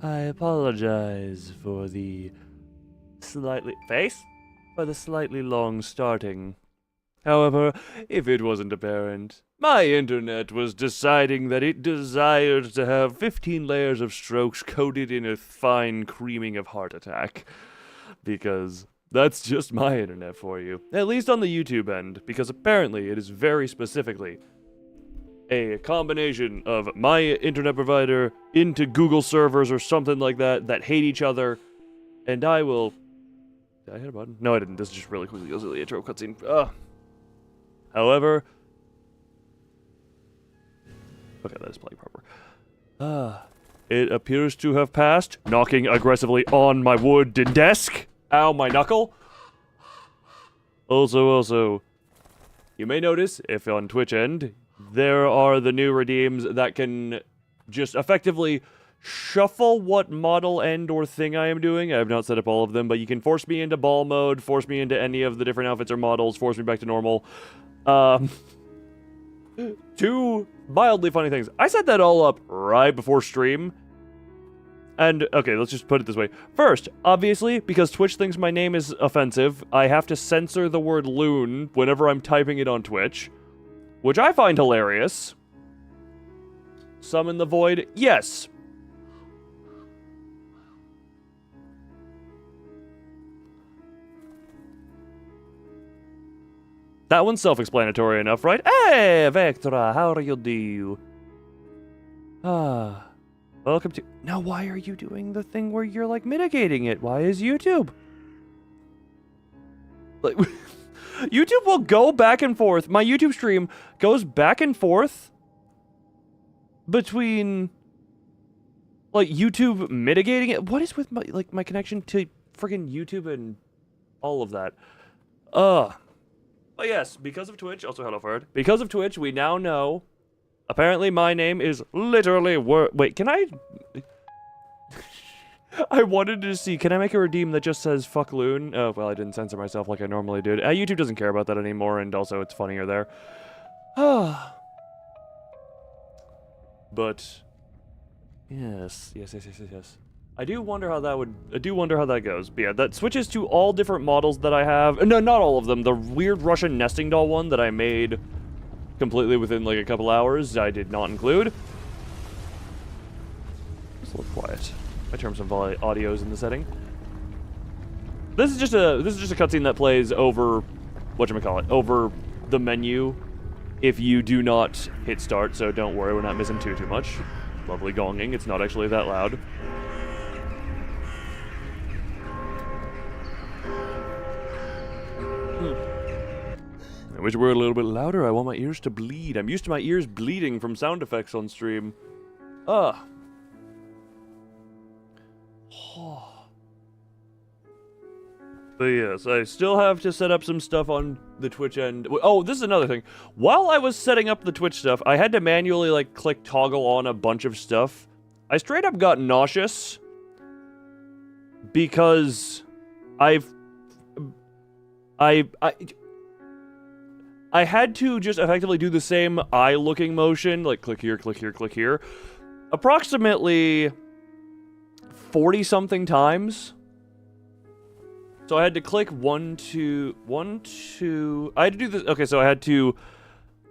I apologize for the slightly long starting. However, if it wasn't apparent, my internet was deciding that it desired to have 15 layers of strokes coated in a fine creaming of heart attack. Because that's just my internet for you. At least on the YouTube end, because apparently it is very specifically a combination of my internet provider into Google servers or something like that that hate each other, and I will... Did I hit a button? No, I didn't. This just really quickly goes to the intro cutscene. However... Okay, that is playing proper. It appears to have passed, knocking aggressively on my wooden desk. Ow, my knuckle. Also, you may notice, if on Twitch end, there are the new redeems that can just effectively shuffle what model end or thing I am doing. I have not set up all of them, but you can force me into ball mode, force me into any of the different outfits or models, force me back to normal. Two mildly funny things. I set that all up right before stream. And, okay, let's just put it this way. First, obviously, because Twitch thinks my name is offensive, I have to censor the word loon whenever I'm typing it on Twitch. Which I find hilarious. Summon the void? Yes. That one's self-explanatory enough, right? Hey, Vectra, how do you do? Welcome to... Now, why are you doing the thing where you're, like, mitigating it? Why is YouTube? Like... YouTube will go back and forth. My YouTube stream goes back and forth between, like, YouTube mitigating it. What is with my connection to friggin' YouTube and all of that? But yes, because of Twitch, also hello Ferd. Because of Twitch, we now know, apparently my name is literally wait, can I... I wanted to see, can I make a redeem that just says fuck loon? Oh, well, I didn't censor myself like I normally did. YouTube doesn't care about that anymore, and also it's funnier there. But, yes. I do wonder how that goes. But yeah, that switches to all different models that I have. No, not all of them. The weird Russian nesting doll one that I made completely within like a couple hours, I did not include. Just a little quiet. My terms of audio is in the setting. This is just a cutscene that plays over whatchamacallit, over the menu if you do not hit start, so don't worry, we're not missing too much. Lovely gonging, it's not actually that loud. I wish it were a little bit louder. I want my ears to bleed. I'm used to my ears bleeding from sound effects on stream. But yes, I still have to set up some stuff on the Twitch end. Oh, this is another thing. While I was setting up the Twitch stuff, I had to manually, like, click toggle on a bunch of stuff. I straight up got nauseous. Because I had to just effectively do the same eye-looking motion, like click here, click here, click here, approximately 40-something times. So I had to click 1, 2... I had to do this... Okay, so I had to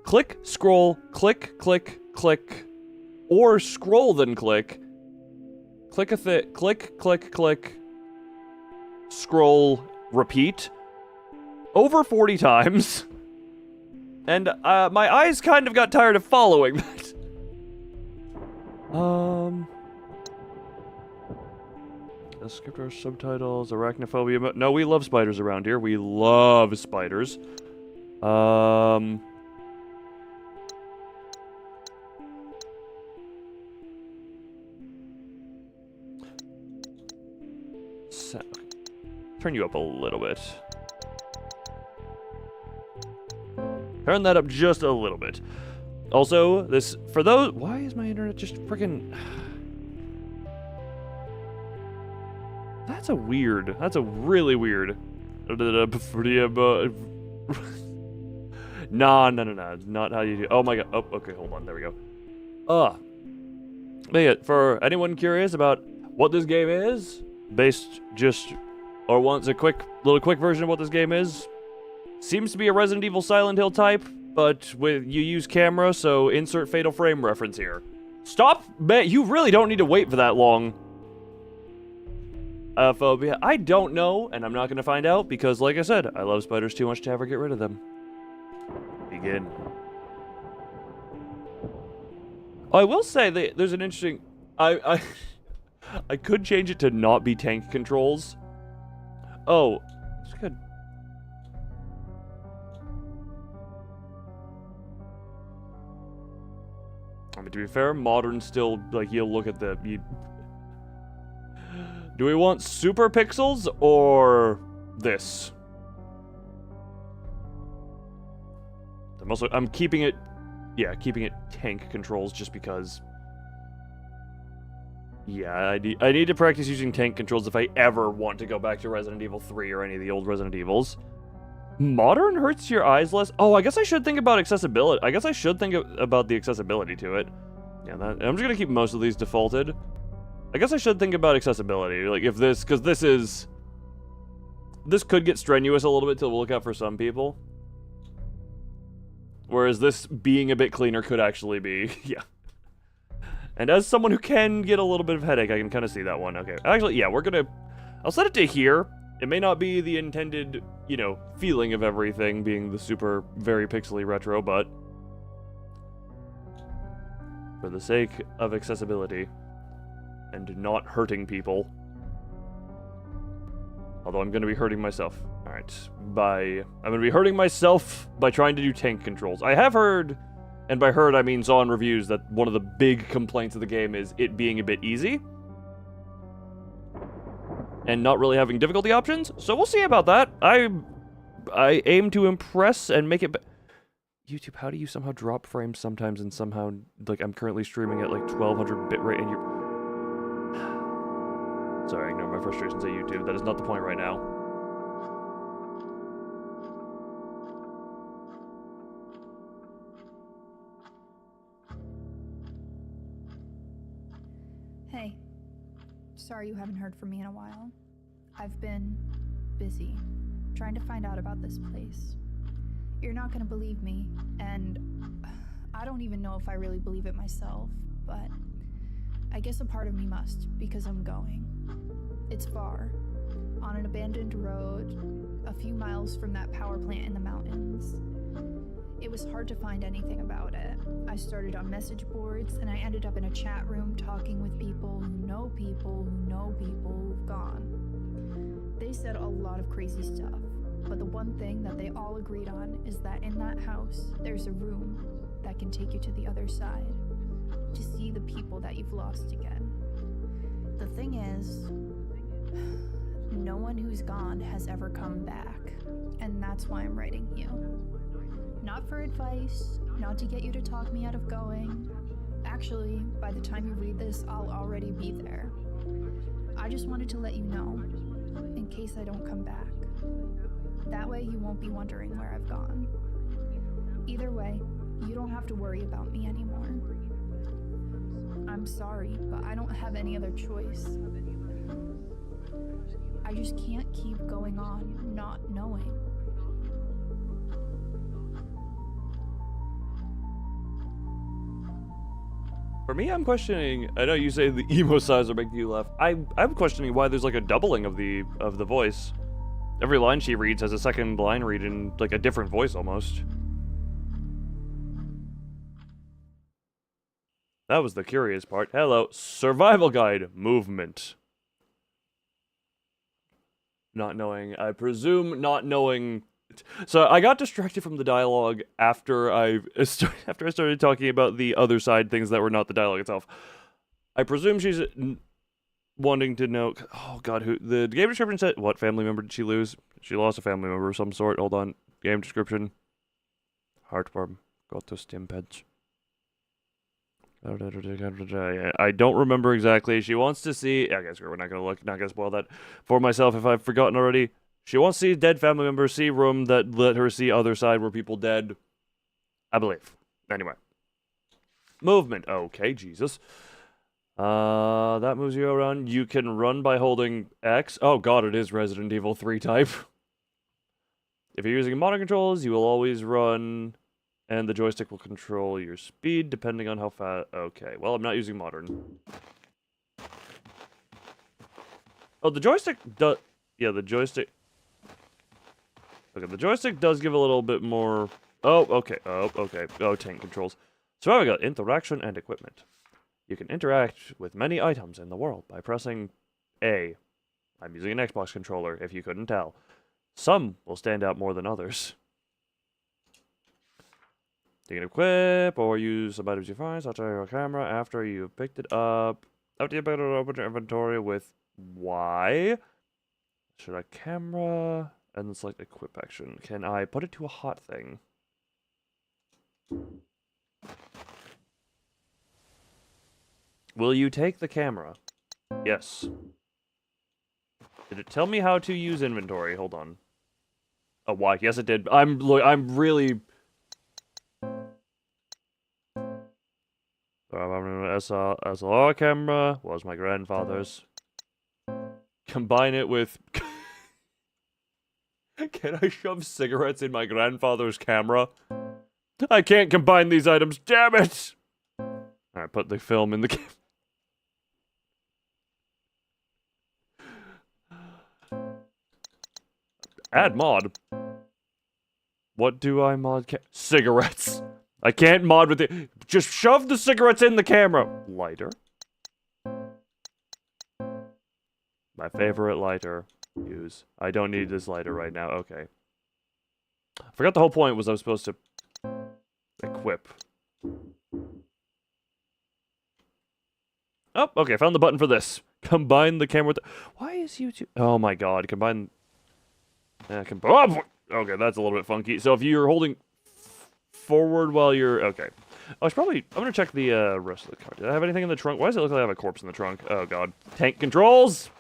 click, scroll, click, click, click, or scroll then click, click, click, click, scroll, repeat, over 40 times. And my eyes kind of got tired of following that. Descriptor, subtitles, arachnophobia. No, we love spiders around here. We love spiders. Turn you up a little bit. Turn that up just a little bit. Also, this, for those, why is my internet just freaking... That's a really weird. Nah, not how you do. Oh my god. Oh, okay, hold on, there we go. But yeah, for anyone curious about what this game is, wants a quick version of what this game is. Seems to be a Resident Evil Silent Hill type, but you use camera, so insert Fatal Frame reference here. Stop, man, you really don't need to wait for that long. Phobia, I don't know, and I'm not gonna find out, because like I said, I love spiders too much to ever get rid of them. Begin. Oh, I will say that there's an interesting... I could change it to not be tank controls. Oh, it's good. I mean, to be fair, modern still, like, you'll look at the... Do we want super pixels or this? I'm keeping it... Yeah, keeping it tank controls just because... Yeah, I need to practice using tank controls if I ever want to go back to Resident Evil 3 or any of the old Resident Evils. Modern hurts your eyes less? Oh, I guess I should think about accessibility. I guess I should think about the accessibility to it. Yeah, I'm just gonna keep most of these defaulted. I guess I should think about accessibility. Like, if this... Because this could get strenuous a little bit to look out for some people. Whereas this being a bit cleaner could actually be... Yeah. And as someone who can get a little bit of headache, I can kind of see that one. Okay. Actually, yeah, I'll set it to here. It may not be the intended, you know, feeling of everything being the super, very pixely retro, but... For the sake of accessibility... and not hurting people. Although I'm going to be hurting myself. Alright. I'm going to be hurting myself by trying to do tank controls. I have heard, and by heard I mean saw in reviews, that one of the big complaints of the game is it being a bit easy. And not really having difficulty options. So we'll see about that. I aim to impress and make it... YouTube, how do you somehow drop frames sometimes and somehow... Like, I'm currently streaming at like 1200 bitrate and you're... Sorry, ignore my frustrations at YouTube. That is not the point right now. Hey. Sorry you haven't heard from me in a while. I've been busy, trying to find out about this place. You're not gonna believe me, and I don't even know if I really believe it myself, but I guess a part of me must, because I'm going. It's far, on an abandoned road, a few miles from that power plant in the mountains. It was hard to find anything about it. I started on message boards, and I ended up in a chat room talking with people who know people who know people who've gone. They said a lot of crazy stuff, but the one thing that they all agreed on is that in that house, there's a room that can take you to the other side, to see the people that you've lost again. The thing is, no one who's gone has ever come back, and that's why I'm writing you. Not for advice, not to get you to talk me out of going. Actually, by the time you read this, I'll already be there. I just wanted to let you know, in case I don't come back. That way you won't be wondering where I've gone. Either way, you don't have to worry about me anymore. I'm sorry, but I don't have any other choice. I just can't keep going on not knowing. For me, I'm questioning... I know you say the emo size are making you laugh. I'm questioning why there's like a doubling of the voice. Every line she reads has a second line read in like a different voice almost. That was the curious part. Hello. Survival guide. Movement. Not knowing. I presume not knowing... So I got distracted from the dialogue after I started talking about the other side things that were not the dialogue itself. I presume she's wanting to know... Oh god, who... The game description said... What family member did she lose? She lost a family member of some sort. Hold on. Game description. Heartworm. Got to stimpeds. I don't remember exactly. She wants to see... I guess we're not going to look. Not going to spoil that for myself if I've forgotten already. She wants to see dead family members, see room that let her see other side where people dead. I believe. Anyway. Movement. Okay, Jesus. That moves you around. You can run by holding X. Oh god, it is Resident Evil 3 type. If you're using modern controls, you will always run, and the joystick will control your speed depending on how fast. Okay, well, I'm not using modern. Oh, the joystick does. Yeah, the joystick. Okay, the joystick does give a little bit more. Oh, okay. Oh, okay. Oh, tank controls. So now we got interaction and equipment. You can interact with many items in the world by pressing A. I'm using an Xbox controller, if you couldn't tell. Some will stand out more than others. You can equip or use some items you find, such as your camera, after you've picked it up. After you've picked it up, open your inventory with Y. Should I camera? And then select equip action. Can I put it to a hot thing? Will you take the camera? Yes. Did it tell me how to use inventory? Hold on. Oh, why? Yes, it did. I'm really. SLR camera was my grandfather's. Combine it with. Can I shove cigarettes in my grandfather's camera? I can't combine these items. Damn it! Alright, put the film in the camera. Add mod. What do I mod? Cigarettes. I can't mod with it. Just shove the cigarettes in the camera. Lighter. My favorite lighter. Use. I don't need this lighter right now. Okay. I forgot the whole point was I was supposed to equip. Oh, okay. Found the button for this. Combine the camera with the... Why is YouTube... Oh my god. Combine... Oh, okay, that's a little bit funky. So if you're holding forward while you're... Okay. Oh, it's probably... I'm gonna check the rest of the car. Did I have anything in the trunk? Why does it look like I have a corpse in the trunk? Oh god. Tank controls!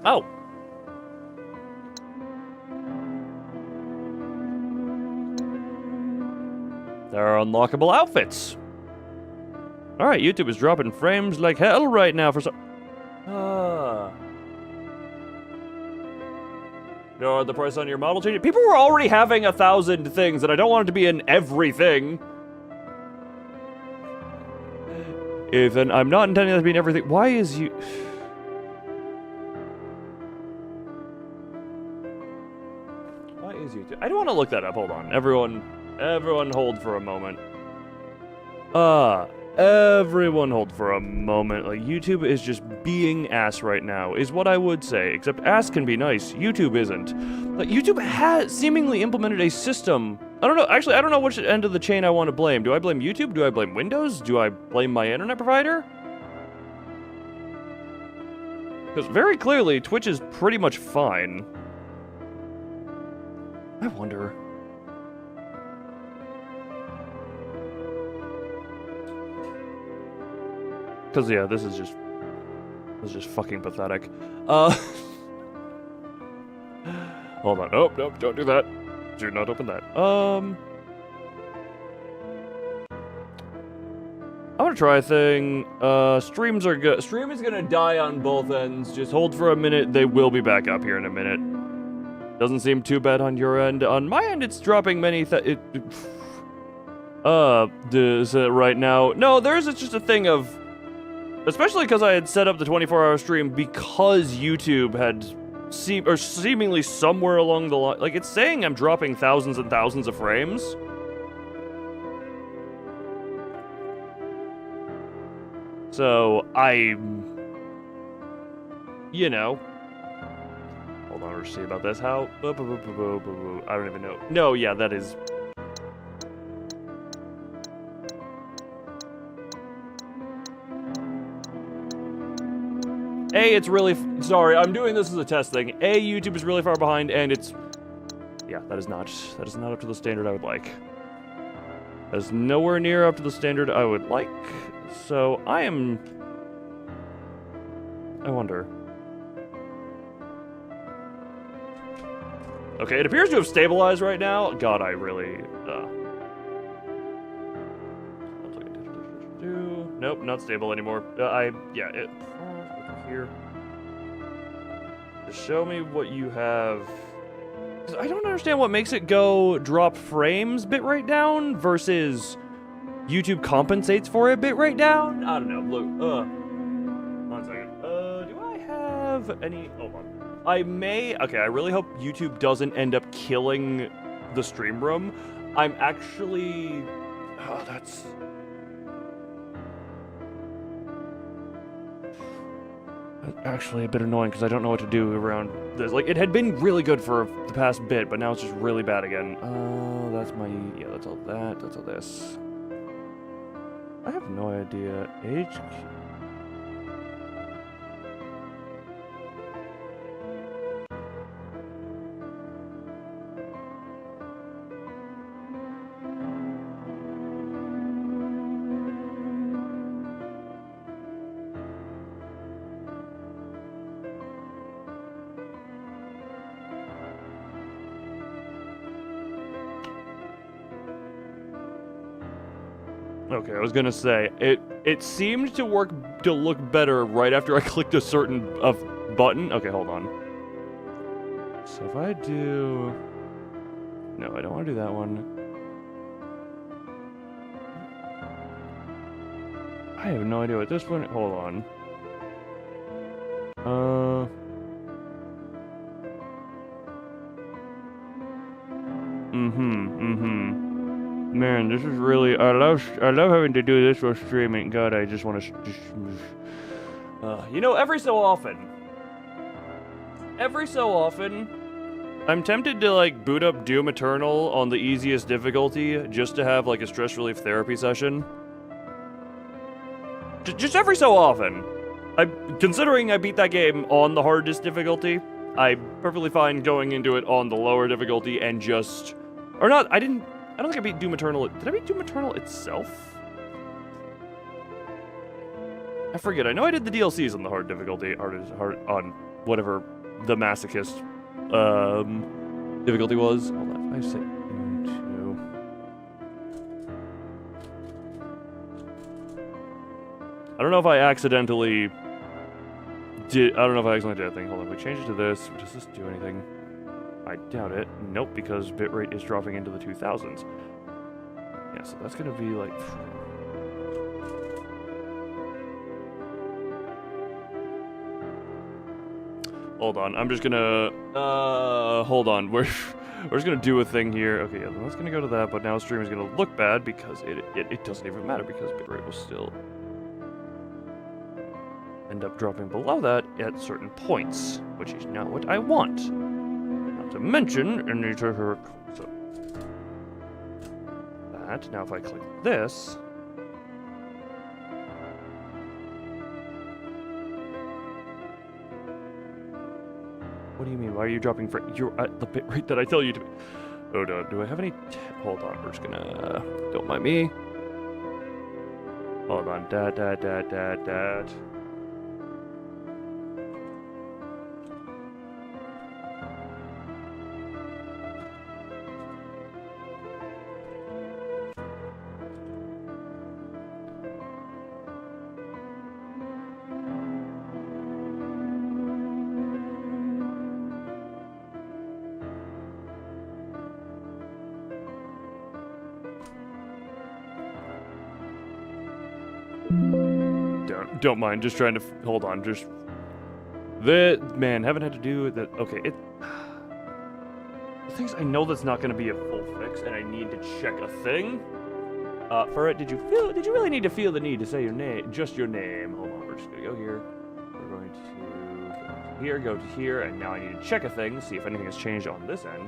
Oh! There are unlockable outfits! Alright, YouTube is dropping frames like hell right now for some... No, the price on your model change. People were already having 1,000 things, and I don't want it to be in everything. Ethan, I'm not intending that to be in everything. Why is you... Why is YouTube... I don't want to look that up. Hold on. Everyone hold for a moment. Everyone hold for a moment. Like, YouTube is just being ass right now, is what I would say. Except ass can be nice. YouTube isn't. Like, YouTube has seemingly implemented a system. I don't know. Actually, I don't know which end of the chain I want to blame. Do I blame YouTube? Do I blame Windows? Do I blame my internet provider? Because very clearly, Twitch is pretty much fine. I wonder... Because, yeah, this is just fucking pathetic. Hold on. Oh, no, don't do that. Do not open that. I'm gonna try a thing. Streams are good. Stream is gonna die on both ends. Just hold for a minute. They will be back up here in a minute. Doesn't seem too bad on your end. On my end, it's dropping many right now. No, there's just a thing of... Especially because I had set up the 24-hour stream because YouTube had seemingly somewhere along the line... Like, it's saying I'm dropping thousands and thousands of frames. So, you know... Hold on, let's see about this. How... I don't even know. No, yeah, that is... A, it's really... Sorry, I'm doing this as a test thing. A, YouTube is really far behind, and it's... Yeah, that is not up to the standard I would like. That is nowhere near up to the standard I would like. So, I wonder. Okay, it appears to have stabilized right now. God, I really... nope, not stable anymore. Yeah, it... Here. Just show me what you have. 'Cause I don't understand what makes it go drop frames bitrate down versus YouTube compensates for it bitrate down. I don't know. Look, 1 second. Do I have any? Hold on. I may. Okay, I really hope YouTube doesn't end up killing the stream room. I'm actually. Oh, that's actually a bit annoying because I don't know what to do around this. Like, it had been really good for the past bit, but now it's just really bad again. That's my... Yeah, that's all that. That's all this. I have no idea. Age... Okay, I was gonna say, it seemed to look better right after I clicked a certain button. Okay, hold on. So if I do... No, I don't want to do that one. I have no idea what this one... Hold on. Man, this is really... I love having to do this for streaming. God, I just want to... you know, every so often, I'm tempted to, like, boot up Doom Eternal on the easiest difficulty just to have, like, a stress relief therapy session. Just every so often. Considering I beat that game on the hardest difficulty, I'm perfectly fine going into it on the lower difficulty and just... Or not, I don't think I beat Doom Eternal. Did I beat Doom Eternal itself? I forget. I know I did the DLCs on the hard difficulty, hard on whatever the masochist difficulty was. Hold on, if I say into... I don't know if I accidentally did. I don't know if I accidentally did that thing. Hold on, we change it to this. Does this do anything? I doubt it. Nope, because bitrate is dropping into the 2000s. Yeah, so that's gonna be like... Hold on, I'm just gonna... hold on, we're just gonna do a thing here. Okay, yeah, that's gonna go to that, but now stream is gonna look bad because it doesn't even matter because bitrate will still end up dropping below that at certain points, which is not what I want. To mention, and need to her. So that now, if I click this, what do you mean? Why are you dropping? You're at the bit rate that I tell you to. Oh no! Do I have any? Hold on. We're just gonna. Don't mind me. Hold on. Dat. Don't mind, just trying to hold on, just man, haven't had to do that. Okay, the things I know that's not going to be a full fix, and I need to check a thing. For it, did you really need to feel the need to say your name, just your name? Hold on, we're just gonna go here. We're going to go to here, and now I need to check a thing, see if anything has changed on this end.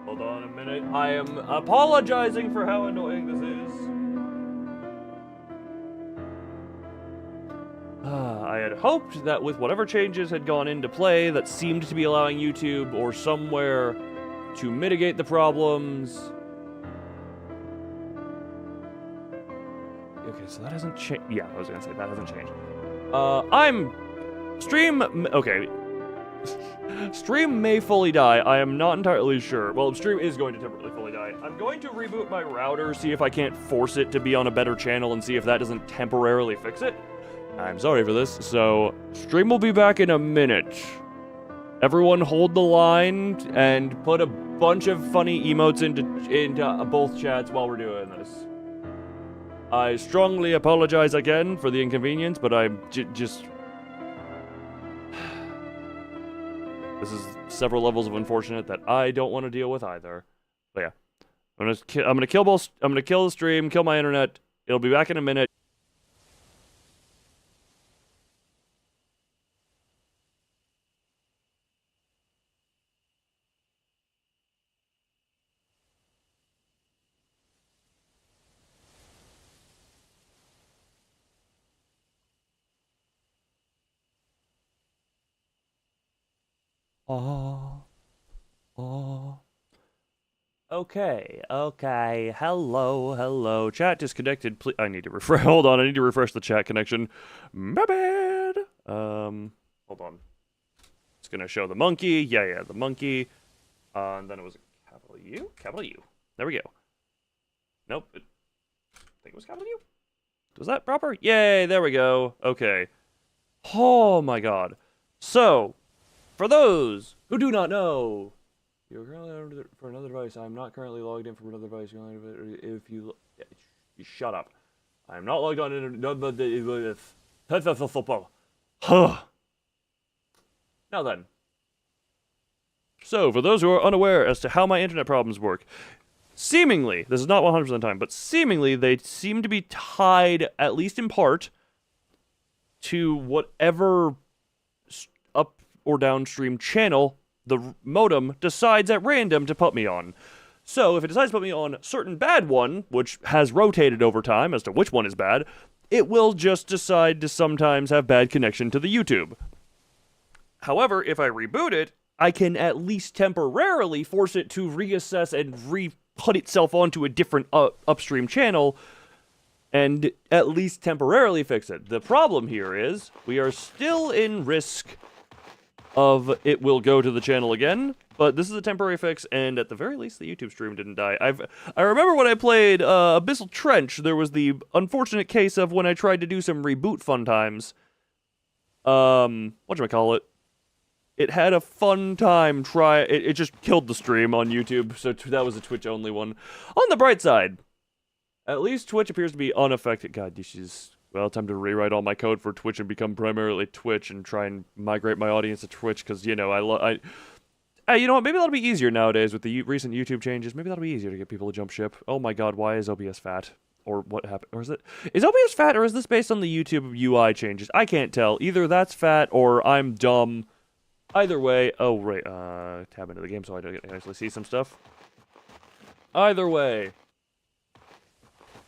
Hold on a minute. I am apologizing for how annoying this is. I had hoped that with whatever changes had gone into play that seemed to be allowing YouTube or somewhere to mitigate the problems. Okay, so that hasn't changed. Yeah, I was gonna say that hasn't changed. Okay. Stream may fully die. I am not entirely sure. Well, stream is going to temporarily fully die. I'm going to reboot my router, see if I can't force it to be on a better channel, and see if that doesn't temporarily fix it. I'm sorry for this. So, stream will be back in a minute. Everyone hold the line and put a bunch of funny emotes into both chats while we're doing this. I strongly apologize again for the inconvenience, but I'm just... This is several levels of unfortunate that I don't want to deal with either. But yeah, I'm gonna kill both. I'm gonna kill the stream, kill my internet. It'll be back in a minute. Okay. Hello. Chat disconnected. Please, I need to refresh. Hold on, I need to refresh the chat connection. My bad. Hold on. It's gonna show the monkey. Yeah, the monkey. And then it was a capital U. Capital U. There we go. Nope. I think it was capital U. Was that proper? Yay! There we go. Okay. Oh my God. So, for those who do not know. You're currently for another device. I'm not currently logged in from another device. If you shut up. I'm not logged on in. Now then. So, for those who are unaware as to how my internet problems work, seemingly, this is not 100% of the time, but seemingly they seem to be tied, at least in part, to whatever up or downstream channel the modem decides at random to put me on. So, if it decides to put me on a certain bad one, which has rotated over time as to which one is bad, it will just decide to sometimes have bad connection to the YouTube. However, if I reboot it, I can at least temporarily force it to reassess and re-put itself onto a different upstream channel, and at least temporarily fix it. The problem here is, we are still in risk of it will go to the channel again, but this is a temporary fix, and at the very least, the YouTube stream didn't die. I remember when I played Abyssal Trench, there was the unfortunate case of when I tried to do some reboot fun times. Whatchamacallit? It had a fun time it just killed the stream on YouTube, so that was a Twitch-only one. On the bright side, at least Twitch appears to be unaffected. God, this is... Well, time to rewrite all my code for Twitch and become primarily Twitch and try and migrate my audience to Twitch, because, you know, you know what, maybe that'll be easier nowadays with the recent YouTube changes. Maybe that'll be easier to get people to jump ship. Oh my God, why is OBS fat? Or what happened? Or is OBS fat, or is this based on the YouTube UI changes? I can't tell. Either that's fat, or I'm dumb. Either way, oh, right, tab into the game so I can actually see some stuff. Either way.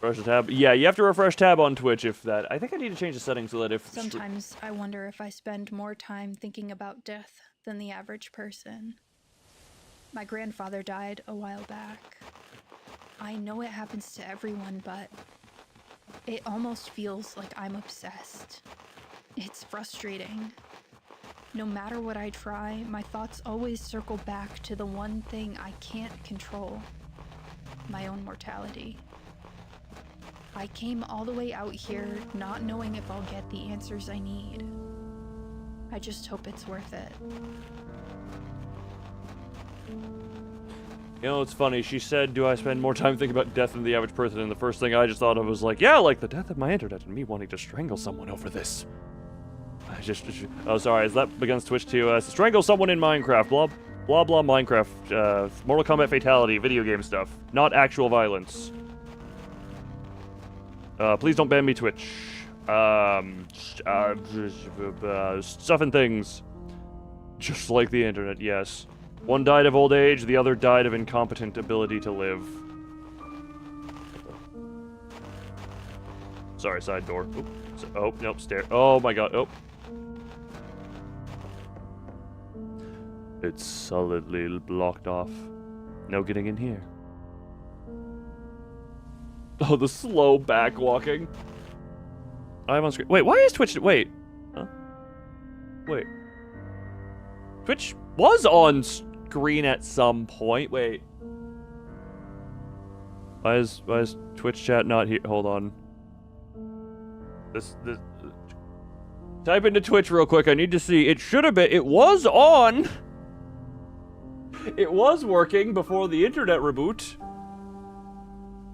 Refresh the tab. Yeah, you have to refresh tab on Twitch if that... I think I need to change the settings so that if... Sometimes I wonder if I spend more time thinking about death than the average person. My grandfather died a while back. I know it happens to everyone, but it almost feels like I'm obsessed. It's frustrating. No matter what I try, my thoughts always circle back to the one thing I can't control. My own mortality. I came all the way out here not knowing if I'll get the answers I need. I just hope it's worth it. You know, it's funny, she said, do I spend more time thinking about death than the average person? And the first thing I just thought of was like, yeah, like the death of my internet and me wanting to strangle someone over this. Oh, sorry, is that against Twitch too? Strangle someone in Minecraft, blah Minecraft, Mortal Kombat fatality, video game stuff, not actual violence. Please don't ban me, Twitch. Stuff and things. Just like the internet, yes. One died of old age, the other died of incompetent ability to live. Sorry, side door. Oop. Oh, nope, stair. Oh my God, oh. It's solidly blocked off. No getting in here. Oh, the slow back walking. I'm on screen. Wait, why is Twitch... Wait. Huh? Wait. Twitch was on screen at some point. Wait. Why is Twitch chat not here? Hold on. This type into Twitch real quick. I need to see. It should have been. It was on. It was working before the internet reboot.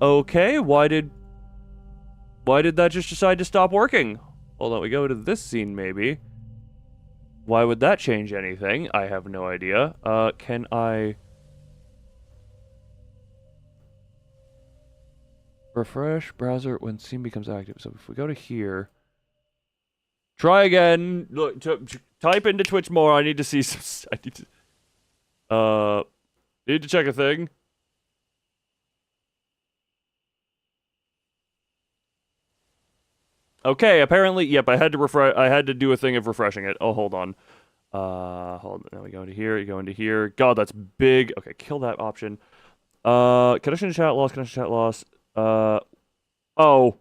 Okay, why did that just decide to stop working? Hold on, we go to this scene maybe. Why would that change anything? I have no idea. Can I refresh browser when scene becomes active? So if we go to here, try again. Look, type into Twitch more. I need to see some. I need to check a thing. Okay, apparently, yep, I had to do a thing of refreshing it. Oh, hold on. Hold on. Now we go into here, you go into here. God, that's big. Okay, kill that option. Connection to chat loss, connection to chat loss. Oh.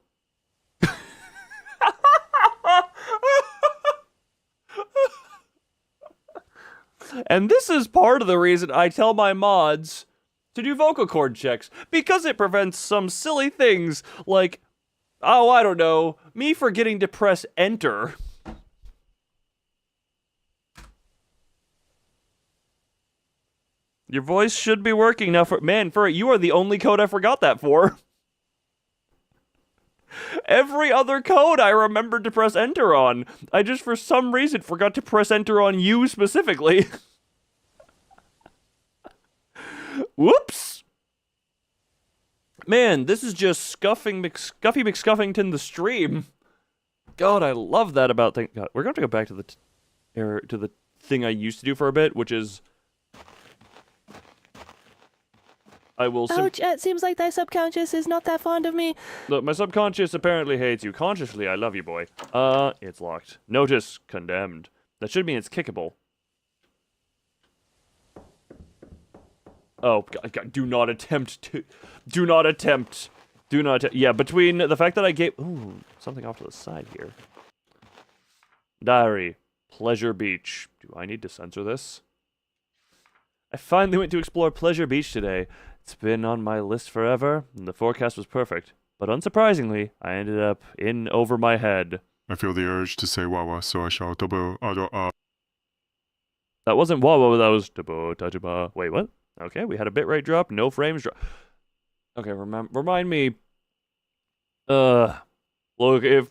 And this is part of the reason I tell my mods to do vocal cord checks, because it prevents some silly things like, oh, I don't know, me forgetting to press enter. Your voice should be working now. You are the only code I forgot that for. Every other code I remembered to press enter on. I just, for some reason, forgot to press enter on you specifically. Whoops. Man, this is just Scuffy McScuffington the stream. God, I love that about things. God, we're going to go back to the thing I used to do for a bit, which is I will. Ouch! It seems like thy subconscious is not that fond of me. Look, my subconscious apparently hates you. Consciously, I love you, boy. It's locked. Notice condemned. That should mean it's kickable. Oh, God, do not attempt. Yeah, between the fact that I gave... Ooh, something off to the side here. Diary. Pleasure Beach. Do I need to censor this? I finally went to explore Pleasure Beach today. It's been on my list forever, and the forecast was perfect. But unsurprisingly, I ended up in over my head. I feel the urge to say wawa, so I shall double... That wasn't wawa, that was... Wait, what? Okay, we had a bitrate drop, no frames drop. Okay, remind me. Look, if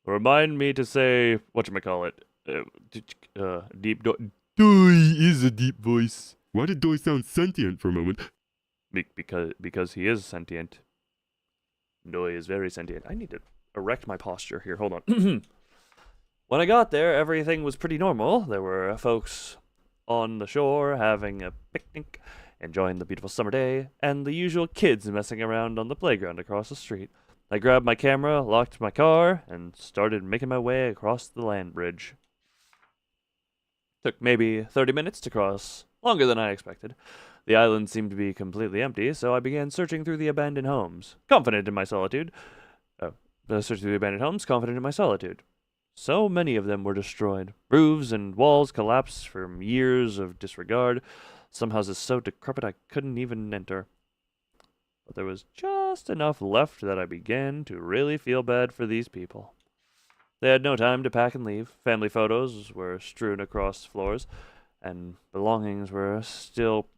remind me to say whatchamacallit. Deep Doi is a deep voice. Why did Doi sound sentient for a moment? Because he is sentient. Doi is very sentient. I need to erect my posture here. Hold on. When I got there, everything was pretty normal. There were folks on the shore having a picnic, enjoying the beautiful summer day, and the usual kids messing around on the playground across the street. I grabbed my camera, locked my car, and started making my way across the land bridge. Took maybe 30 minutes to cross, longer than I expected. The island seemed to be completely empty, so I began searching through the abandoned homes, confident in my solitude. So many of them were destroyed. Roofs and walls collapsed from years of disregard. Some houses so decrepit I couldn't even enter. But there was just enough left that I began to really feel bad for these people. They had no time to pack and leave. Family photos were strewn across floors, and belongings were still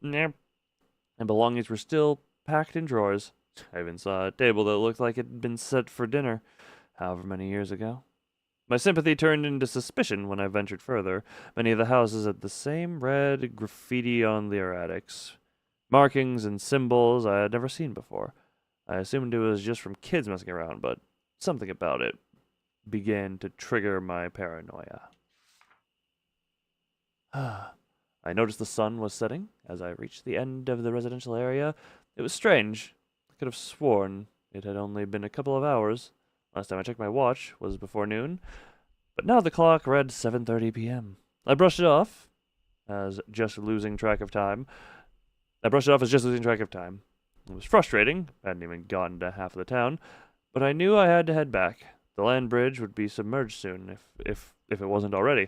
packed in drawers. I even saw a table that looked like it had been set for dinner, however many years ago. My sympathy turned into suspicion when I ventured further. Many of the houses had the same red graffiti on their attics, markings and symbols I had never seen before. I assumed it was just from kids messing around, but something about it began to trigger my paranoia. I noticed the sun was setting as I reached the end of the residential area. It was strange. I could have sworn it had only been a couple of hours. Last time I checked my watch was before noon, but now the clock read 7:30 p.m. I brushed it off as just losing track of time. It was frustrating. I hadn't even gotten to half of the town, but I knew I had to head back. The land bridge would be submerged soon, if it wasn't already.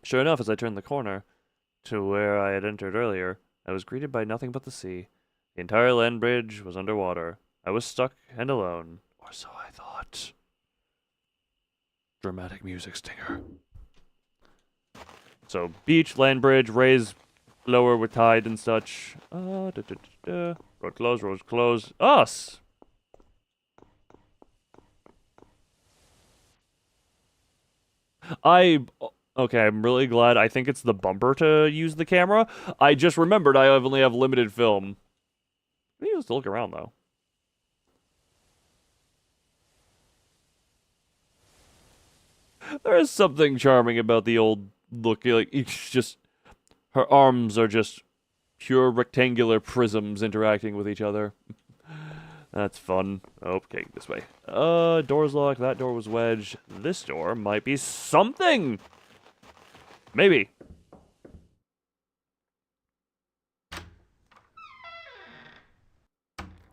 Sure enough, as I turned the corner to where I had entered earlier, I was greeted by nothing but the sea. The entire land bridge was underwater. I was stuck and alone, or so I thought. Dramatic music stinger. So, beach, land bridge, raise lower with tide and such. Road closed, road closed. Us! Okay, I'm really glad. I think it's the bumper to use the camera. I just remembered I only have limited film. Maybe just look around, though. There is something charming about the old look. Like, it's just... Her arms are just pure rectangular prisms interacting with each other. That's fun. Okay, this way. Door's locked. That door was wedged. This door might be something! Maybe.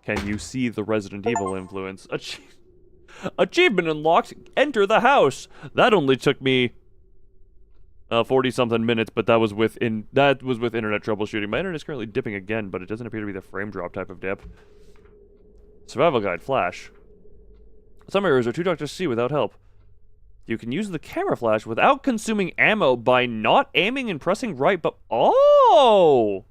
Can you see the Resident Evil influence? Achievement unlocked! Enter the house! That only took me 40-something minutes, but that was with internet troubleshooting. My internet is currently dipping again, but it doesn't appear to be the frame drop type of dip. Survival guide, flash. Some areas are too dark to see without help. You can use the camera flash without consuming ammo by not aiming and pressing right, but... Oh!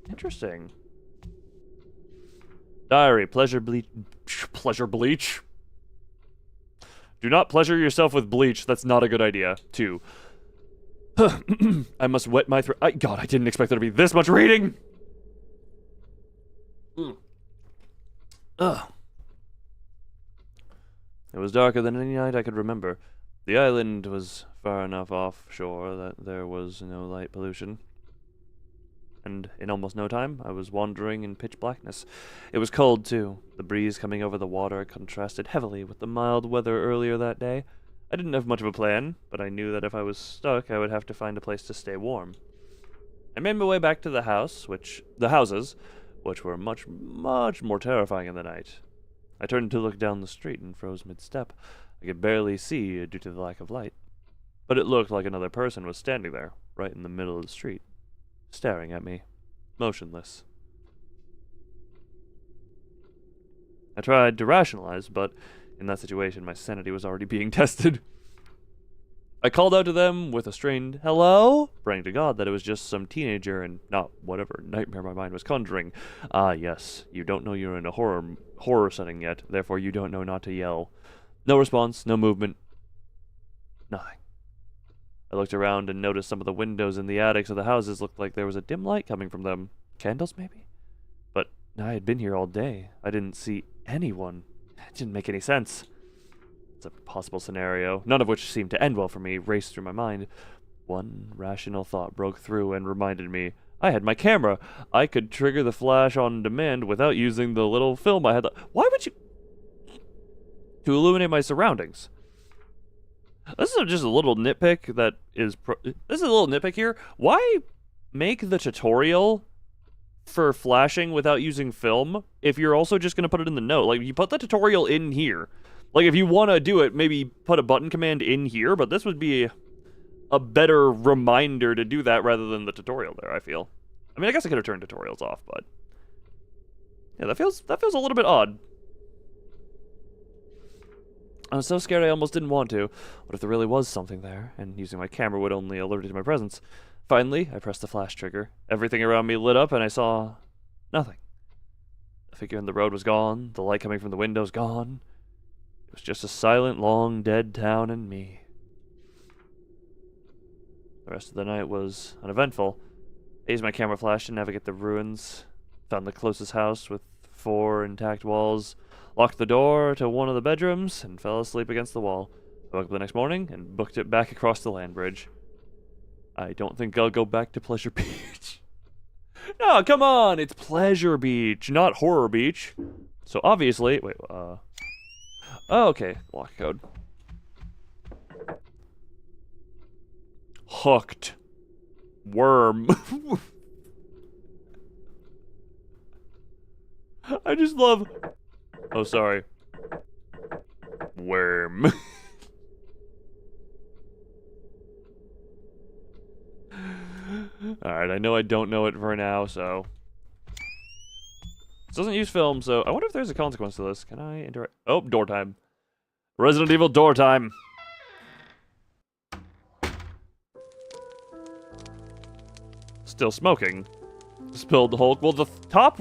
Interesting. Diary, pleasure bleach. Do not pleasure yourself with bleach. That's not a good idea. 2. I must wet my throat. God, I didn't expect there to be this much reading. Ugh. It was darker than any night I could remember. The island was far enough offshore that there was no light pollution. And in almost no time, I was wandering in pitch blackness. It was cold, too. The breeze coming over the water contrasted heavily with the mild weather earlier that day. I didn't have much of a plan, but I knew that if I was stuck, I would have to find a place to stay warm. I made my way back to the houses, which were much, much more terrifying in the night. I turned to look down the street and froze mid-step. I could barely see due to the lack of light. But it looked like another person was standing there, right in the middle of the street, staring at me, motionless. I tried to rationalize, but in that situation, my sanity was already being tested. I called out to them with a strained hello, praying to God that it was just some teenager and not whatever nightmare my mind was conjuring. Ah, yes, you don't know you're in a horror setting yet, therefore you don't know not to yell. No response, no movement, nothing. I looked around and noticed some of the windows in the attics of the houses looked like there was a dim light coming from them. Candles, maybe? But I had been here all day. I didn't see anyone. It didn't make any sense. It's a possible scenario, none of which seemed to end well for me, raced through my mind. One rational thought broke through and reminded me, I had my camera. I could trigger the flash on demand without using the little film I had. Why would you... To illuminate my surroundings. This is just a little nitpick that is... This is a little nitpick here. Why make the tutorial for flashing without using film if you're also just going to put it in the note? Like, you put the tutorial in here. Like, if you want to do it, maybe put a button command in here, but this would be a better reminder to do that rather than the tutorial there, I feel. I mean, I guess I could have turned tutorials off, but... Yeah, that feels a little bit odd. I was so scared I almost didn't want to. What if there really was something there, and using my camera would only alert it to my presence? Finally, I pressed the flash trigger. Everything around me lit up, and I saw... nothing. The figure in the road was gone, the light coming from the windows gone. It was just a silent, long, dead town and me. The rest of the night was uneventful. I used my camera flash to navigate the ruins, found the closest house with 4 intact walls, locked the door to one of the bedrooms, and fell asleep against the wall. I woke up the next morning and booked it back across the land bridge. I don't think I'll go back to Pleasure Beach. No, come on! It's Pleasure Beach, not Horror Beach. So obviously... Wait, oh, okay. Lock code. Hooked. Worm. I just love... Oh, sorry. Worm. Alright, I know I don't know it for now, so... This doesn't use film, so... I wonder if there's a consequence to this. Can I interact? Oh, door time. Resident Evil door time. Still smoking. Spilled Hulk. Well, the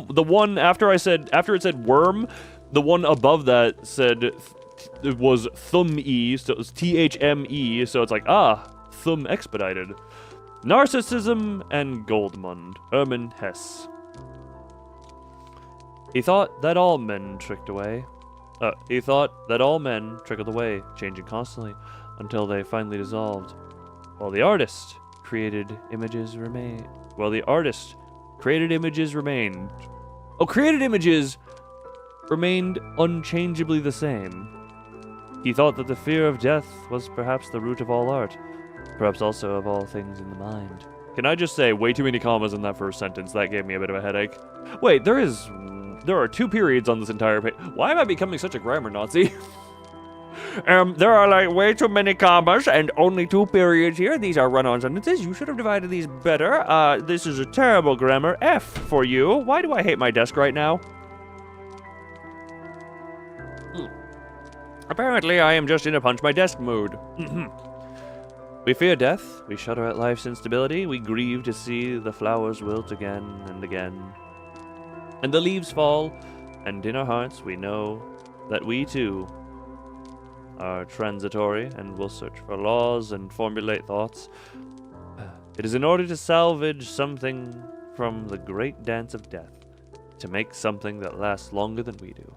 the one after it said worm, the one above that said it was thumb-e, so it was THME, so it's like, thumb expedited. Narcissism and Goldmund. Hermann Hesse. He thought that all men trickled away, changing constantly, until they finally dissolved. While the artist created images remained. Created images remained unchangeably the same. He thought that the fear of death was perhaps the root of all art, perhaps also of all things in the mind. Can I just say, way too many commas in that first sentence? That gave me a bit of a headache. Wait, there are 2 periods on this entire page. Why am I becoming such a grammar Nazi? There are like way too many commas and only 2 periods here. These are run-on sentences. You should have divided these better. This is a terrible grammar. F for you. Why do I hate my desk right now? Apparently, I am just in a punch my desk mood. We fear death. We shudder at life's instability. We grieve to see the flowers wilt again and again. And the leaves fall. And in our hearts, we know that we too are transitory and will search for laws and formulate thoughts. It is in order to salvage something from the great dance of death, to make something that lasts longer than we do.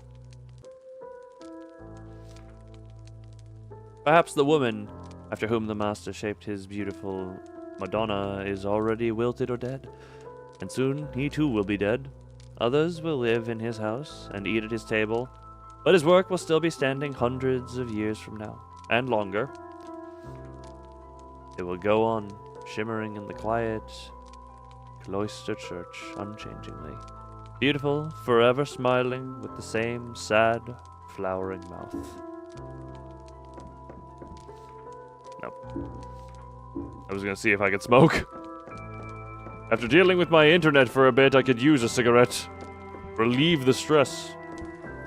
Perhaps the woman after whom the master shaped his beautiful Madonna is already wilted or dead, and soon he too will be dead. Others will live in his house and eat at his table, but his work will still be standing hundreds of years from now, and longer. It will go on, shimmering in the quiet cloister church unchangingly. Beautiful, forever smiling, with the same sad, flowering mouth. Nope. I was gonna see if I could smoke. After dealing with my internet for a bit, I could use a cigarette. Relieve the stress.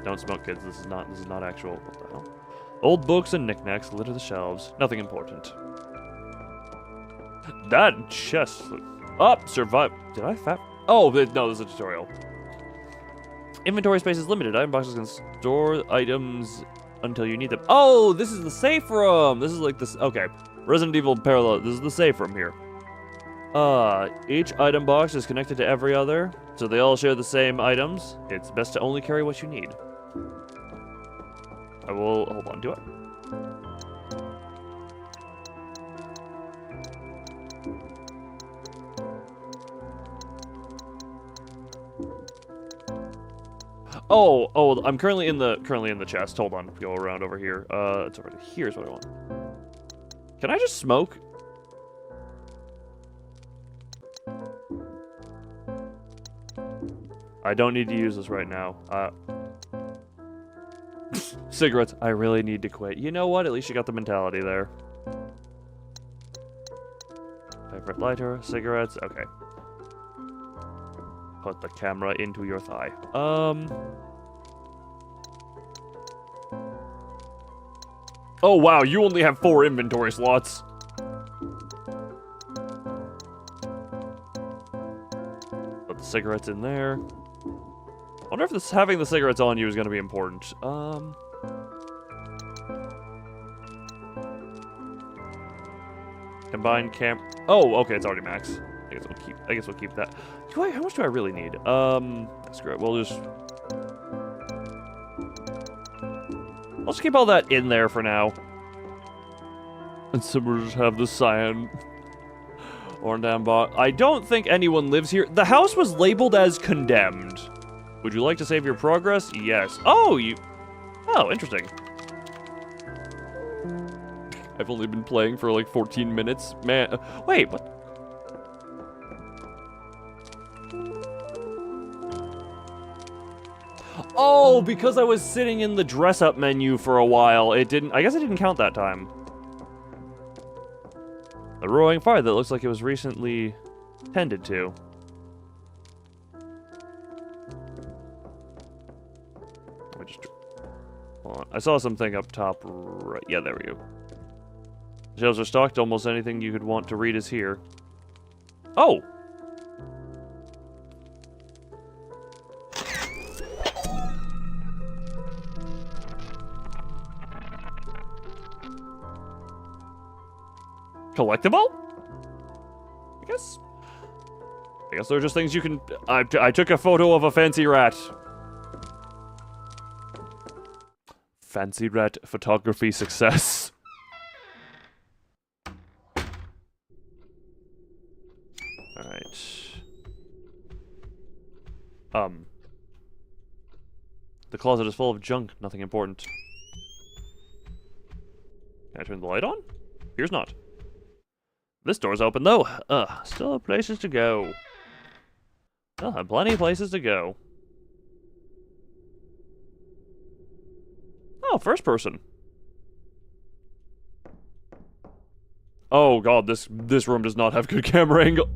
Don't smoke, kids. This is not actual. What the hell? Old books and knickknacks litter the shelves. Nothing important. That chest. Survive. Did I fat? Oh, no, this is a tutorial. Inventory space is limited. Item boxes can store items until you need them. Oh, this is the safe room. This is like this. Okay. Resident Evil parallel. This is the safe room here. Each item box is connected to every other, so they all share the same items. It's best to only carry what you need. I will hold on to it. Oh, I'm currently in the chest. Hold on, go around over here. It's over here. Here's what I want. Can I just smoke? I don't need to use this right now. Cigarettes. I really need to quit. You know what? At least you got the mentality there. Favorite lighter, cigarettes. Okay. Put the camera into your thigh. Oh wow, you only have 4 inventory slots. Put the cigarettes in there. I wonder if having the cigarettes on you is going to be important. Combined camp. Oh, okay, it's already max. I guess we'll keep that. How much do I really need? Screw it. We'll just. Let's keep all that in there for now. And so we'll just have the cyan. Or down bot. I don't think anyone lives here. The house was labeled as condemned. Would you like to save your progress? Yes. Oh, interesting. I've only been playing for like 14 minutes. Man, wait, what? Oh, because I was sitting in the dress-up menu for a while, it didn't... I guess it didn't count that time. A roaring fire that looks like it was recently tended to. Let me just... Hold on. I saw something up top right... Yeah, there we go. Shelves are stocked. Almost anything you could want to read is here. Oh! Collectible? I guess they're just things you can... I took a photo of a fancy rat. Fancy rat photography success. Alright. The closet is full of junk, nothing important. Can I turn the light on? Here's not. This door's open though. Still places to go. Still have plenty of places to go. Oh, first person. Oh god, this room does not have good camera angle.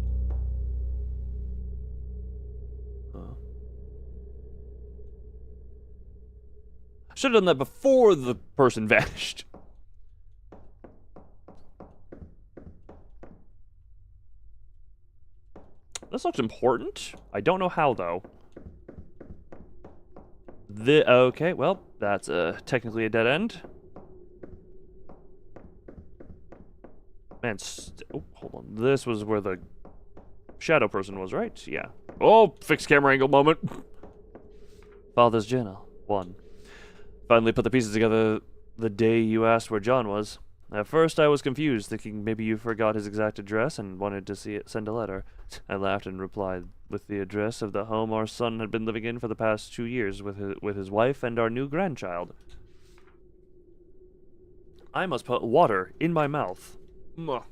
Should have done that before the person vanished. This looks important. I don't know how, though. Okay, well, that's technically a dead end. Man, oh, hold on. This was where the shadow person was, right? Yeah. Oh, fixed camera angle moment. Father's journal. 1. Finally put the pieces together the day you asked where John was. At first, I was confused, thinking maybe you forgot his exact address and wanted to send a letter. I laughed and replied with the address of the home our son had been living in for the past 2 years with his wife and our new grandchild. I must put water in my mouth. Mwah.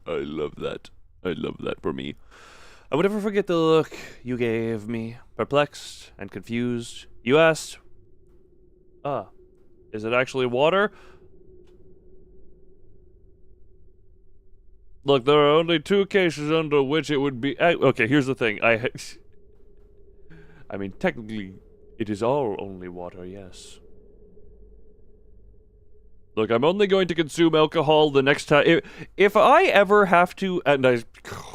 I love that. I love that for me. I would never forget the look you gave me. Perplexed and confused. You asked, is it actually water? Look, there are only 2 cases under which it would be... Okay, here's the thing. I mean, technically, it is our only water, yes. Look, I'm only going to consume alcohol the next time... If I ever have to... And oh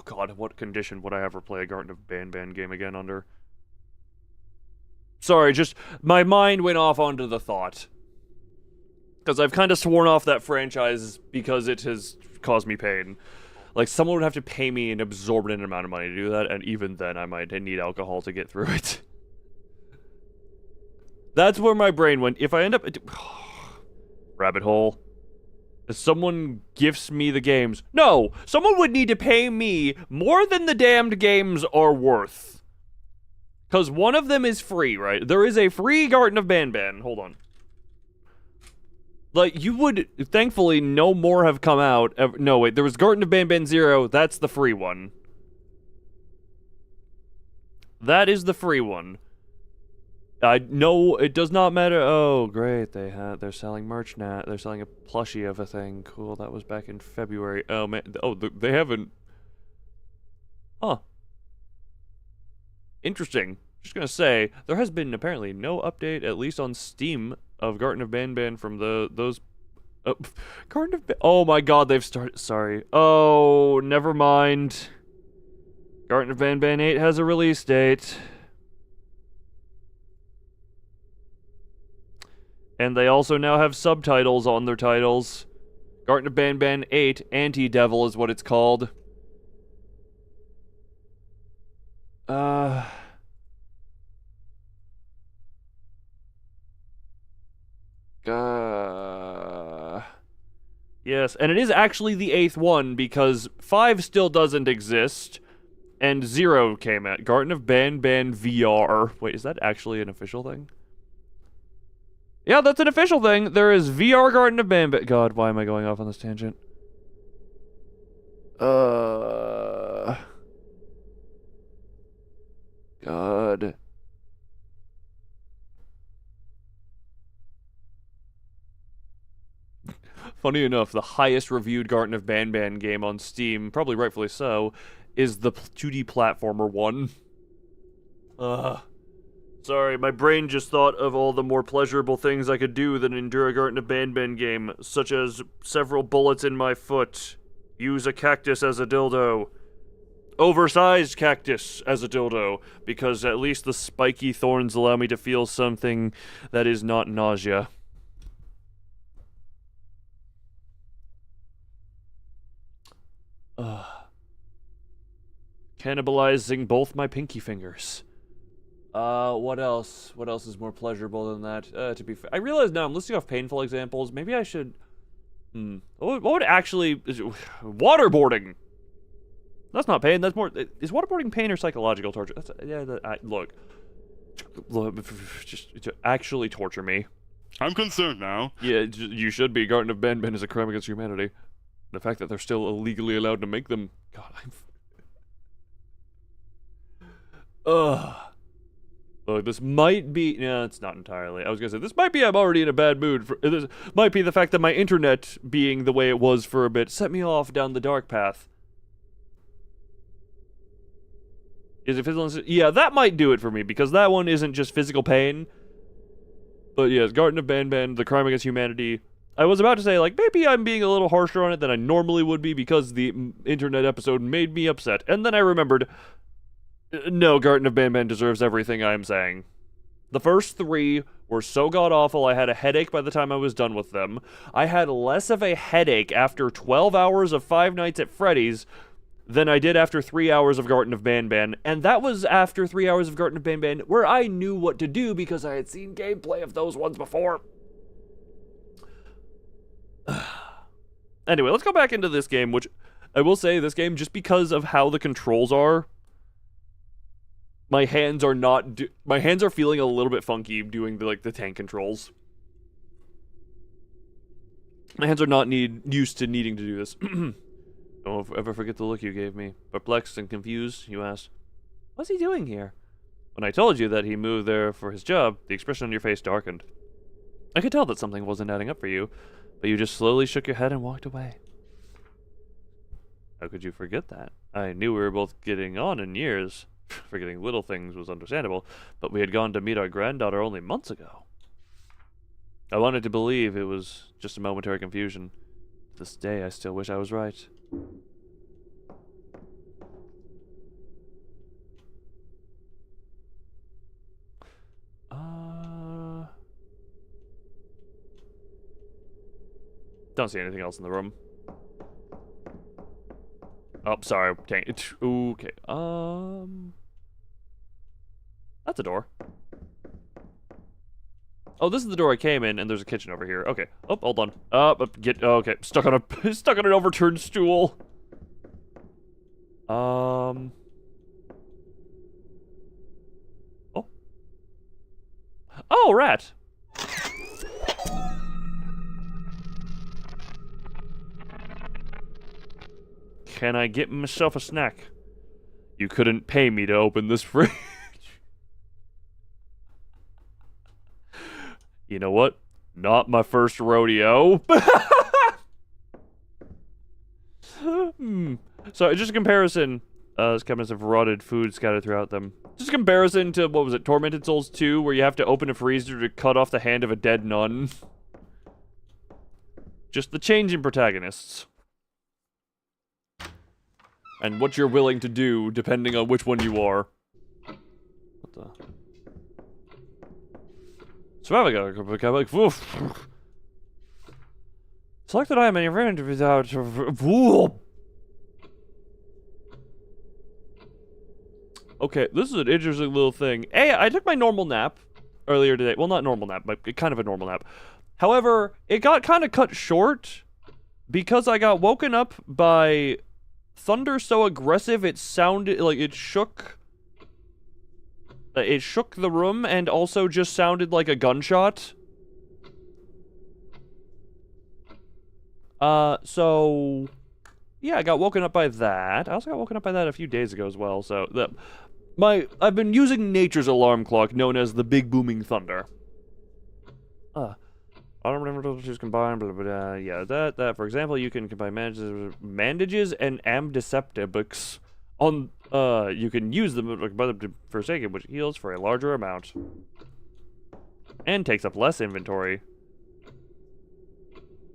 god, what condition would I ever play a Garden of Banban game again under? Sorry, just... My mind went off onto the thought. Because I've kind of sworn off that franchise because it has caused me pain. Like, someone would have to pay me an exorbitant amount of money to do that, and even then I might need alcohol to get through it. That's where my brain went. If I end up... Rabbit hole. If someone gifts me the games... No! Someone would need to pay me more than the damned games are worth. Because one of them is free, right? There is a free Garden of Banban. Hold on. Like, you would... Thankfully, no more have come out. No, wait. There was Garden of Banban 0. That's the free one. That is the free one. No, it does not matter. Oh, great. They're selling merch now. They're selling a plushie of a thing. Cool. That was back in February. Oh, man. Oh, they haven't... Huh. Interesting. Just gonna say, there has been apparently no update, at least on Steam, of Garden of Banban from those... Garden of oh my god, they've started... Sorry. Oh, never mind. Garden of Banban 8 has a release date. And they also now have subtitles on their titles. Garden of Banban 8, Anti-Devil is what it's called. Yes, and it is actually the 8th one, because 5 still doesn't exist. And 0 came out. Garden of Banban VR. Wait, is that actually an official thing? Yeah, that's an official thing. There is VR Garden of Banban. God, why am I going off on this tangent? God. Funny enough, the highest reviewed Garden of Banban game on Steam, probably rightfully so, is the 2D platformer one. Sorry, my brain just thought of all the more pleasurable things I could do than endure a Garden of Banban game, such as several bullets in my foot, use a cactus as a dildo, oversized cactus as a dildo, because at least the spiky thorns allow me to feel something that is not nausea. Cannibalizing both my pinky fingers. What else? What else is more pleasurable than that? To be fair, I realize now I'm listing off painful examples. Maybe I should... What would actually... Waterboarding! That's not pain, that's more... Is waterboarding pain or psychological torture? That's... Look, just actually torture me. I'm concerned now. Yeah, you should be. Garden of Banban is a crime against humanity. The fact that they're still illegally allowed to make them... God, Look, this might be... No, it's not entirely. I was gonna say, this might be I'm already in a bad mood. This might be the fact that my internet, being the way it was for a bit, set me off down the dark path. Is it physical? Yeah, that might do it for me, because that one isn't just physical pain. But yes, Garden of Banban, the crime against humanity... I was about to say, like, maybe I'm being a little harsher on it than I normally would be because the internet episode made me upset. And then I remembered, no, Garden of Banban deserves everything I'm saying. The first 3 were so god-awful I had a headache by the time I was done with them. I had less of a headache after 12 hours of Five Nights at Freddy's than I did after 3 hours of Garden of Banban. And that was after 3 hours of Garden of Banban where I knew what to do because I had seen gameplay of those ones before. Anyway, let's go back into this game, which I will say, this game, just because of how the controls are, my hands are not... my hands are feeling a little bit funky doing the tank controls. My hands are not used to needing to do this. Don't ever forget the look you gave me. Perplexed and confused, you asked, "What's he doing here?" When I told you that he moved there for his job, the expression on your face darkened. I could tell that something wasn't adding up for you, but you just slowly shook your head and walked away. How could you forget that? I knew we were both getting on in years. Forgetting little things was understandable, but we had gone to meet our granddaughter only months ago. I wanted to believe it was just a momentary confusion. To this day, I still wish I was right. Don't see anything else in the room. Oh, sorry. Okay. That's a door. Oh, this is the door I came in, and there's a kitchen over here. Okay. Oh, hold on. Okay. Stuck on an overturned stool. Oh. Oh, rat. Can I get myself a snack? You couldn't pay me to open this fridge. You know what? Not my first rodeo. So, just a comparison. Cabinets of rotted food scattered throughout them. Just a comparison to, what was it, Tormented Souls 2, where you have to open a freezer to cut off the hand of a dead nun. Just the change in protagonists. And what you're willing to do, depending on which one you are. What the... Select that item in your inventory without... Okay, this is an interesting little thing. Hey, I took my normal nap earlier today. Well, not normal nap, but kind of a normal nap. However, it got kind of cut short because I got woken up by thunder so aggressive it sounded like it shook. It shook the room and also just sounded like a gunshot. So yeah, I got woken up by that. I also got woken up by that a few days ago as well. So I've been using nature's alarm clock, known as the Big Booming Thunder. I don't remember those two combined, but yeah, that for example, you can combine bandages and amdiseptics on. You can use them for second, which heals for a larger amount and takes up less inventory.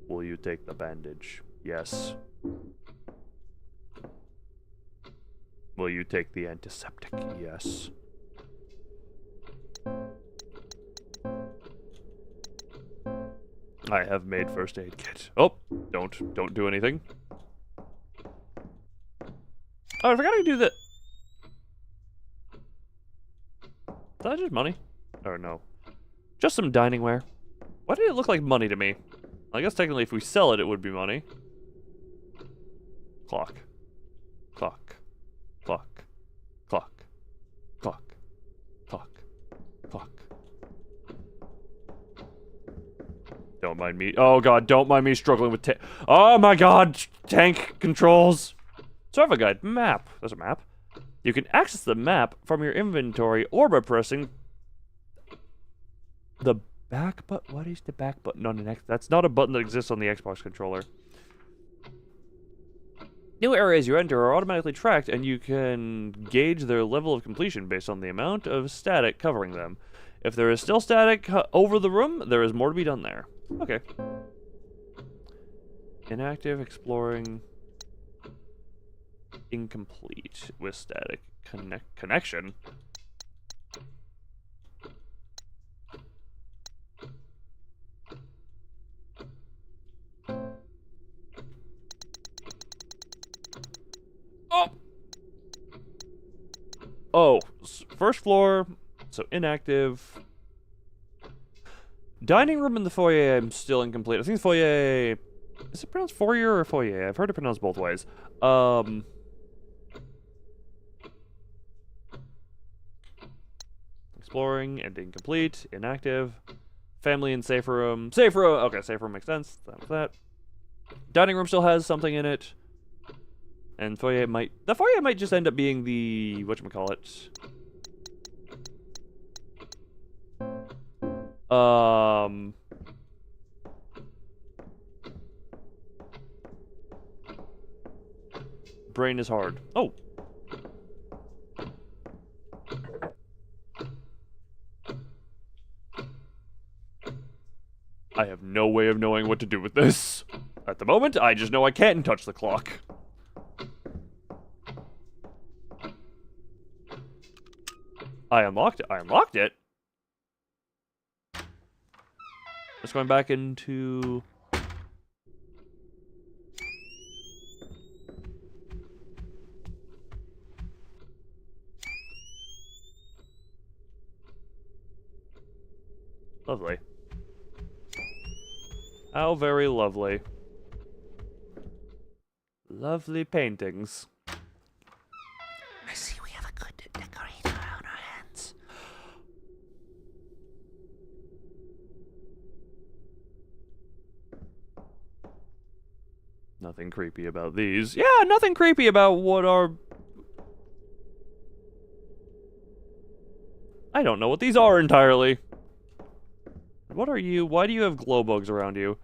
Will you take the bandage? Yes. Will you take the antiseptic? Yes. I have made first aid kit. Oh, don't do anything. Oh, I forgot to do that. Is that just money? Or no. Just some dining ware. Why did it look like money to me? I guess technically if we sell it, it would be money. Clock. Clock. Clock. Clock. Clock. Clock. Clock. Don't mind me. Oh god, don't mind me struggling with oh my god, tank controls. Server guide, map. There's a map. You can access the map from your inventory or by pressing the back button. What is the back button on an X? That's not a button that exists on the Xbox controller. New areas you enter are automatically tracked, and you can gauge their level of completion based on the amount of static covering them. If there is still static over the room, there is more to be done there. Okay. Inactive, exploring, incomplete with static connection. Oh, first floor, so inactive. Dining room in the foyer, I'm still incomplete. I think the foyer, is it pronounced foyer or foyer? I've heard it pronounced both ways. Exploring and incomplete, inactive. Family and safe room. Safe room, okay, safe room makes sense. That was that. Dining room still has something in it. And the foyer might just end up being the, whatchamacallit. Brain is hard. Oh. I have no way of knowing what to do with this. At the moment, I just know I can't touch the clock. I unlocked it. I unlocked it? Just going back into... Lovely. How very lovely. Lovely paintings. I see we have a good decorator on our hands. Nothing creepy about these. Yeah, nothing creepy about what are... I don't know what these are entirely. What are you? Why do you have glow bugs around you?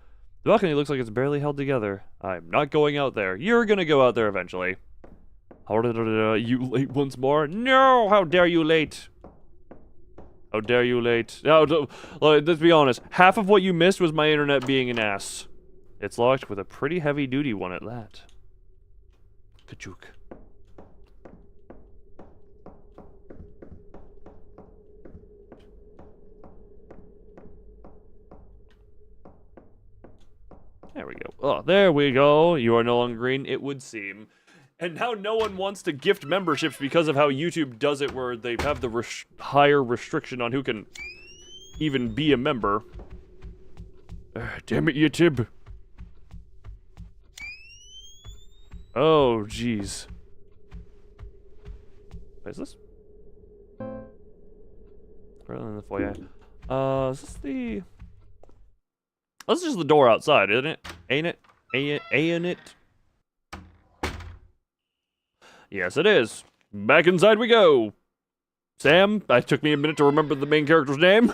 The balcony looks like it's barely held together. I'm not going out there. You're gonna go out there eventually. You late once more? No! How dare you late? How dare you late? No, let's be honest. Half of what you missed was my internet being an ass. It's locked with a pretty heavy-duty one at that. Kachook. There we go. Oh, there we go. You are no longer green, it would seem. And now no one wants to gift memberships because of how YouTube does it, where they have the higher restriction on who can even be a member. Damn it, YouTube. Oh, jeez. What is this? Rather than the foyer. Is this the... Oh, this is just the door outside, isn't it? Ain't it? Ain't it? Yes, it is. Back inside we go. Sam, it took me a minute to remember the main character's name.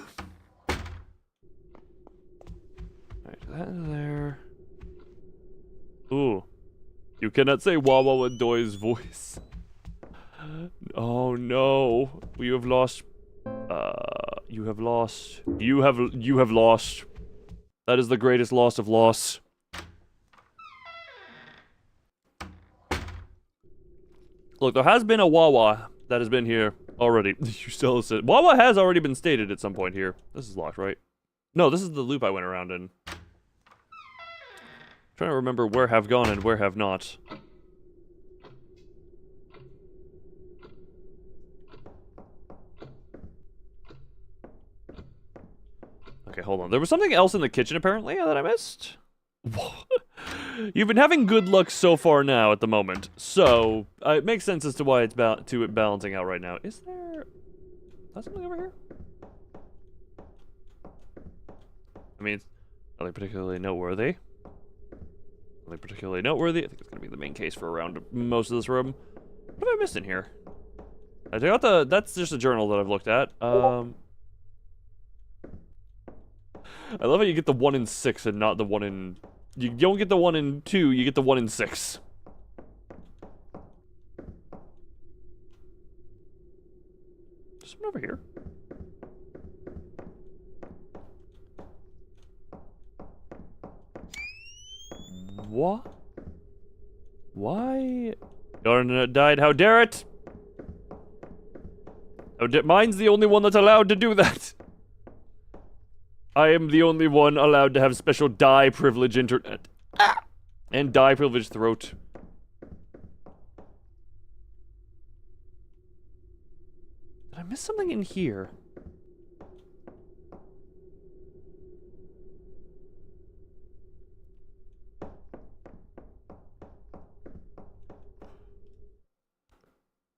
Alright, that there. Ooh. You cannot say Wawa with Doy's voice. Oh no. You have lost. You have lost. You have lost. That is the greatest loss of loss. Look, there has been a Wawa that has been here already. You still said Wawa has already been stated at some point here. This is locked, right? No, this is the loop I went around in. Trying to remember where have gone and where have not. Okay, hold on. There was something else in the kitchen apparently that I missed. You've been having good luck so far now at the moment, so it makes sense as to why it's balancing out right now. Is there something over here? I mean, it's nothing particularly noteworthy. Nothing particularly noteworthy. I think it's gonna be the main case for around most of this room. What have I missed in here? I got that's just a journal that I've looked at. I love how you get the 1 in 6 and not the 1 in... You don't get the 1 in 2, you get the 1 in 6. There's someone over here. What? Why? Your internet died, how dare it? Mine's the only one that's allowed to do that. I am the only one allowed to have special die privilege internet. And die privilege throat. Did I miss something in here?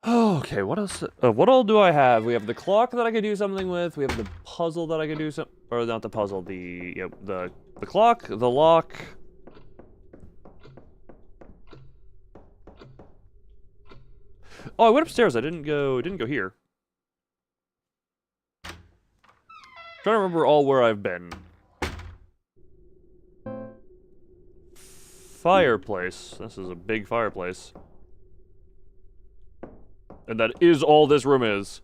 Okay, what else? What all do I have? We have the clock that I could do something with. We have the puzzle that I could do something, or not the puzzle. The clock, the lock. Oh, I went upstairs. I didn't go here. Trying to remember all where I've been. Fireplace. This is a big fireplace. And that is all this room is.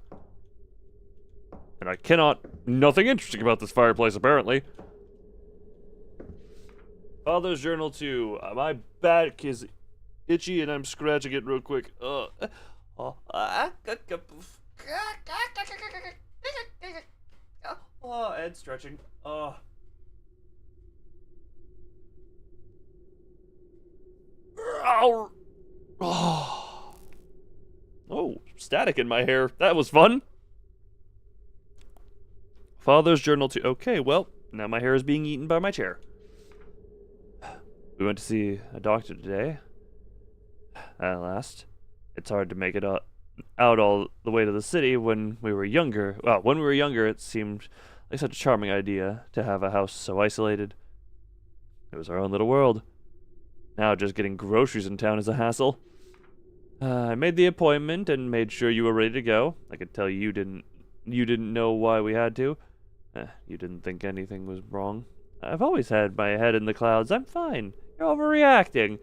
And I cannot... Nothing interesting about this fireplace, apparently. Father's journal 2. My back is itchy and I'm scratching it real quick. And stretching. Oh, static in my hair. That was fun. Father's journal 2. Okay, well, now my hair is being eaten by my chair. We went to see a doctor today. At last. It's hard to make it out all the way to the city when we were younger. Well, when we were younger, it seemed like such a charming idea to have a house so isolated. It was our own little world. Now just getting groceries in town is a hassle. I made the appointment and made sure you were ready to go. I could tell you didn't know why we had to. You didn't think anything was wrong. I've always had my head in the clouds. I'm fine. You're overreacting.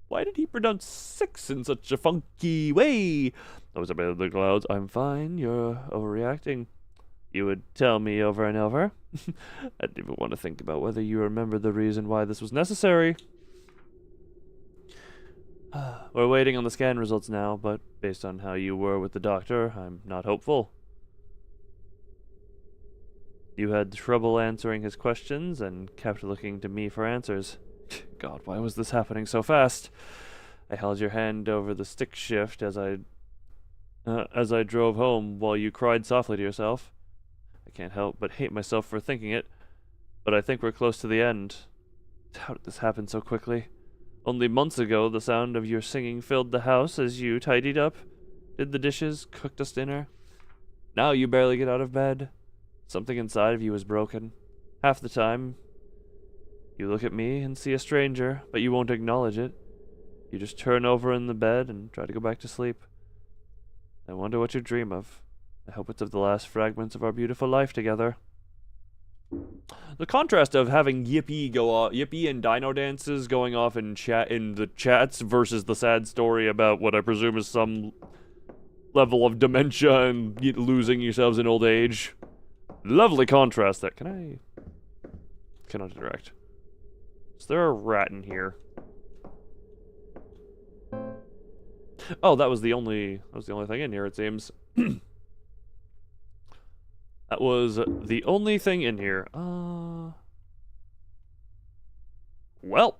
Why did he pronounce 6 in such a funky way? I was above the clouds. I'm fine. You're overreacting. You would tell me over and over. I didn't even want to think about whether you remember the reason why this was necessary. We're waiting on the scan results now, but based on how you were with the doctor, I'm not hopeful. You had trouble answering his questions and kept looking to me for answers. God, why was this happening so fast? I held your hand over the stick shift as I drove home while you cried softly to yourself. I can't help but hate myself for thinking it. But I think we're close to the end. How did this happen so quickly? Only months ago, the sound of your singing filled the house as you tidied up, did the dishes, cooked us dinner. Now you barely get out of bed. Something inside of you is broken. Half the time, you look at me and see a stranger, but you won't acknowledge it. You just turn over in the bed and try to go back to sleep. I wonder what you dream of. I hope it's of the last fragments of our beautiful life together. The contrast of having Yippee go off, Yippee and Dino dances going off in the chats versus the sad story about what I presume is some level of dementia and losing yourselves in old age. Lovely contrast that. Can I? Cannot interact. Is there a rat in here? Oh, that was the only thing in here, it seems. That was the only thing in here. Well.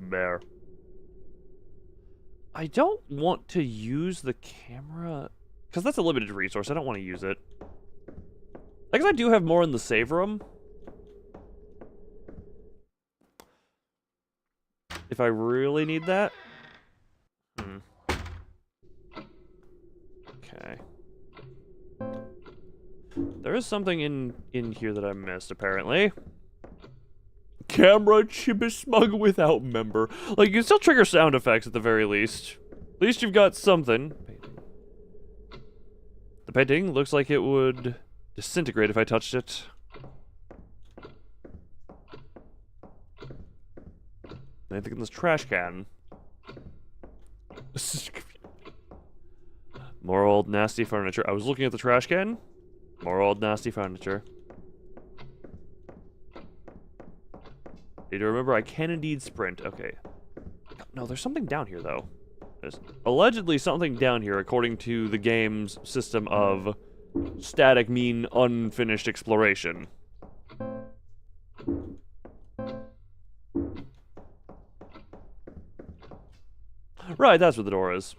Bear. I don't want to use the camera, because that's a limited resource. I don't want to use it. I guess I do have more in the save room. If I really need that. Okay. There is something in here that I missed, apparently. Camera Chibismug without member. Like, you can still trigger sound effects at the very least. At least you've got something. The painting looks like it would disintegrate if I touched it. Anything in this trash can? More old nasty furniture. I was looking at the trash can. More old nasty furniture. Need to remember I can indeed sprint. Okay. No, there's something down here though. There's allegedly something down here according to the game's system of static mean unfinished exploration. Right, that's what the door is.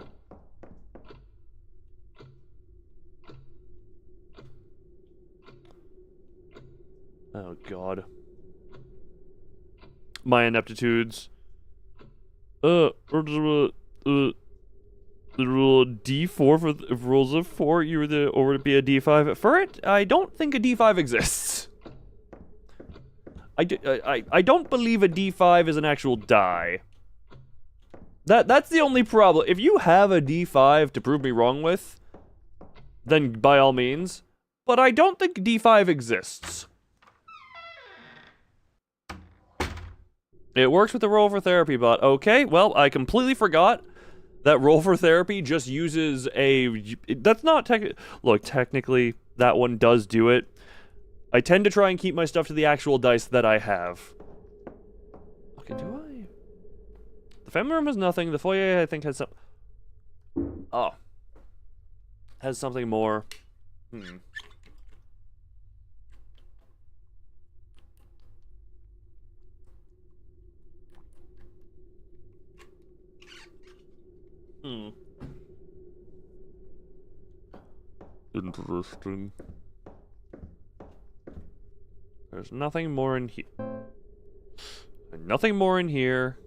Oh god. My ineptitudes. The rule D4 for rules of 4, you were the or to be a D5. For it, I don't think a D5 exists. I don't believe a D5 is an actual die. That's the only problem. If you have a D5 to prove me wrong with, then by all means. But I don't think D5 exists. It works with the roll for therapy bot. Okay, well, I completely forgot that roll for therapy just uses a... That's not Look, technically, that one does do it. I tend to try and keep my stuff to the actual dice that I have. Okay, do I... The family room has nothing. The foyer, I think, has some... Oh. Has something more. Interesting. There's nothing more in here. Nothing more in here.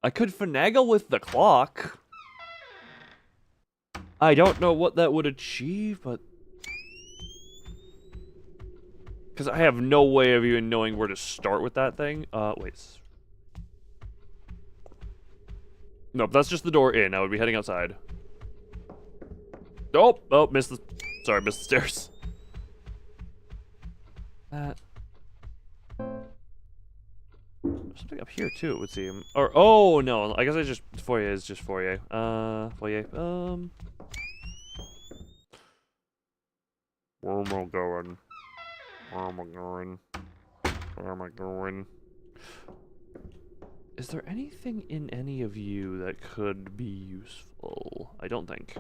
I could finagle with the clock. I don't know what that would achieve, but... Because I have no way of even knowing where to start with that thing. Wait. Nope, that's just the door in. I would be heading outside. Oh, missed the... Sorry, missed the stairs. There's something up here, too, it would seem. Or, oh, no, I guess I just... Foyer is just foyer. Foyer, Where am I going? Where am I going? Where am I going? Is there anything in any of you that could be useful? I don't think.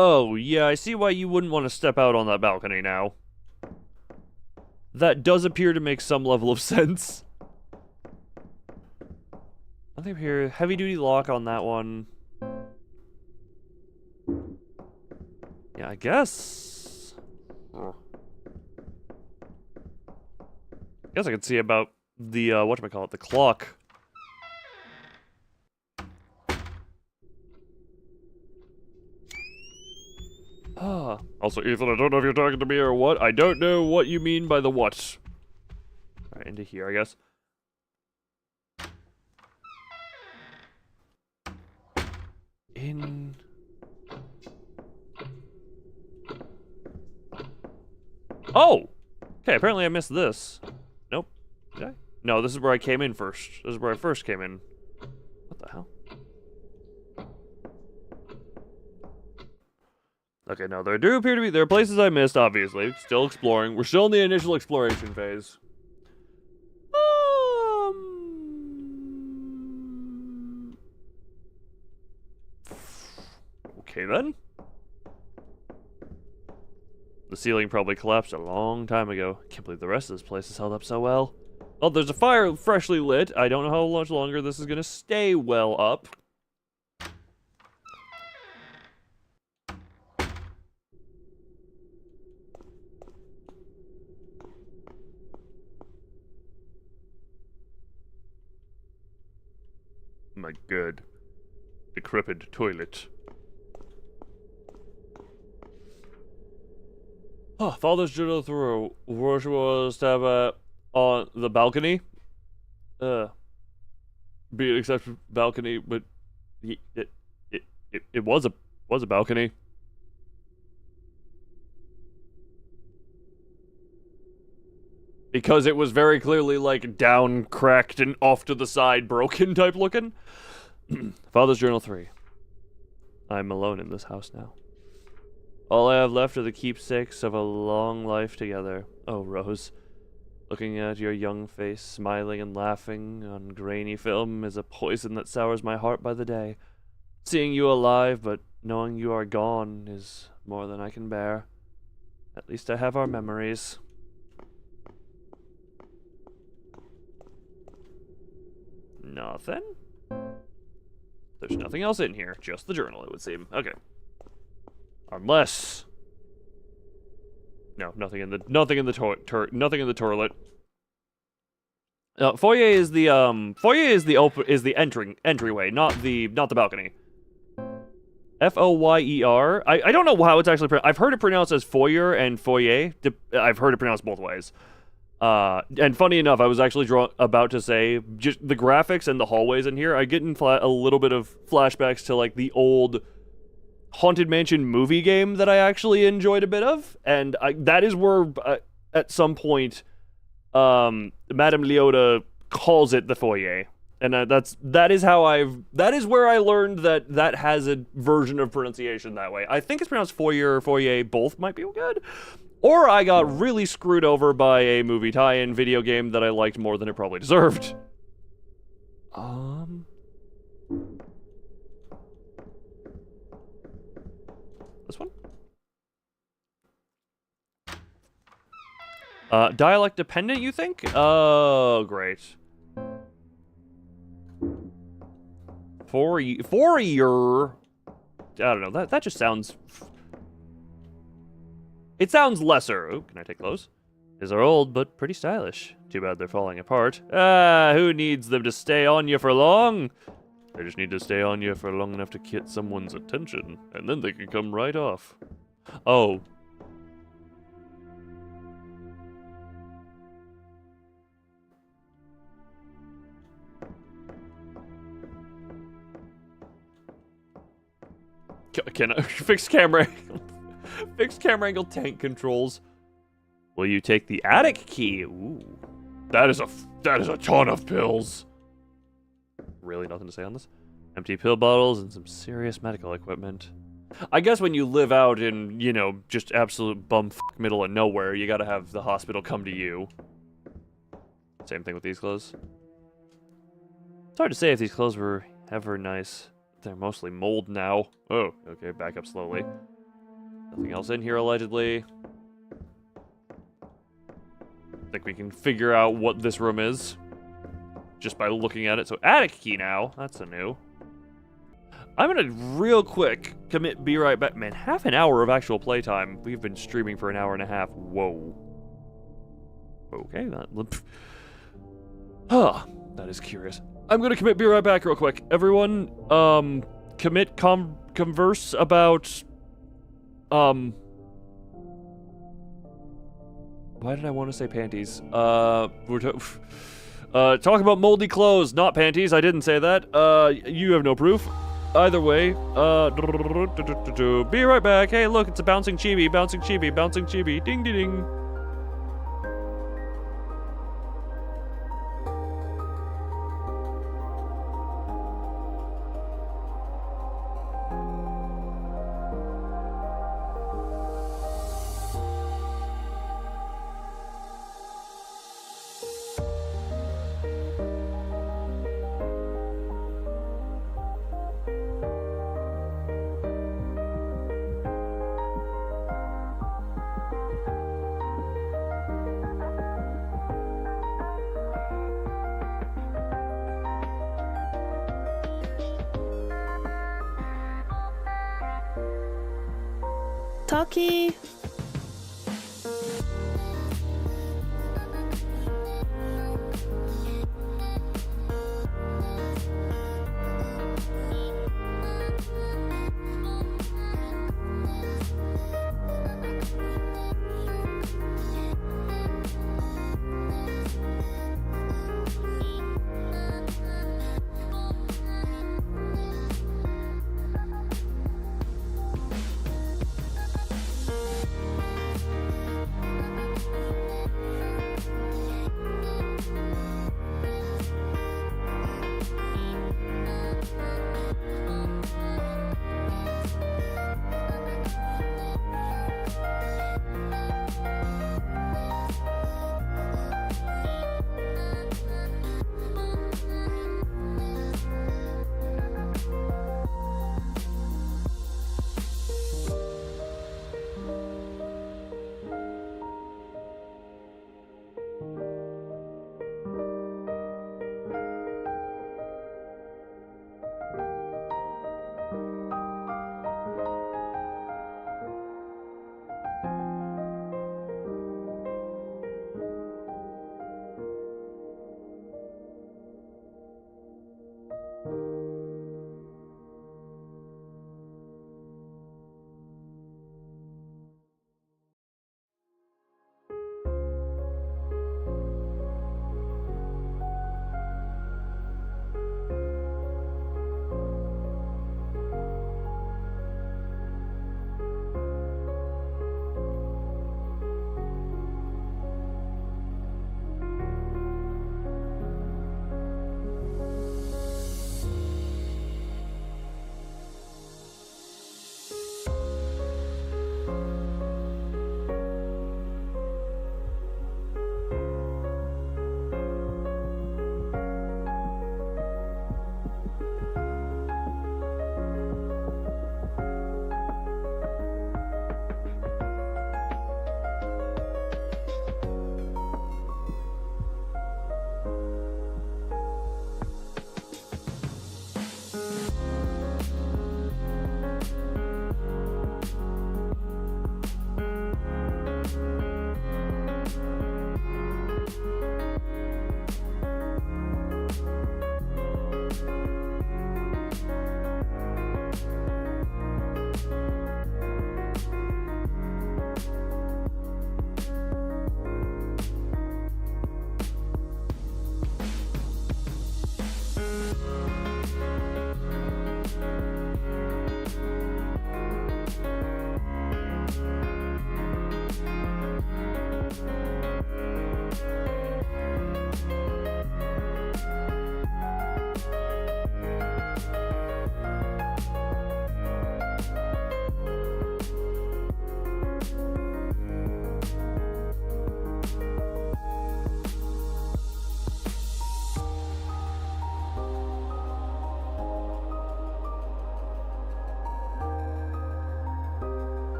Oh, yeah, I see why you wouldn't want to step out on that balcony now. That does appear to make some level of sense. Nothing here. Heavy duty lock on that one. Yeah, I guess. Guess I can see about the, whatchamacallit, the clock. Ah. Also, Ethan, I don't know if you're talking to me or what. I don't know what you mean by the what. Alright, into here, I guess. In... Oh! Okay, apparently I missed this. Nope. Did I? No, this is where I came in first. This is where I first came in. What the hell? Okay, no, there do appear to be... There are places I missed, obviously. Still exploring. We're still in the initial exploration phase. Okay, then. The ceiling probably collapsed a long time ago. Can't believe the rest of this place has held up so well. Oh, there's a fire freshly lit. I don't know how much longer this is gonna stay well up. My good, decrepit toilet. Oh, father's journal through which was to have on the balcony. Be an accepted balcony, but it was a balcony. Because it was very clearly like down, cracked, and off to the side, broken type looking. Father's journal 3. I'm alone in this house now. All I have left are the keepsakes of a long life together. Oh, Rose. Looking at your young face, smiling and laughing on grainy film is a poison that sours my heart by the day. Seeing you alive, but knowing you are gone is more than I can bear. At least I have our memories. Nothing? There's nothing else in here, just the journal, it would seem. Okay. Unless... No, nothing in the toilet. Foyer is the entryway, not the balcony. Foyer. I don't know how it's actually pronounced. I've heard it pronounced as foyer and foyer. I've heard it pronounced both ways. And funny enough, I was actually about to say, just the graphics and the hallways in here, I get in a little bit of flashbacks to like the old Haunted Mansion movie game that I actually enjoyed a bit of, and that is where at some point Madame Leota calls it the foyer, and that is where I learned that has a version of pronunciation that way. I think it's pronounced foyer or foyer, both might be good. Or I got really screwed over by a movie tie-in video game that I liked more than it probably deserved. This one? Dialect dependent, you think? Oh, great. For your... I don't know, that just sounds... It sounds lesser. Oh, can I take those? These are old, but pretty stylish. Too bad they're falling apart. Who needs them to stay on you for long? They just need to stay on you for long enough to get someone's attention, and then they can come right off. Oh. Can I fix camera? Fixed camera angle tank controls. Will you take the attic key? Ooh. That is a ton of pills. Really nothing to say on this? Empty pill bottles and some serious medical equipment. I guess when you live out in, you know, just absolute bumfuck middle of nowhere, you gotta have the hospital come to you. Same thing with these clothes. It's hard to say if these clothes were ever nice. They're mostly mold now. Oh, okay, back up slowly. Nothing else in here, allegedly. I think we can figure out what this room is just by looking at it. So attic key now. That's a new. I'm gonna real quick be right back. Man, half an hour of actual playtime. We've been streaming for an hour and a half. Whoa. Okay, that is curious. I'm gonna be right back real quick. Everyone, converse about, why did I want to say panties? Talk about moldy clothes, not panties. I didn't say that. You have no proof. Either way, be right back. Hey, look, it's a bouncing chibi, bouncing chibi, bouncing chibi. Ding, ding, ding. Talkie.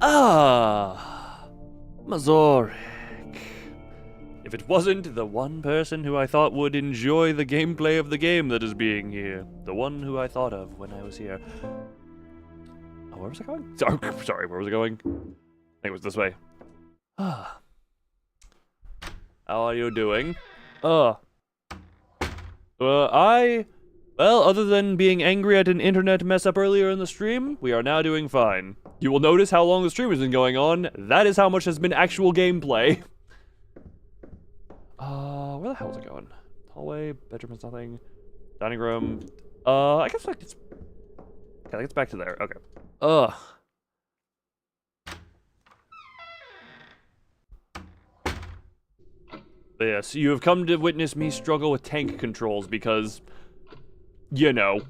Ah, Mazorik. If it wasn't the one person who I thought would enjoy the gameplay of the game that is being here. The one who I thought of when I was here. Oh, where was I going? Sorry, where was I going? I think it was this way. Ah. How are you doing? Well, other than being angry at an internet mess up earlier in the stream, we are now doing fine. You will notice how long the stream has been going on. That is how much has been actual gameplay. Where the hell is it going? Hallway, bedroom is nothing. Dining room. I guess like it's... Okay, I think it's back to there. Okay. But yes, you have come to witness me struggle with tank controls because, you know,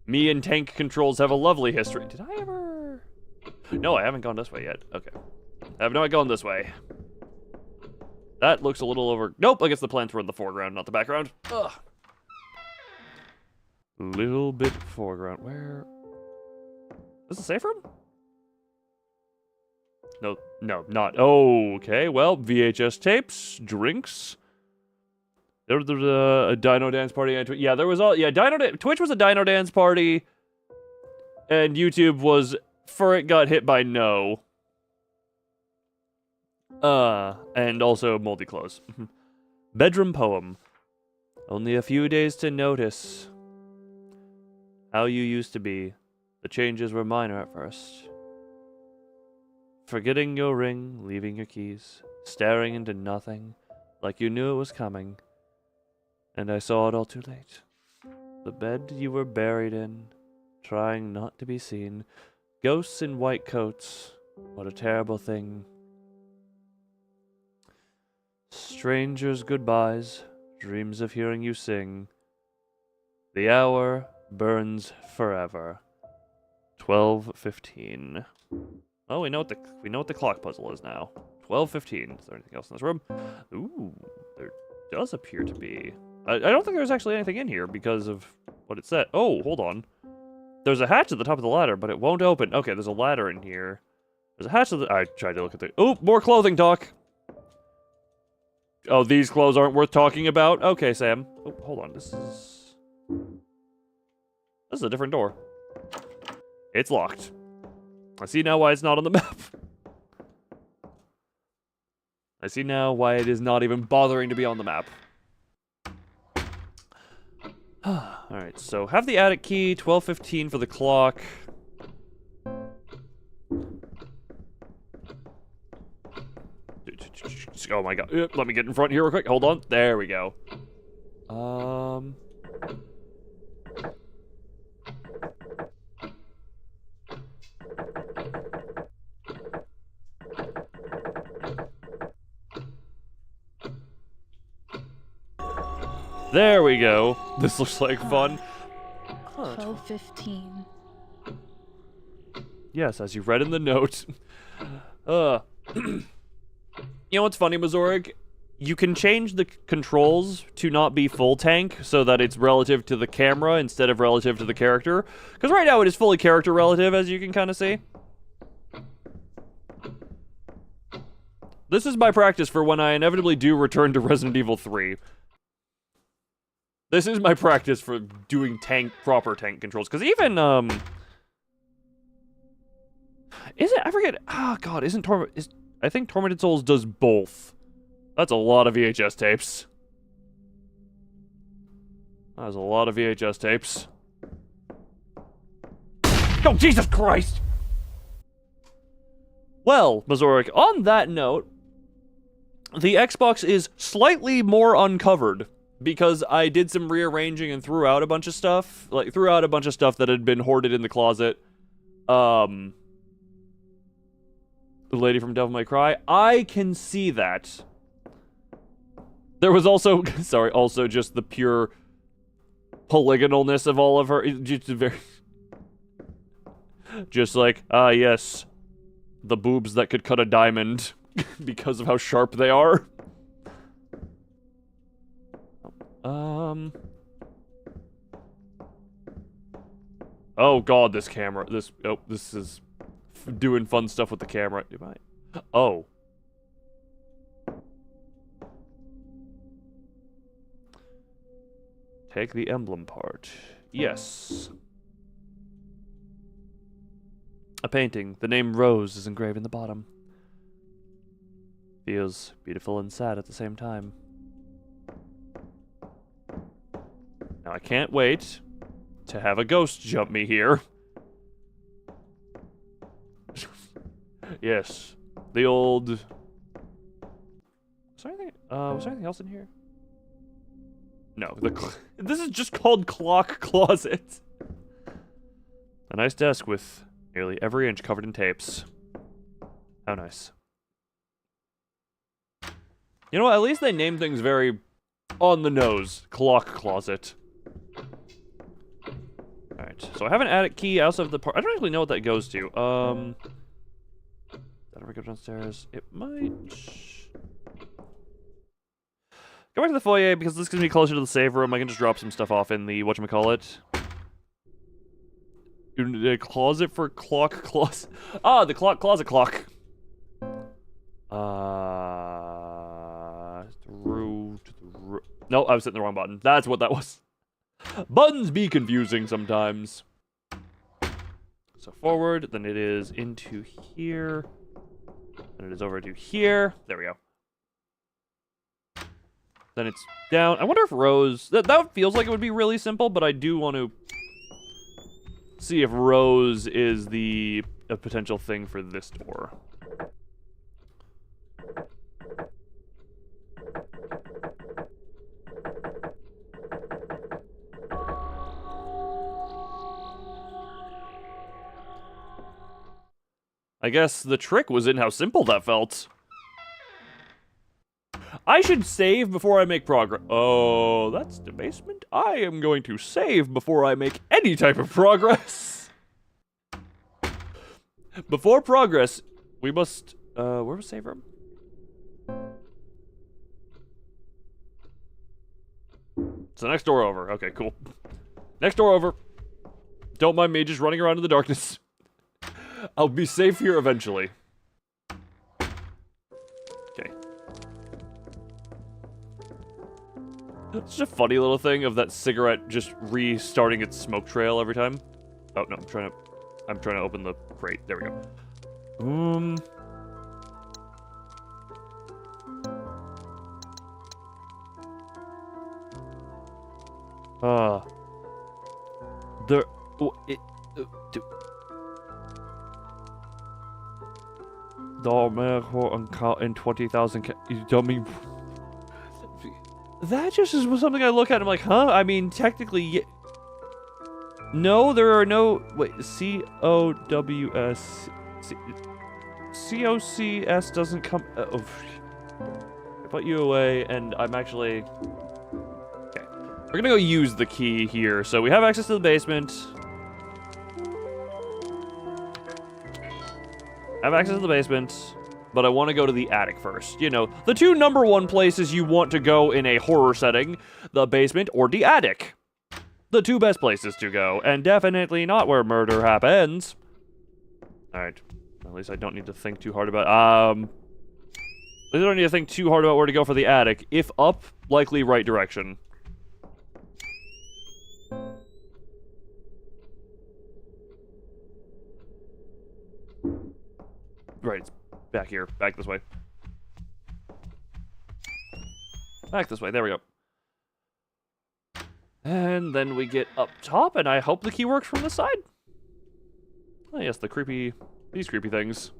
me and tank controls have a lovely history. Did I ever? No, I haven't gone this way yet. Okay. I have not gone this way. That looks a little over... Nope, I guess the plants were in the foreground, not the background. Ugh. Little bit foreground. Where? Is it a safe room? No, not. Oh, okay, well, VHS tapes, drinks. There was a Dino Dance party. Yeah, there was all... Yeah, Twitch was a Dino Dance party. And YouTube was... It got hit by no. And also moldy clothes. Bedroom poem. Only a few days to notice how you used to be. The changes were minor at first. Forgetting your ring, leaving your keys, staring into nothing, like you knew it was coming. And I saw it all too late. The bed you were buried in, trying not to be seen. Ghosts in white coats. What a terrible thing. Strangers' goodbyes, dreams of hearing you sing. The hour burns forever. 12:15. Oh, we know what the clock puzzle is now. 12:15. Is there anything else in this room? Ooh, there does appear to be. I don't think there's actually anything in here because of what it said. Oh, hold on. There's a hatch at the top of the ladder, but it won't open. Okay, there's a ladder in here. There's a hatch at the... I tried to look at the... Oh, more clothing talk! Oh, these clothes aren't worth talking about? Okay, Sam. Oh, hold on. This is a different door. It's locked. I see now why it's not on the map. I see now why it is not even bothering to be on the map. Alright, so have the attic key, 12:15 for the clock. Oh my god. Let me get in front here real quick. Hold on. There we go. There we go. This looks like fun. 12:15. Yes, as you read in the note. You know what's funny, Mazorik? You can change the controls to not be full tank so that it's relative to the camera instead of relative to the character. Because right now it is fully character relative, as you can kind of see. This is my practice for when I inevitably do return to Resident Evil 3. This is my practice for doing proper tank controls. Because even, is it? I forget. Oh, God, I think Tormented Souls does both. That's a lot of VHS tapes. That's a lot of VHS tapes. Oh, Jesus Christ! Well, Mazorik, on that note, the Xbox is slightly more uncovered because I did some rearranging and threw out a bunch of stuff. Like, threw out a bunch of stuff that had been hoarded in the closet. The lady from Devil May Cry. I can see that. There was also, sorry, also just the pure polygonalness of all of her. Just very, just like, yes, the boobs that could cut a diamond because of how sharp they are. Oh God, this camera. This is doing fun stuff with the camera. Am I? Oh. Take the emblem part. Yes. A painting. The name Rose is engraved in the bottom. Feels beautiful and sad at the same time. Now I can't wait to have a ghost jump me here. Yes. The old... Was there anything else in here? No, this is just called Clock Closet. A nice desk with nearly every inch covered in tapes. How nice. You know what? At least they name things very on the nose. Clock Closet. Alright, so I have an attic key. I also have the part. I don't actually know what that goes to. Did I ever go downstairs? It might. Go back to the foyer because this gets me closer to the save room. I can just drop some stuff off in the whatchamacallit. The closet for clock closet. Ah, the clock closet clock. No, I was hitting the wrong button. That's what that was. Buttons be confusing sometimes. So forward, then it is into here. And it is over to here. There we go. Then it's down. I wonder if Rose... That feels like it would be really simple, but I do want to see if Rose is a potential thing for this door. I guess the trick was in how simple that felt. I should save before I make progress. Oh, that's the basement? I am going to save before I make any type of progress. Before progress, we must... where was save room? It's the next door over. Okay, cool. Next door over. Don't mind me just running around in the darkness. I'll be safe here eventually. Okay. It's just a funny little thing of that cigarette just restarting its smoke trail every time. Oh no, I'm trying to open the crate. There we go. In 20,000. You don't mean that just is something I look at and I'm like, huh? I mean, technically, no, there are no. Wait, COWS. COCS doesn't come. I put you away, and I'm actually. Okay, we're gonna go use the key here. So we have access to the basement. I have access to the basement, but I want to go to the attic first. You know, the two #1 places you want to go in a horror setting, the basement or the attic. The two best places to go, and definitely not where murder happens. Alright, at least I don't need to think too hard about, at least I don't need to think too hard about where to go for the attic. If up, likely right direction. Right, it's back here. Back this way. Back this way. There we go. And then we get up top, and I hope the key works from the side. Oh, yes, these creepy things.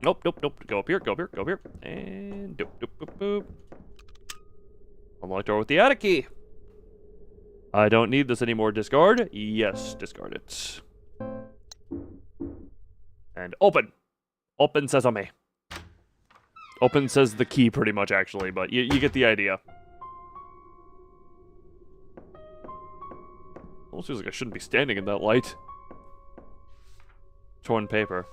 Nope. Go up here, go up here. And doop. Unlock door with the attic key. I don't need this anymore. Discard? Yes, discard it. And open. Open sesame. Open says the key pretty much, actually, but you get the idea. Almost feels like I shouldn't be standing in that light. Torn paper.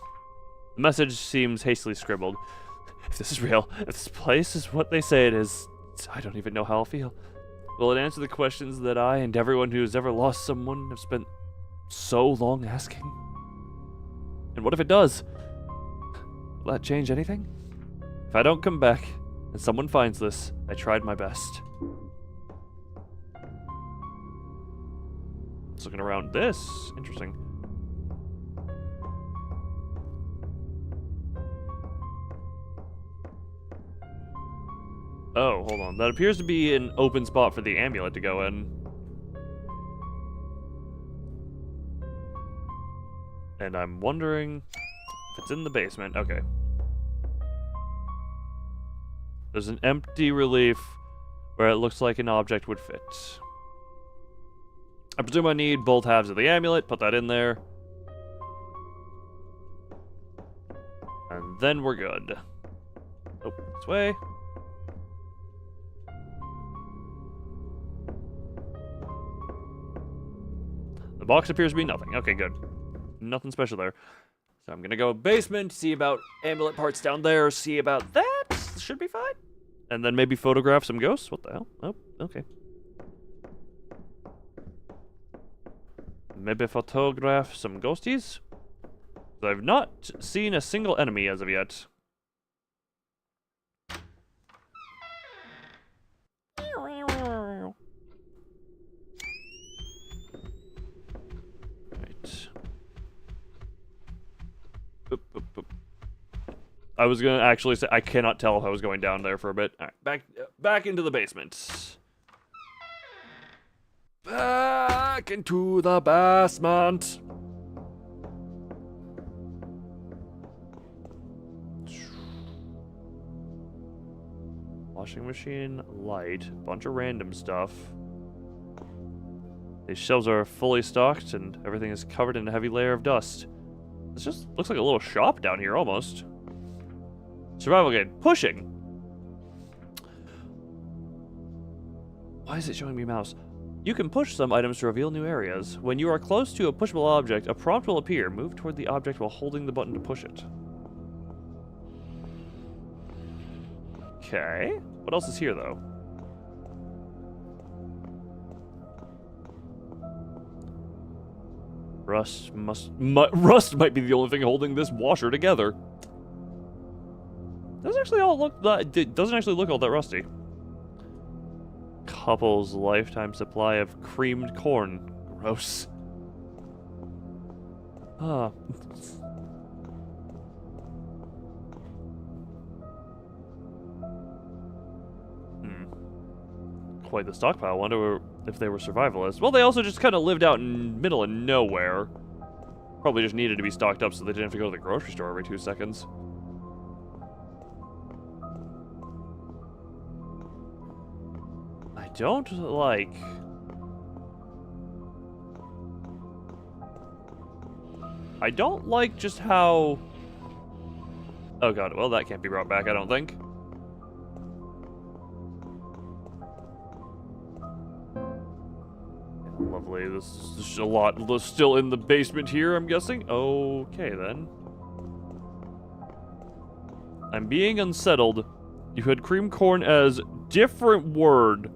The message seems hastily scribbled. If this is real, if this place is what they say it is, I don't even know how I'll feel. Will it answer the questions that I and everyone who has ever lost someone have spent so long asking? And what if it does? Will that change anything? If I don't come back and someone finds this, I tried my best. Just looking around this. Interesting. Oh, hold on. That appears to be an open spot for the amulet to go in. And I'm wondering if it's in the basement. Okay. There's an empty relief where it looks like an object would fit. I presume I need both halves of the amulet. Put that in there. And then we're good. Oh, this way. The box appears to be nothing. Okay, good. Nothing special there. So I'm gonna go basement, see about amulet parts down there, see about that. Should be fine. And then maybe photograph some ghosts. What the hell? Oh, okay. Maybe photograph some ghosties. I've not seen a single enemy as of yet. I was gonna actually say I cannot tell if I was going down there for a bit. All right, back into the basement. Back into the basement. Washing machine, light, bunch of random stuff. These shelves are fully stocked and everything is covered in a heavy layer of dust. This just looks like a little shop down here almost. Survival guide. Pushing. Why is it showing me mouse? You can push some items to reveal new areas. When you are close to a pushable object, a prompt will appear. Move toward the object while holding the button to push it. Okay. What else is here, though? Rust might be the only thing holding this washer together. Doesn't actually look all that rusty. Couple's lifetime supply of creamed corn. Gross. Ah. Quite the stockpile. Wonder if they were survivalists. Well, they also just kind of lived out in the middle of nowhere. Probably just needed to be stocked up so they didn't have to go to the grocery store every 2 seconds. I don't like... I don't like just how... Oh god, well that can't be brought back, I don't think. Lovely, this is a lot still in the basement here, I'm guessing. Okay then. I'm being unsettled. You had cream corn as different word.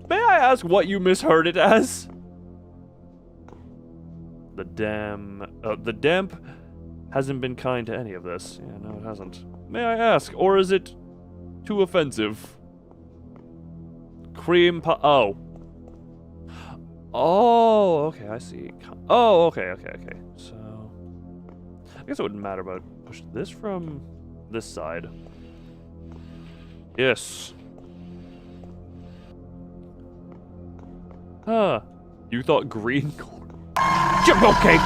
May I ask what you misheard it as? The damp hasn't been kind to any of this. Yeah, no, it hasn't. May I ask, or is it too offensive? Cream pie. Oh. Oh, okay, I see. Oh, okay. So, I guess it wouldn't matter, but push this from this side. Yes. Huh. You thought green corn? Okay.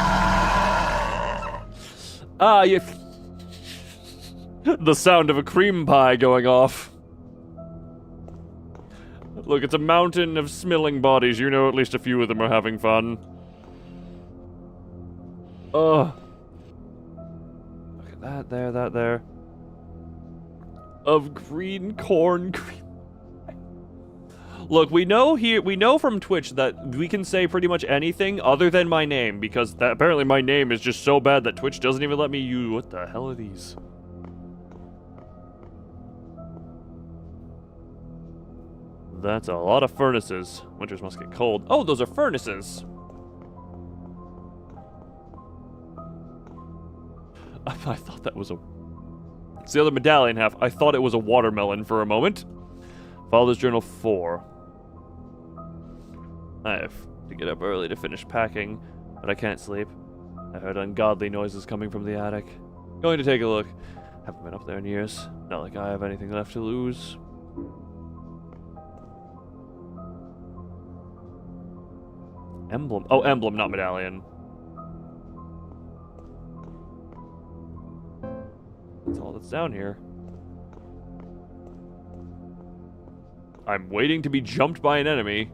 Ah, you... The sound of a cream pie going off. Look, it's a mountain of smelling bodies. You know at least a few of them are having fun. Ugh. Look at that there. Of green corn cream. Look, we know from Twitch that we can say pretty much anything other than my name, because apparently my name is just so bad that Twitch doesn't even let me use... What the hell are these? That's a lot of furnaces. Winters must get cold. Oh, those are furnaces! I thought that was a... It's the other medallion half. I thought it was a watermelon for a moment. Father's Journal 4. I have to get up early to finish packing, but I can't sleep. I heard ungodly noises coming from the attic. Going to take a look. Haven't been up there in years. Not like I have anything left to lose. Emblem. Oh, emblem, not medallion. That's all that's down here. I'm waiting to be jumped by an enemy.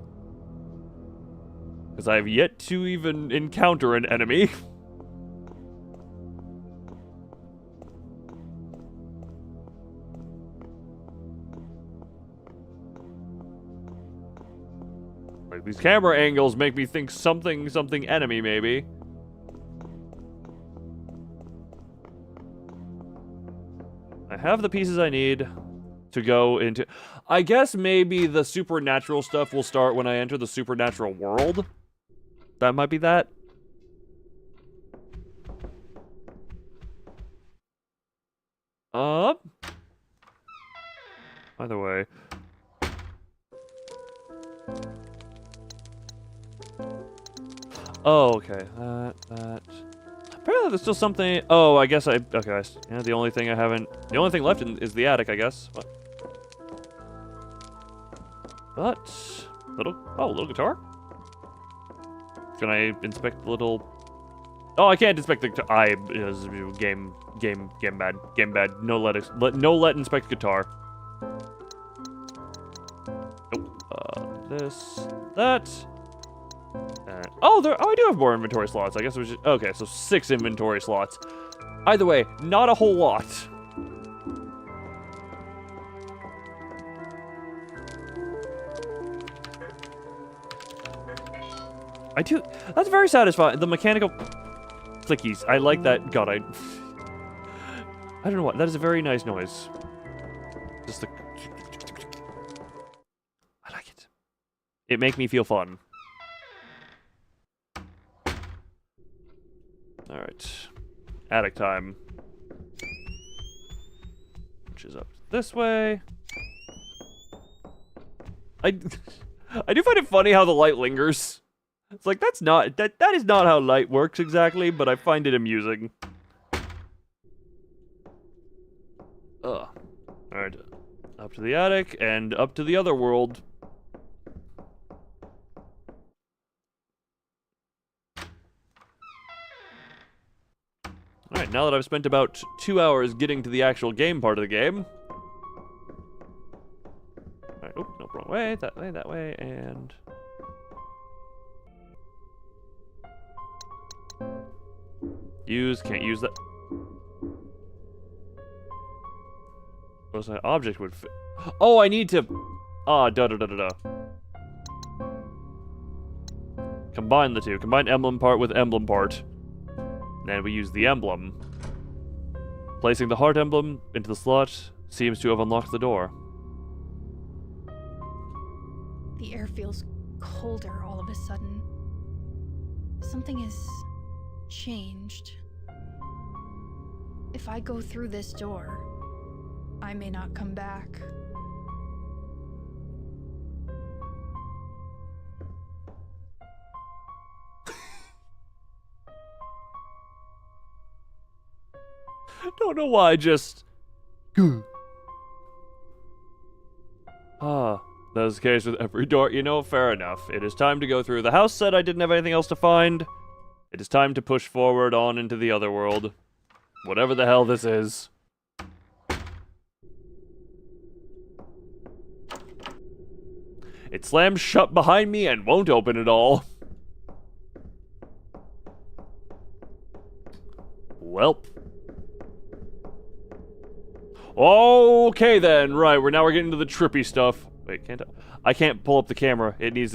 Because I have yet to even encounter an enemy. Like, these camera angles make me think something enemy, maybe. I have the pieces I need to go into... I guess maybe the supernatural stuff will start when I enter the supernatural world. That might be that. Either way. Oh, okay. That. Apparently there's still something... Oh, I guess okay, yeah, the only thing I haven't... The only thing left is the attic, I guess. What? But... little guitar? Can I inspect the little... Oh, I can't inspect the... Game bad. No let inspect guitar. Nope. This... That... I do have more inventory slots. I guess it was just... Okay, so 6 inventory slots. Either way, not a whole lot. I do... That's very satisfying. The mechanical clickies. I like that. God, I don't know what. That is a very nice noise. Just the... I like it. It makes me feel fun. Alright. Attic time. Which is up this way. I do find it funny how the light lingers. It's like, that is not how light works exactly, but I find it amusing. Alright. Up to the attic, and up to the other world. Alright, now that I've spent about 2 hours getting to the actual game part of the game. Alright, oh, no, wrong way, that way, and... Can't use that. What's that object would fit? Oh, I need to... Combine the two. Combine emblem part with emblem part. And we use the emblem. Placing the heart emblem into the slot seems to have unlocked the door. The air feels colder all of a sudden. Something has changed. If I go through this door, I may not come back. Don't know why, just... That's the case with every door. You know, fair enough. It is time to go through. The house said I didn't have anything else to find. It is time to push forward on into the other world. Whatever the hell this is. It slams shut behind me and won't open at all. Welp. Okay then, right, we're getting to the trippy stuff. Wait, I can't pull up the camera. It wants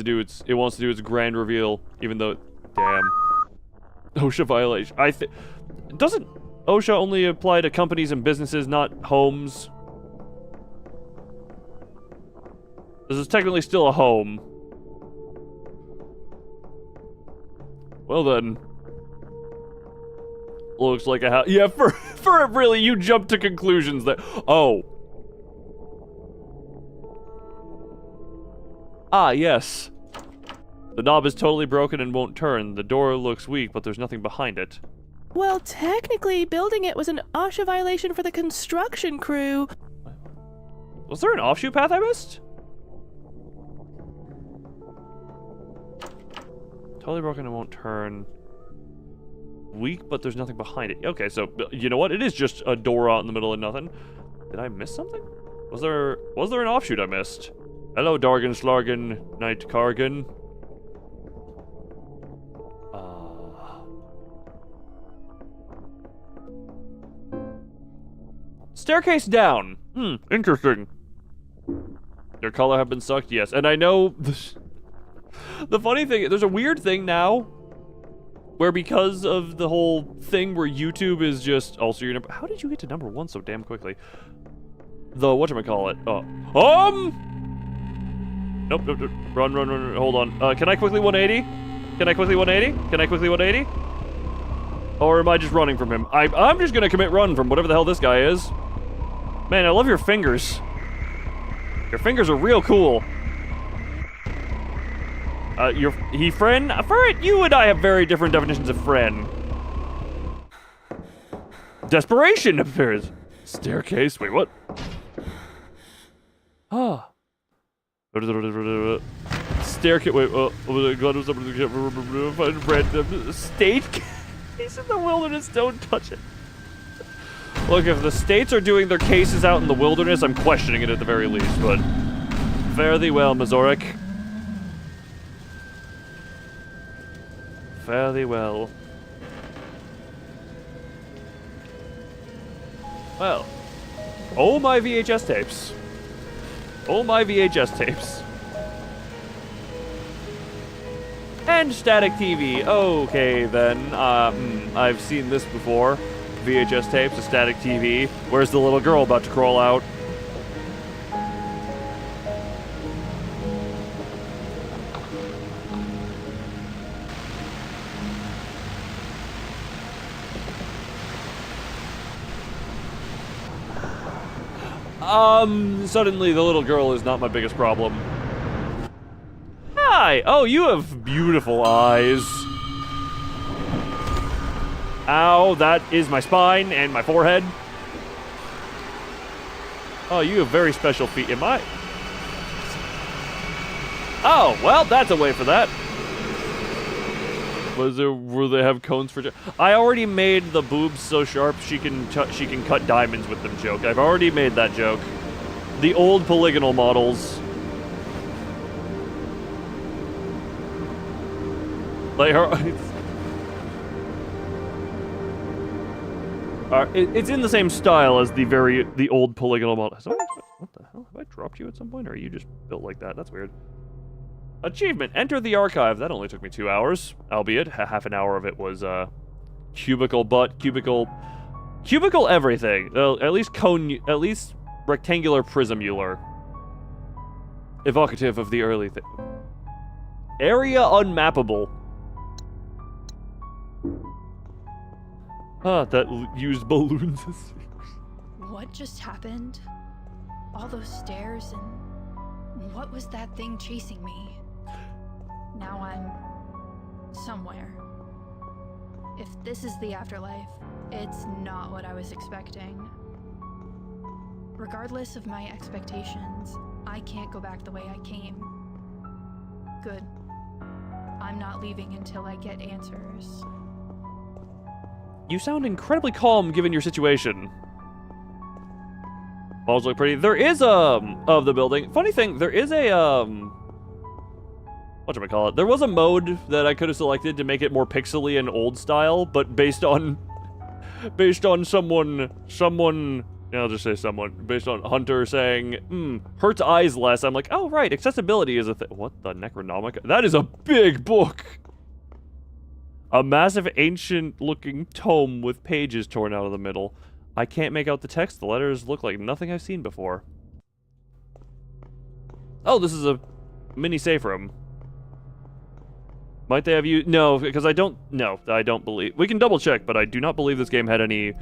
to do its grand reveal, even though, damn. OSHA violation. Doesn't OSHA only apply to companies and businesses, not homes? This is technically still a home. Well then. Looks like a house. Yeah, for really, you jumped to conclusions that. Oh. Ah, yes. The knob is totally broken and won't turn. The door looks weak, but there's nothing behind it. Well, technically, building it was an OSHA violation for the construction crew. Was there an offshoot path I missed? Totally broken and won't turn. Weak, but there's nothing behind it. Okay, so you know what? It is just a door out in the middle of nothing. Did I miss something? Was there an offshoot I missed? Hello, Dargan Slargan, Night Cargan. Staircase down. Interesting. Your color have been sucked? Yes. And I know the funny thing, there's a weird thing now where because of the whole thing where YouTube is just also your number. How did you get to number 1 so damn quickly? The whatchamacallit? Nope. Run. Hold on. Can I quickly 180? Can I quickly 180? Can I quickly 180? Or am I just running from him? I'm just gonna commit run from whatever the hell this guy is. Man, I love your fingers. Your fingers are real cool. Friend? You and I have very different definitions of friend. Desperation appears. Staircase, wait, what? Ah. Staircase, wait, state case in the wilderness, don't touch it. Look, if the states are doing their cases out in the wilderness, I'm questioning it at the very least, but fare thee well, Mazoric. Fare thee well. Well. Oh my VHS tapes. Oh my VHS tapes. And static TV. Okay then. I've seen this before. VHS tapes, a static TV. Where's the little girl about to crawl out? Suddenly the little girl is not my biggest problem. Hi! Oh, you have beautiful eyes. Ow, that is my spine and my forehead. Oh, you have very special feet. Am I? Oh, well, that's a way for that. Will they have cones for? I already made the boobs so sharp she can cut diamonds with them joke. I've already made that joke. The old polygonal models. Like her. It's in the same style as the old polygonal model. What the hell? Have I dropped you at some point, or are you just built like that? That's weird. Achievement. Enter the archive. That only took me 2 hours, albeit half an hour of it was cubicle butt, cubicle everything. At least rectangular prismular. Evocative of the early thing. Area unmappable. That used balloons as speakers. What just happened? All those stairs and what was that thing chasing me? Now I'm somewhere. If this is the afterlife, it's not what I was expecting. Regardless of my expectations, I can't go back the way I came. Good. I'm not leaving until I get answers. You sound incredibly calm given your situation. Walls look pretty. There is of the building. Funny thing, there is a whatchamacallit? There was a mode that I could have selected to make it more pixely and old style, but based on someone, I'll just say someone, based on Hunter saying, hurts eyes less. I'm like, oh right, accessibility is a thing. What the Necronomicon? That is a big book. A massive ancient-looking tome with pages torn out of the middle. I can't make out the text. The letters look like nothing I've seen before. Oh, this is a mini safe room. Might they have you? No, because I don't believe. We can double check, but I do not believe this game had any.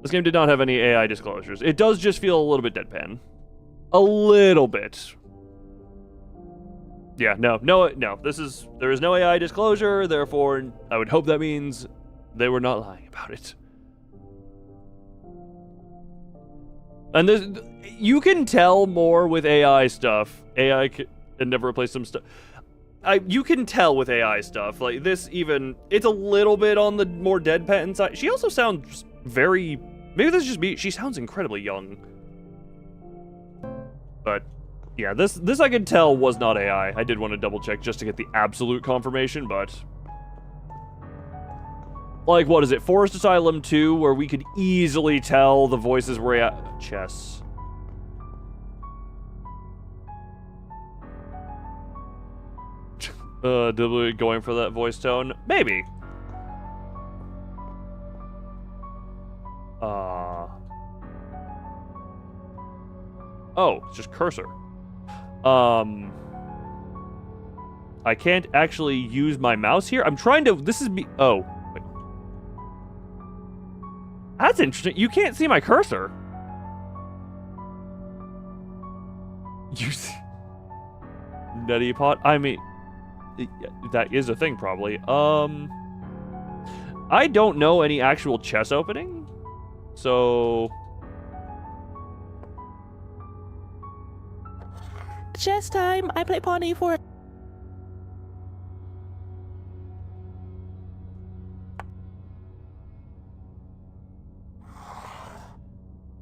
This game did not have any AI disclosures. It does just feel a little bit deadpan. A little bit. Yeah, no. There is no AI disclosure, therefore, I would hope that means they were not lying about it. And you can tell more with AI stuff. AI can never replace some stuff. You can tell with AI stuff. Like, this even, it's a little bit on the more deadpan side. She also sounds very, maybe this is just me, she sounds incredibly young. But, yeah, this I could tell was not AI. I did want to double check just to get the absolute confirmation, but... Like, what is it, Forest Asylum 2, where we could easily tell the voices were AI... Chess. Going for that voice tone? Maybe. Oh, it's just cursor. I can't actually use my mouse here. I'm trying to, this is me, oh. Wait. That's interesting. You can't see my cursor. You see. Nutty pot? I mean, that is a thing, probably. I don't know any actual chess opening, so... Chess time. I play pawn e4.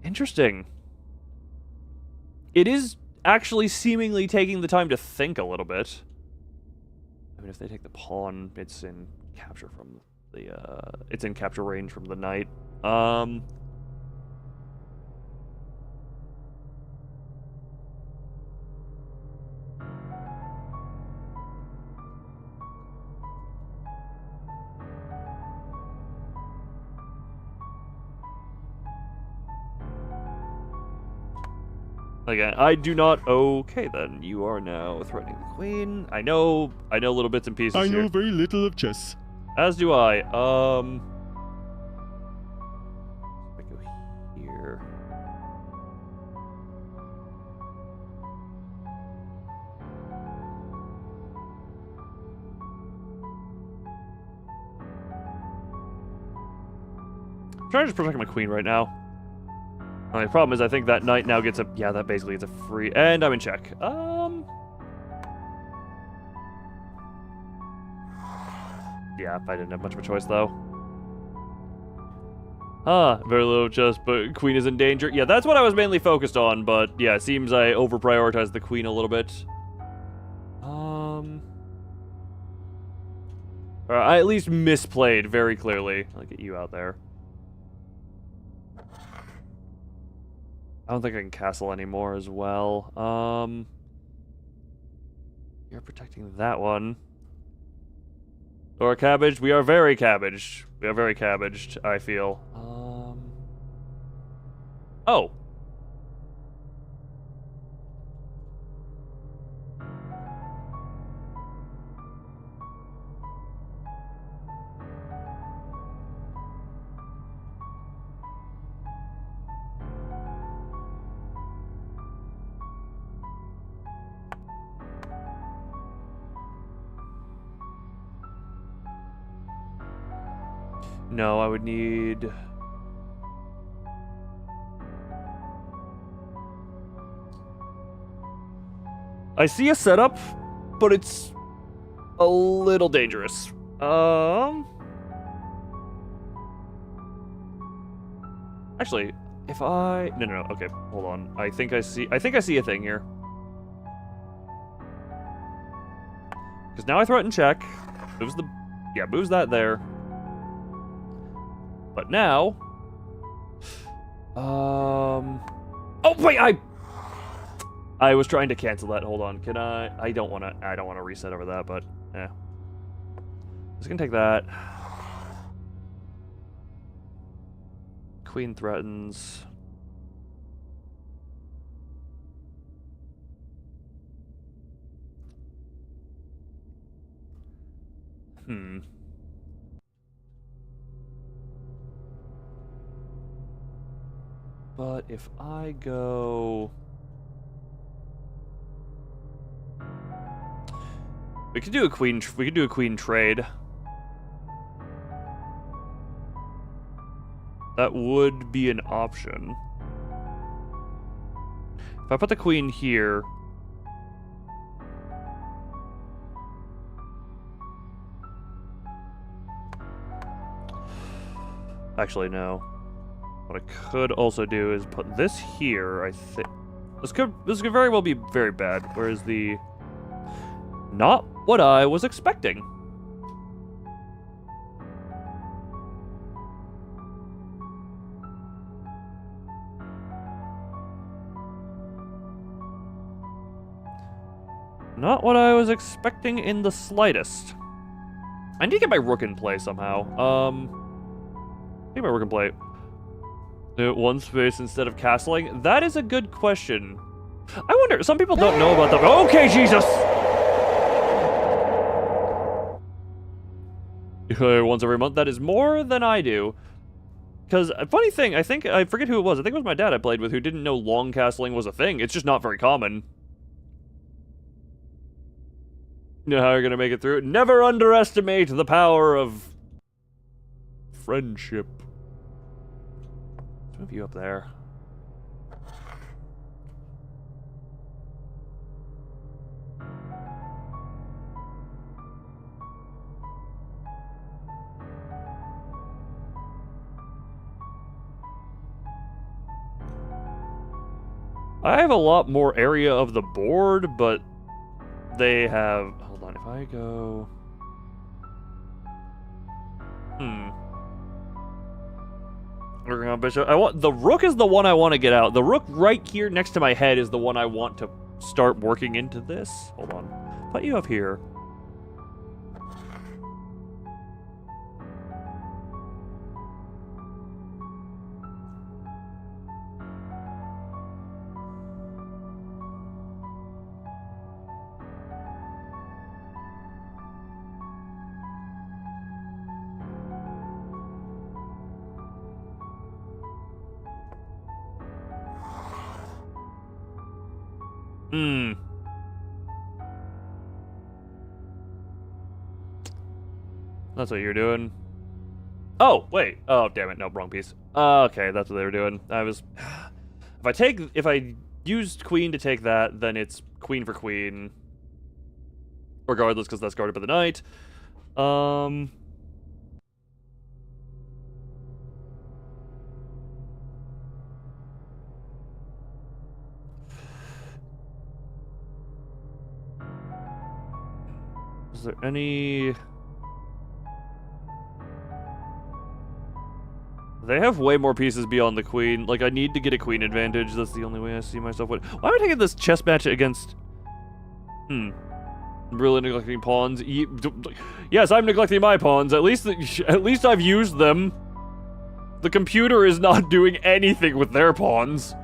Interesting. It is actually seemingly taking the time to think a little bit. I mean, if they take the pawn, it's in capture from the, it's in capture range from the knight. Again, I do not... Okay, then. You are now threatening the queen. I know little bits and pieces I here. know very little of chess. As do I. I go here. I'm trying to just protect my queen right now. The problem is I think that knight now gets a... Yeah, that basically gets a free... And I'm in check. Yeah, I didn't have much of a choice, though. Very little chess, but queen is in danger. Yeah, that's what I was mainly focused on, but yeah, it seems I over-prioritized the queen a little bit. I at least misplayed very clearly. I'll get you out there. I don't think I can castle anymore as well. You're protecting that one. Or cabbage. We are very cabbaged. We are very cabbaged, I feel. Oh. No, I would need... I see a setup, but it's a little dangerous. Actually, if I... No, okay, hold on. I think I see a thing here. Because now I threaten check. Moves the... Yeah, moves that there. But now... Oh, wait, I was trying to cancel that. Hold on. Can I don't want to reset over that, but yeah. Just gonna take that. Queen threatens. But if I go... We could do a queen trade. That would be an option. If I put the queen here... Actually, no. What I could also do is put this here, I think. This could very well be very bad. Whereas the... Not what I was expecting. Not what I was expecting in the slightest. I need to get my rook in play somehow. Get my rook in play. One space instead of castling? That is a good question. I wonder, some people don't know about that. Okay, Jesus! Once every month, that is more than I do. Because, funny thing, I forget who it was. I think it was my dad I played with who didn't know long castling was a thing. It's just not very common. You know how you're gonna make it through? Never underestimate the power of friendship. Let's move you up there. I have a lot more area of the board, but they have... Hold on, if I go... Working on bishop. The rook is the one I want to get out. The rook right here next to my head is the one I want to start working into this. Hold on. Put you up here. That's what you're doing. Oh, wait. Oh, damn it. No, wrong piece. Okay, that's what they were doing. I was... If I used queen to take that, then it's queen for queen. Regardless, because that's guarded by the knight. Is there any... They have way more pieces beyond the queen. Like, I need to get a queen advantage. That's the only way I see myself with. Why am I taking this chess match against... Really neglecting pawns? Yes, I'm neglecting my pawns. At least I've used them. The computer is not doing anything with their pawns.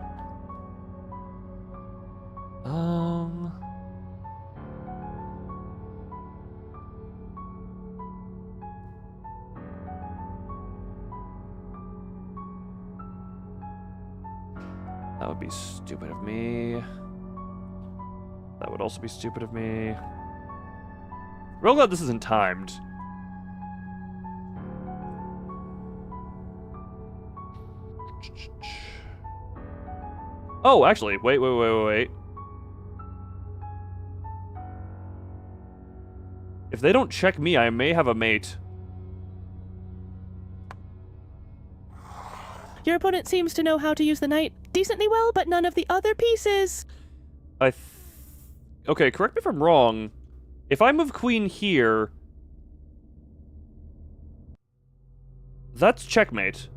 That would be stupid of me. That would also be stupid of me. Real glad this isn't timed. Oh, actually, wait. If they don't check me, I may have a mate. Your opponent seems to know how to use the knight decently well, but none of the other pieces. Okay, correct me if I'm wrong. If I move queen here... That's checkmate.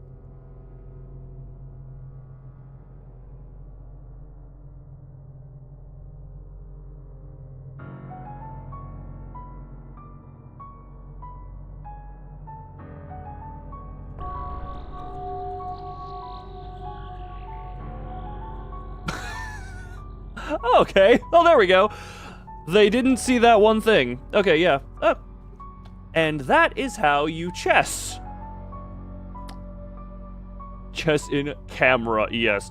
Okay, well, there we go. They didn't see that one thing. Okay, yeah. And that is how you chess. Chess in camera, yes.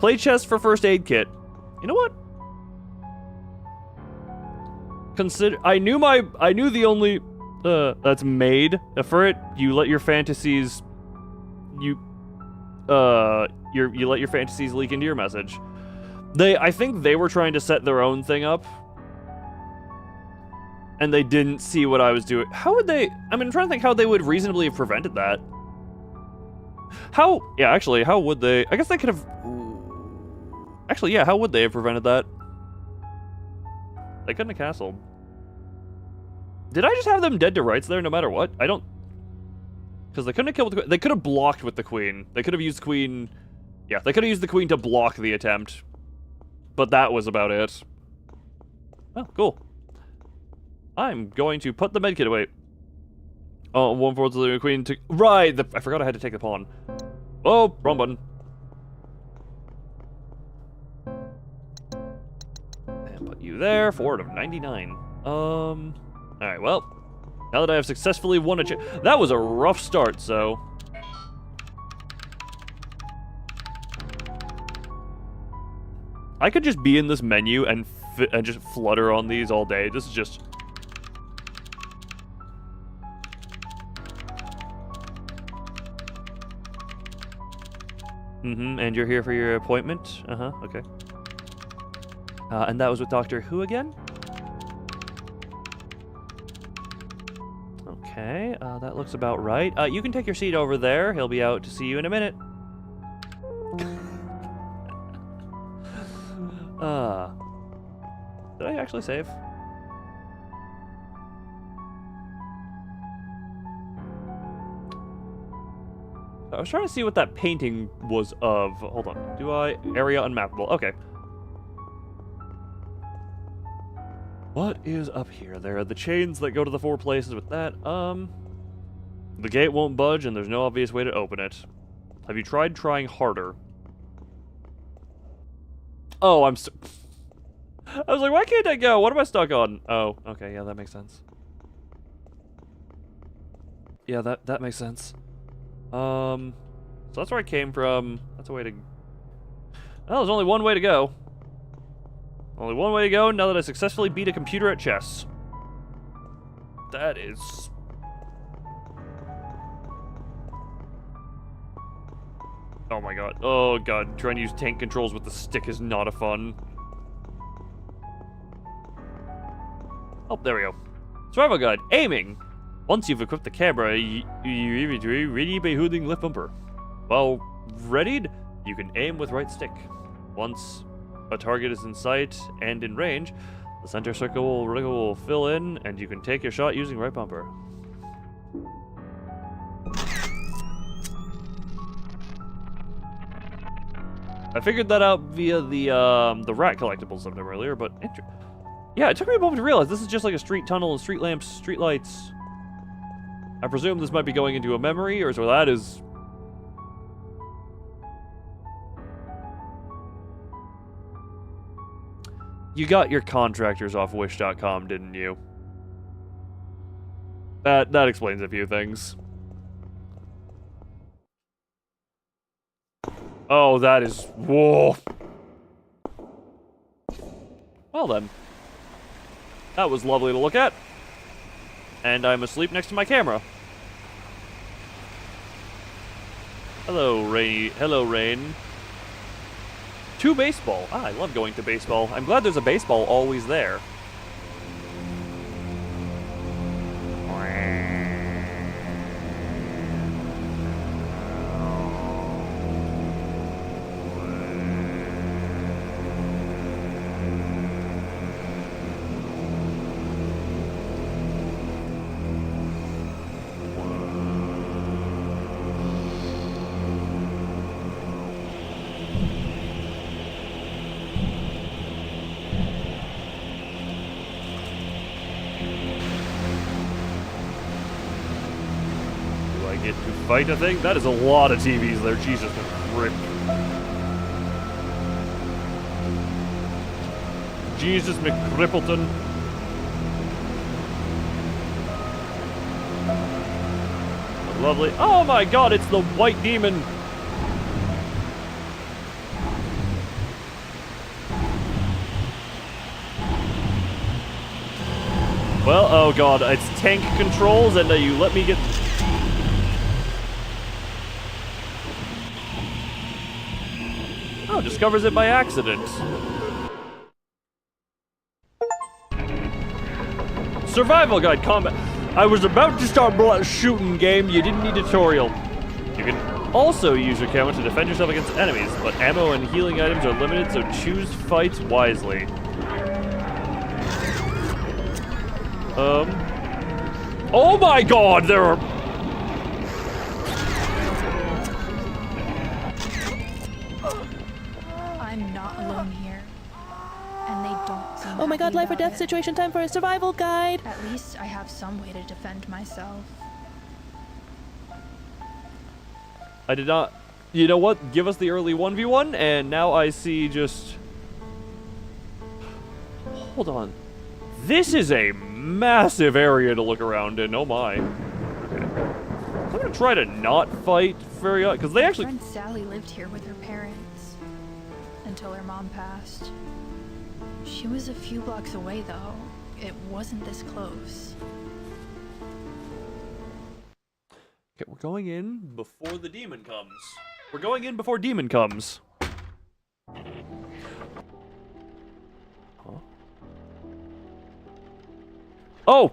Play chess for first aid kit. You know what? I knew the only that's made for it. You let your fantasies you let your fantasies leak into your message. I think they were trying to set their own thing up, and they didn't see what I was doing. How would they? I mean, I'm trying to think how they would reasonably have prevented that. How would they? I guess they could have. Actually, yeah, how would they have prevented that? They couldn't have castled. Did I just have them dead to rights there no matter what? I don't... Because they couldn't have killed the queen. They could have blocked with the queen. They could have used the queen... Yeah, they could have used the queen to block the attempt. But that was about it. Oh, cool. I'm going to put the medkit away. Oh, 1/4 of the queen to... Right! I forgot I had to take the pawn. Oh, wrong button. And put you there. 4 out of 99. Alright, well. Now that I have successfully won a that was a rough start, so... I could just be in this menu and just flutter on these all day. This is just... and you're here for your appointment? Okay. And that was with Doctor Who again? Okay, that looks about right. You can take your seat over there. He'll be out to see you in a minute. Did I actually save? I was trying to see what that painting was of. Hold on. Area unmappable. Okay. What is up here? There are the chains that go to the 4 places with that. The gate won't budge and there's no obvious way to open it. Have you tried trying harder? Oh, I was like, why can't I go? What am I stuck on? Oh, okay, yeah, that makes sense. Yeah, that makes sense. So that's where I came from. That's a way to... Well, there's only one way to go. Only one way to go now that I successfully beat a computer at chess. That is... Oh my god. Oh god. Trying to use tank controls with the stick is not a fun. Oh, there we go. Survival guide. Aiming. Once you've equipped the camera, you ready by holding left bumper. While readied, you can aim with right stick. Once a target is in sight and in range, the center circle will fill in, and you can take your shot using right bumper. I figured that out via the rat collectibles of them earlier, but yeah, it took me a moment to realize this is just like a street tunnel and street lamps, street lights. I presume this might be going into a memory, or so that is... You got your contractors off Wish.com, didn't you? That explains a few things. Oh, that is... Whoa. Well then. That was lovely to look at. And I'm asleep next to my camera. Hello, Rain. Hello, Rain. To baseball. Ah, I love going to baseball. I'm glad there's a baseball always there. Get to fight a thing? That is a lot of TVs there. Jesus Christ. Jesus McCrippleton. Lovely. Oh my god, it's the white demon. Well, oh god, it's tank controls and you let me get... Oh, discovers it by accident. Survival guide combat. I was about to start shooting game, you didn't need tutorial. You can also use your camera to defend yourself against enemies, but ammo and healing items are limited, so choose fights wisely. Oh my god, there are... I'm not alone here. And they don't seem Oh my god, happy life or about death it. situation, time for a survival guide. At least I have some way to defend myself. I did not... You know what? Give us the early 1v1, and now I see just... Hold on. This is a massive area to look around in, oh my. Okay. I'm gonna try to not fight very... Because they actually... My friend Sally lived here with her parents. Until her mom passed. She was a few blocks away, though. It wasn't this close. Okay, we're going in before the demon comes. We're going in before demon comes. Huh? Oh!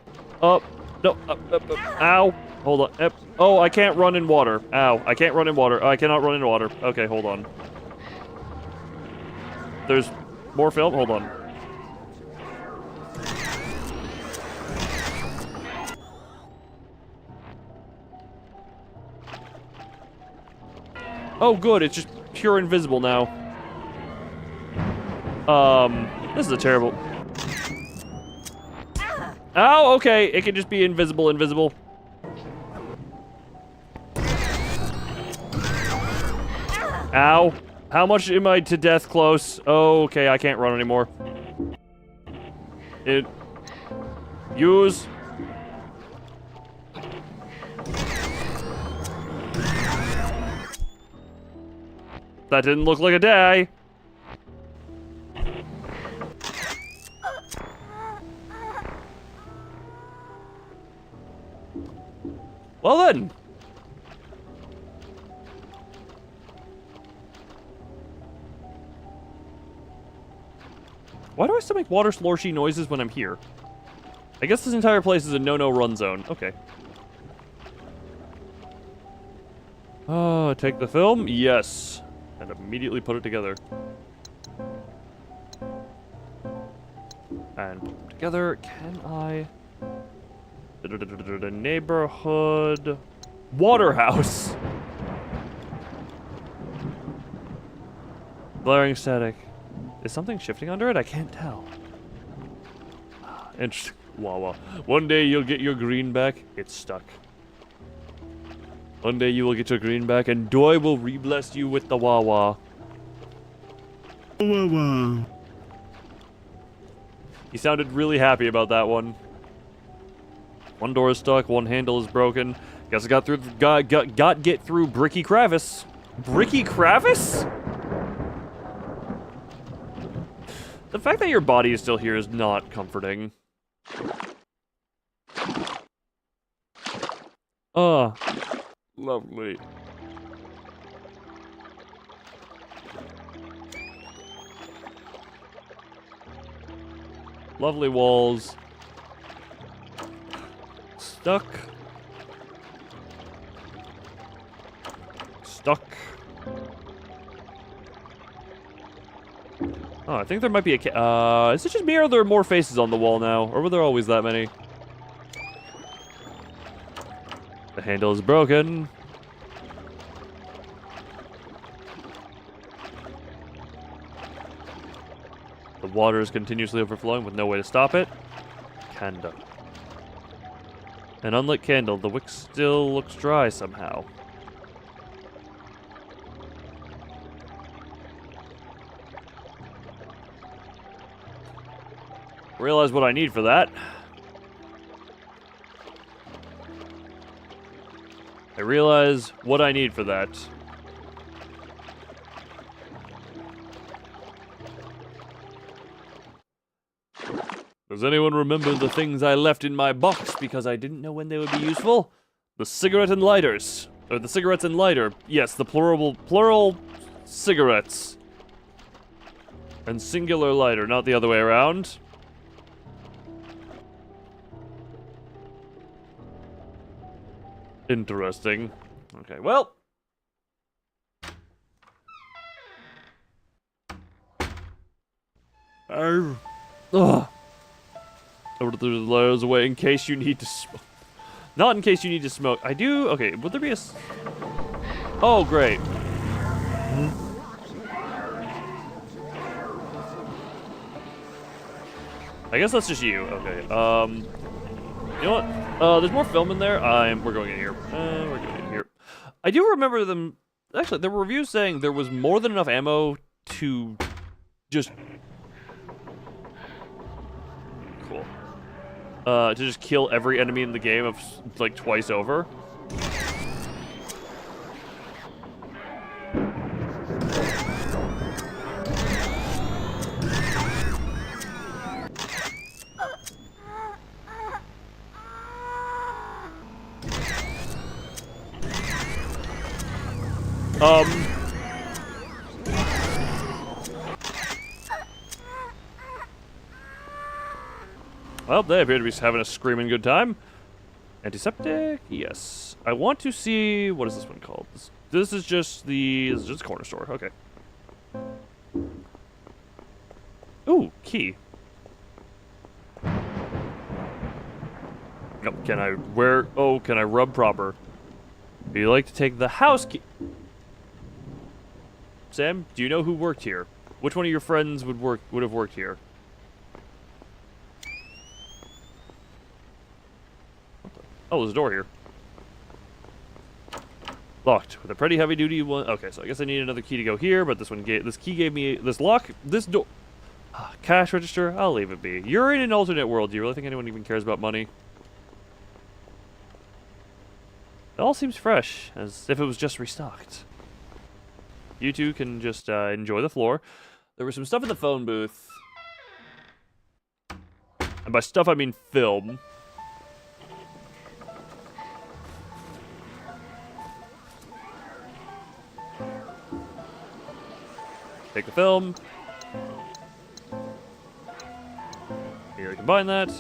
No, ow. Hold on. Oh, I can't run in water. Ow, I can't run in water. I cannot run in water. Okay, hold on. There's more film? Hold on. Oh, good. It's just pure invisible now. This is a terrible... Oh, okay. It can just be invisible. Ow. How much am I to death close? Oh, okay, I can't run anymore. Use. That didn't look like a day. Well then. Why do I still make water sloshy noises when I'm here? I guess this entire place is a no-no run zone. Okay. Oh, take the film? Yes. And immediately put it together. And put it together. Can I... Neighborhood... Waterhouse! Glaring static. Is something shifting under it? I can't tell. Interesting. Wawa. One day you'll get your green back. It's stuck. One day you will get your green back, and Doi will re-bless you with the Wawa. Wawa. He sounded really happy about that one. One door is stuck, one handle is broken. Guess I got through. Get through Bricky Kravis. Bricky Kravis? The fact that your body is still here is not comforting. Lovely. Lovely walls. Stuck. Oh, I think there might be a is it just me or are there more faces on the wall now? Or were there always that many? The handle is broken. The water is continuously overflowing with no way to stop it. Candle. An unlit candle. The wick still looks dry somehow. Realize what I need for that. I realize what I need for that. Does anyone remember the things I left in my box because I didn't know when they would be useful? The cigarette and lighters. Or the cigarettes and lighter. Yes, the plural cigarettes. And singular lighter, not the other way around. Interesting. Okay, well. Ugh. Over the layers away in case you need to smoke. Not in case you need to smoke. I do. Okay, would there be a? Oh, great. I guess that's just you. Okay. You know what? There's more film in there. We're going in here. We're going in here. I do remember them. Actually, there were reviews saying there was more than enough ammo to just. Cool. To just kill every enemy in the game of like twice over. Well, they appear to be having a screaming good time. Antiseptic, yes. I want to see, what is this one called? This is just a corner store, okay. Ooh, key. No, can I rub proper? Do you like to take the house key? Sam, do you know who worked here? Which one of your friends would have worked here? Oh, there's a door here. Locked with a pretty heavy-duty one. Okay, so I guess I need another key to go here, but this key gave me this lock. This door. Cash register. I'll leave it be. You're in an alternate world. Do you really think anyone even cares about money? It all seems fresh, as if it was just restocked. You two can just enjoy the floor. There was some stuff in the phone booth. And by stuff, I mean film. Take the film. Here, combine that.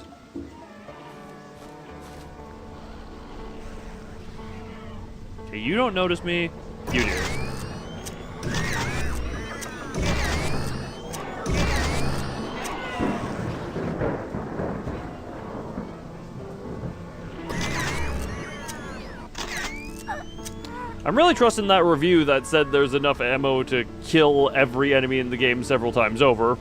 Okay, you don't notice me. You do. I'm really trusting that review that said there's enough ammo to kill every enemy in the game several times over.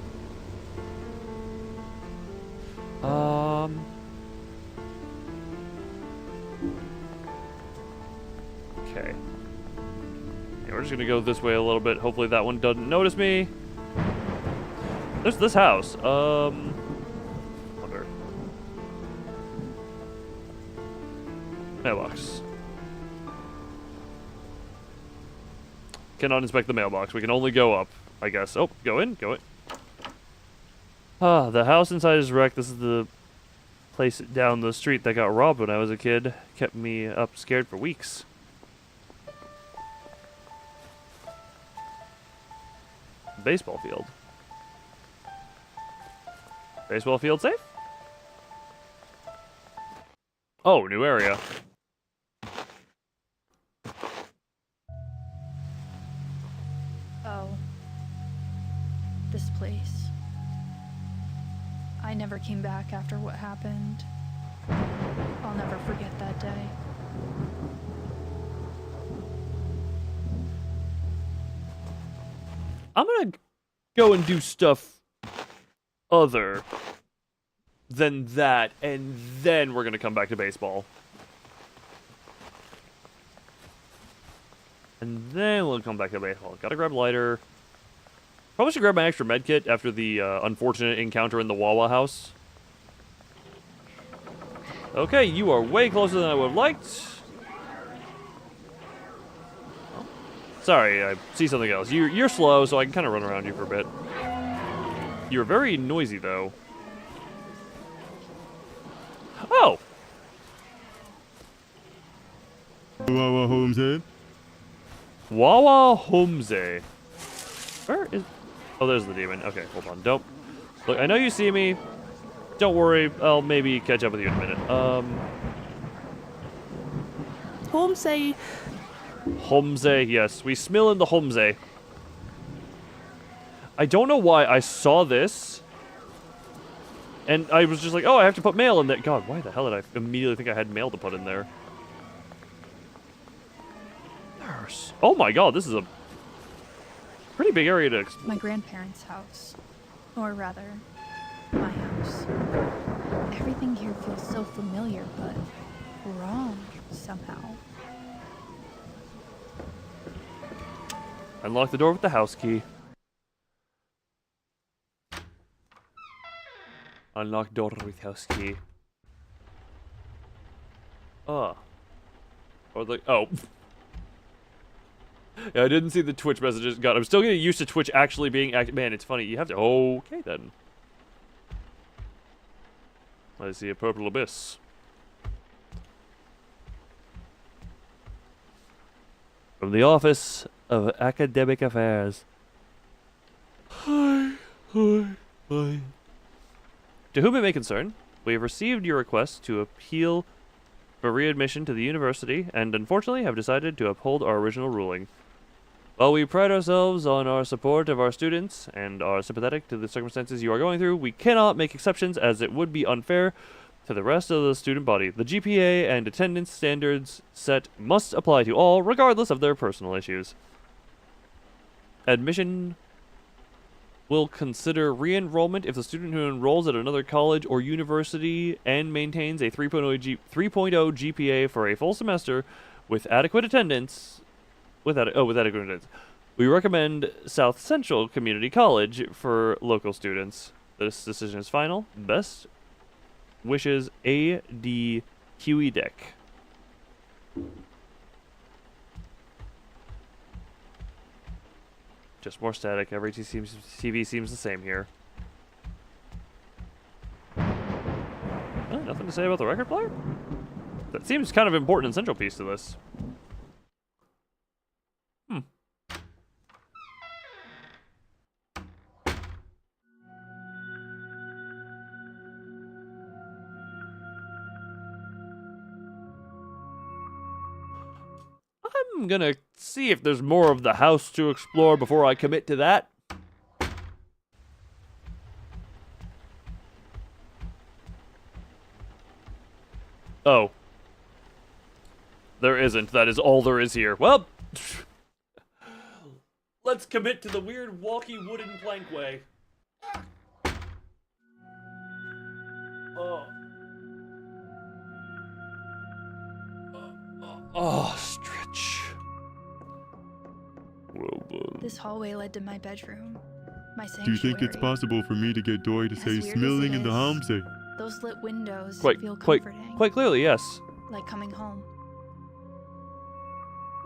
Okay. Yeah, we're just gonna go this way a little bit. Hopefully that one doesn't notice me. There's this house. Wonder. Mailbox. Cannot inspect the mailbox. We can only go up, I guess. Oh, go in, go in. Ah, the house inside is wrecked. This is the place down the street that got robbed when I was a kid. Kept me up scared for weeks. Baseball field. Baseball field safe? Oh, new area. Oh. This place. I never came back after what happened. I'll never forget that day. I'm gonna go and do stuff other than that, and then we're gonna come back to baseball. And then we'll come back to baseball. Gotta grab lighter. Probably should grab my extra med kit after the unfortunate encounter in the Wawa house. Okay, you are way closer than I would have liked. Sorry, I see something else. You're slow, so I can kind of run around you for a bit. You're very noisy, though. Oh! Wawa Holmes. Wawa Homze. Where is... Oh, there's the demon. Okay, hold on. Don't... Look, I know you see me. Don't worry. I'll maybe catch up with you in a minute. Homsay. Homze, yes. We smell in the Homze. I don't know why I saw this. And I was just like, oh, I have to put mail in there. God, why the hell did I immediately think I had mail to put in there? Nurse. Oh my god, this is a pretty big area to explore. My grandparents' house. Or rather, my house. Everything here feels so familiar, but wrong somehow. Unlock the door with the house key. Unlock door with house key. Oh. Or the... Oh. Yeah, I didn't see the Twitch messages. God, I'm still getting used to Twitch actually being active. Man, it's funny. You have to... Okay, then. I see a purple abyss. From the Office of Academic Affairs. Hi. To whom it may concern, we have received your request to appeal for readmission to the university, and unfortunately have decided to uphold our original ruling. While we pride ourselves on our support of our students, and are sympathetic to the circumstances you are going through, we cannot make exceptions as it would be unfair to the rest of the student body. The GPA and attendance standards set must apply to all, regardless of their personal issues. Admission will consider re-enrollment if the student who enrolls at another college or university and maintains a 3.0 GPA for a full semester with adequate attendance. With adequate attendance. We recommend South Central Community College for local students. This decision is final. Best wishes, A.D. Deck. Just more static. Every TV seems the same here. Nothing to say about the record player? That seems kind of important and central piece to this. I'm gonna see if there's more of the house to explore before I commit to that. Oh. There isn't. That is all there is here. Well, let's commit to the weird walkie wooden plankway. Oh, stretch. This hallway led to my bedroom. My sanctuary. Do you think it's possible for me to get Dory to As say weird as smelling it in the is, Homse? Those lit windows Quite feel comforting. clearly, yes. Like coming home.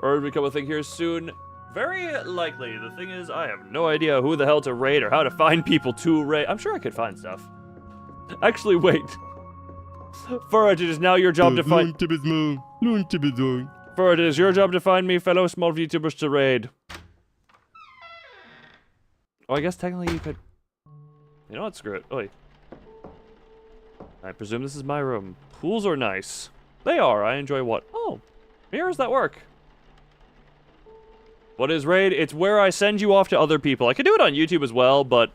Or become a thing here soon. Very likely. The thing is, I have no idea who the hell to raid or how to find people to raid. I'm sure I could find stuff. Actually, wait. Furret, it is now your job to find... Furret, it is your job to find me fellow small VTubers to raid. Oh, I guess technically you could... You know what? Screw it. Oi. I presume this is my room. Pools are nice. They are. I enjoy what? Oh. Mirrors that work. What is raid? It's where I send you off to other people. I could do it on YouTube as well, but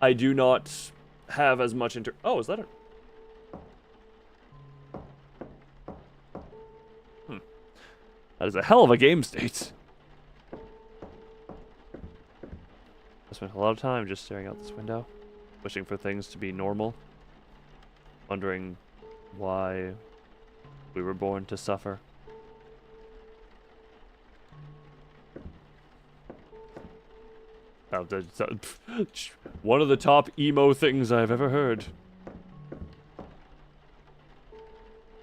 I do not have as much Oh, is that a... That is a hell of a game state. I spent a lot of time just staring out this window, wishing for things to be normal, wondering why we were born to suffer. One of the top emo things I've ever heard.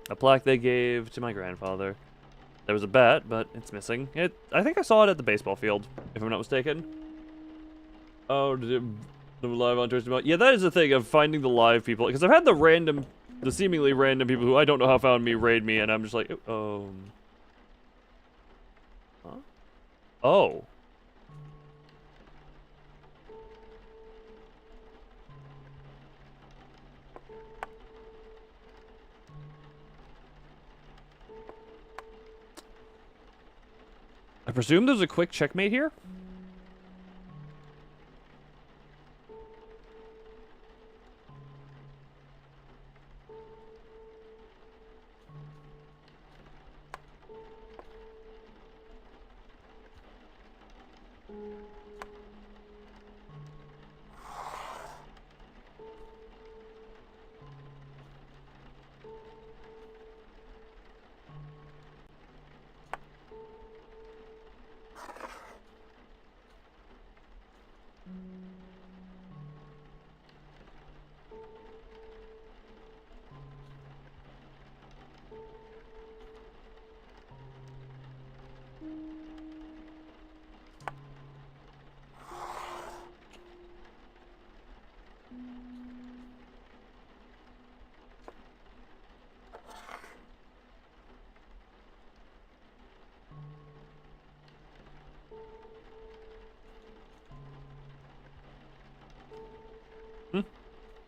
A plaque they gave to my grandfather. There was a bat, but it's missing. I think I saw it at the baseball field, if I'm not mistaken. Oh, did it live on Twitch? Yeah, that is the thing of finding the live people. Because I've had the seemingly random people who I don't know how found me raid me, and I'm just like, huh? Oh. I presume there's a quick checkmate here?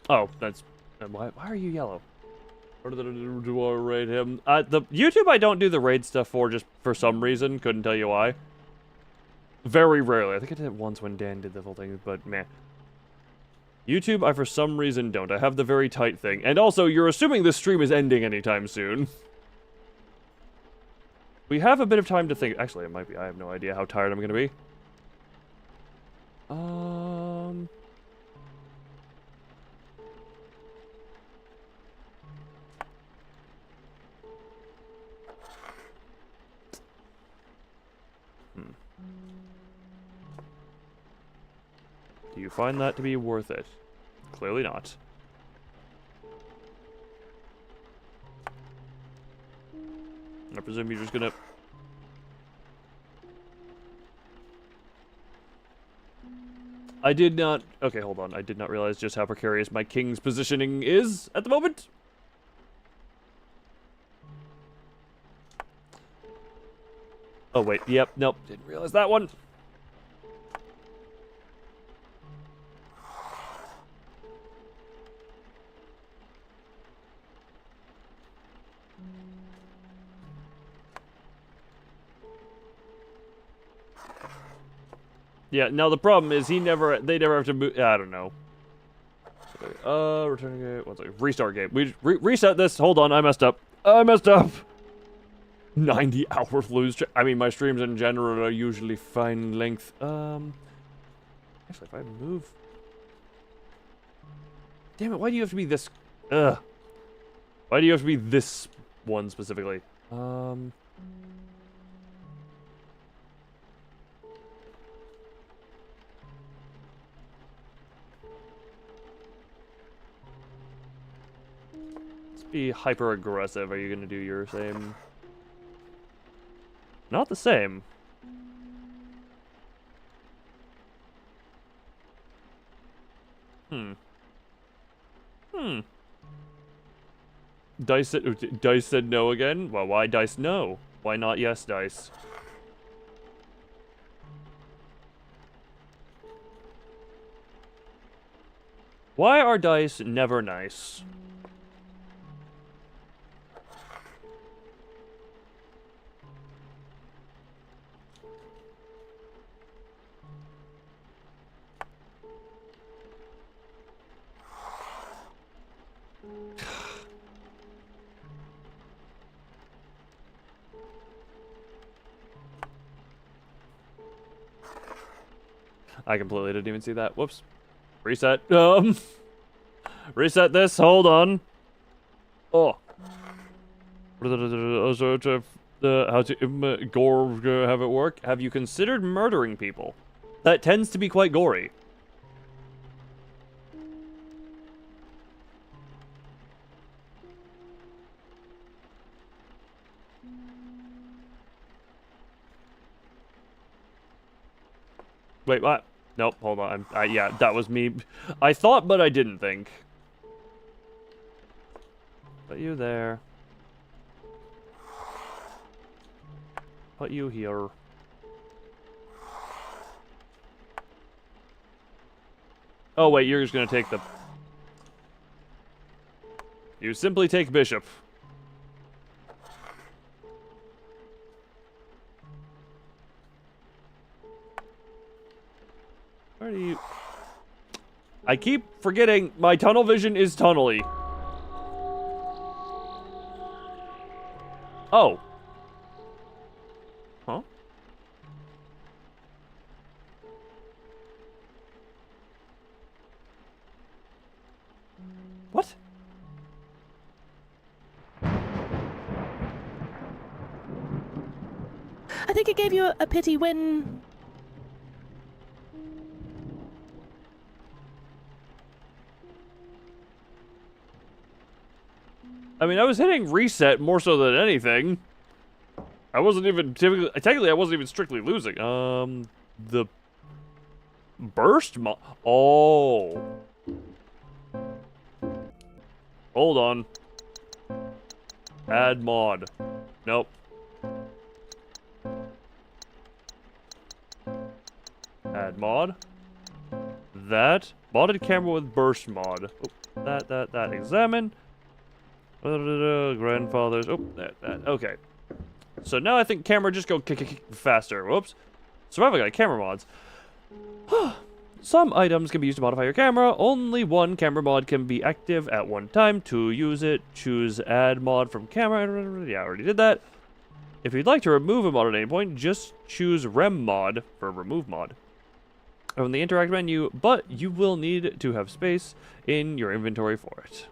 Oh, that's... Why are you yellow? Or do I raid him? The YouTube I don't do the raid stuff for, just for some reason. Couldn't tell you why. Very rarely. I think I did it once when Dan did the whole thing, but meh. YouTube, I for some reason don't. I have the very tight thing. And also, you're assuming this stream is ending anytime soon. We have a bit of time to think. Actually, it might be. I have no idea how tired I'm going to be. Do you find that to be worth it? Clearly not. I presume you're just gonna... I did not... Okay, hold on. I did not realize just how precarious my king's positioning is at the moment. Oh, wait. Yep. Nope. Didn't realize that one. Yeah, now the problem is they never have to move. I don't know. Returning game. One second. Restart game. We reset this. Hold on, I messed up. 90 hour lose. I mean, my streams in general are usually fine length. Actually, if I move. Damn it! Why do you have to be this? Why do you have to be this one specifically? Be hyper aggressive. Are you gonna do your same? Not the same. Dice said no again. Well, why Dice no? Why not yes Dice? Why are Dice never nice? I completely didn't even see that. Whoops. Reset. Reset this. Hold on. Oh. How to gore have it work? Have you considered murdering people? That tends to be quite gory. Wait, what? Nope, hold on. Yeah, that was me. I thought, but I didn't think. Put you there. Put you here. Oh, wait, you're just gonna take the... You simply take Bishop. Where do you... I keep forgetting my tunnel vision is tunnely. Oh. Huh? What? I think it gave you a pity when... I mean, I was hitting reset more so than anything. I wasn't even technically I wasn't even strictly losing. The burst mod. Oh. Hold on. Add mod. Nope. Add mod. That modded camera with burst mod. Oh, that examine. Grandfathers. Oh, that. Okay. So now I think camera just go faster. Whoops. Survival guide, camera mods. Some items can be used to modify your camera. Only one camera mod can be active at one time. To use it, choose add mod from camera. Yeah, I already did that. If you'd like to remove a mod at any point, just choose rem mod for remove mod from the interact menu, but you will need to have space in your inventory for it.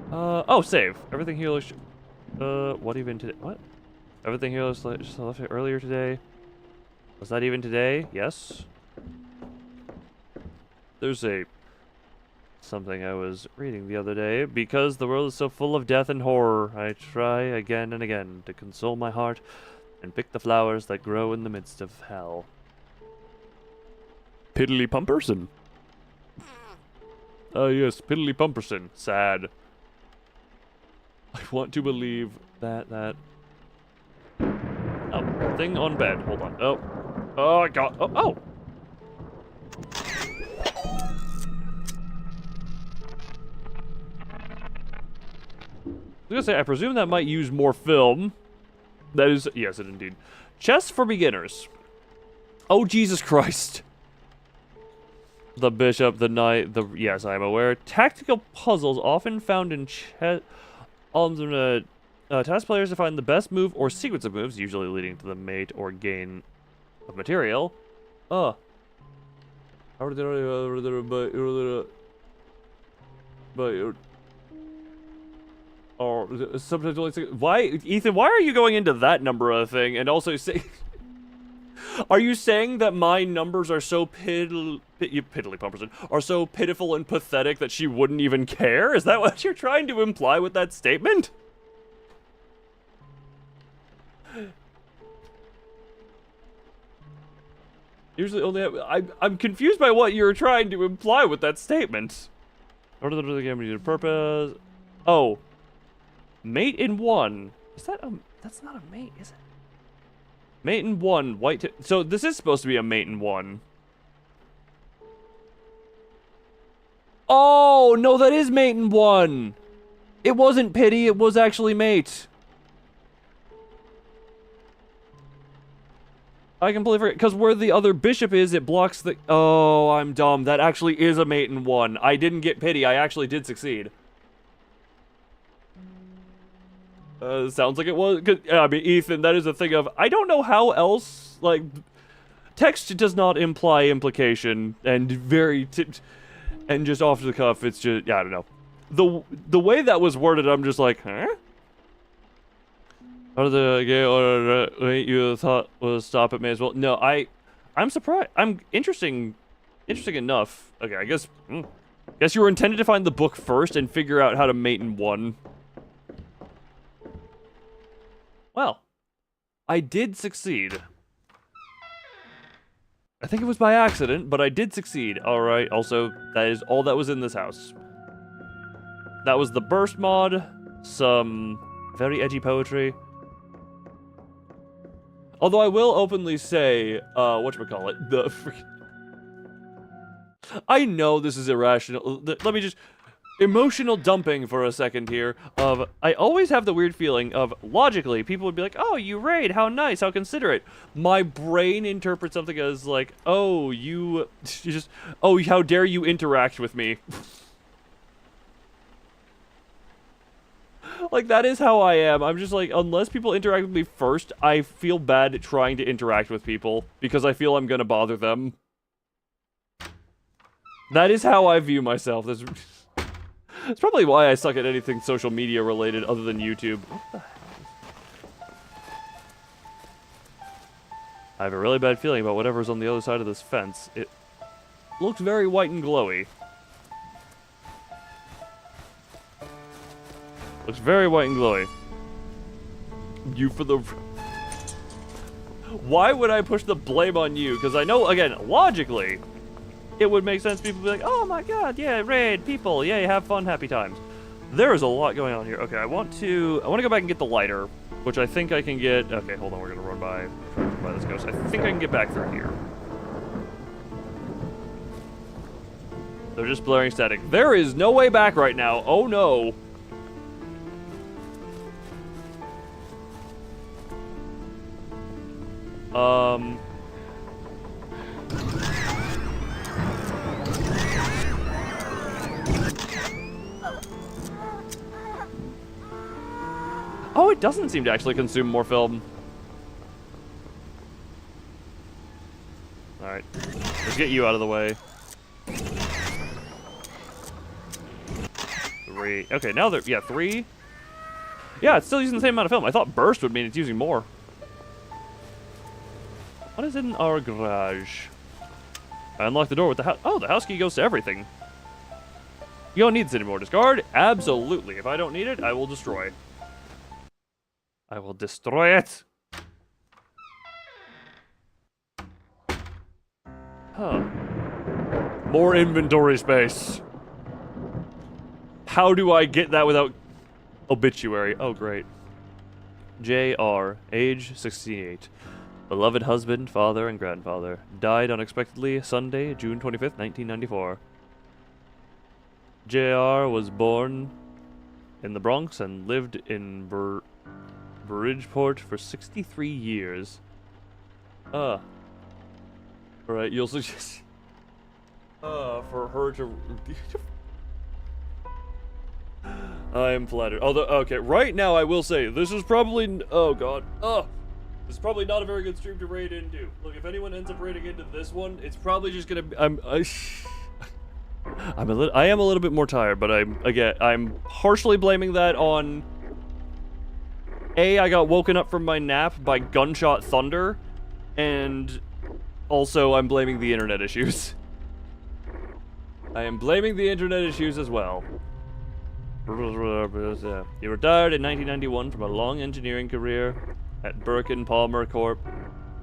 Oh, save. Everything here looks... what even today? What? Everything here looks like just left it earlier today. Was that even today? Yes. There's something I was reading the other day. Because the world is so full of death and horror, I try again and again to console my heart and pick the flowers that grow in the midst of hell. Piddly Pumperson. Ah, yes, Piddly Pumperson. Sad. I want to believe that... Oh, thing on bed. Hold on. Oh. Oh, I got... Oh! I was gonna say, I presume that might use more film. That is... Yes, it indeed. Chess for beginners. Oh, Jesus Christ. The bishop, the knight, the... Yes, I am aware. Tactical puzzles often found in chess... task players to find the best move or sequence of moves, usually leading to the mate or gain of material. Sometimes only... Why, Ethan, why are you going into that number of thing and also say... Are you saying that my numbers are so piddly Pumperson, are so pitiful and pathetic that she wouldn't even care? Is that what you're trying to imply with that statement? Usually only I'm confused by what you're trying to imply with that statement. Order the game needed purpose. Oh. Mate in one. Is that a... That's not a mate, is it? Mate in one, white... So this is supposed to be a mate in one. Oh, no, that is mate in one. It wasn't pity, it was actually mate. I completely forget, because where the other bishop is, it blocks the... Oh, I'm dumb. That actually is a mate in one. I didn't get pity, I actually did succeed. Sounds like it was. I mean, Ethan, that is a thing of... I don't know how else, like... Text does not imply implication, and very... and just off the cuff, it's just... Yeah, I don't know. The way that was worded, I'm just like, huh? Or the gay or you thought was stop it may as well. No, I'm surprised. I'm interesting enough. Okay, I guess you were intended to find the book first and figure out how to mate in one. Well, I did succeed. I think it was by accident, but I did succeed. Alright, also, that is all that was in this house. That was the burst mod, some very edgy poetry. Although I will openly say, whatchamacallit, the freaking... I know this is irrational. Let me just... Emotional dumping for a second here of... I always have the weird feeling of, logically, people would be like, oh, you raid, how nice, how considerate. My brain interprets something as like, oh, you just... Oh, how dare you interact with me. Like, that is how I am. I'm just like, unless people interact with me first, I feel bad trying to interact with people because I feel I'm gonna bother them. That is how I view myself. That's probably why I suck at anything social media related other than YouTube. What the hell? I have a really bad feeling about whatever's on the other side of this fence. It looks very white and glowy. Looks very white and glowy. You for the... Why would I push the blame on you? Because I know, again, logically, it would make sense. People would be like, oh my god, yeah, raid, people, yay, have fun, happy times. There is a lot going on here. Okay, I want to go back and get the lighter, which I think I can get... Okay, hold on, we're going to run by this ghost. I think I can get back through here. They're just blaring static. There is no way back right now. Oh no. Oh, it doesn't seem to actually consume more film. Alright. Let's get you out of the way. 3. Okay, now they're... Yeah, 3. Yeah, it's still using the same amount of film. I thought burst would mean it's using more. What is in our garage? I unlocked the door with the house. Oh, the house key goes to everything. You don't need this anymore. Discard? Absolutely. If I don't need it, I will destroy. I will destroy it. Huh. More inventory space. How do I get that without obituary? Oh, great. J.R., age 68. Beloved husband, father, and grandfather. Died unexpectedly Sunday, June 25th, 1994. J.R. was born in the Bronx and lived in Bridgeport for 63 years. Alright, you'll suggest... for her to... I am flattered. Although, okay, right now I will say, this is probably... Oh, God. This is probably not a very good stream to raid into. Look, if anyone ends up raiding into this one, it's probably just gonna be... I am a little bit more tired, but I'm partially blaming that on... A, I got woken up from my nap by gunshot thunder, and also I'm blaming the internet issues. I am blaming the internet issues as well. He retired in 1991 from a long engineering career at Birkin Palmer Corp.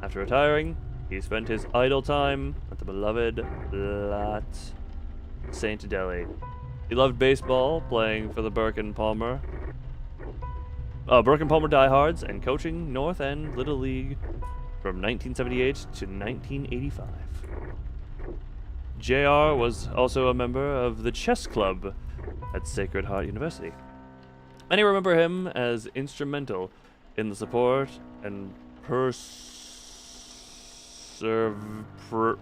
After retiring, he spent his idle time at the beloved Lat St. Delhi. He loved baseball, playing for the Birkin Palmer Diehards, and coaching North End Little League from 1978 to 1985. JR was also a member of the chess club at Sacred Heart University. Many remember him as instrumental in the support and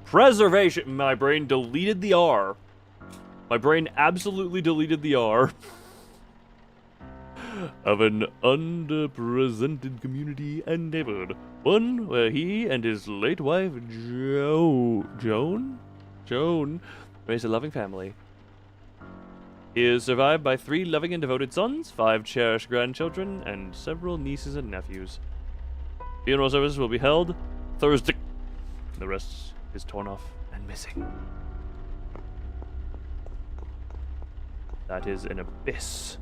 preservation. My brain deleted the R. My brain absolutely deleted the R. Of an underrepresented community and neighborhood. One where he and his late wife, Joan, raised a loving family. He is survived by 3 loving and devoted sons, 5 cherished grandchildren, and several nieces and nephews. Funeral services will be held Thursday. The rest is torn off and missing. That is an abyss.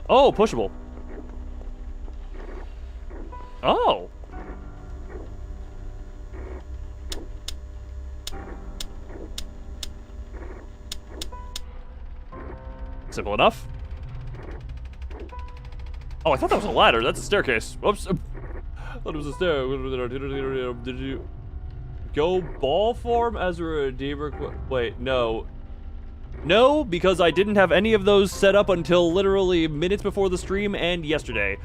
Oh, pushable. Oh. Simple enough. Oh, I thought that was a ladder. That's a staircase. Whoops. I thought it was a stair. Did you go ball form as a redeemer? Wait, no. No, because I didn't have any of those set up until literally minutes before the stream and yesterday.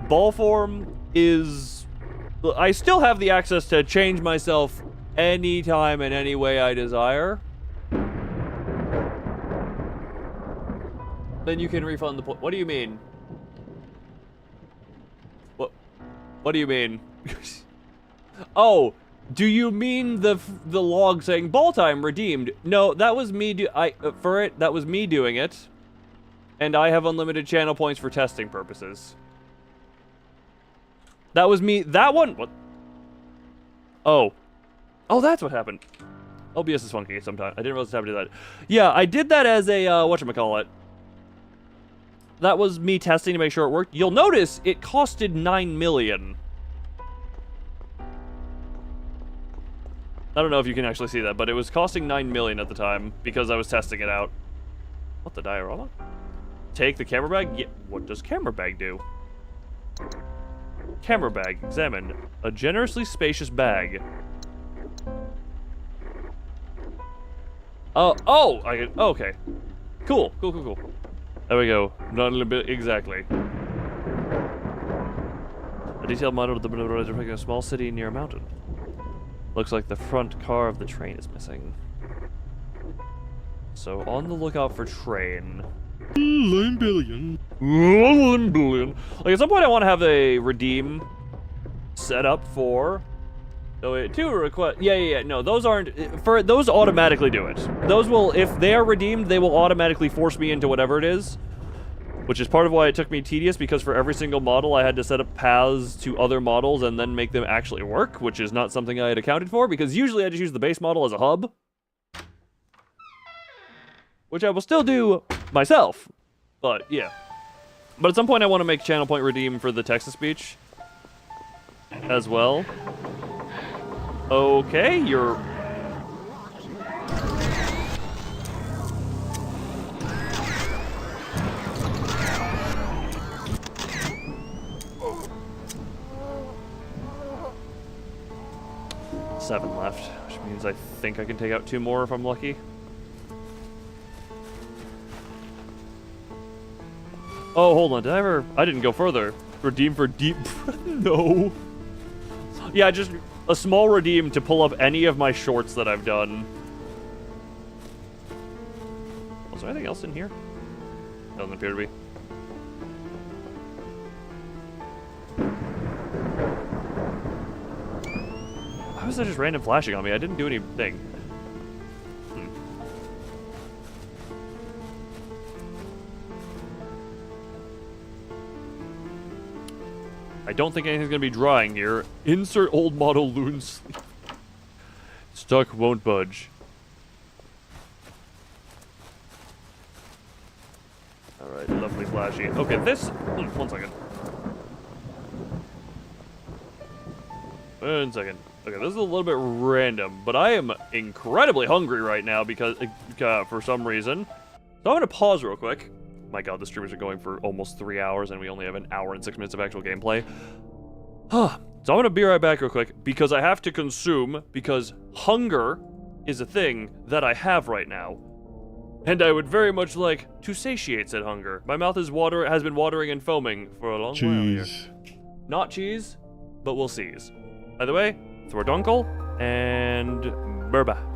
Ball form is... I still have the access to change myself anytime and any way I desire. Then you can refund the point. What do you mean? What do you mean? Oh, do you mean the log saying ball time redeemed? No, that was me that was me doing it. And I have unlimited channel points for testing purposes. That was me. That one. What? Oh. Oh, that's what happened. OBS is funky sometimes. I didn't realize I had to do that. Yeah, I did that as a whatchamacallit. That was me testing to make sure it worked. You'll notice it costed 9 million. I don't know if you can actually see that, but it was costing 9 million at the time because I was testing it out. What, the diorama? Take the camera bag? Yeah. What does camera bag do? Camera bag. Examine. A generously spacious bag. Oh, okay. Cool. There we go. Not a little bit exactly. A detailed model of the a small city near a mountain. Looks like the front car of the train is missing. So on the lookout for train. 1 billion. 1 billion. Like at some point I want to have a redeem set up for. Oh wait, 2 request. Yeah. No, those aren't. Those automatically do it. Those will, if they are redeemed, they will automatically force me into whatever it is. Which is part of why it took me tedious, because for every single model I had to set up paths to other models and then make them actually work, which is not something I had accounted for, because usually I just use the base model as a hub. Which I will still do myself. But, yeah. But at some point I want to make channel point redeem for the text-to-speech as well. Okay, you're... Seven left, which means I think I can take out 2 more if I'm lucky. Oh, hold on, I didn't go further. Redeem for deep... No. Yeah, just a small redeem to pull up any of my shorts that I've done. Was there anything else in here? Doesn't appear to be. Why was that just random flashing on me? I didn't do anything. I don't think anything's gonna be drying here. Insert old model loon sleeve. Stuck, won't budge. Alright, lovely flashy. Okay, this... 1 second. 1 second. Okay, this is a little bit random, but I am incredibly hungry right now because, for some reason. So I'm gonna pause real quick. My god, the streamers are going for almost 3 hours and we only have 1 hour and 6 minutes of actual gameplay. So I'm gonna be right back real quick because I have to consume, because hunger is a thing that I have right now. And I would very much like to satiate said hunger. My mouth is has been watering and foaming for a long while here. Not cheese, but we'll seize. By the way, Thordunkel and Burba.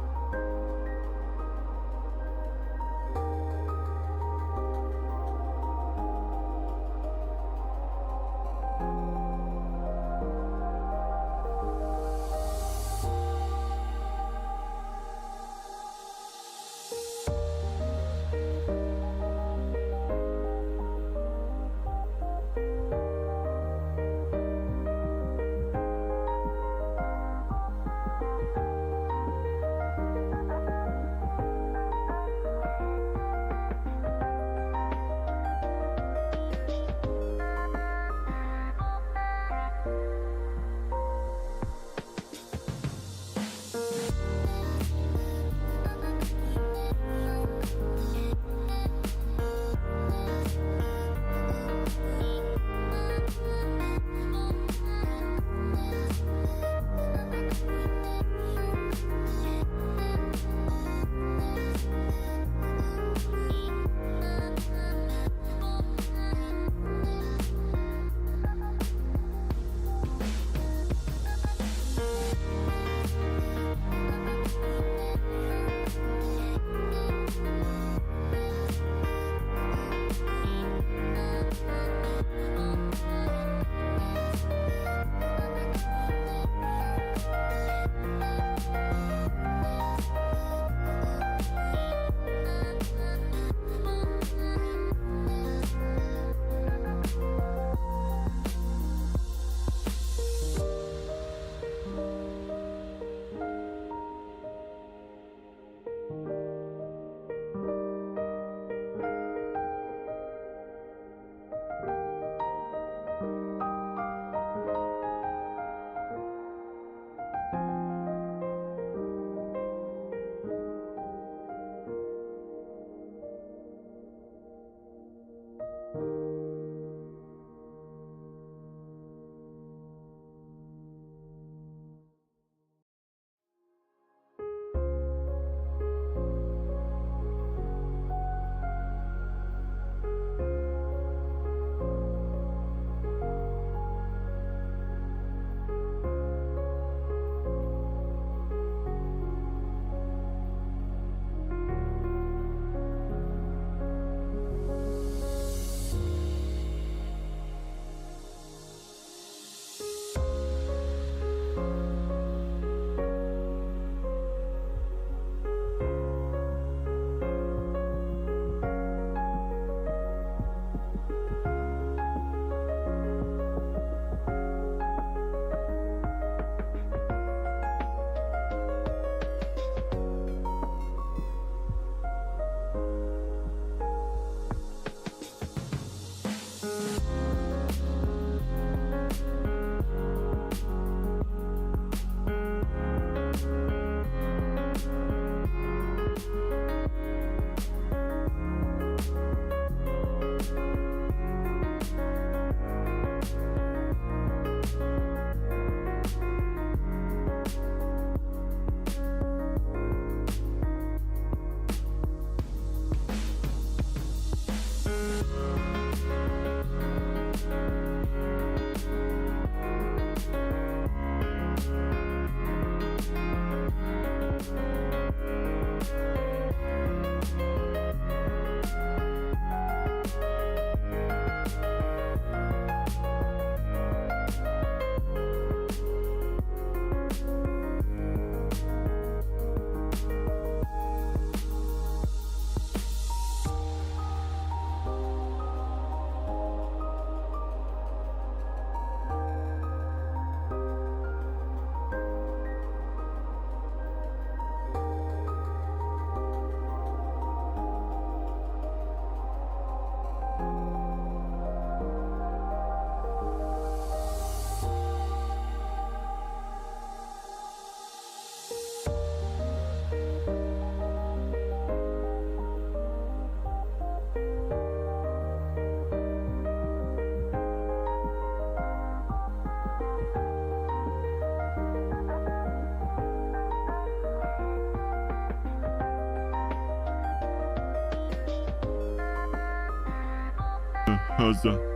How's that?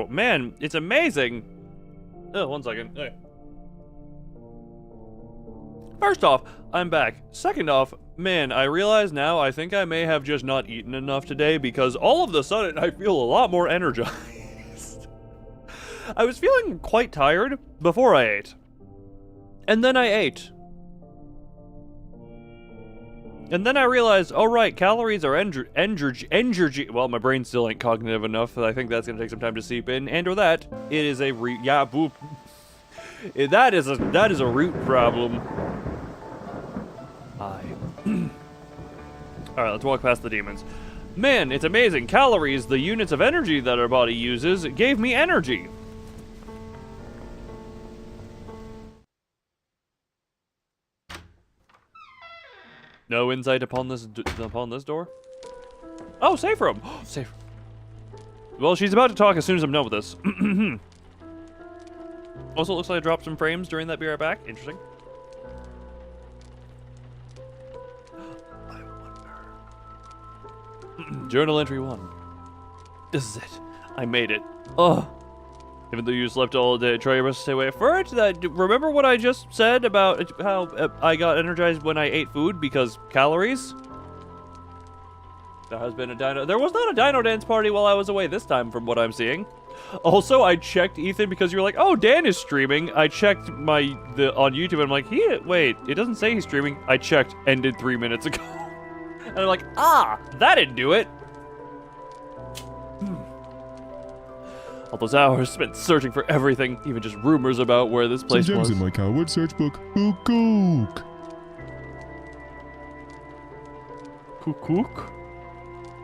Man, it's amazing. Oh, 1 second. Hey. First off, I'm back. Second off, man, I realize now I think I may have just not eaten enough today because all of a sudden I feel a lot more energized. I was feeling quite tired before I ate. And then I ate. And then I realized, oh right, calories are energy. Well, my brain still ain't cognitive enough. I think that's gonna take some time to seep in. And or that, it is a boop. That is a root problem. All right, let's walk past the demons. Man, it's amazing. Calories, the units of energy that our body uses, gave me energy. No insight upon this door? Oh, safe room. Safe. Well, she's about to talk as soon as I'm done with this. Also, it looks like I dropped some frames during that. Be right back. Interesting. I wonder. Journal entry 1. This is it. I made it. Ugh. Even though you slept all day, try your best to stay away for it. Remember what I just said about how I got energized when I ate food because calories? There has been a dino. There was not a dino dance party while I was away this time, from what I'm seeing. Also, I checked Ethan because you were like, "Oh, Dan is streaming." I checked on YouTube and I'm like, wait, it doesn't say he's streaming. I checked, ended 3 minutes ago, and I'm like, that didn't do it. All those hours spent searching for everything, even just rumors about where this place Some gems was. in my coward search book. Kook. Kook?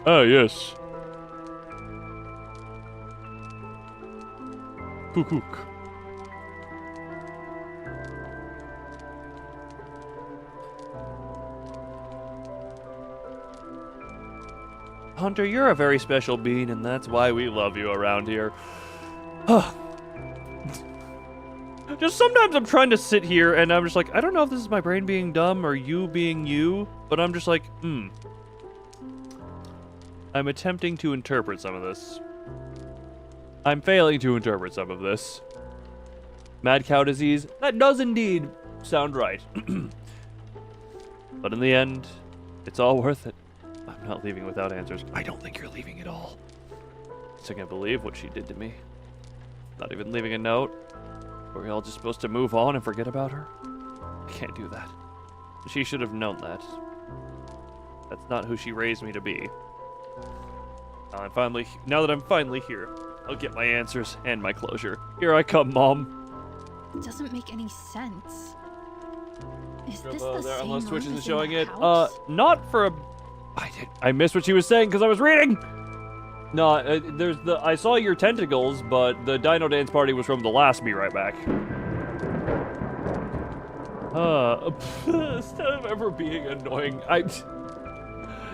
Ah, yes. Kook. Hunter, you're a very special being, and that's why we love you around here. Just sometimes I'm trying to sit here, and I'm just like, I don't know if this is my brain being dumb or you being you, but I'm just like, I'm attempting to interpret some of this. I'm failing to interpret some of this. Mad cow disease? That does indeed sound right. But in the end, it's all worth it. I'm not leaving without answers. I don't think you're leaving at all. I can't believe what she did to me. Not even leaving a note. Were we all just supposed to move on and forget about her? I can't do that. She should have known that. That's not who she raised me to be. Now that I'm finally here, I'll get my answers and my closure. Here I come, Mom. It doesn't make any sense. Is this There, the same unless room Twitch isn't as in showing the it. house? Not for a... I missed what she was saying because I was reading! No, I saw your tentacles, but the Dino Dance Party was from the last Be Right Back. Instead of ever being annoying,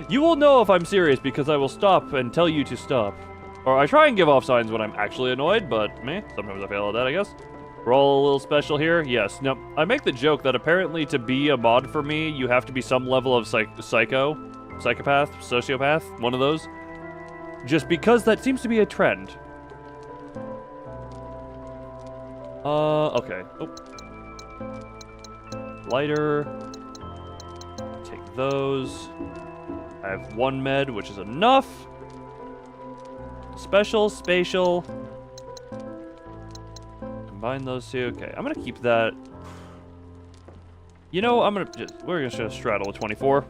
you will know if I'm serious because I will stop and tell you to stop. Or I try and give off signs when I'm actually annoyed, but meh, sometimes I fail at that, I guess. We're all a little special here? Yes. No, I make the joke that apparently to be a mod for me, you have to be some level of psychopath, sociopath, one of those. Just because that seems to be a trend. Okay. Oh. Lighter. Take those. I have one med, which is enough. Special, spatial. Combine those two. Okay, I'm gonna keep that. You know, we're gonna straddle with 24.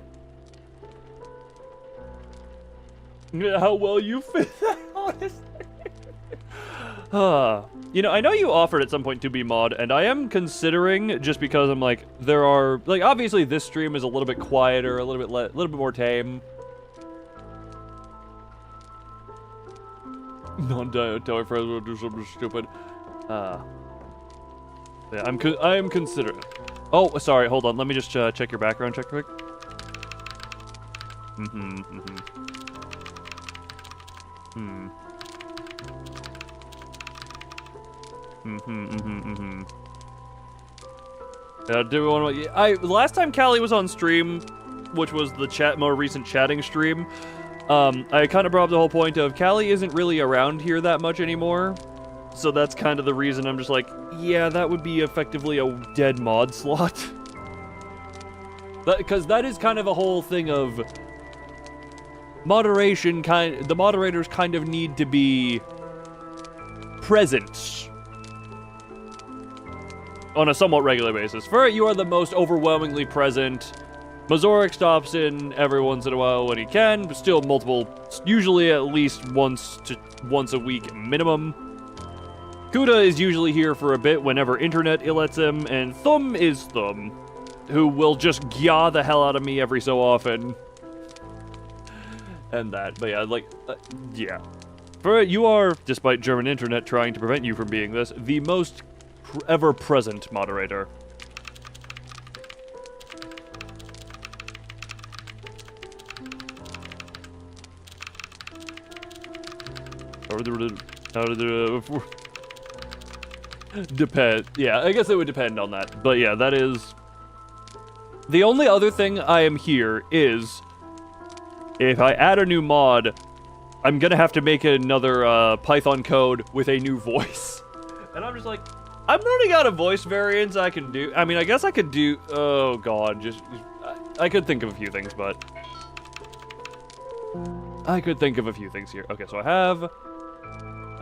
How well you fit that, honestly. You know, I know you offered at some point to be mod, and I am considering, just because I'm like, there are, like, obviously this stream is a little bit quieter, a little bit more tame. Non-dietary friends will do something stupid. Yeah, I am considering. Oh, sorry, hold on. Let me just check your background check quick. Yeah, last time Callie was on stream, which was the more recent chatting stream, I kind of brought up the whole point of Callie isn't really around here that much anymore. So that's kind of the reason I'm just like, yeah, that would be effectively a dead mod slot. Because that is kind of a whole thing of moderation. The moderators kind of need to be present on a somewhat regular basis. For you are the most overwhelmingly present. Mazoric stops in every once in a while when he can, but still multiple, usually at least once a week minimum. Kuda is usually here for a bit whenever internet lets him, and Thumb is Thumb, who will just gyaw the hell out of me every so often. And that, but yeah, like, yeah. You are, despite German internet trying to prevent you from being this, the most ever-present moderator. Depend. Yeah, I guess it would depend on that. But yeah, that is... The only other thing I am here is... If I add a new mod, I'm gonna have to make another Python code with a new voice. And I'm just like, I'm running out of voice variants I can do. I mean, I guess I could do... Oh god, I could think of a few things, but... I could think of a few things here. Okay, so I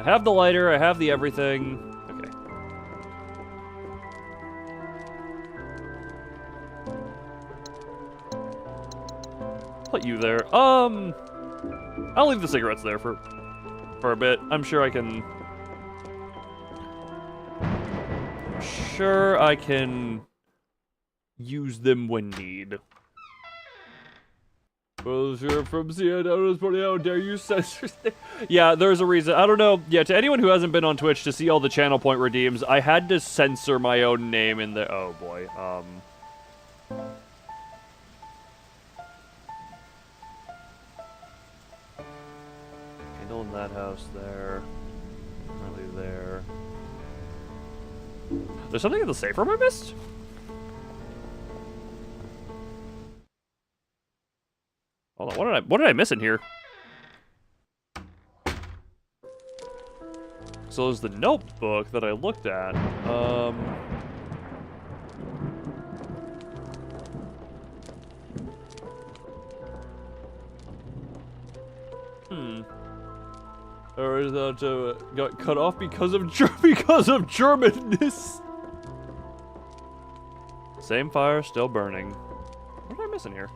have the lighter, I have the everything. Okay. Put you there. I'll leave the cigarettes there for a bit. I'm sure I can use them when need. Well, you're from Seattle, how dare you censor things? Yeah, there's a reason. I don't know. Yeah, to anyone who hasn't been on Twitch to see all the channel point redeems, I had to censor my own name in there. Oh boy. Candle in that house there. Currently there. There's something in the safe room I missed? Hold on, what did I miss in here? So there's the notebook that I looked at. that got cut off because of Germanness. Same fire, still burning. What am I missing here?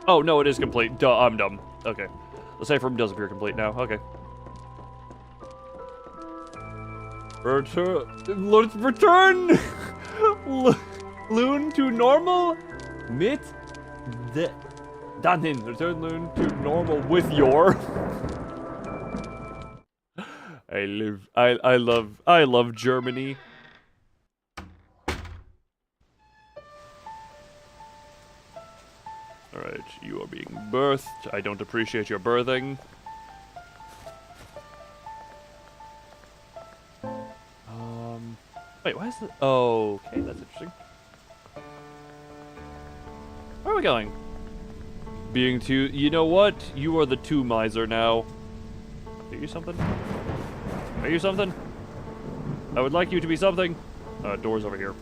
Oh, no, it is complete. Duh, I'm dumb. Okay. The safe room does appear complete now. Okay. Let's return! Loon to normal? Mit? Dahin. Return Loon to normal with your... I love Germany. Alright, you are being birthed. I don't appreciate your birthing. Wait, why is it? Oh, okay, that's interesting. Where are we going? Being too... You know what? You are the two miser now. Are you something? Are you something? I would like you to be something. Door's over here.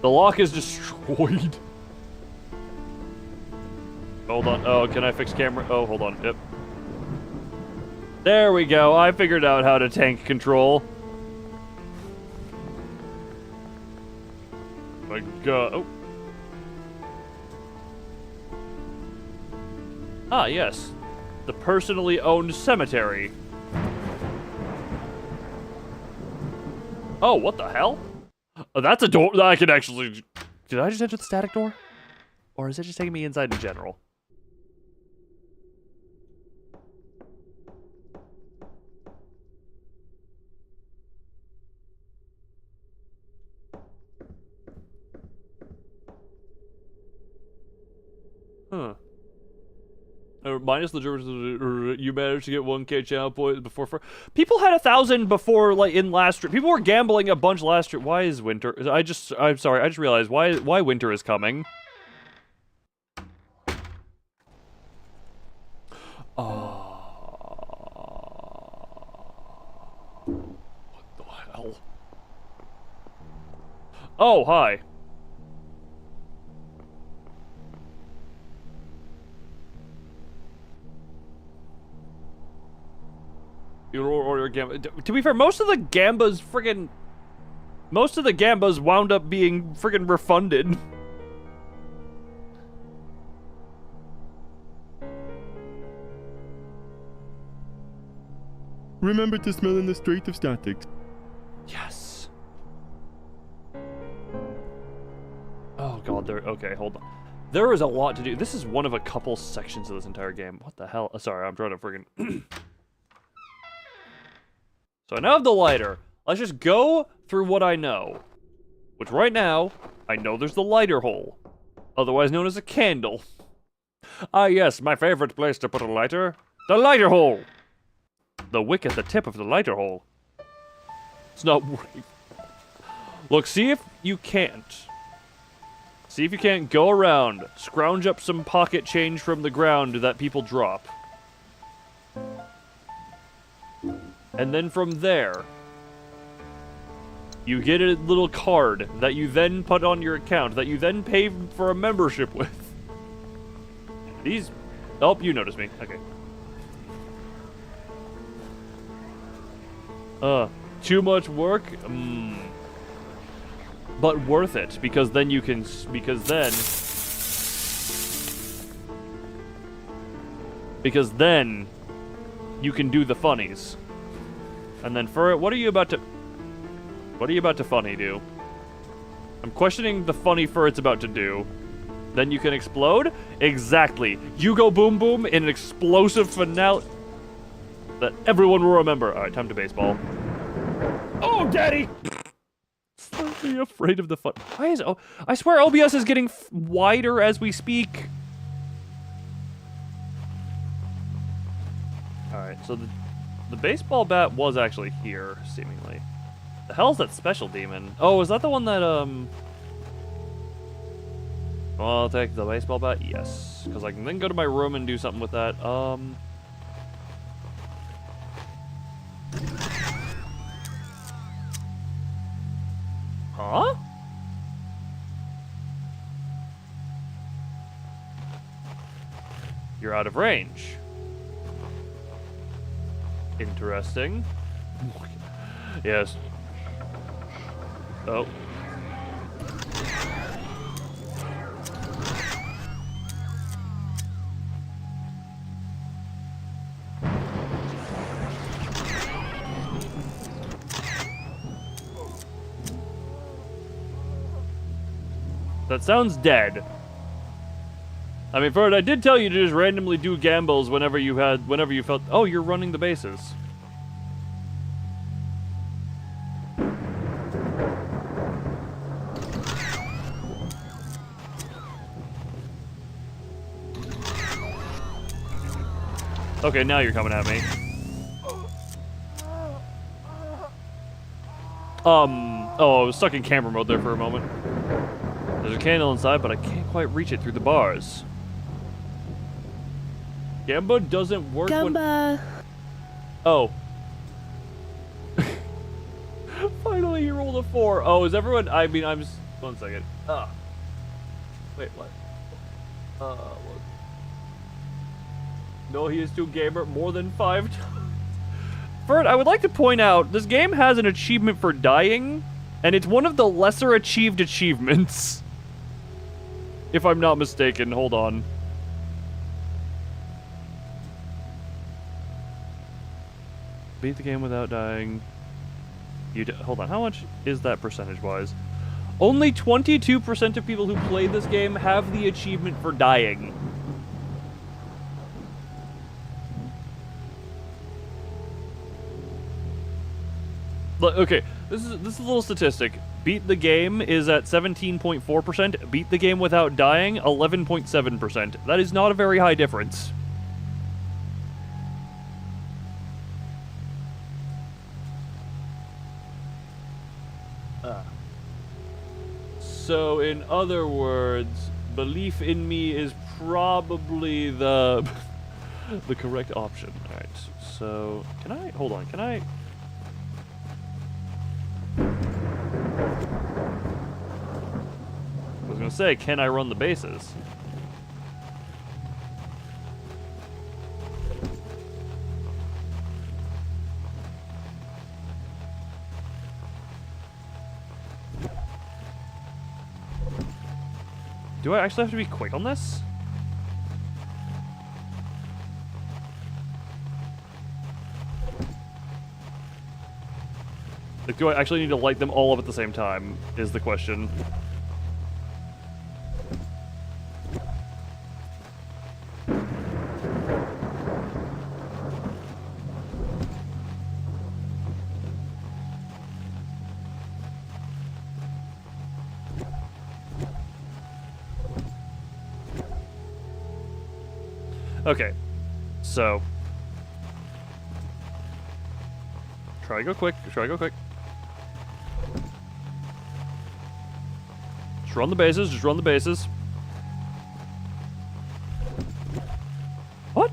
The lock is destroyed. Hold on. Oh, can I fix camera? Oh, hold on. Yep. There we go. I figured out how to tank control. My God. Oh. Ah, yes. The personally owned cemetery. Oh, what the hell? Oh, that's a door. I can actually... Did I just enter the static door? Or is it just taking me inside in general? Huh. Minus the Germans, you managed to get 1K channel points before. People had 1,000 before, like in last stream. People were gambling a bunch last stream. Why is winter? I'm sorry. I just realized why winter is coming. What the hell? Oh, hi. Or Gamba. To be fair, most of the Gambas wound up being friggin' refunded. Remember to smell in the Strait of Statics. Yes. Oh god, okay, hold on. There is a lot to do. This is one of a couple sections of this entire game. What the hell? Sorry, I'm trying to friggin'... So I now have the lighter. Let's just go through what I know. Which right now, I know there's the lighter hole. Otherwise known as a candle. Ah yes, my favorite place to put a lighter. The lighter hole! The wick at the tip of the lighter hole. It's not working. Look, see if you can't. See if you can't go around, scrounge up some pocket change from the ground that people drop. And then from there, you get a little card that you then put on your account, that you then pay for a membership with. These... Oh, you noticed me. Okay. Too much work? But worth it, because then you can... Because then... you can do the funnies. And then for it, what are you about to funny do? I'm questioning the funny for it's about to do. Then you can explode? Exactly. You go boom boom in an explosive finale that everyone will remember. Alright, time to baseball. Oh, daddy! Slightly afraid of the fun. Why is... Oh, I swear OBS is getting wider as we speak. Alright, so the baseball bat was actually here, seemingly. The hell's that special demon? Oh, is that the one that, Well, I'll take the baseball bat? Yes. Because I can then go to my room and do something with that. Huh? You're out of range. Interesting. Yes. Oh. That sounds dead. I mean, Ferd, I did tell you to just randomly do gambles whenever you felt. Oh, you're running the bases. Okay, now you're coming at me. Oh, I was stuck in camera mode there for a moment. There's a candle inside, but I can't quite reach it through the bars. Gamba doesn't work Gamba. Oh. Finally, you rolled a 4. Oh, is everyone... I mean, I'm just... 1 second. Wait, what? What? No, he is too gamer more than 5 times. Ferd, I would like to point out, this game has an achievement for dying, and it's one of the lesser achieved achievements. If I'm not mistaken, hold on. Beat the game without dying. Hold on, how much is that percentage-wise? Only 22% of people who play this game have the achievement for dying. Okay, this is a little statistic. Beat the game is at 17.4%. Beat the game without dying, 11.7%. That is not a very high difference. So, in other words, belief in me is probably the the correct option. All right. So, hold on? Can I? I was gonna say, can I run the bases? Do I actually have to be quick on this? Like, do I actually need to light them all up at the same time, is the question. Okay, so try to go quick. Just run the bases. What?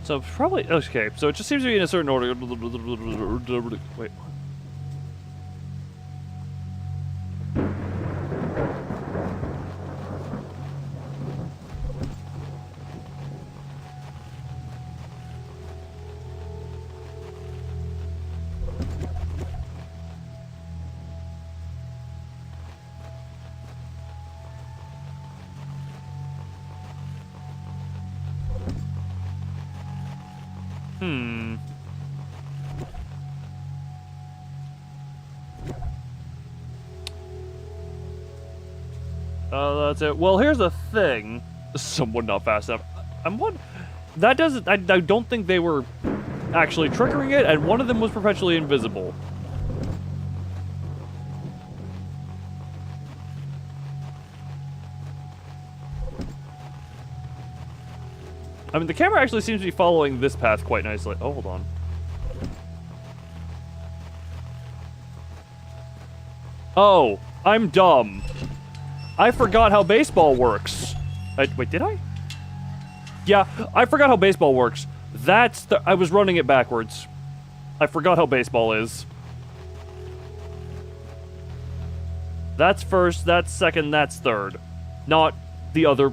So probably okay. So it just seems to be in a certain order. Wait. That's it. Well, here's the thing. Someone not fast enough. That doesn't. I don't think they were actually triggering it, and one of them was perpetually invisible. I mean, the camera actually seems to be following this path quite nicely. Oh, hold on. Oh, I'm dumb. I forgot how baseball works. Wait, did I? Yeah, I forgot how baseball works. I was running it backwards. I forgot how baseball is. That's first, that's second, that's third. Not the other.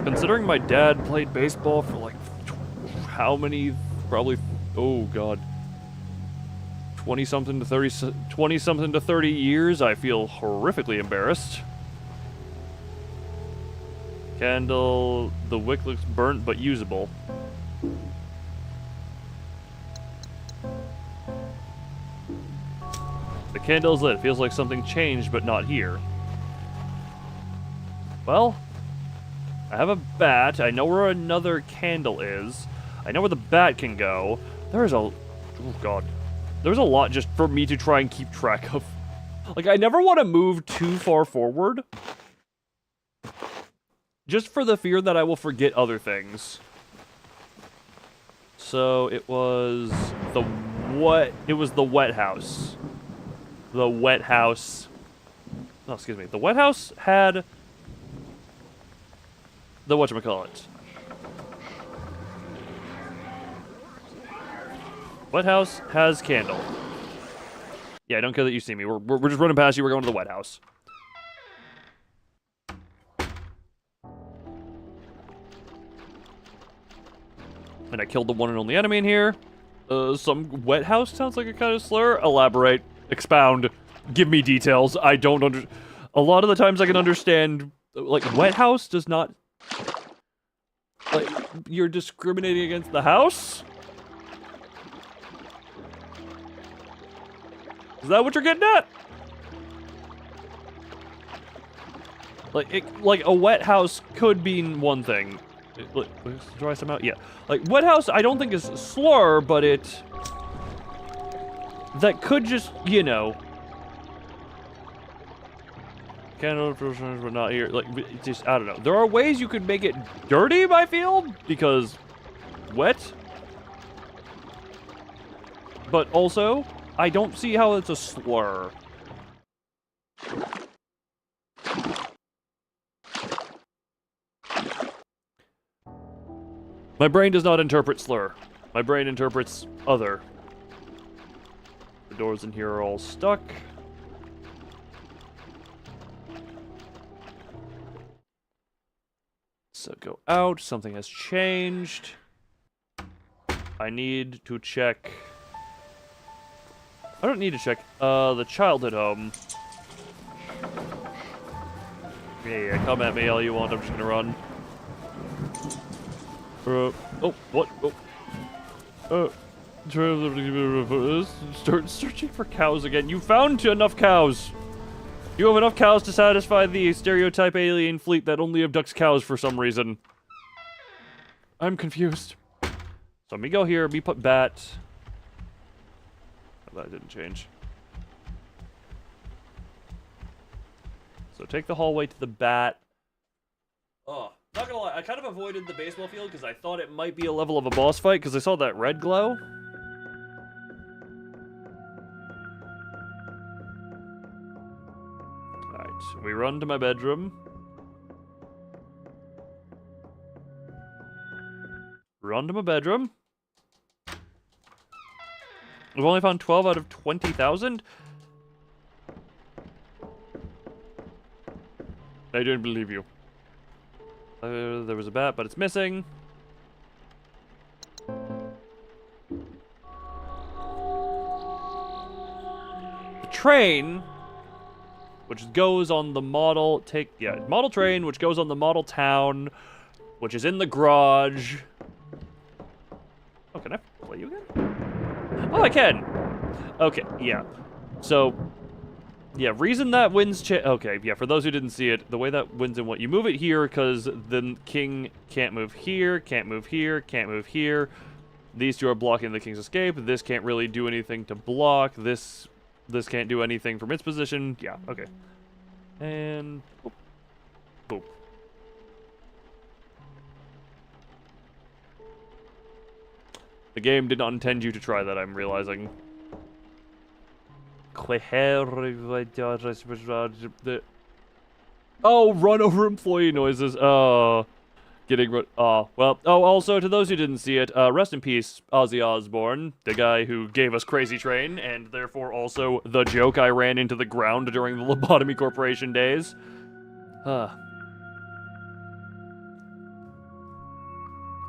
Considering my dad played baseball for like how many, probably, oh god, 20-something to 30 years, I feel horrifically embarrassed. Candle, the wick looks burnt but usable. The candle's lit. Feels like something changed, but not here. Well, I have a bat. I know where another candle is. I know where the bat can go. There's a... oh, God. There's a lot just for me to try and keep track of. Like, I never want to move too far forward. Just for the fear that I will forget other things. So, it was the what? It was the wet house. The wet house. Oh, excuse me. The wet house had the whatchamacallit. Wet house has candle. Yeah, I don't care that you see me. We're just running past you. We're going to the wet house. And I killed the one and only enemy in here. Some wet house sounds like a kind of slur. Elaborate. Expound. Give me details. I don't under... A lot of the times I can understand... Like, wet house does not... Like, you're discriminating against the house? Is that what you're getting at? Like a wet house could mean one thing. Dry some out? Yeah. Like, wet house I don't think is a slur, but it... That could just, you know... Candle, but not here. Like, just, I don't know. There are ways you could make it dirty, I feel, because... Wet? But also, I don't see how it's a slur. My brain does not interpret slur. My brain interprets other. The doors in here are all stuck. So go out. Something has changed. I need to check... I don't need to check the childhood home. Yeah, come at me all you want. I'm just gonna run. Oh, what? Oh. Start searching for cows again. You found enough cows. You have enough cows to satisfy the stereotype alien fleet that only abducts cows for some reason. I'm confused. So me go here, me put bat. Oh, that didn't change. So take the hallway to the bat. Oh. Not gonna lie, I kind of avoided the baseball field because I thought it might be a level of a boss fight because I saw that red glow. Alright, so we run to my bedroom. Run to my bedroom. We've only found 12 out of 20,000? I don't believe you. There was a bat, but it's missing. The train, which goes on the model model train, which goes on the model town, which is in the garage. Oh, can I play you again? Oh, I can. Okay, yeah. So, yeah, reason that wins okay, yeah, for those who didn't see it, the way that wins in what you move it here, because the king can't move here, can't move here, can't move here. These two are blocking the king's escape. This can't really do anything to block. This can't do anything from its position. Yeah, okay. And boop. Boop. The game did not intend you to try that, I'm realizing. Oh, run over employee noises. Oh. Also, to those who didn't see it, rest in peace, Ozzy Osbourne, the guy who gave us Crazy Train, and therefore also the joke I ran into the ground during the Lobotomy Corporation days.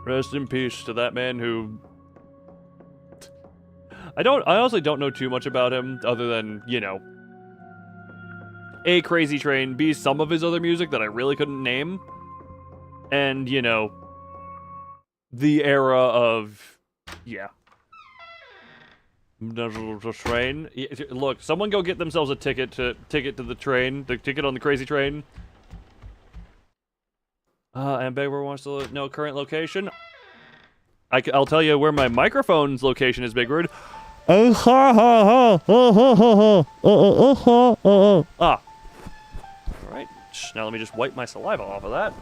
Rest in peace to that man who... I honestly don't know too much about him, other than, you know, A, Crazy Train, B, some of his other music that I really couldn't name, and, you know, the era of, yeah. Train. Look, someone go get themselves a ticket to the train, the ticket on the Crazy Train. And Bigward wants to know current location. I'll tell you where my microphone's location is, Bigward. Ah. Alright. Now let me just wipe my saliva off of that.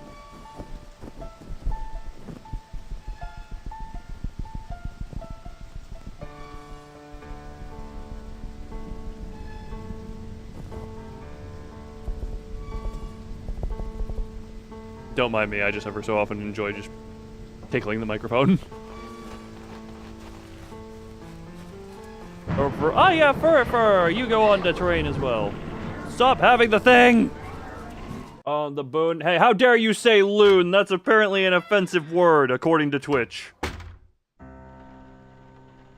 Don't mind me, I just ever so often enjoy just tickling the microphone. Yeah, fur, you go on the terrain as well. Stop having the thing! On the boon. Hey, how dare you say loon? That's apparently an offensive word, according to Twitch.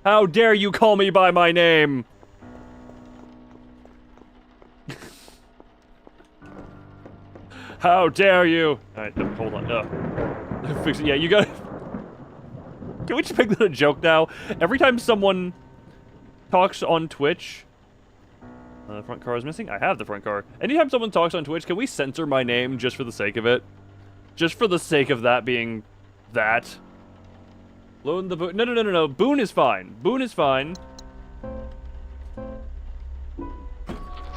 How dare you call me by my name? How dare you? Alright, hold on. Fix it. Yeah, you gotta... Can we just make that a joke now? Every time someone talks on Twitch... the front car is missing? I have the front car. Anytime someone talks on Twitch, can we censor my name just for the sake of it? Just for the sake of that being... that. Loan the Boon... No. Boon is fine. Boon is fine.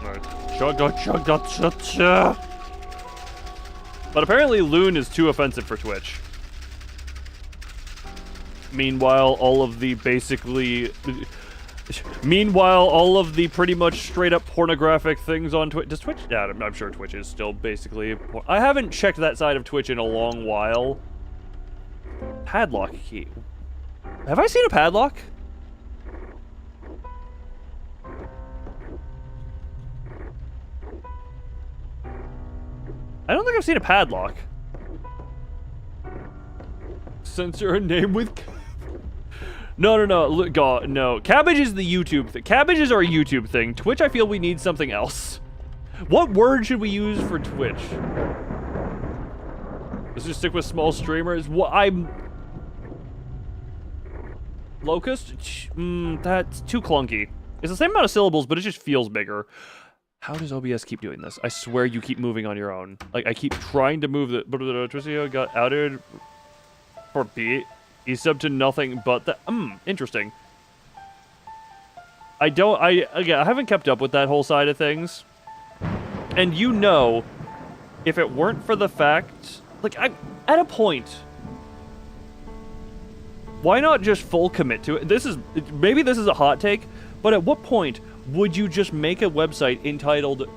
Alright. But apparently loon is too offensive for Twitch. Meanwhile, all of the pretty much straight up pornographic things on Twitch. Does Twitch? Yeah, I'm sure Twitch is still basically. I haven't checked that side of Twitch in a long while. Padlock key. Have I seen a padlock? I don't think I've seen a padlock. Censor a name with... No. Look, God, no. Cabbage is the YouTube thing. Cabbages are a YouTube thing. Twitch, I feel we need something else. What word should we use for Twitch? Let's just stick with small streamers. What I'm... Locust? That's too clunky. It's the same amount of syllables, but it just feels bigger. How does OBS keep doing this? I swear you keep moving on your own. Like, I keep trying to move the... Twistio got outed for B. He subbed to nothing but that. Interesting. Again, I haven't kept up with that whole side of things. And you know, if it weren't for the fact... Like, at a point... Why not just full commit to it? Maybe this is a hot take, but at what point would you just make a website entitled,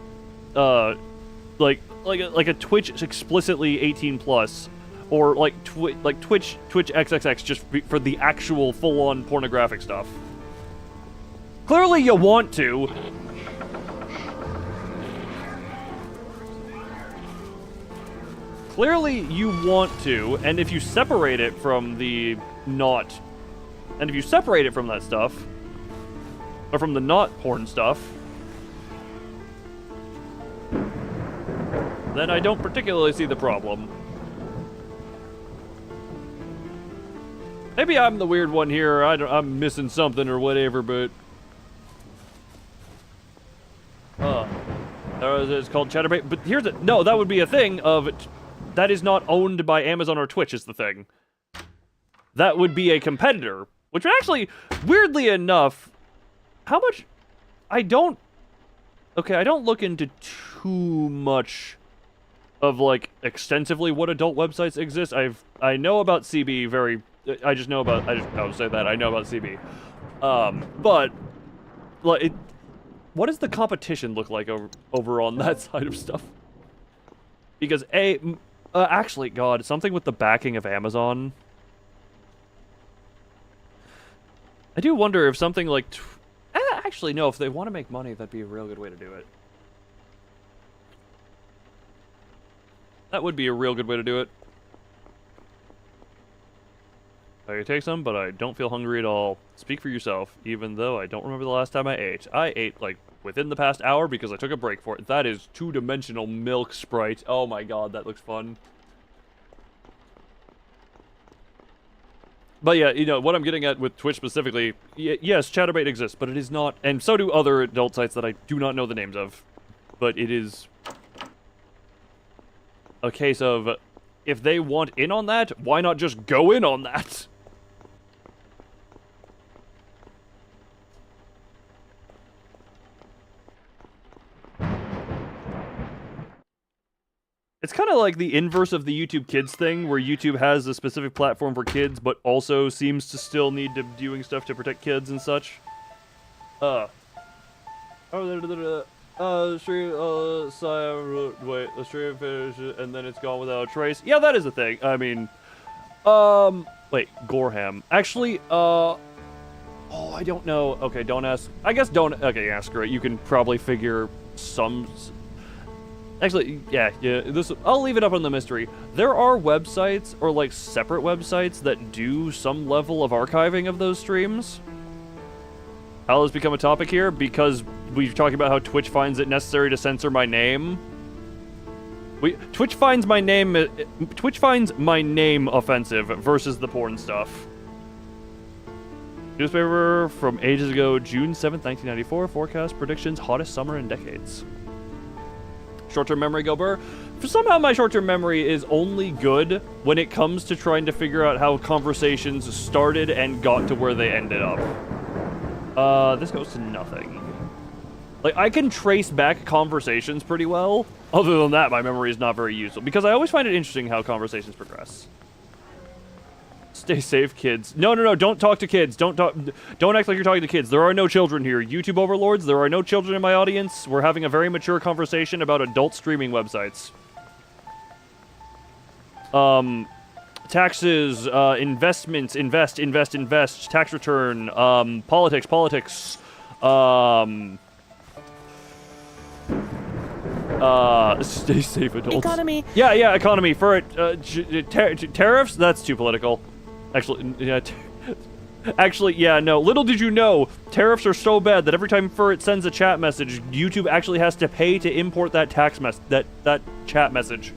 like a Twitch explicitly 18+, or like Twitch XXX just for the actual full-on pornographic stuff? Clearly you want to. Clearly you want to, and if you separate it from the not, and if you separate it from that stuff, or from the not porn stuff, then I don't particularly see the problem. Maybe I'm the weird one here, I'm missing something or whatever, but... it's called Chatterbait, but here's it. No, that would be a thing of... That is not owned by Amazon or Twitch is the thing. That would be a competitor, which would actually, weirdly enough... How much... I don't look into too much of, like, extensively what adult websites exist. I know about CB very... I'll say that. I know about CB. But, like, what does the competition look like over on that side of stuff? Because, Actually, God, something with the backing of Amazon. I do wonder if something like... actually, no, if they want to make money, that'd be a real good way to do it. That would be a real good way to do it. I could take some, but I don't feel hungry at all. Speak for yourself, even though I don't remember the last time I ate. I ate, like, within the past hour because I took a break for it. That is two-dimensional milk Sprite. Oh my god, that looks fun. But yeah, you know, what I'm getting at with Twitch specifically, yes, Chatterbait exists, but it is not, and so do other adult sites that I do not know the names of. But it is a case of, if they want in on that, why not just go in on that? It's kind of like the inverse of the YouTube Kids thing, where YouTube has a specific platform for kids, but also seems to still need to doing stuff to protect kids and such. Stream, wait, the stream finishes, and then it's gone without a trace. Yeah, that is a thing. I mean, wait, Gorham. Actually, oh, I don't know. Okay, don't ask. I guess don't, okay, yeah, screw it. You can probably figure some... Actually, yeah, this, I'll leave it up on the mystery. There are websites, or like separate websites, that do some level of archiving of those streams. How has become a topic here? Because we're talking about how Twitch finds it necessary to censor my name. Twitch finds my name offensive versus the porn stuff. Newspaper from ages ago, June 7th, 1994, forecast predictions, hottest summer in decades. Short-term memory, go Burr. Somehow my short-term memory is only good when it comes to trying to figure out how conversations started and got to where they ended up. This goes to nothing. Like, I can trace back conversations pretty well. Other than that, my memory is not very useful, because I always find it interesting how conversations progress. Stay safe, kids. No, don't talk to kids. Don't act like you're talking to kids. There are no children here. YouTube overlords, there are no children in my audience. We're having a very mature conversation about adult streaming websites. Taxes, investments, invest, tax return, politics, stay safe, adults. Economy. Yeah, economy. For it, tariffs? That's too political. Actually, yeah. Actually, yeah, no. Little did you know, tariffs are so bad that every time Furret sends a chat message, YouTube actually has to pay to import that that chat message.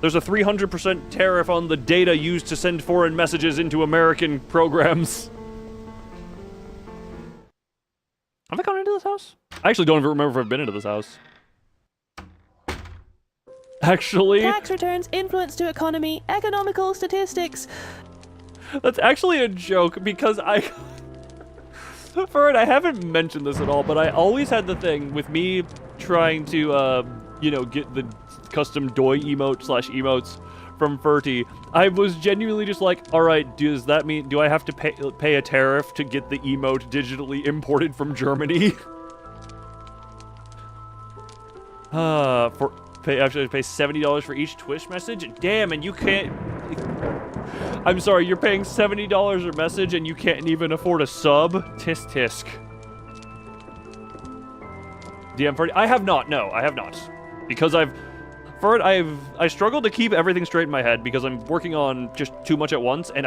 There's a 300% tariff on the data used to send foreign messages into American programs. Have I gone into this house? I actually don't even remember if I've been into this house. Actually... Tax returns, influence to economy, economical statistics. That's actually a joke, because I... For it, I haven't mentioned this at all, but I always had the thing with me trying to, you know, get the custom doi emote / emotes from Furty. I was genuinely just like, alright, does that mean, do I have to pay a tariff to get the emote digitally imported from Germany? Actually pay $70 for each Twitch message? Damn, and you can't... I'm sorry, you're paying $70 a message and you can't even afford a sub? Tisk. DM 30? I have not, no, I have not. Because I struggle to keep everything straight in my head because I'm working on just too much at once, and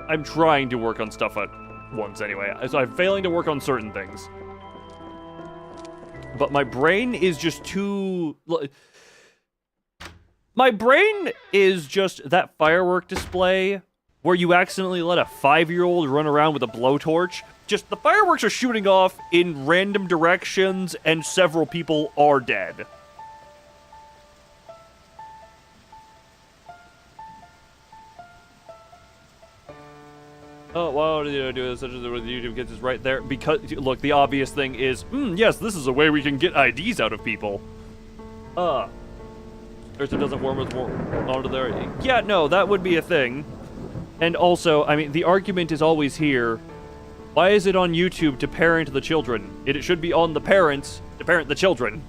I'm trying to work on stuff at once anyway. So I'm failing to work on certain things. But my brain is just too... My brain is just that firework display where you accidentally let a 5-year-old run around with a blowtorch. Just the fireworks are shooting off in random directions and several people are dead. Oh, why did you do this? Such as with YouTube Kids is right there. Because, look, the obvious thing is, yes, this is a way we can get IDs out of people. Or so it doesn't warm with more onto there. Yeah, no, that would be a thing. And also, I mean, the argument is always here. Why is it on YouTube to parent the children? It should be on the parents to parent the children.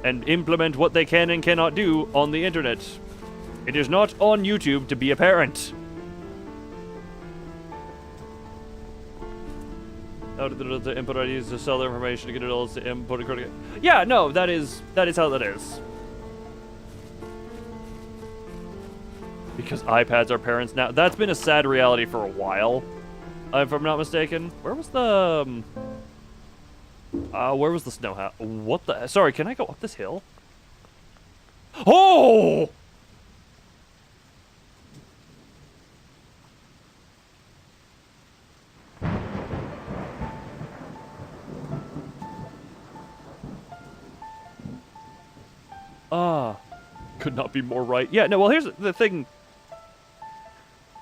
and implement what they can and cannot do on the internet. It is not on YouTube to be a parent. How did the input IDs to sell their information to get adults to input a credit? Yeah, no, that is how that is. Because iPads are parents now. That's been a sad reality for a while, if I'm not mistaken. Where was the snow house? What the? Sorry, can I go up this hill? Oh! Could not be more right. Yeah, no, well, here's the thing.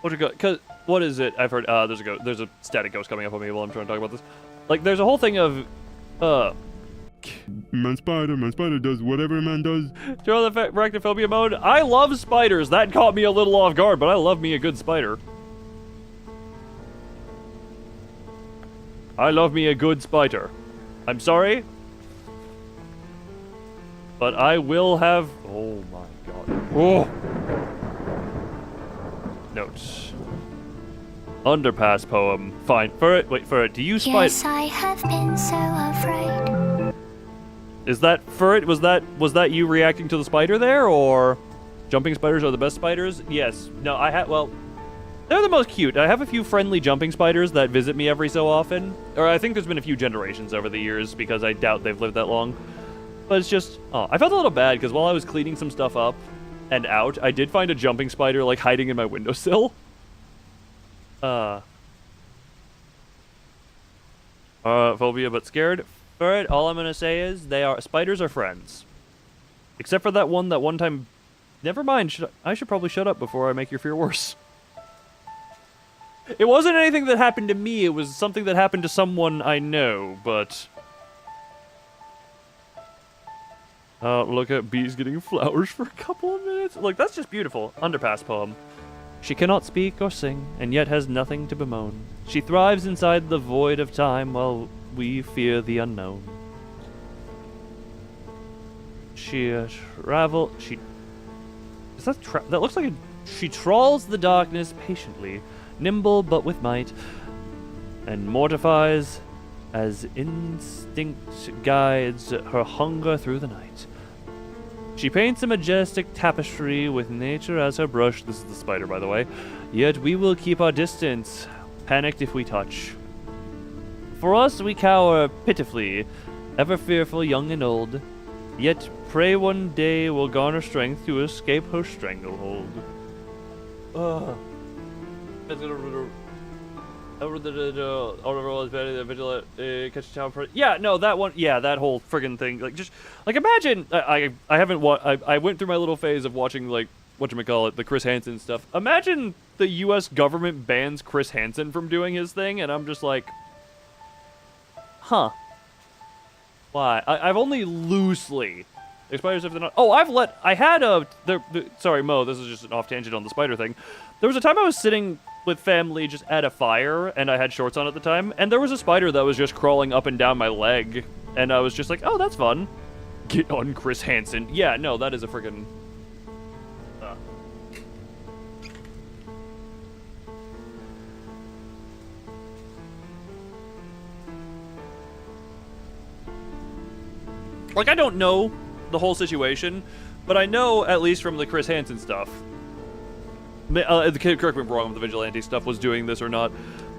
What is it? I've heard, there's a static ghost coming up on me while I'm trying to talk about this. Like, there's a whole thing of, Man spider does whatever a man does. Throw the arachnophobia mode. I love spiders. That caught me a little off guard, but I love me a good spider. I love me a good spider. I'm sorry, but I will have... Oh my god. Oh! Notes. Underpass poem. Fine. Wait, do you spider... Yes, I have been so afraid. Is that Furret? Was that you reacting to the spider there, or jumping spiders are the best spiders? Yes. No, well, they're the most cute. I have a few friendly jumping spiders that visit me every so often. Or I think there's been a few generations over the years because I doubt they've lived that long. But it's just, I felt a little bad because while I was cleaning some stuff up and out, I did find a jumping spider like hiding in my windowsill. Phobia but scared. Alright, all I'm gonna say is spiders are friends. Except for that one time. Never mind, I should probably shut up before I make your fear worse. It wasn't anything that happened to me, it was something that happened to someone I know, but... look at bees getting flowers for a couple of minutes. Look, that's just beautiful. Underpass poem. She cannot speak or sing, and yet has nothing to bemoan. She thrives inside the void of time while we fear the unknown. She Is that that looks like she trawls the darkness patiently, nimble but with might, and mortifies as instinct guides her hunger through the night. She paints a majestic tapestry with nature as her brush. This is the spider, by the way. Yet we will keep our distance, panicked if we touch. For us we cower pitifully, ever fearful, young and old. Yet pray one day will garner strength to escape her stranglehold. Yeah, no, that one. Yeah, that whole friggin' thing. Like, just like imagine. I went through my little phase of watching like whatchamacallit, the Chris Hansen stuff. Imagine the U.S. government bans Chris Hansen from doing his thing, and I'm just like, huh? Why? I've only loosely. Spiders if they're not. Oh, I had a. Sorry, Mo. This is just an off tangent on the spider thing. There was a time I was sitting with family just at a fire, and I had shorts on at the time, and there was a spider that was just crawling up and down my leg, and I was just like, oh, that's fun. Get on Chris Hansen. Yeah, no, that is a friggin'... Like, I don't know the whole situation, but I know, at least from the Chris Hansen stuff, correct me if I'm wrong if the vigilante stuff was doing this or not.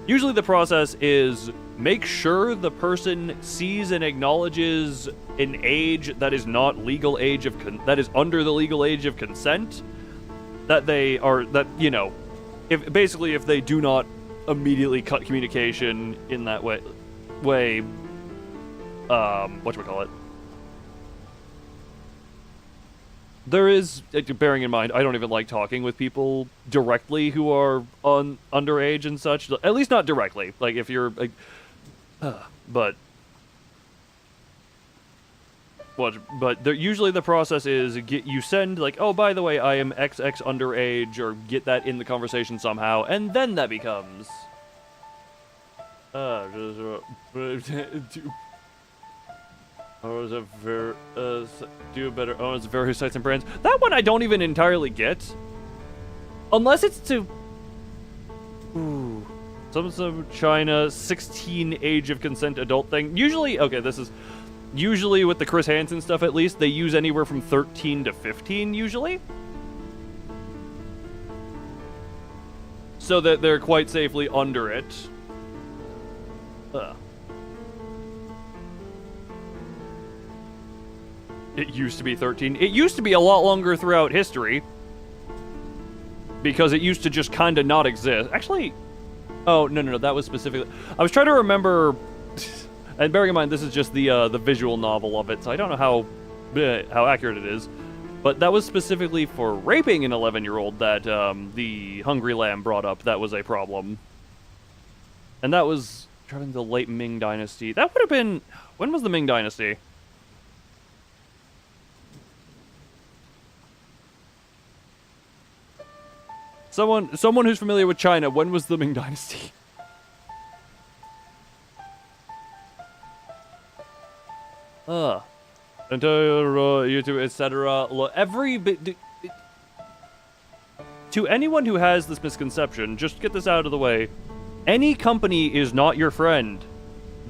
Usually the process is make sure the person sees and acknowledges an age that is not legal age of that is under the legal age of consent. That they are if they do not immediately cut communication in that way, whatchamacallit. There is, bearing in mind, I don't even like talking with people directly who are underage and such. At least not directly. Like, if you're, like, but usually the process is you send, like, oh, by the way, I am XX underage, or get that in the conversation somehow, and then that becomes... Or is it do better? Oh, it's various sites and brands. That one I don't even entirely get. Unless it's to... Ooh. Some China 16 age of consent adult thing. Usually, okay, this is... Usually with the Chris Hansen stuff at least, they use anywhere from 13 to 15 usually. So that they're quite safely under it. It used to be 13. It used to be a lot longer throughout history. Because it used to just kind of not exist. Actually, oh, no, that was specifically... I was trying to remember... And bearing in mind, this is just the visual novel of it, so I don't know how accurate it is. But that was specifically for raping an 11-year-old that the Hungry Lamb brought up. That was a problem. And that was during the late Ming Dynasty. That would have been... When was the Ming Dynasty? Someone who's familiar with China, when was the Ming Dynasty? Entire YouTube, etc. Every bit... To anyone who has this misconception, just get this out of the way. Any company is not your friend.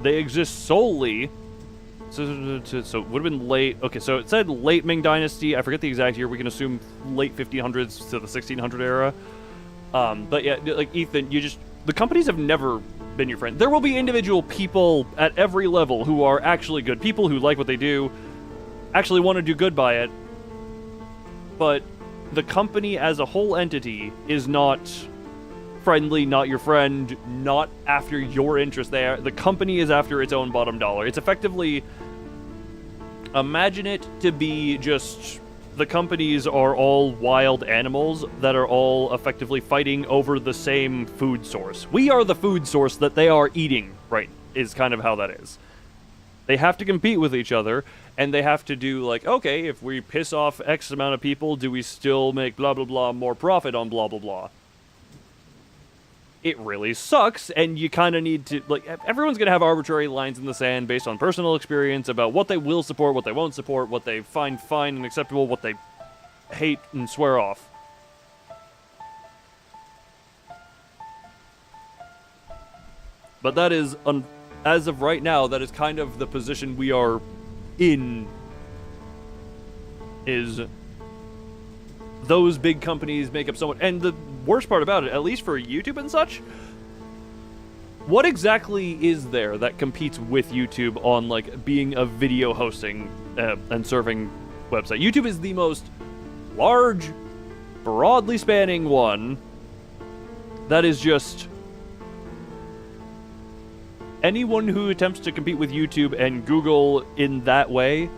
They exist solely... So it would have been late... Okay, so it said late Ming Dynasty. I forget the exact year. We can assume late 1500s to the 1600 era. But yeah, like, Ethan, the companies have never been your friend. There will be individual people at every level who are actually good people, who like what they do, actually want to do good by it. But the company as a whole entity is not friendly, not your friend, not after your interest there. The company is after its own bottom dollar. It's effectively... Imagine it to be just... The companies are all wild animals that are all effectively fighting over the same food source. We are the food source that they are eating, right, is kind of how that is. They have to compete with each other, and they have to do, like, okay, if we piss off X amount of people, do we still make blah blah blah more profit on blah blah blah? It really sucks, and you kind of need to, like, everyone's going to have arbitrary lines in the sand based on personal experience about what they will support, what they won't support, what they find fine and acceptable, what they hate and swear off. But that is, as of right now, that is kind of the position we are in, is those big companies make up so much. And the worst part about it, at least for YouTube and such, what exactly is there that competes with YouTube on, like, being a video hosting and serving website? YouTube is the most large, broadly spanning one that is just... Anyone who attempts to compete with YouTube and Google in that way,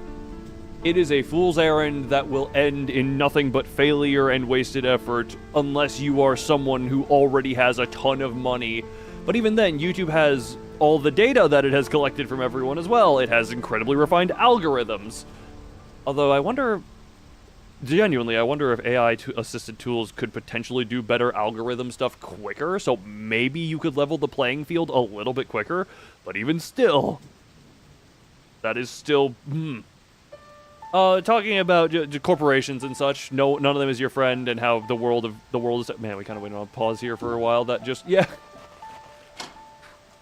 it is a fool's errand that will end in nothing but failure and wasted effort unless you are someone who already has a ton of money. But even then, YouTube has all the data that it has collected from everyone as well. It has incredibly refined algorithms. Although I wonder... Genuinely, I wonder if AI-assisted tools could potentially do better algorithm stuff quicker, so maybe you could level the playing field a little bit quicker, but even still... That is still... Talking about corporations and such, none of them is your friend, and how the world is... Man, we kind of went on pause here for a while. That just... Yeah.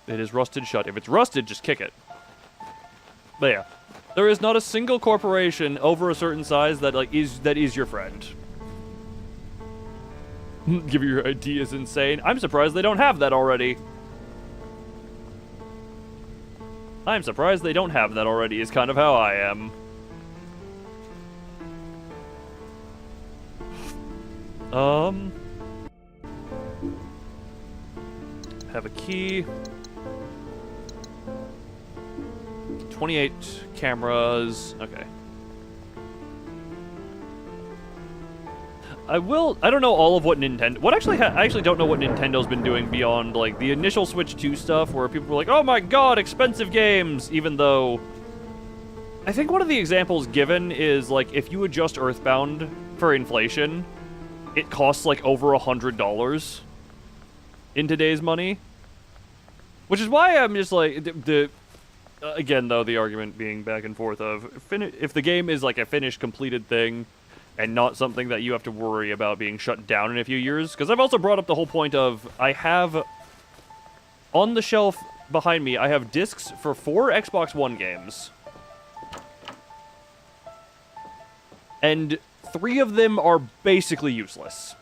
It is rusted shut. If it's rusted, just kick it. But yeah. There is not a single corporation over a certain size that is your friend. Give your ideas insane. I'm surprised they don't have that already. I'm surprised they don't have that already, is kind of how I am. Have a key. 28 cameras. Okay. I don't know all of what Nintendo... I actually don't know what Nintendo's been doing beyond, like, the initial Switch 2 stuff where people were like, oh my god, expensive games! Even though... I think one of the examples given is, like, if you adjust Earthbound for inflation, it costs, like, over $100 in today's money. Which is why I'm just, like... again, though, the argument being back and forth of if the game is like a finished, completed thing, and not something that you have to worry about being shut down in a few years. Because I've also brought up the whole point of I have on the shelf behind me, I have discs for 4 Xbox One games. And 3 of them are basically useless.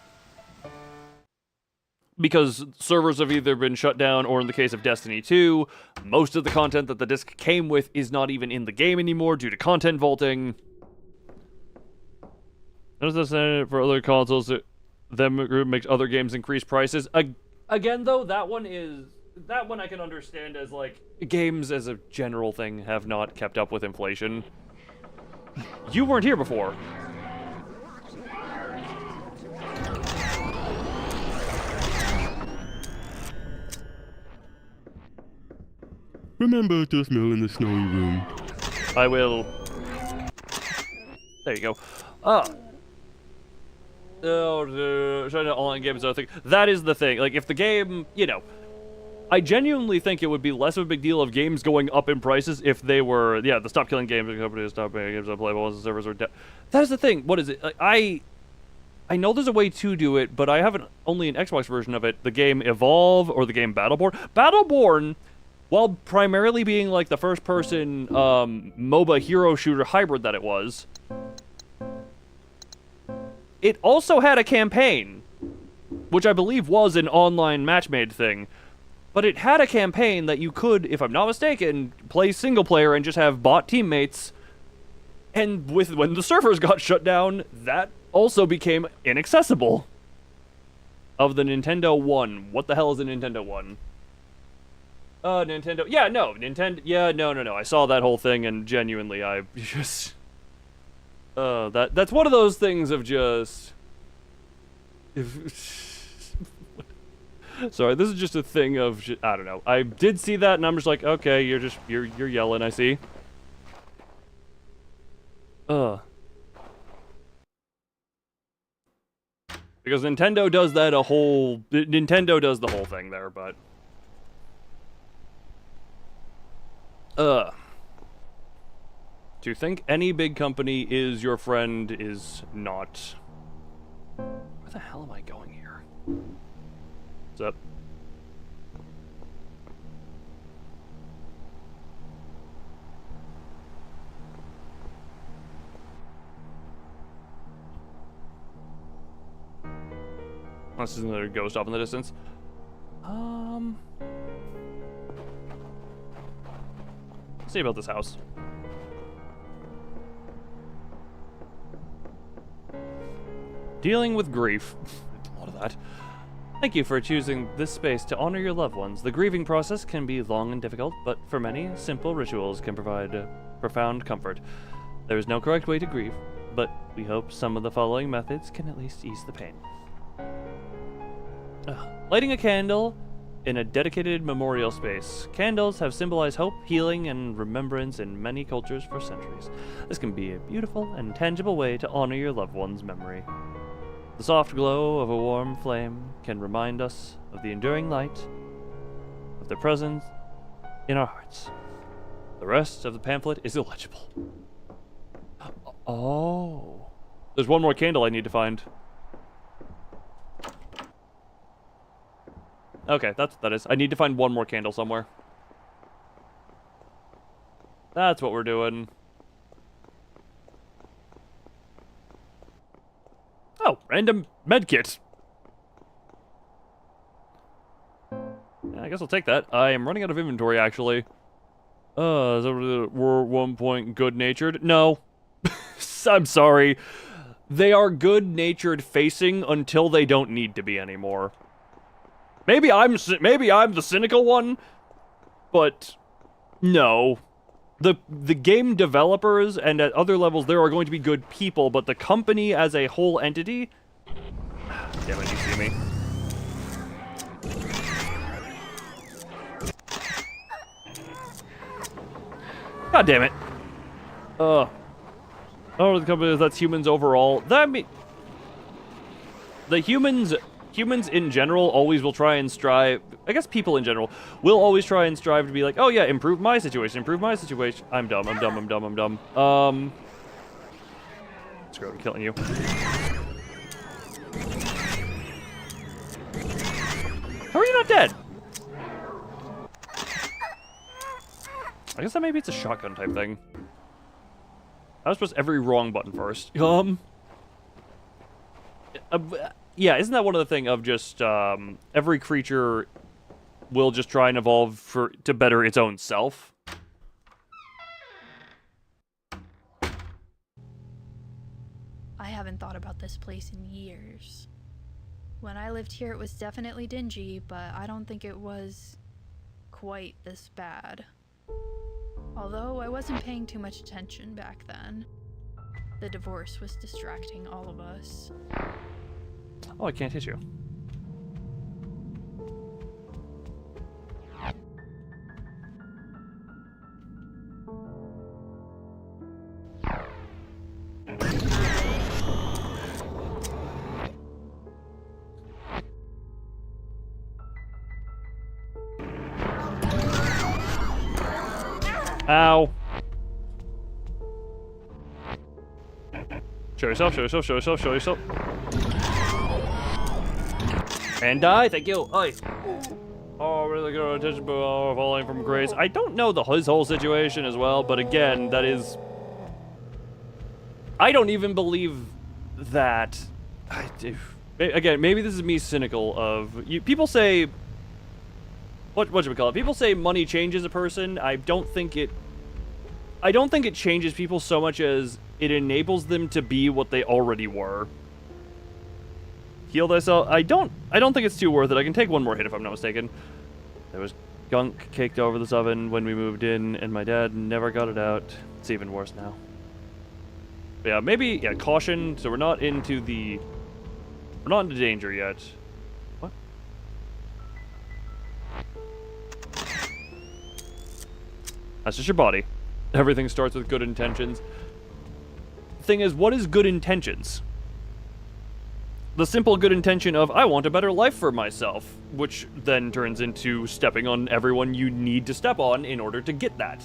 Because servers have either been shut down, or in the case of Destiny 2, most of the content that the disc came with is not even in the game anymore due to content vaulting. Does this for other consoles? Them group makes other games increase prices. Again, though, that one I can understand as like games as a general thing have not kept up with inflation. You weren't here before. Remember to smell in the snowy room. I will. There you go. Trying to online games, I think that is the thing. Like, if the game, you know, I genuinely think it would be less of a big deal of games going up in prices if they were, the Stop Killing Games company, stop making games unplayable once the servers are down. That is the thing. What is it? Like, I know there's a way to do it, but I have only an Xbox version of it. The game Evolve or the game Battleborn. Battleborn, while primarily being like the first-person MOBA hero shooter hybrid that it was, it also had a campaign, which I believe was an online match-made thing. But it had a campaign that you could, if I'm not mistaken, play single-player and just have bot teammates. And when the servers got shut down, that also became inaccessible. Of the Nintendo One. What the hell is a Nintendo One? Nintendo... Yeah, no. Nintendo... Yeah, no. I saw that whole thing, and genuinely, I just... that's one of those things of just... Sorry, this is just a thing of... I don't know. I did see that, and I'm just like, okay, you're yelling, I see. Because Nintendo does that Nintendo does the whole thing there, but... To think any big company is your friend is not... Where the hell am I going here? What's up? This is another ghost off in the distance. Let's see about this house. Dealing with grief. A lot of that. Thank you for choosing this space to honor your loved ones. The grieving process can be long and difficult, but for many, simple rituals can provide profound comfort. There is no correct way to grieve, but we hope some of the following methods can at least ease the pain. Lighting a candle in a dedicated memorial space. Candles have symbolized hope, healing, and remembrance in many cultures for centuries. This can be a beautiful and tangible way to honor your loved one's memory. The soft glow of a warm flame can remind us of the enduring light of their presence in our hearts. The rest of the pamphlet is illegible. Oh. There's one more candle I need to find. Okay, that's what that is. I need to find one more candle somewhere. That's what we're doing. Oh, random medkit. Yeah, I guess I'll take that. I am running out of inventory, actually. Is that we're 1 point good-natured? No. I'm sorry. They are good-natured facing until they don't need to be anymore. Maybe I'm the cynical one, but no. The game developers and at other levels there are going to be good people, but the company as a whole entity... Damn it, you see me. God damn it. Oh, the company that's humans overall. The humans humans in general always will try and strive, I guess people in general will always try and strive to be like, oh yeah, improve my situation, improve my situation. I'm dumb. Screw it, I'm killing you. How are you not dead? I guess that maybe it's a shotgun type thing. I was supposed to every wrong button first. Yeah, isn't that one of the thing of just every creature will just try and evolve to better its own self? I haven't thought about this place in years. When I lived here, it was definitely dingy, but I don't think it was quite this bad. Although I wasn't paying too much attention back then. The divorce was distracting all of us. Oh, I can't hit you. Ow. Show yourself, show yourself, show yourself, show yourself. And die, thank you. Oi. Oh, really good attention, falling from grace. I don't know his whole situation as well, but again, that is... I don't even believe that... Again, maybe this is me cynical of... people say... What should we call it? People say money changes a person. I don't think it changes people so much as it enables them to be what they already were. Heal thyself. I don't think it's too worth it. I can take one more hit if I'm not mistaken. There was gunk caked over this oven when we moved in, and my dad never got it out. It's even worse now. But yeah, maybe caution. So we're not into danger yet. What? That's just your body. Everything starts with good intentions. Thing is, what is good intentions? The simple good intention of, I want a better life for myself, which then turns into stepping on everyone you need to step on in order to get that.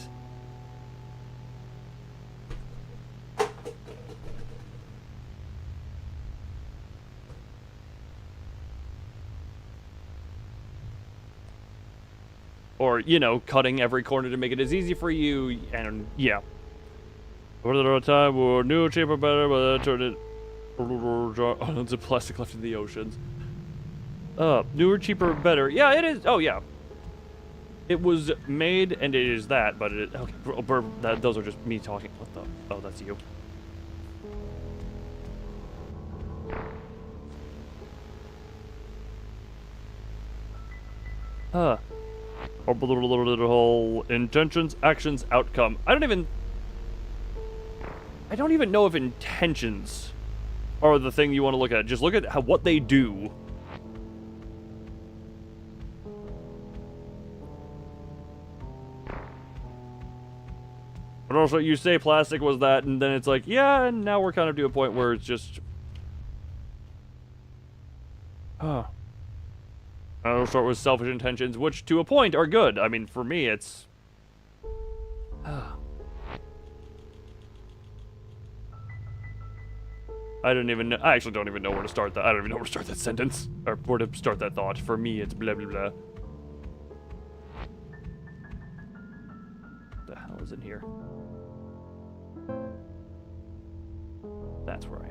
Or, cutting every corner to make it as easy for you, and yeah. What at a time, or new, cheaper, better, but then turn it... Tons of plastic left in the oceans. Newer, cheaper, better. Yeah, it is. Oh, yeah. It was made, and it is that, but it... Okay, those are just me talking. What the... Oh, that's you. Whole intentions, actions, outcome. I don't even know if intentions are the thing you want to look at. Just look at what they do. But also, you say plastic was that, and then it's like, yeah, and now we're kind of to a point where it's just... I'll start with selfish intentions, which to a point are good. I mean, for me, it's... I actually don't even know where to start that. I don't even know where to start that sentence. Or where to start that thought. For me, it's blah, blah, blah. What the hell is in here? That's where I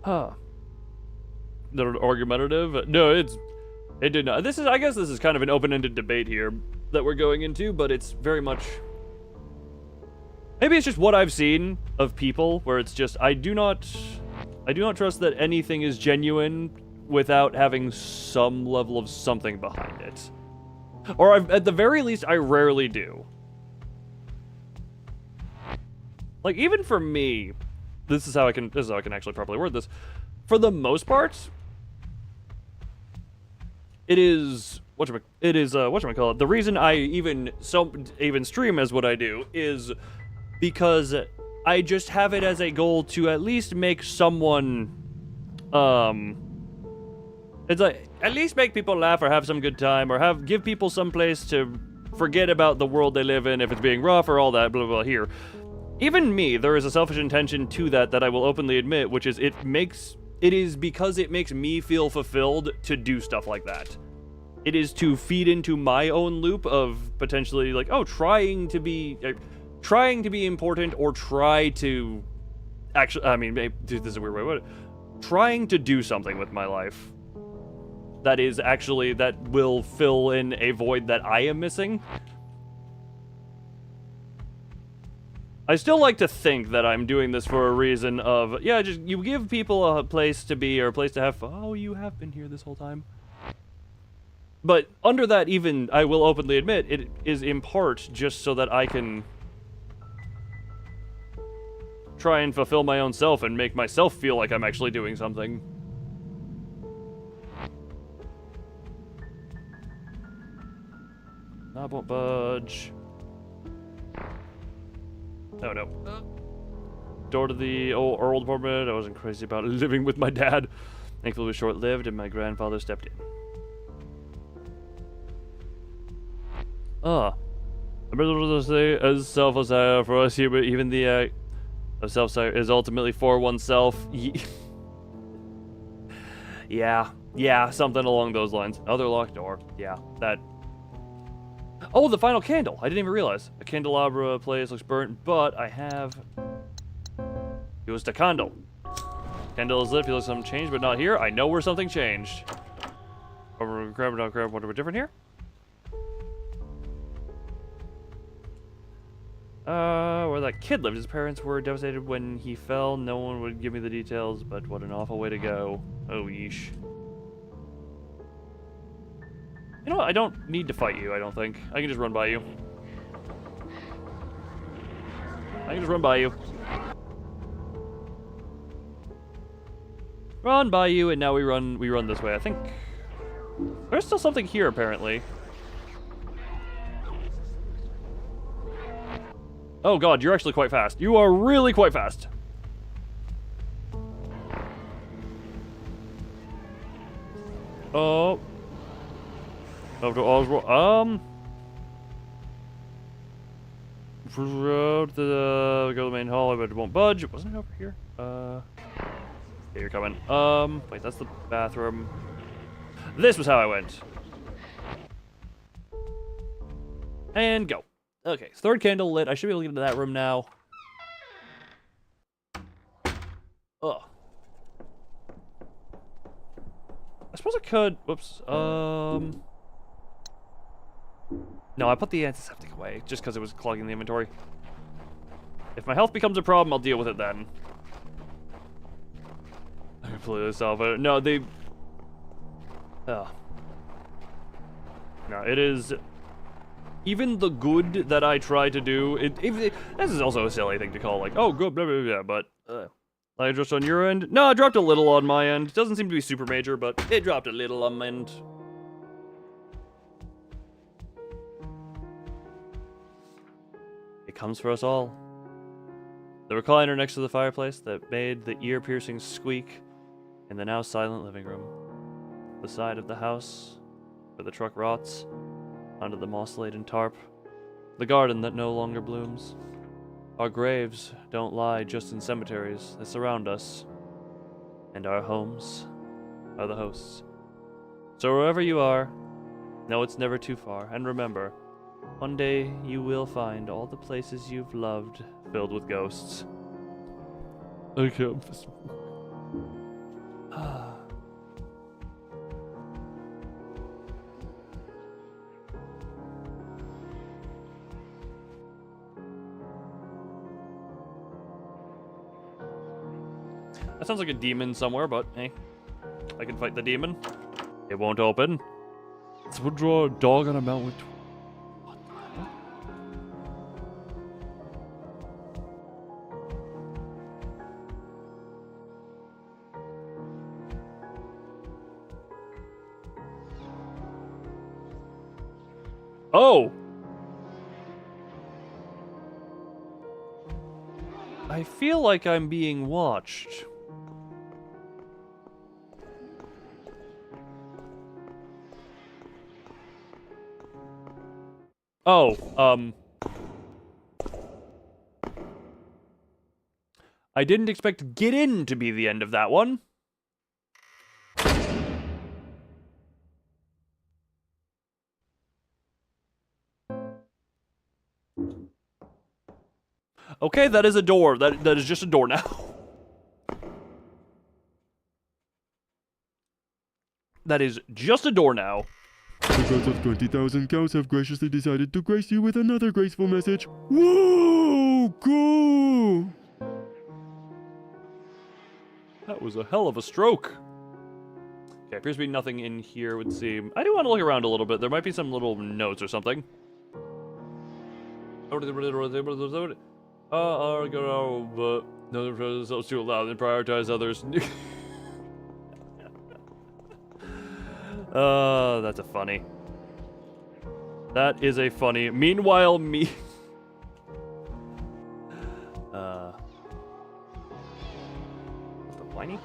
am. They're argumentative? No, it did not. I guess this is kind of an open-ended debate here that we're going into, but it's very much... Maybe it's just what I've seen of people, where it's just, I do not trust that anything is genuine without having some level of something behind it. Or at the very least, I rarely do. Like, even for me, this is how I can actually properly word this. For the most part, it is whatchamacallit. The reason I even stream as what I do is because I just have it as a goal to at least make someone It's like, at least make people laugh or have some good time, or give people some place to forget about the world they live in if it's being rough or all that, blah, blah, blah. Here. Even me, there is a selfish intention to that I will openly admit, which is it is because it makes me feel fulfilled to do stuff like that. It is to feed into my own loop of potentially like, oh, trying to be important, or try to actually, I mean, maybe, this is a weird way, but trying to do something with my life that will fill in a void that I am missing. I still like to think that I'm doing this for a reason of, yeah, just you give people a place to be or a place to have fun. Oh, you have been here this whole time. But under that, even, I will openly admit, it is in part just so that I can try and fulfill my own self and make myself feel like I'm actually doing something. I won't budge. Oh no. Door to the old apartment. I wasn't crazy about living with my dad. Thankfully it was short-lived and my grandfather stepped in. I'm able to say as selfless for us here, but even the act of self-sacrifice is ultimately for oneself. Yeah, something along those lines. Other locked door. Yeah, that. Oh, the final candle. I didn't even realize. A candelabra place looks burnt, but I have used a candle. Candle is lit. Feels like something changed, but not here. I know where something changed. Grab, not grab. Wonder what different here? Where that kid lived. His parents were devastated when he fell. No one would give me the details, but what an awful way to go. Oh, yeesh. You know what? I don't need to fight you, I don't think. I can just run by you. Run by you, and now we run this way. I think there's still something here, apparently. Oh god, you're actually quite fast. You are really quite fast. Oh. After Oswald, road to go to the main hall, but it won't budge. Wasn't it over here? Yeah, you're coming. Wait, that's the bathroom. This was how I went. And go. Okay, third candle lit. I should be able to get into that room now. Ugh. I suppose I could. Whoops. No, I put the antiseptic away just because it was clogging the inventory. If my health becomes a problem, I'll deal with it then. I completely solve it. No, they. No, it is. Even the good that I try to do, this is also a silly thing to call, like, oh, good, blah, blah, blah, but, I just on your end? No, it dropped a little on my end. It doesn't seem to be super major, but it dropped a little on my end. It comes for us all. The recliner next to the fireplace that made the ear-piercing squeak in the now silent living room. The side of the house where the truck rots. Under the moss-laden tarp, the garden that no longer blooms. Our graves don't lie just in cemeteries, they surround us. And our homes are the hosts. So wherever you are, know it's never too far, and remember, one day you will find all the places you've loved filled with ghosts. Okay. That sounds like a demon somewhere, but hey, I can fight the demon. It won't open. Someone draw a dog on a mountain with... What the hell? Oh! I feel like I'm being watched. Oh, I didn't expect get in to be the end of that one. Okay, that is a door. That is just a door now. That is just a door now. The gods of 20,000 cows have graciously decided to grace you with another graceful message. Whoa, cool! That was a hell of a stroke. Okay, appears to be nothing in here, would seem. I do want to look around a little bit. There might be some little notes or something. But no themselves too loud and prioritize others. That's a funny. That is a funny. Meanwhile, me. The whiny?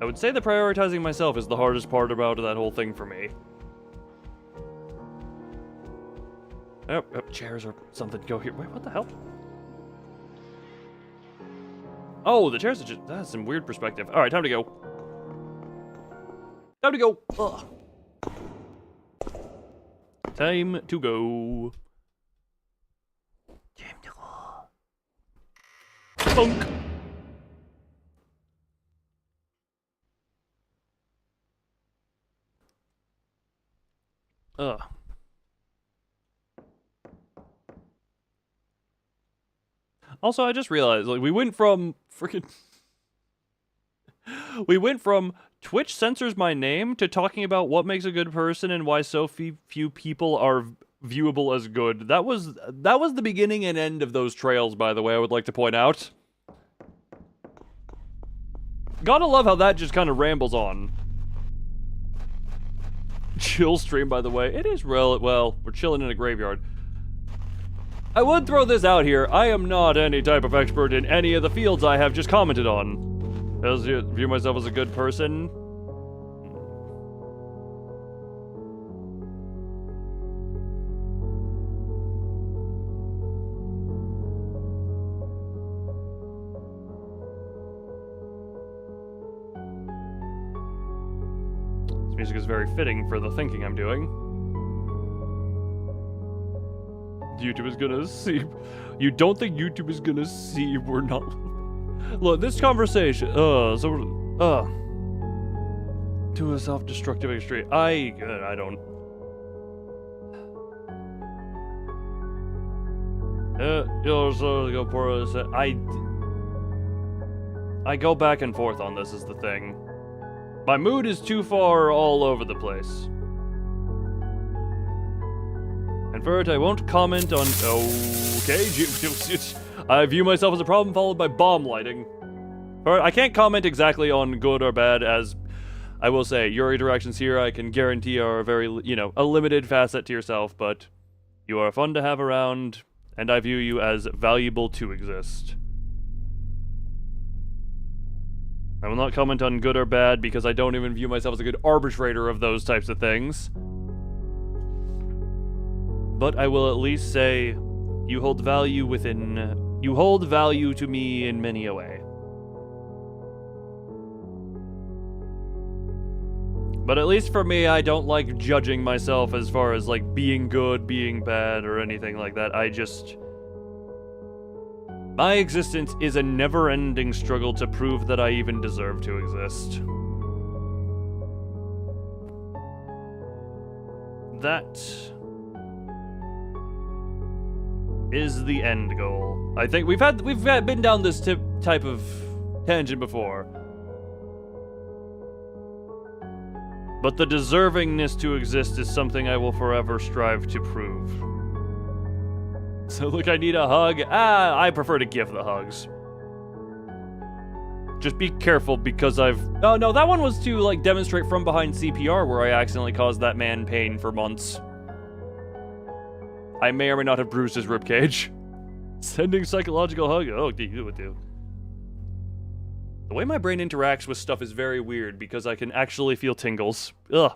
I would say that prioritizing myself is the hardest part about that whole thing for me. Oh, chairs or something go here. Wait, what the hell? Oh, the chairs are just... That's some weird perspective. Alright, time to go. Time to go. Ugh. Time to go. Time to go. Funk. Ugh. Also, I just realized, like, we went from Twitch censors my name to talking about what makes a good person and why so few people are viewable as good. That was the beginning and end of those trails, by the way, I would like to point out. Gotta love how that just kind of rambles on. Chill stream, by the way. It is well, we're chilling in a graveyard. I would throw this out here. I am not any type of expert in any of the fields I have just commented on. Does you view myself as a good person? This music is very fitting for the thinking I'm doing. YouTube is gonna see. You don't think YouTube is gonna see we're not. Look, this conversation. To a self-destructive extreme. I don't. I go back and forth on this. Is the thing. My mood is too far all over the place. And first, I won't comment on... Okay, I view myself as a problem followed by bomb lighting. Alright, I can't comment exactly on good or bad, as I will say, your interactions here I can guarantee are very, a limited facet to yourself, but you are fun to have around, and I view you as valuable to exist. I will not comment on good or bad because I don't even view myself as a good arbitrator of those types of things. But I will at least say, you hold value to me in many a way. But at least for me, I don't like judging myself as far as, like, being good, being bad, or anything like that. My existence is a never-ending struggle to prove that I even deserve to exist. That is the end goal. I think we've been down this type of tangent before. But the deservingness to exist is something I will forever strive to prove. So look, I need a hug. I prefer to give the hugs. Just be careful because Oh no, that one was to, like, demonstrate from behind CPR where I accidentally caused that man pain for months. I may or may not have bruised his ribcage. Sending psychological hug. Oh, you would do. The way my brain interacts with stuff is very weird because I can actually feel tingles. Ugh.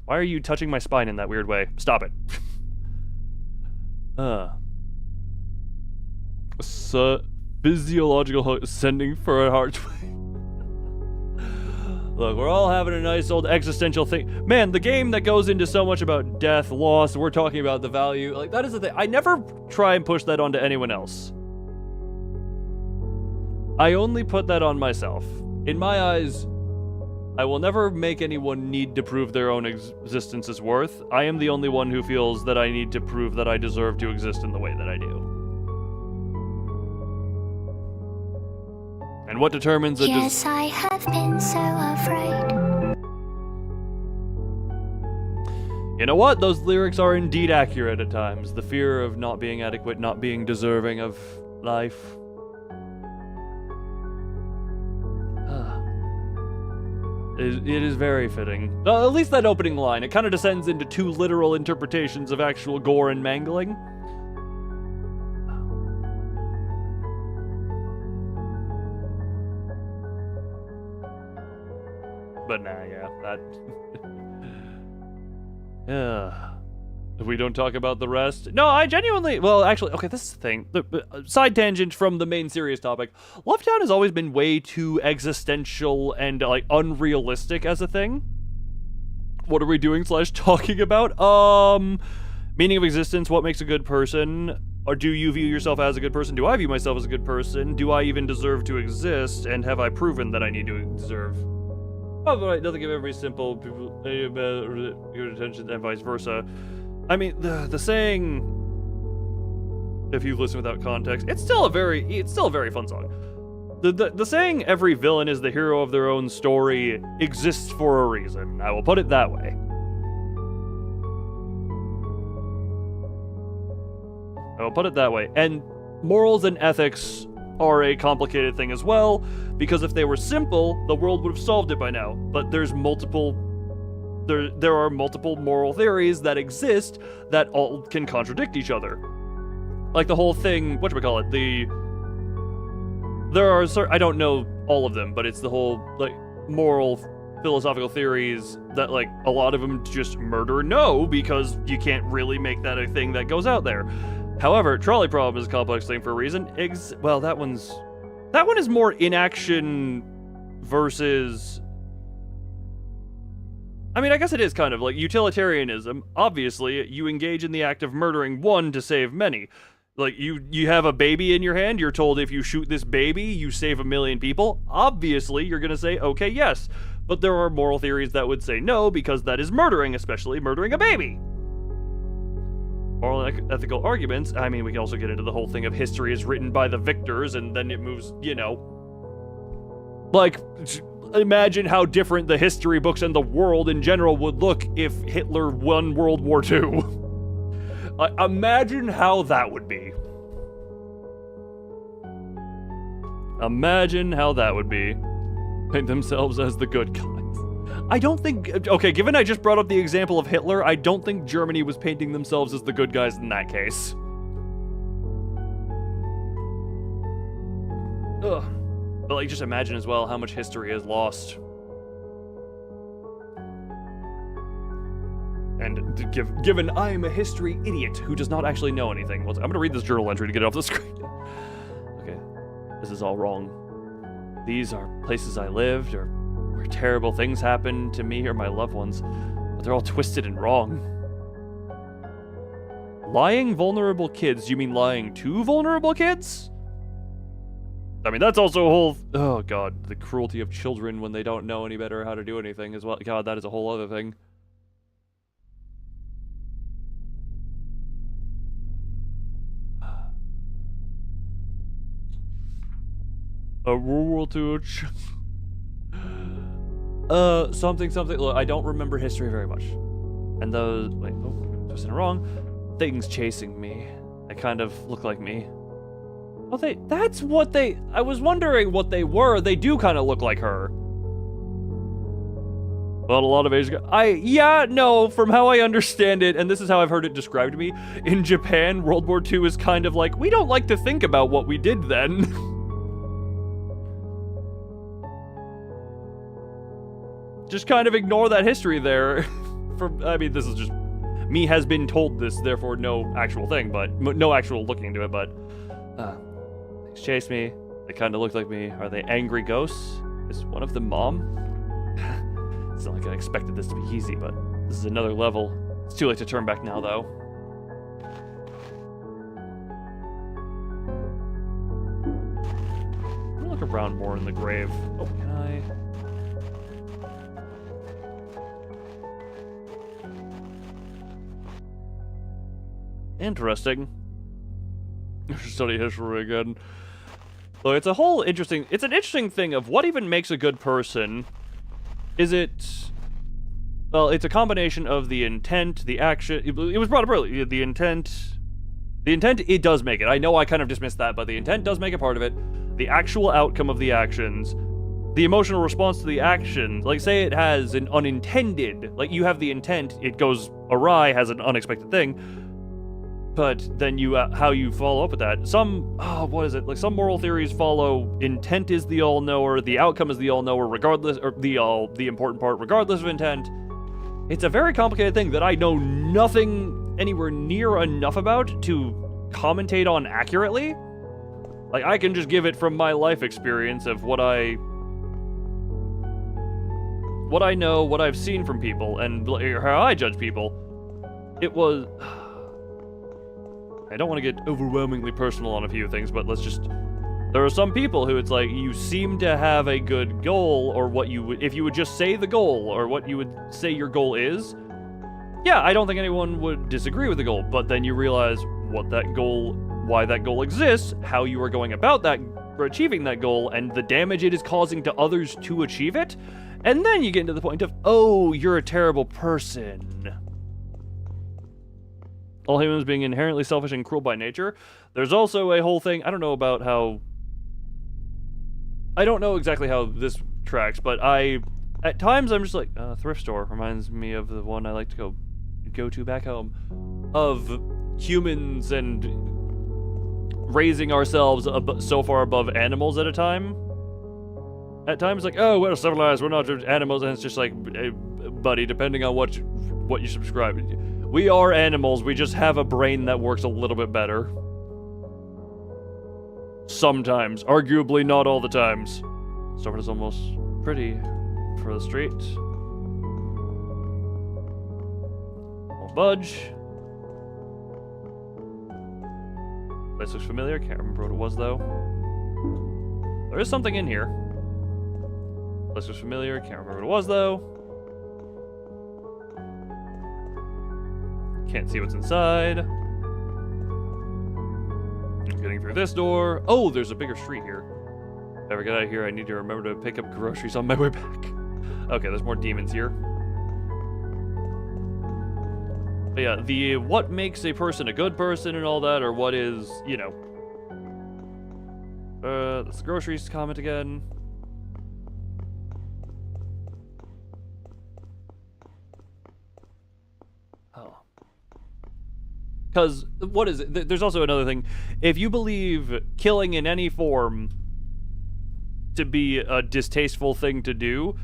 Why are you touching my spine in that weird way? Stop it. Physiological sending for a heart. Look, we're all having a nice old existential thing. Man, the game that goes into so much about death, loss, we're talking about the value. Like, that is the thing. I never try and push that onto anyone else. I only put that on myself. In my eyes, I will never make anyone need to prove their own existence's worth. I am the only one who feels that I need to prove that I deserve to exist in the way that I do. And what determines a Yes, I have been so afraid. You know what? Those lyrics are indeed accurate at times. The fear of not being adequate, not being deserving of life. It is very fitting. At least that opening line. It kind of descends into two literal interpretations of actual gore and mangling. But nah, yeah, that... yeah. If we don't talk about the rest... No, I genuinely... Well, actually, okay, this is the thing. Side tangent from the main serious topic. Lovetown has always been way too existential and, like, unrealistic as a thing. What are we doing / talking about? Meaning of existence, what makes a good person? Or do you view yourself as a good person? Do I view myself as a good person? Do I even deserve to exist? And have I proven that I need to deserve? Oh, but nothing give every simple people your attention and vice versa. I mean, the saying, if you listen without context, it's still a very fun song. The saying every villain is the hero of their own story exists for a reason. I will put it that way. And morals and ethics are a complicated thing as well, because if they were simple, the world would have solved it by now. But there are multiple moral theories that exist that all can contradict each other. Like the whole thing, I don't know all of them, but it's the whole, like, moral philosophical theories that, like, a lot of them just murder no, because you can't really make that a thing that goes out there. However, trolley problem is a complex thing for a reason. Well, that one is more inaction versus... I mean, I guess it is kind of like utilitarianism. Obviously, you engage in the act of murdering one to save many. Like, you have a baby in your hand, you're told if you shoot this baby, you save 1 million people. Obviously, you're gonna say, okay, yes. But there are moral theories that would say no, because that is murdering, especially murdering a baby. Moral and ethical arguments, I mean, we can also get into the whole thing of history is written by the victors, and then it moves, you know... Like, imagine how different the history books and the world in general would look if Hitler won World War II. Imagine how that would be. Imagine how that would be. Paint themselves as the good guys. I don't think... Okay, given I just brought up the example of Hitler, I don't think Germany was painting themselves as the good guys in that case. Ugh. But, like, just imagine as well how much history is lost. And given I am a history idiot who does not actually know anything... I'm gonna read this journal entry to get it off the screen. Okay. This is all wrong. These are places I lived, or where terrible things happened to me or my loved ones, but they're all twisted and wrong. Lying vulnerable kids? You mean lying to vulnerable kids? I mean, that's also a whole... Oh, God. The cruelty of children when they don't know any better how to do anything as well. God, that is a whole other thing. A World War II... something. Look, I don't remember history very much. And those... Wait, oh, twisting it wrong. Things chasing me. They kind of look like me. Oh, that's what they... I was wondering what they were. They do kind of look like her. Well, a lot of age... Yeah, no, from how I understand it, and this is how I've heard it described to me, in Japan, World War II is kind of like, we don't like to think about what we did then. Just kind of ignore that history there. I mean, this is just me has been told this, therefore no actual thing, but no actual looking into it. But things chase me. They kind of look like me. Are they angry ghosts? Is one of them mom? It's not like I expected this to be easy, but this is another level. It's too late to turn back now, though. I'm gonna look around more in the grave. Oh, can I? Interesting. Study history again. So it's a whole interesting... It's an interesting thing of what even makes a good person. Is it... Well, it's a combination of the intent, the action... It was brought up earlier. The intent... The intent, it does make it. I know I kind of dismissed that, but the intent does make a part of it. The actual outcome of the actions. The emotional response to the action. Like, say it has an unintended... Like, you have the intent, it goes awry, has an unexpected thing. But then you, how you follow up with that. Some, what is it? Like, some moral theories follow intent is the all-knower, the outcome is the all-knower, regardless, or the important part, regardless of intent. It's a very complicated thing that I know nothing anywhere near enough about to commentate on accurately. Like, I can just give it from my life experience of what I know, what I've seen from people, and how I judge people. It was... I don't want to get overwhelmingly personal on a few things, but let's just... There are some people who it's like, you seem to have a good goal, or what you would... If you would just say the goal, or what you would say your goal is, yeah, I don't think anyone would disagree with the goal, but then you realize what that goal... Why that goal exists, how you are going about that, or achieving that goal, and the damage it is causing to others to achieve it, and then you get into the point of, oh, you're a terrible person. All humans being inherently selfish and cruel by nature. There's also a whole thing, I don't know about how... I don't know exactly how this tracks, but at times I'm just like, thrift store reminds me of the one I like to go to back home. Of humans and raising ourselves so far above animals at a time. At times like, oh, we're civilized, we're not just animals, and it's just like, buddy, depending on what you subscribe to. We are animals, we just have a brain that works a little bit better. Sometimes. Arguably not all the times. Starford is almost pretty for the street. Won't budge. This looks familiar, can't remember what it was though. There is something in here. This looks familiar, can't remember what it was though. Can't see what's inside. I'm getting through this door. Oh, there's a bigger street here. If I ever get out of here, I need to remember to pick up groceries on my way back. Okay, there's more demons here. But yeah, the what makes a person a good person and all that, or what is, you know. That's the groceries comment again. Because, what is it? There's also another thing. If you believe killing in any form to be a distasteful thing to do,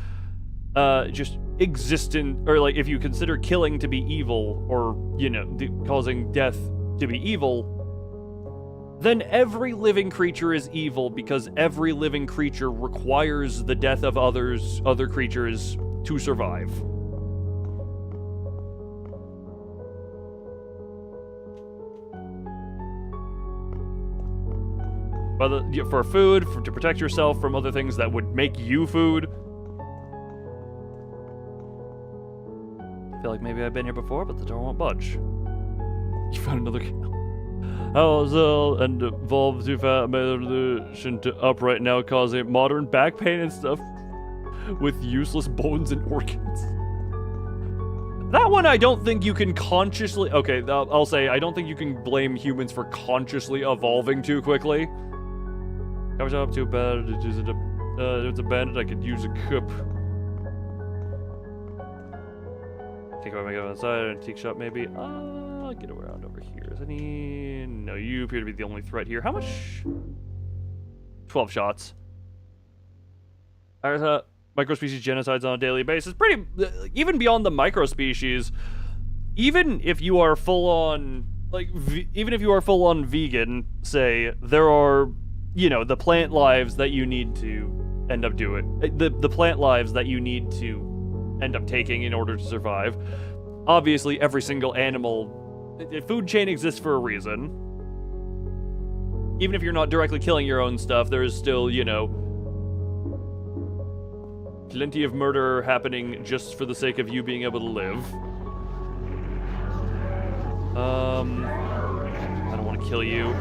just existent, or like if you consider killing to be evil, or, you know, causing death to be evil, then every living creature is evil because every living creature requires the death of other creatures to survive. For food, to protect yourself from other things that would make you food. I feel like maybe I've been here before, but the door won't budge. You found another cow. How Zell and evolved too fast evolution to upright now, causing modern back pain and stuff with useless bones and organs. That one I don't think you can consciously... Okay, I'll say, I don't think you can blame humans for consciously evolving too quickly. Cover up too bad. It's a bandit. I could use a cup. Think about my go inside. Antique shop, maybe. I'll get around over here. Is any? No, you appear to be the only threat here. How much? 12 shots. microspecies genocides on a daily basis. Pretty, even beyond the microspecies, even if you are full on, like, even if you are full on vegan, say, there are, you know, the plant lives that you need to end up doing, the plant lives that you need to end up taking in order to survive. Obviously, every single animal, the food chain exists for a reason. Even if you're not directly killing your own stuff, there is still, you know, plenty of murder happening just for the sake of you being able to live. I don't want to kill you.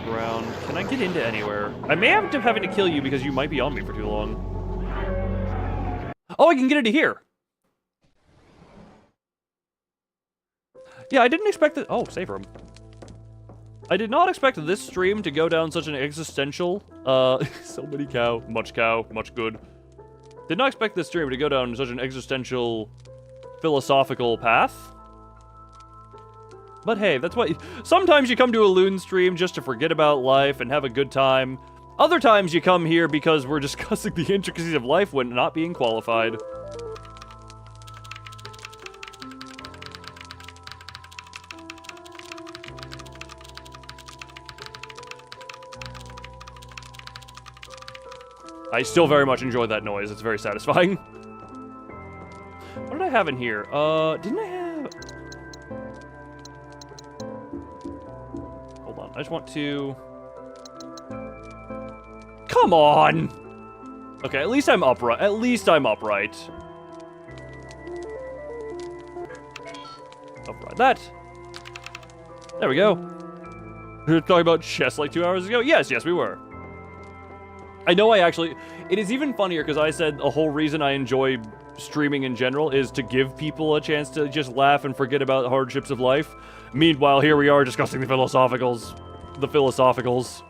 Ground. Can I get into anywhere? I may end up having to kill you because you might be on me for too long. Oh, I can get into here! Yeah, I didn't expect that. Oh, save room. I did not expect this stream to go down such an existential, so many cow, much good. Did not expect this stream to go down such an existential, philosophical path. But hey, that's what, sometimes you come to a Loon stream just to forget about life and have a good time. Other times you come here because we're discussing the intricacies of life when not being qualified. I still very much enjoy that noise. It's very satisfying. What did I have in here? Didn't I have... Hold on. I just want to... Come on! Okay, at least I'm upright. At least I'm upright. Upright that. There we go. We were talking about chess like 2 hours ago? Yes, we were. I know it is even funnier because I said the whole reason I enjoy streaming in general is to give people a chance to just laugh and forget about the hardships of life. Meanwhile, here we are discussing the philosophicals. The philosophicals.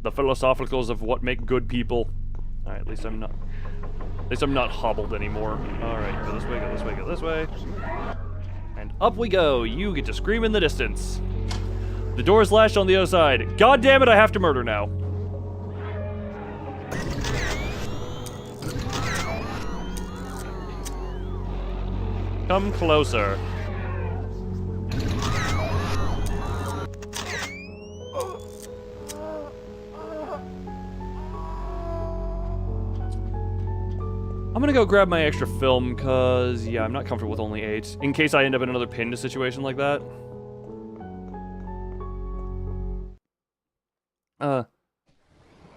The philosophicals of what make good people. Alright, at least I'm not hobbled anymore. Alright, go this way, go this way, go this way. And up we go. You get to scream in the distance. The door is latched on the other side. God damn it, I have to murder now. Come closer. I'm gonna go grab my extra film, cause, yeah, I'm not comfortable with only 8. In case I end up in another pinned situation like that.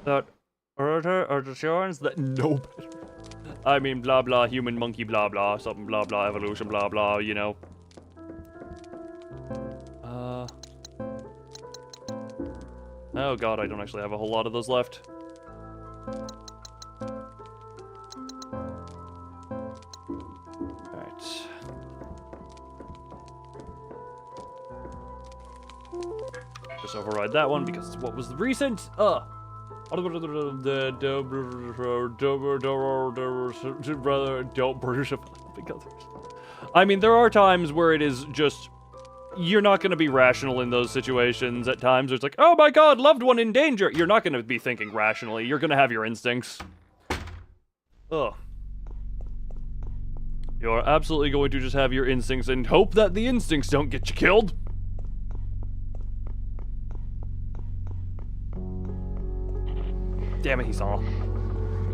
That orator or the Shorns that nope. I mean, blah blah, human monkey, blah blah, something blah blah, evolution, blah blah, you know. Oh god, I don't actually have a whole lot of those left. Just override that one because it's what was the recent. I mean, there are times where it is just you're not going to be rational in those situations. At times, it's like, oh my god, loved one in danger. You're not going to be thinking rationally. You're going to have your instincts. Ugh. You're absolutely going to just have your instincts and hope that the instincts don't get you killed. Damn it, he saw.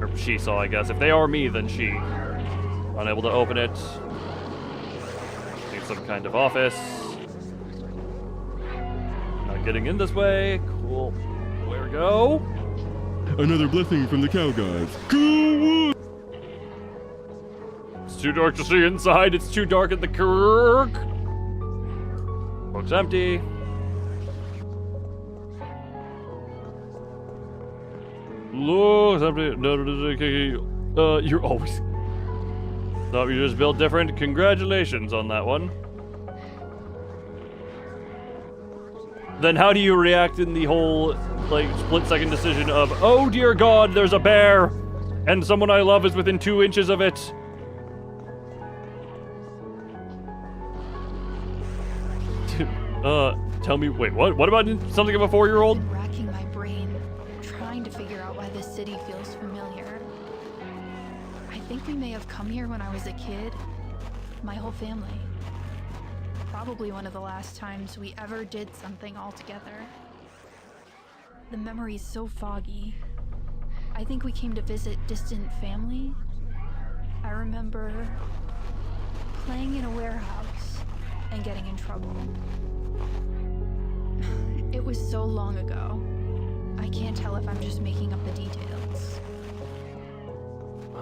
Or she saw, I guess. If they are me, then she. Unable to open it. Need some kind of office. Not getting in this way. Cool. Where we go? Another blessing from the cow gods. Cool. It's too dark to see inside. It's too dark at the kirk. Book's empty. Look, you're always... Thought you just built different. Congratulations on that one. Then how do you react in the whole, like, split-second decision of, oh dear god, there's a bear, and someone I love is within 2 inches of it? Tell me, wait, what? What about something of a 4-year-old? I've been racking my brain, trying to figure out why this city feels familiar. I think we may have come here when I was a kid. My whole family. Probably one of the last times we ever did something all together. The memory's so foggy. I think we came to visit distant family. I remember playing in a warehouse and getting in trouble. It was so long ago. I can't tell if I'm just making up the details.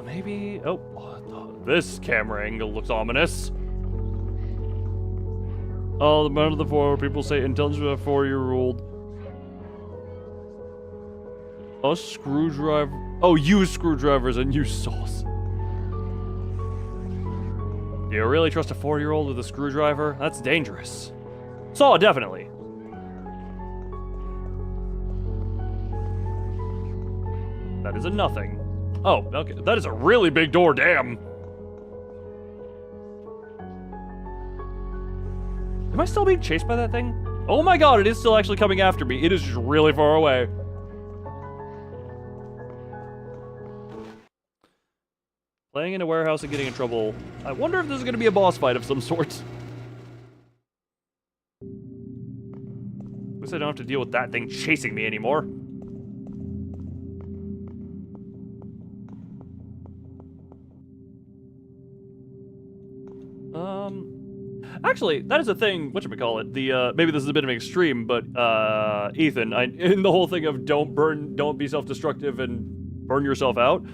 Maybe... Oh, this camera angle looks ominous. Oh, the amount of the 4 people say intelligence of a 4-year-old. A screwdriver. Oh, use screwdrivers and use saws. Do you really trust a 4-year-old with a screwdriver? That's dangerous. Saw, definitely. That is a nothing. Oh, okay. That is a really big door, damn. Am I still being chased by that thing? Oh my god, it is still actually coming after me. It is just really far away. Playing in a warehouse and getting in trouble. I wonder if this is going to be a boss fight of some sort. At least I don't have to deal with that thing chasing me anymore. Actually, that is a thing, whatchamacallit, maybe this is a bit of an extreme, but, Ethan, in the whole thing of don't be self-destructive and burn yourself out,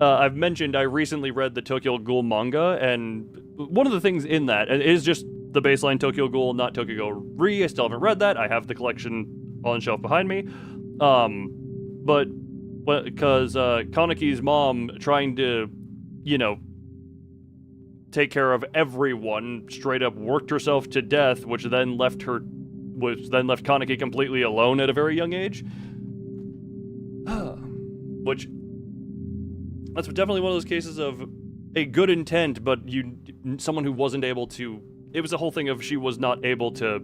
I've mentioned I recently read the Tokyo Ghoul manga, and one of the things in that is just the baseline Tokyo Ghoul, not Tokyo Ghoul Re. I still haven't read that. I have the collection on the shelf behind me. But because Kaneki's mom trying to, you know, take care of everyone, straight up worked herself to death, which then left Kaneki completely alone at a very young age. Which, that's definitely one of those cases of a good intent, but someone who wasn't able to. It was a whole thing of she was not able to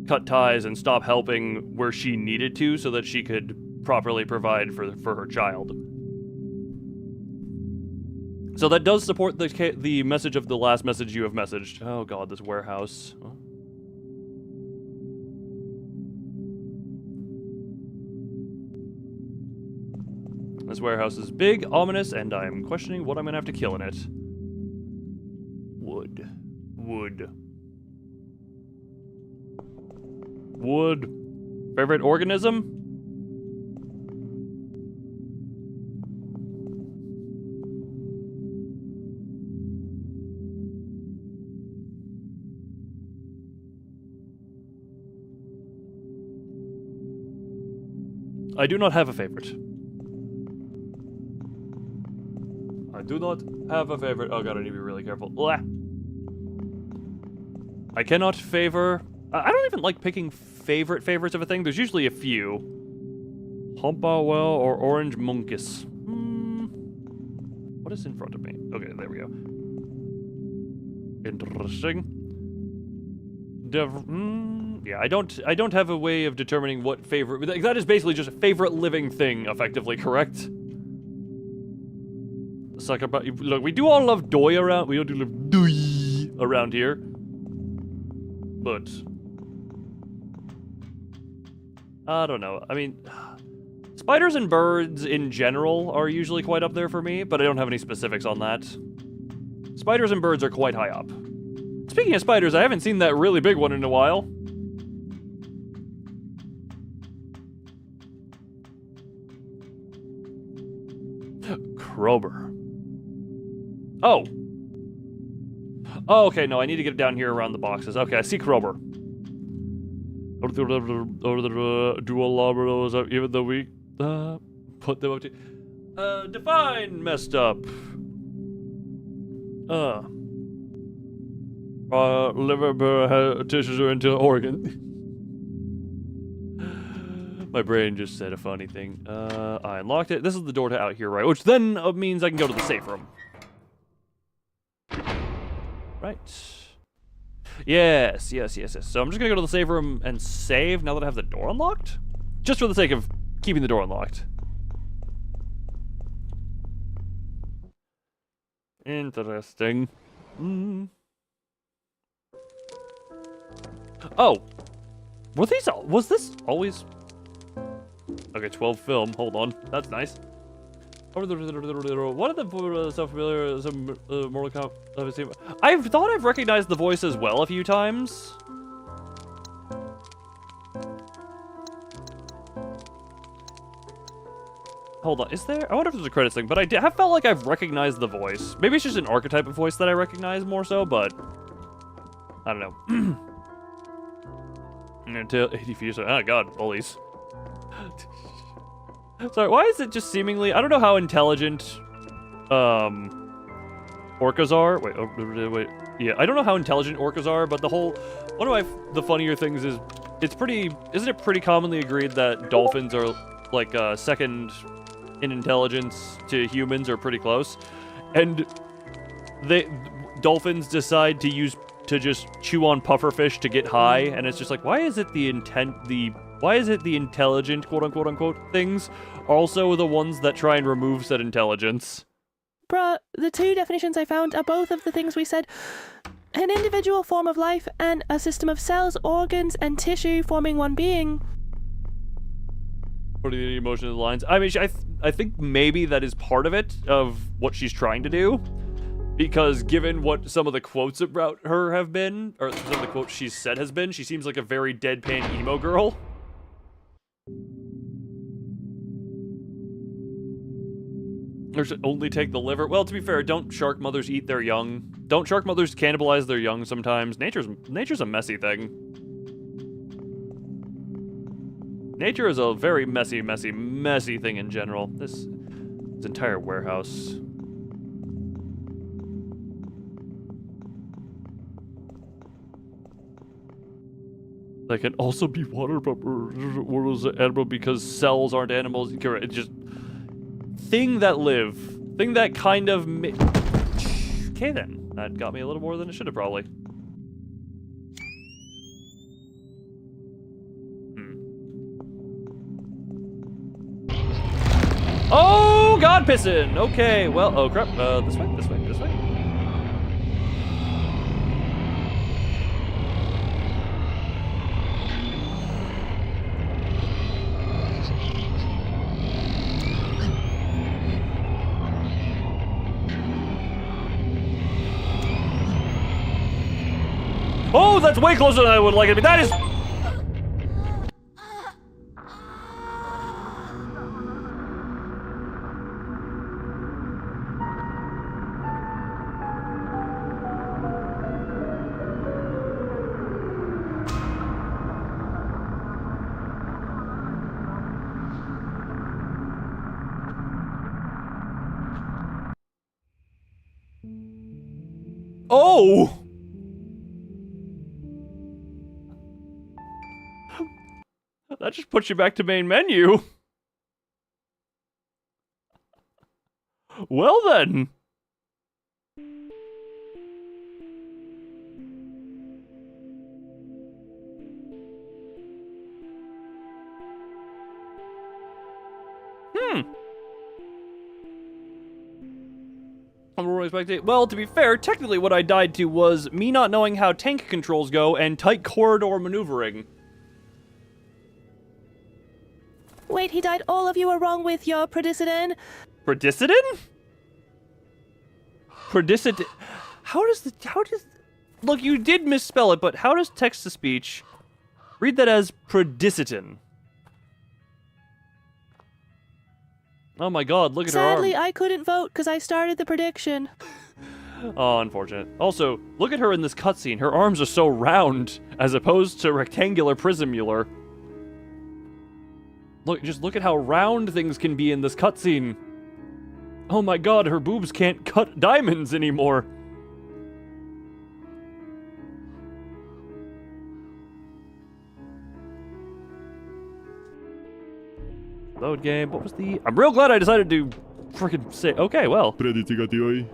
cut ties and stop helping where she needed to, so that she could properly provide for her child. So that does support the message of the last message you have messaged. Oh god, this warehouse. Oh. This warehouse is big, ominous, and I'm questioning what I'm gonna have to kill in it. Wood. Favorite organism? I do not have a favorite. I do not have a favorite. Oh god, I need to be really careful. Blah. I cannot favor... I don't even like picking favorites of a thing. There's usually a few. Humpawell or Orange Munkus. What is in front of me? Okay, there we go. Interesting. Yeah, I don't have a way of determining what favorite... That is basically just a favorite living thing, effectively, correct? Look, we do all love doi around... We all do love doi around here. But... I don't know. I mean... Spiders and birds, in general, are usually quite up there for me, but I don't have any specifics on that. Spiders and birds are quite high up. Speaking of spiders, I haven't seen that really big one in a while. Krober. Oh. Oh, okay, no, I need to get down here around the boxes. Okay, I see Krober. Do a lot of those, even though we put them up to... define messed up. Liver tissues are into organ. My brain just said a funny thing. I unlocked it. This is the door to out here, right? Which then means I can go to the safe room. Right. Yes. So I'm just gonna go to the save room and save now that I have the door unlocked? Just for the sake of keeping the door unlocked. Interesting. Oh. Was this always... Okay, 12 film. Hold on. That's nice. What are the stuff familiar? Some Mortal Kombat. I've thought I've recognized the voice as well a few times. Hold on, is there? I wonder if there's a credits thing, but I have felt like I've recognized the voice. Maybe it's just an archetype of voice that I recognize more so, but I don't know. Until 80 feet. Oh god, bullies. Sorry, why is it just seemingly... I don't know how intelligent orcas are. Wait. Yeah, I don't know how intelligent orcas are, but the whole... One of the funnier things is... It's pretty... Isn't it pretty commonly agreed that dolphins are, like, second in intelligence to humans, or pretty close? And dolphins decide to just chew on pufferfish to get high, and it's just like, why is it the intelligent, quote-unquote, unquote, things also the ones that try and remove said intelligence? Bruh, the two definitions I found are both of the things we said. An individual form of life and a system of cells, organs, and tissue forming one being. Putting the emotion in the lines. I mean, I think maybe that is part of it, of what she's trying to do. Because given what some of the quotes about her have been, or some of the quotes she's said has been, she seems like a very deadpan emo girl. Or should only take the liver. Well, to be fair, don't shark mothers eat their young? Don't shark mothers cannibalize their young sometimes? Nature's a messy thing. Nature is a very messy thing in general. This entire warehouse. They can also be water bubbles animal because cells aren't animals. It's just thing that live. Thing that kind of okay then. That got me a little more than it should have probably. Oh, God pissing! Okay, well, oh crap. This way. Oh, that's way closer than I would like it to be. That is... Oh! That just puts you back to main menu. Well then. Well, to be fair, technically what I died to was me not knowing how tank controls go and tight corridor maneuvering. Wait, he died. All of you are wrong with your predicament. Predicament? Predicament. How does... Look, you did misspell it, but how does text-to-speech read that as predicament? Oh my god, look at her arm. Sadly, I couldn't vote because I started the prediction. Oh, unfortunate. Also, look at her in this cutscene. Her arms are so round, as opposed to rectangular prismular. Just look at how round things can be in this cutscene. Oh my god, her boobs can't cut diamonds anymore. Load game. What was the... I'm real glad I decided to freaking say... Okay, well. Predicati.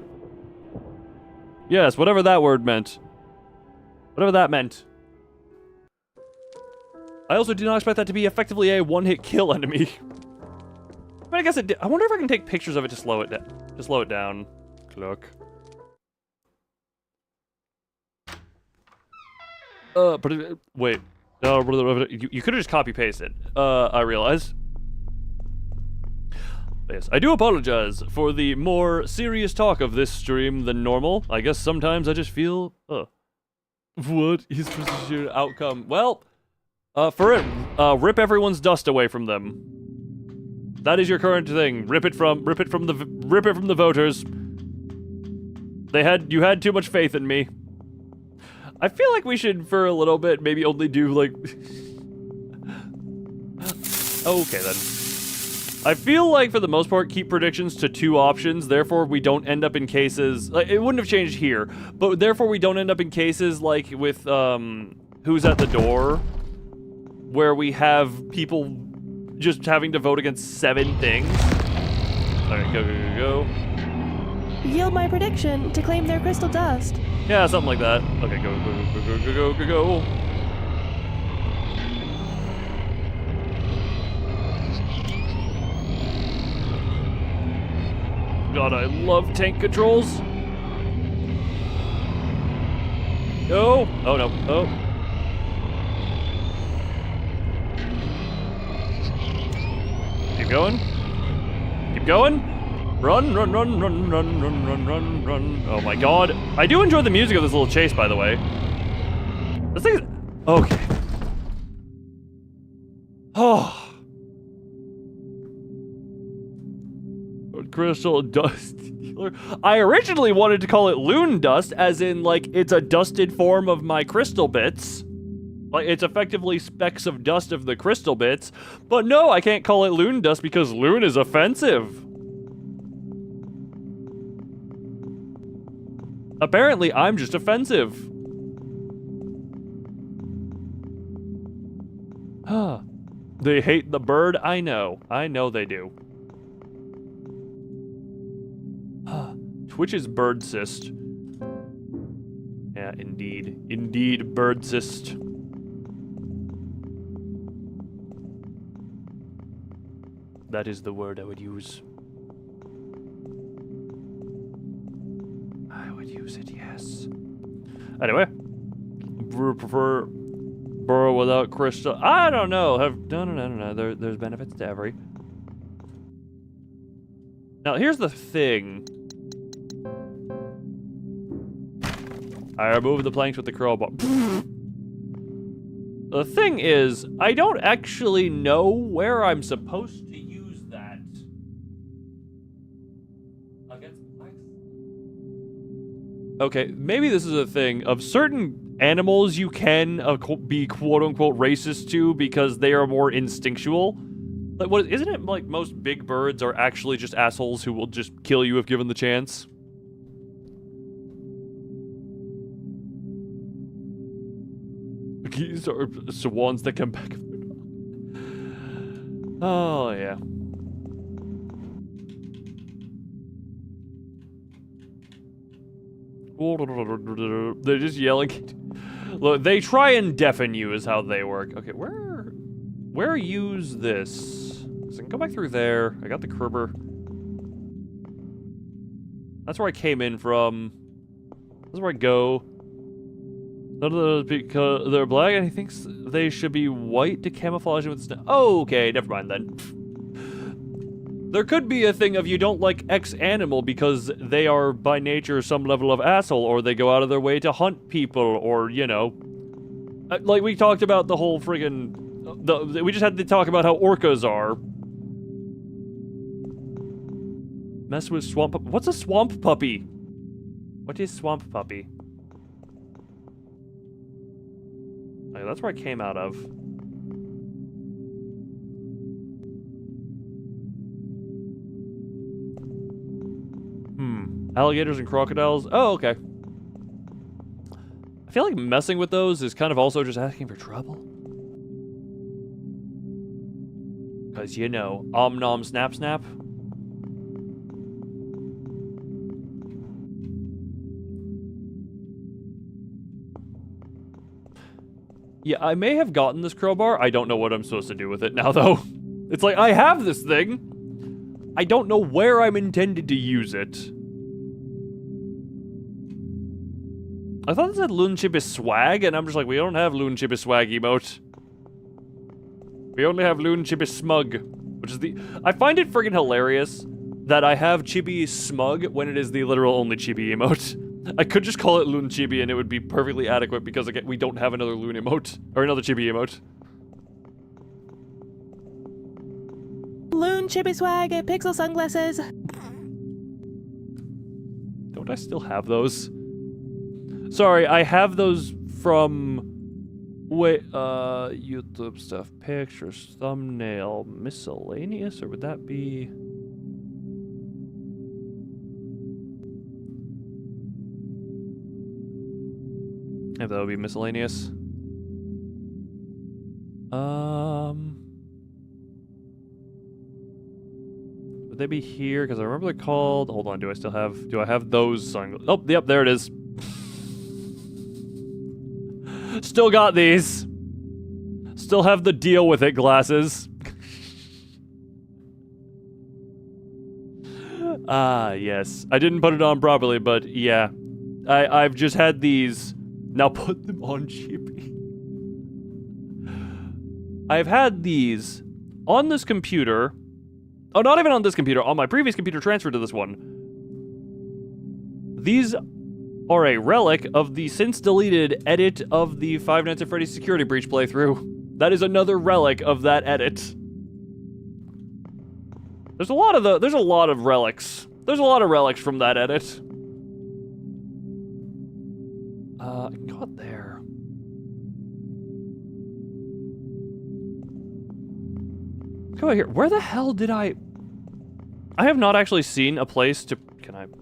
Yes, whatever that word meant. Whatever that meant. I also did not expect that to be effectively a one-hit kill enemy. I mean, I guess it did. I wonder if I can take pictures of it to slow it down. To slow it down. Look. Wait. You could have just copy-pasted. I realize. Yes, I do apologize for the more serious talk of this stream than normal. I guess sometimes I just feel, What is your outcome? Well, rip everyone's dust away from them. That is your current thing. Rip it from the voters. You had too much faith in me. I feel like we should, for a little bit, maybe only do, like... Okay, then. I feel like, for the most part, keep predictions to 2 options, therefore we don't end up in cases... Like, it wouldn't have changed here, but therefore we don't end up in cases like with, Who's at the Door, where we have people just having to vote against 7 things. Alright, go. Yield my prediction to claim their crystal dust. Yeah, something like that. Okay, go. God, I love tank controls. No. Oh, no. Oh. Keep going. Keep going. Run. Oh my god. I do enjoy the music of this little chase, by the way. This thing is... Okay. Oh. Crystal dust. I originally wanted to call it loon dust, as in, like, it's a dusted form of my crystal bits. Like, it's effectively specks of dust of the crystal bits. But no, I can't call it loon dust because loon is offensive. Apparently, I'm just offensive. They hate the bird? I know. I know they do. Twitch is bird cyst. Yeah, indeed. Indeed, bird cyst. That is the word I would use. I would use it, yes. Anyway. Prefer burrow without crystal. I don't know. No. There's benefits to every. Now, here's the thing. I removed the planks with the crowbar. The thing is, I don't actually know where I'm supposed to use that. Against planks? Okay, maybe this is a thing of certain animals you can be quote-unquote racist to because they are more instinctual. Like, what, isn't it like most big birds are actually just assholes who will just kill you if given the chance? Geese are swans that come back. Oh, yeah. They're just yelling. Look, they try and deafen you is how they work. Okay, where use this? So I can go back through there. I got the cribber. That's where I came in from. That's where I go. None of those because they're black and he thinks they should be white to camouflage with snow. Oh, okay, never mind then. There could be a thing of you don't like X animal because they are by nature some level of asshole, or they go out of their way to hunt people, or, you know. Like we talked about the whole friggin' we just had to talk about how orcas are. Mess with swamp puppy. What's a swamp puppy? What is swamp puppy? Okay, that's where I came out of. Alligators and crocodiles? Oh, okay. I feel like messing with those is kind of also just asking for trouble. Because, you know, om nom snap snap. Yeah, I may have gotten this crowbar. I don't know what I'm supposed to do with it now, though. It's like, I have this thing. I don't know where I'm intended to use it. I thought it said Loon Chip is swag, and I'm just like, we don't have Loon Chip is swag emote. We only have Loon Chip is smug, which is the... I find it friggin' hilarious that I have Chibi smug when it is the literal only Chibi emote. I could just call it Loon Chibi and it would be perfectly adequate because again, we don't have another Loon emote, or another Chibi emote. Loon Chibi swag and pixel sunglasses. Don't I still have those? Sorry, I have those from... Wait, YouTube stuff, pictures, thumbnail, miscellaneous, or would that be... If that would be miscellaneous. Would they be here? Because I remember they're called... Hold on, do I have those sunglasses? Oh, yep, there it is. Still got these. Still have the deal with it glasses. Ah, yes. I didn't put it on properly, but yeah. I've just had these. Now put them on Chibi. I've had these on this computer. Oh, not even on this computer. On my previous computer transferred to this one. These are a relic of the since deleted edit of the Five Nights at Freddy's Security Breach playthrough. That is another relic of that edit. There's a lot of relics. There's a lot of relics from that edit. I can go up there. Let's go out here. Where the hell did I have not actually seen a place to... Can I go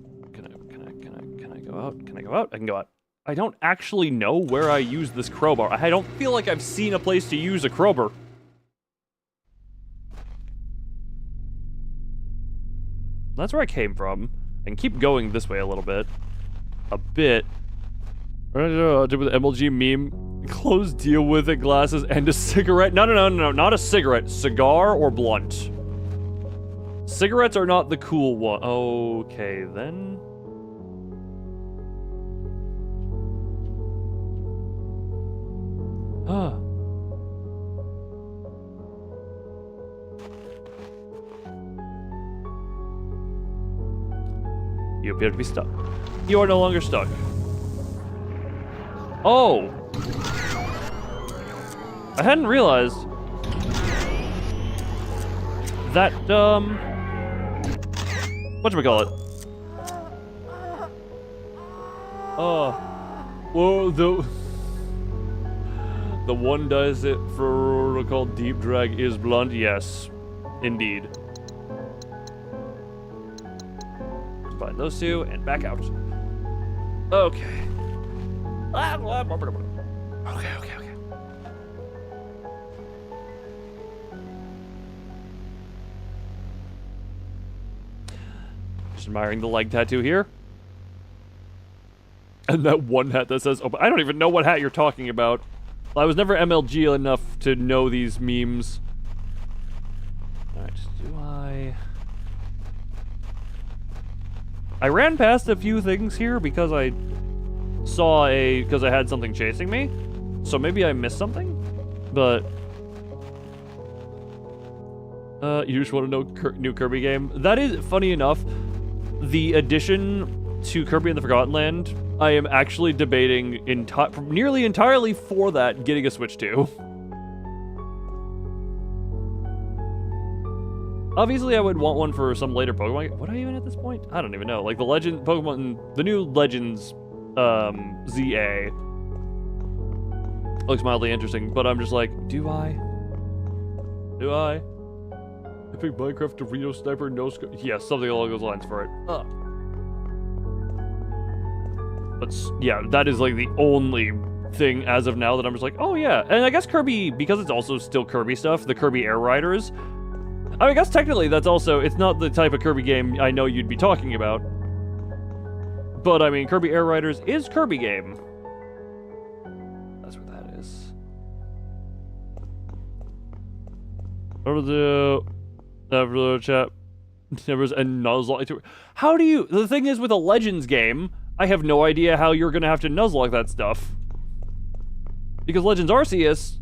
out? Can I go out? I can go out. I don't actually know where I use this crowbar. I don't feel like I've seen a place to use a crowbar. That's where I came from. I can keep going this way a little bit. A bit. With the MLG meme. Close deal with it, glasses, and a cigarette. No, not a cigarette. Cigar or blunt. Cigarettes are not the cool one. Okay, then. Huh. You appear to be stuck. You are no longer stuck. Oh! I hadn't realized that, whatchamacallit? Well, the one does it for called deep drag is blunt. Yes, indeed. Combine those two and back out. Okay. Okay. Just admiring the leg tattoo here. And that one hat that says, oh, I don't even know what hat you're talking about. I was never MLG enough to know these memes. Alright, do I ran past a few things here because I saw because I had something chasing me. So maybe I missed something? But... you just want to know new Kirby game? That is, funny enough, the addition to Kirby and the Forgotten Land, I am actually debating nearly entirely for that getting a Switch 2. Obviously, I would want one for some later Pokemon. What are I even at this point? I don't even know. Like the Legend Pokemon, the new Legends ZA looks mildly interesting, but I'm just like, do I? Epic Minecraft Dorito Sniper no scope. Yeah, something along those lines for it. But yeah, that is like the only thing as of now that I'm just like, oh yeah. And I guess Kirby, because it's also still Kirby stuff, the Kirby Air Riders. I mean, I guess technically that's also, it's not the type of Kirby game I know you'd be talking about. But I mean, Kirby Air Riders is Kirby game. That's where that is. Over the chat. Numbers and Nuzlocke. How do you... The thing is, with a Legends game, I have no idea how you're gonna have to Nuzlocke that stuff. Because Legends Arceus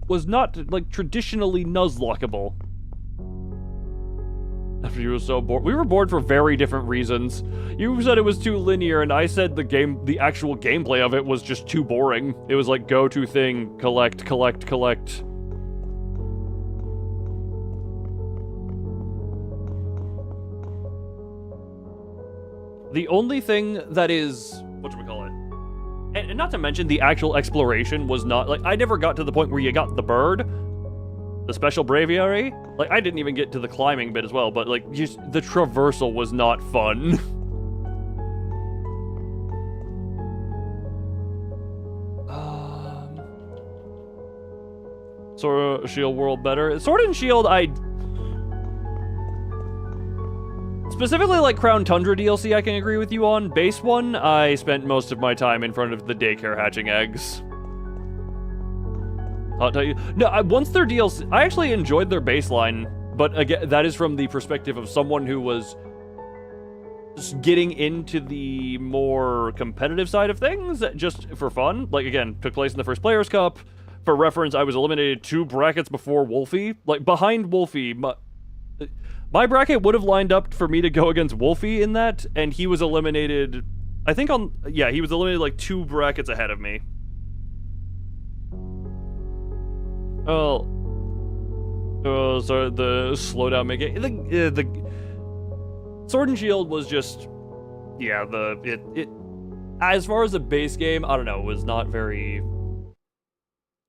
was not, like, traditionally Nuzlockable. After you were so bored. We were bored for very different reasons. You said it was too linear, and I said the actual gameplay of it was just too boring. It was like, go to thing, collect, collect, collect. The only thing that is, whatchamacallit, and not to mention the actual exploration was not, like, I never got to the point where you got the bird, the special braviary. Like, I didn't even get to the climbing bit as well, but, like, just the traversal was not fun. Sword and Shield world better. Sword and Shield, specifically, like, Crown Tundra DLC, I can agree with you on. Base one, I spent most of my time in front of the daycare hatching eggs. I'll tell you. No, once their DLC... I actually enjoyed their baseline, but again, that is from the perspective of someone who was just getting into the more competitive side of things, just for fun. Like, again, took place in the first Players' Cup. For reference, I was eliminated 2 brackets before Wolfie. Like, behind Wolfie... My bracket would have lined up for me to go against Wolfie in that, and he was eliminated, I think he was eliminated like 2 brackets ahead of me. Oh, sorry, the slowdown making, the Sword and Shield was just, yeah, as far as the base game, I don't know, it was not very,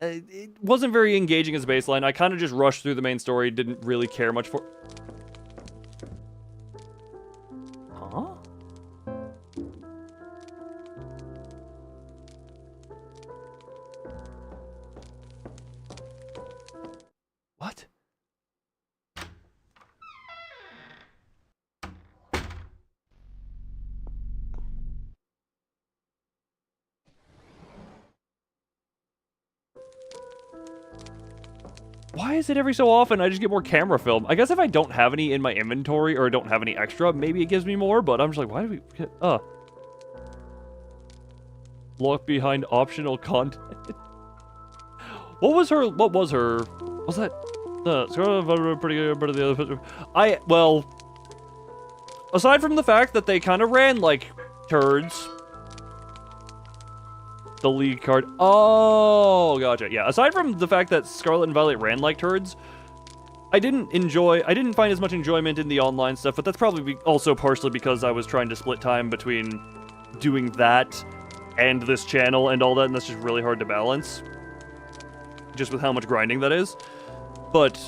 it wasn't very engaging as a baseline. I kind of just rushed through the main story, didn't really care much for... Huh? What? Why is it every so often I just get more camera film? I guess if I don't have any in my inventory or don't have any extra, maybe it gives me more, but I'm just like, why do we get... Look behind optional content. What was her... Was that... pretty good, but the other... well... Aside from the fact that they kind of ran like turds... The league card. Oh, gotcha. Yeah, aside from the fact that Scarlet and Violet ran like turds, I didn't find as much enjoyment in the online stuff, but that's probably also partially because I was trying to split time between doing that and this channel and all that, and that's just really hard to balance. Just with how much grinding that is. But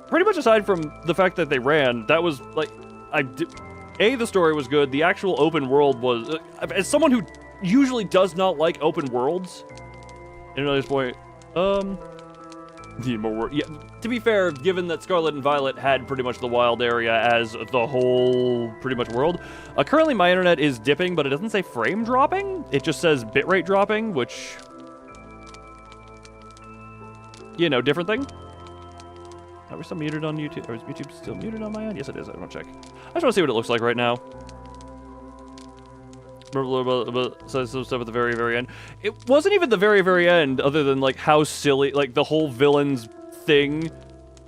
pretty much aside from the fact that they ran, that was, like, the story was good. The actual open world was... as someone who usually does not like open worlds. And at this point, yeah, to be fair, given that Scarlet and Violet had pretty much the wild area as the whole pretty much world, currently my internet is dipping, but it doesn't say frame dropping. It just says bitrate dropping, which, you know, different thing. Are we still muted on YouTube? Or is YouTube still muted on my end? Yes, it is. I want to check. I just want to see what it looks like right now. Says some stuff at the very, very end. It wasn't even the very, very end, other than, like, how silly, like, the whole villain's thing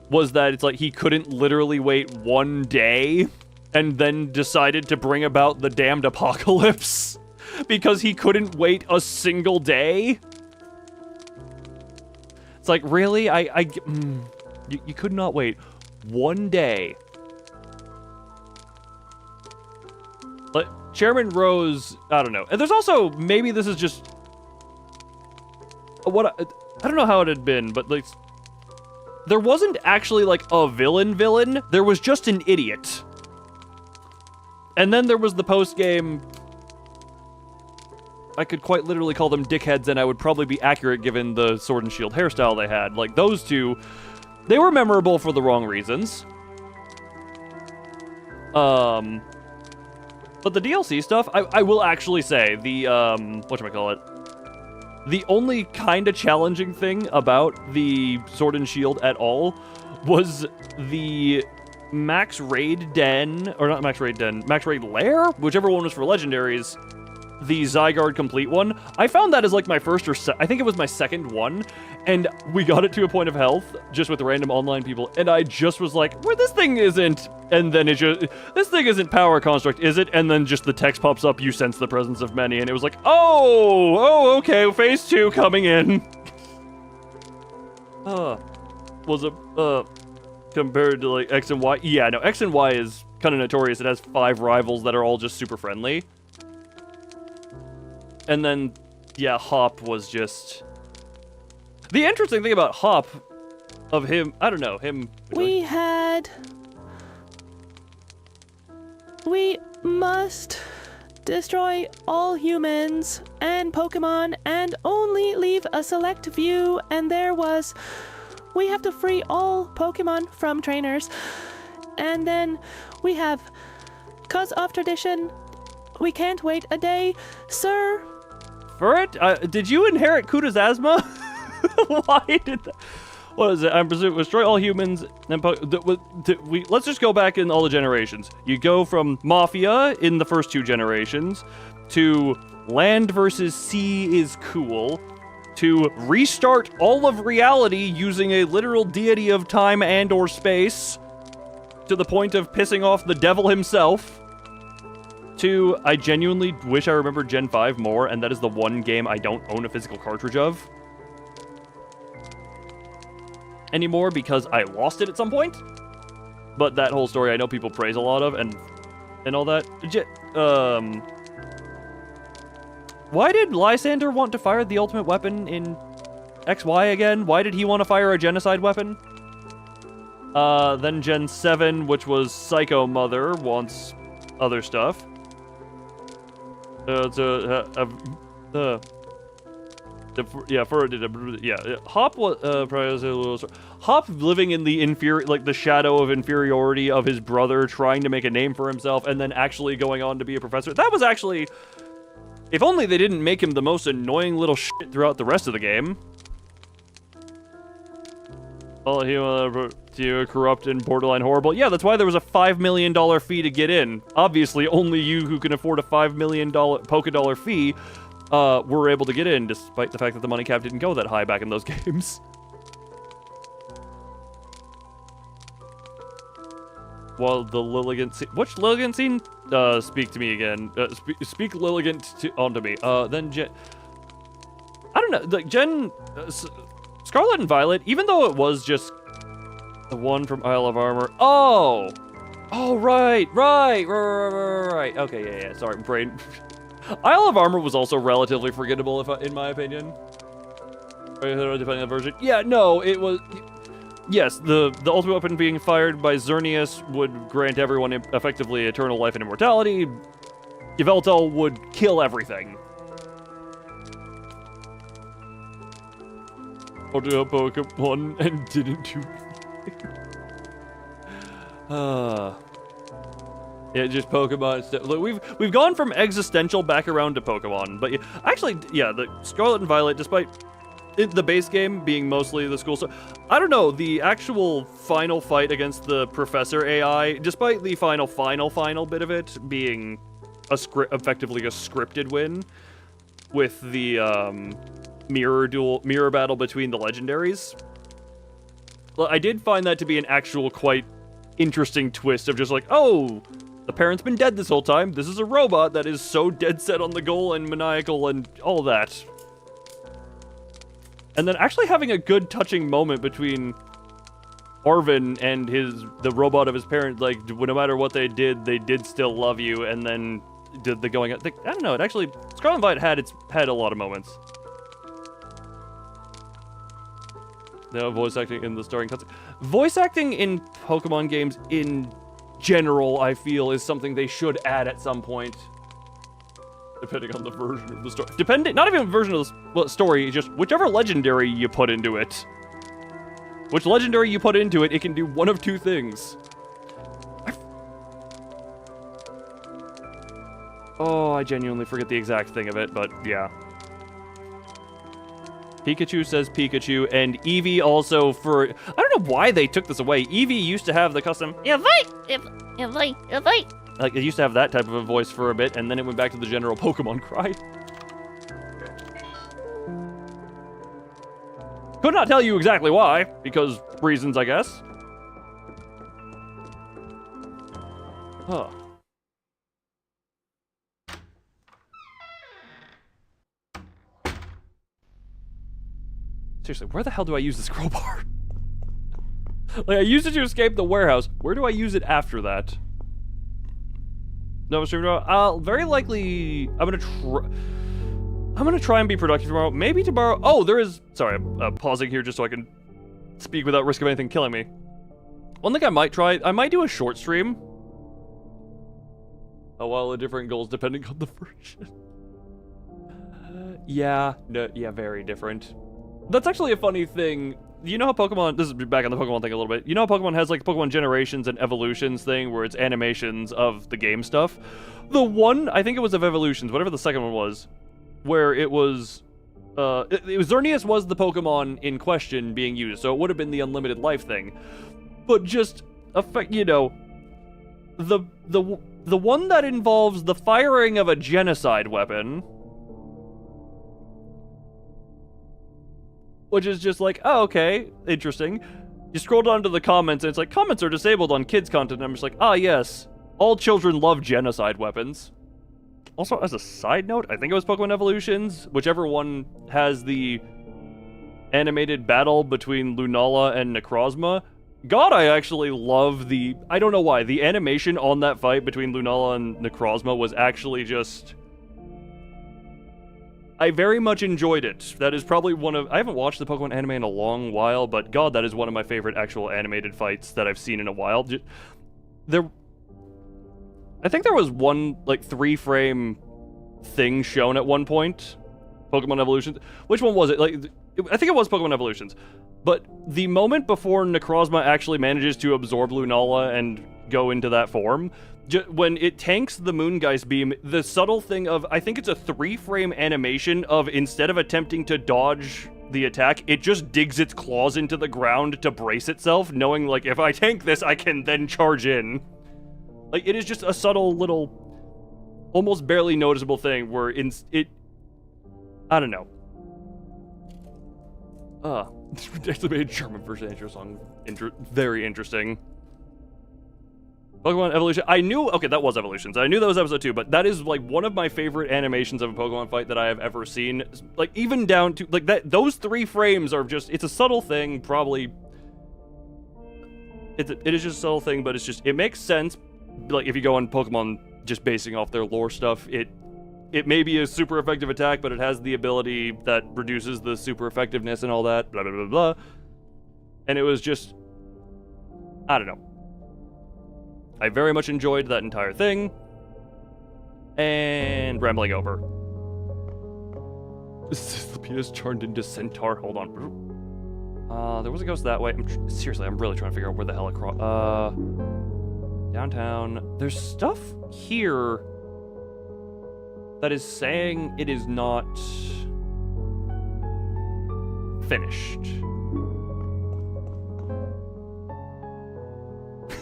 was that it's like he couldn't literally wait 1 day and then decided to bring about the damned apocalypse because he couldn't wait a single day. It's like, really? You could not wait 1 day. Like, Chairman Rose, I don't know. And there's also, maybe this is just... I don't know how it had been, but, like... There wasn't actually, like, a villain. There was just an idiot. And then there was the post-game... I could quite literally call them dickheads, and I would probably be accurate given the Sword and Shield hairstyle they had. Like, those two, they were memorable for the wrong reasons. But the DLC stuff, I will actually say, the, whatchamacallit? The only kind of challenging thing about the Sword and Shield at all was the Max Raid Den, or not Max Raid Den, Max Raid Lair, whichever one was for legendaries, the Zygarde complete one. I found that as like my first or I think it was my second one, and we got it to a point of health just with random online people, and I just was like, well, this thing isn't, and then it just, this thing isn't power construct, is it? And then just the text pops up, you sense the presence of many, and it was like, oh, okay, phase 2 coming in. Was it, compared to like X and Y? Yeah, no, X and Y is kind of notorious. It has 5 rivals that are all just super friendly. And then, yeah, Hop was just... The interesting thing about Hop, of him, I don't know, him... We must destroy all humans and Pokemon and only leave a select few, and we have to free all Pokemon from trainers. And then we have, 'cause of tradition, we can't wait a day, sir. For it? Did you inherit Kuda's asthma? Why did that? What is it? I'm presuming destroy all humans. And let's just go back in all the generations. You go from Mafia in the first 2 generations to Land versus Sea is cool to restart all of reality using a literal deity of time and or space to the point of pissing off the devil himself. To, I genuinely wish I remembered Gen 5 more, and that is the one game I don't own a physical cartridge of anymore because I lost it at some point. But that whole story I know people praise a lot of, and all that. Why did Lysander want to fire the ultimate weapon in XY again? Why did he want to fire a genocide weapon? Then Gen 7, which was Psycho Mother, wants other stuff. Hop was Hop living in the the shadow of inferiority of his brother, trying to make a name for himself, and then actually going on to be a professor. That was actually, if only they didn't make him the most annoying little shit throughout the rest of the game. All human corrupt and borderline horrible. Yeah, that's why there was a $5 million fee to get in. Obviously, only you who can afford a $5 million Poké-Dollar fee were able to get in, despite the fact that the money cap didn't go that high back in those games. While the Lilligant scene... Which Lilligant scene? Speak to me again. Speak Lilligant onto me. Then Gen... I don't know, like, Scarlet and Violet, even though it was just the one from Isle of Armor... Oh! Oh, right. Okay, yeah, sorry, brain... Isle of Armor was also relatively forgettable, in my opinion. Depending on the version. Yeah, no, it was... Yes, the ultimate weapon being fired by Xerneas would grant everyone effectively eternal life and immortality. Yveltal would kill everything. Or do a Pokemon and didn't do yeah, just Pokemon stuff. Look, we've gone from existential back around to Pokemon, but actually, yeah, the Scarlet and Violet, despite the base game being mostly the school stuff, I don't know, the actual final fight against the Professor AI, despite the final bit of it being effectively a scripted win with the mirror battle between the legendaries. I did find that to be an actual quite interesting twist of just like, oh, the parent's been dead this whole time. This is a robot that is so dead set on the goal and maniacal and all that. And then actually having a good touching moment between Arvin and the robot of his parent, like, no matter what they did still love you, and then did the going, I don't know, it actually, Scarlet and Violet had a lot of moments. No voice acting in the starring cutscene. Voice acting in Pokemon games in general, I feel, is something they should add at some point. Depending on the version of the story. Not even version of the story, just whichever legendary you put into it. Which legendary you put into it, it can do one of 2 things. I genuinely forget the exact thing of it, but yeah. Pikachu says Pikachu, and Eevee also for... I don't know why they took this away. Eevee used to have the custom... Like, it used to have that type of a voice for a bit, and then it went back to the general Pokemon cry. Could not tell you exactly why, because reasons, I guess. Huh. Seriously, where the hell do I use this crowbar? Like, I used it to escape the warehouse. Where do I use it after that? No, very likely, I'm gonna try and be productive tomorrow. Maybe tomorrow. Oh, there is. Sorry, I'm pausing here just so I can speak without risk of anything killing me. One thing I might try. I might do a short stream. A while of different goals depending on the version. Yeah, very different. That's actually a funny thing. You know how Pokemon, this is back on the Pokemon thing a little bit. You know how Pokemon has like Pokemon Generations and Evolutions thing where it's animations of the game stuff? The one, I think it was of Evolutions, whatever the second one was, where it was, Xerneas was the Pokemon in question being used, so it would have been the unlimited life thing. But just, you know, the one that involves the firing of a genocide weapon, which is just like, oh, okay, interesting. You scroll down to the comments, and it's like, comments are disabled on kids' content, and I'm just like, ah, yes. All children love genocide weapons. Also, as a side note, I think it was Pokemon Evolutions, whichever one has the animated battle between Lunala and Necrozma. God, I actually love the... I don't know why. The animation on that fight between Lunala and Necrozma was actually just... I very much enjoyed it. That is probably one of... I haven't watched the Pokemon anime in a long while, but God, that is one of my favorite actual animated fights that I've seen in a while. I think there was one, like, 3-frame thing shown at one point. Pokemon Evolutions. Which one was it? Like, I think it was Pokemon Evolutions. But the moment before Necrozma actually manages to absorb Lunala and go into that form... when it tanks the Moongeist beam, the subtle thing of, I think it's a 3-frame animation of, instead of attempting to dodge the attack, it just digs its claws into the ground to brace itself, knowing, like, if I tank this, I can then charge in. Like, it is just a subtle little, almost barely noticeable thing where I don't know. They actually made a German version intro song. Very interesting. Pokemon Evolution. I knew... Okay, that was Evolutions. I knew that was episode 2, but that is, like, one of my favorite animations of a Pokemon fight that I have ever seen. Like, even down to... Like, those 3 frames are just... It's a subtle thing, probably... It is just a subtle thing, but it's just... It makes sense. Like, if you go on Pokemon just basing off their lore stuff, it may be a super effective attack, but it has the ability that reduces the super effectiveness and all that. Blah, blah, blah, blah. And it was just... I don't know. I very much enjoyed that entire thing. And rambling over. Sisyphus turned into Centaur. Hold on. There was a ghost that way. Seriously, I'm really trying to figure out where the hell across. Downtown. There's stuff here that is saying it is not finished.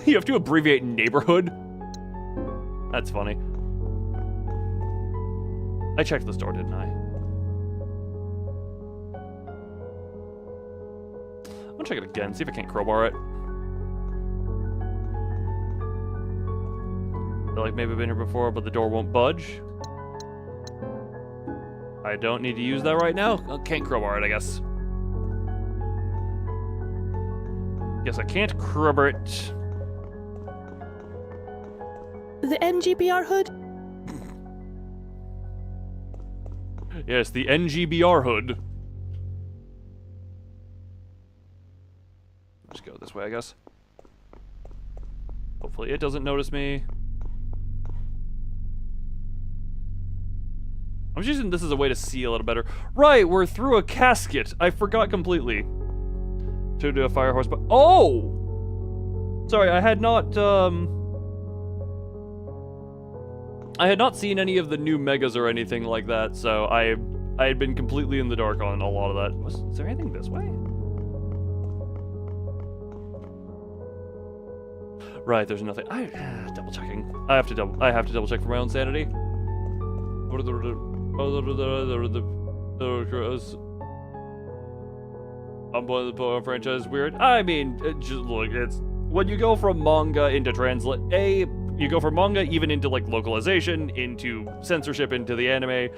You have to abbreviate neighborhood? That's funny. I checked the store, didn't I? I'm gonna check it again, see if I can't crowbar it. I feel like maybe I've been here before, but the door won't budge. I don't need to use that right now. I can't crowbar it, I guess. Guess I can't crowbar it. The NGBR hood? Yes, the NGBR hood. Just go this way, I guess. Hopefully it doesn't notice me. I'm just using this as a way to see a little better. Right, we're through a casket. I forgot completely. To do a fire horse, but oh! Sorry, I had not seen any of the new megas or anything like that, so I I had been completely in the dark on a lot of that. Is there anything this way? Right, there's nothing. Double checking. I have to double check for my own sanity. What are the the Pokemon franchise is weird. I mean, just look, it's when you go from manga into you go from manga even into like localization, into censorship, into the anime,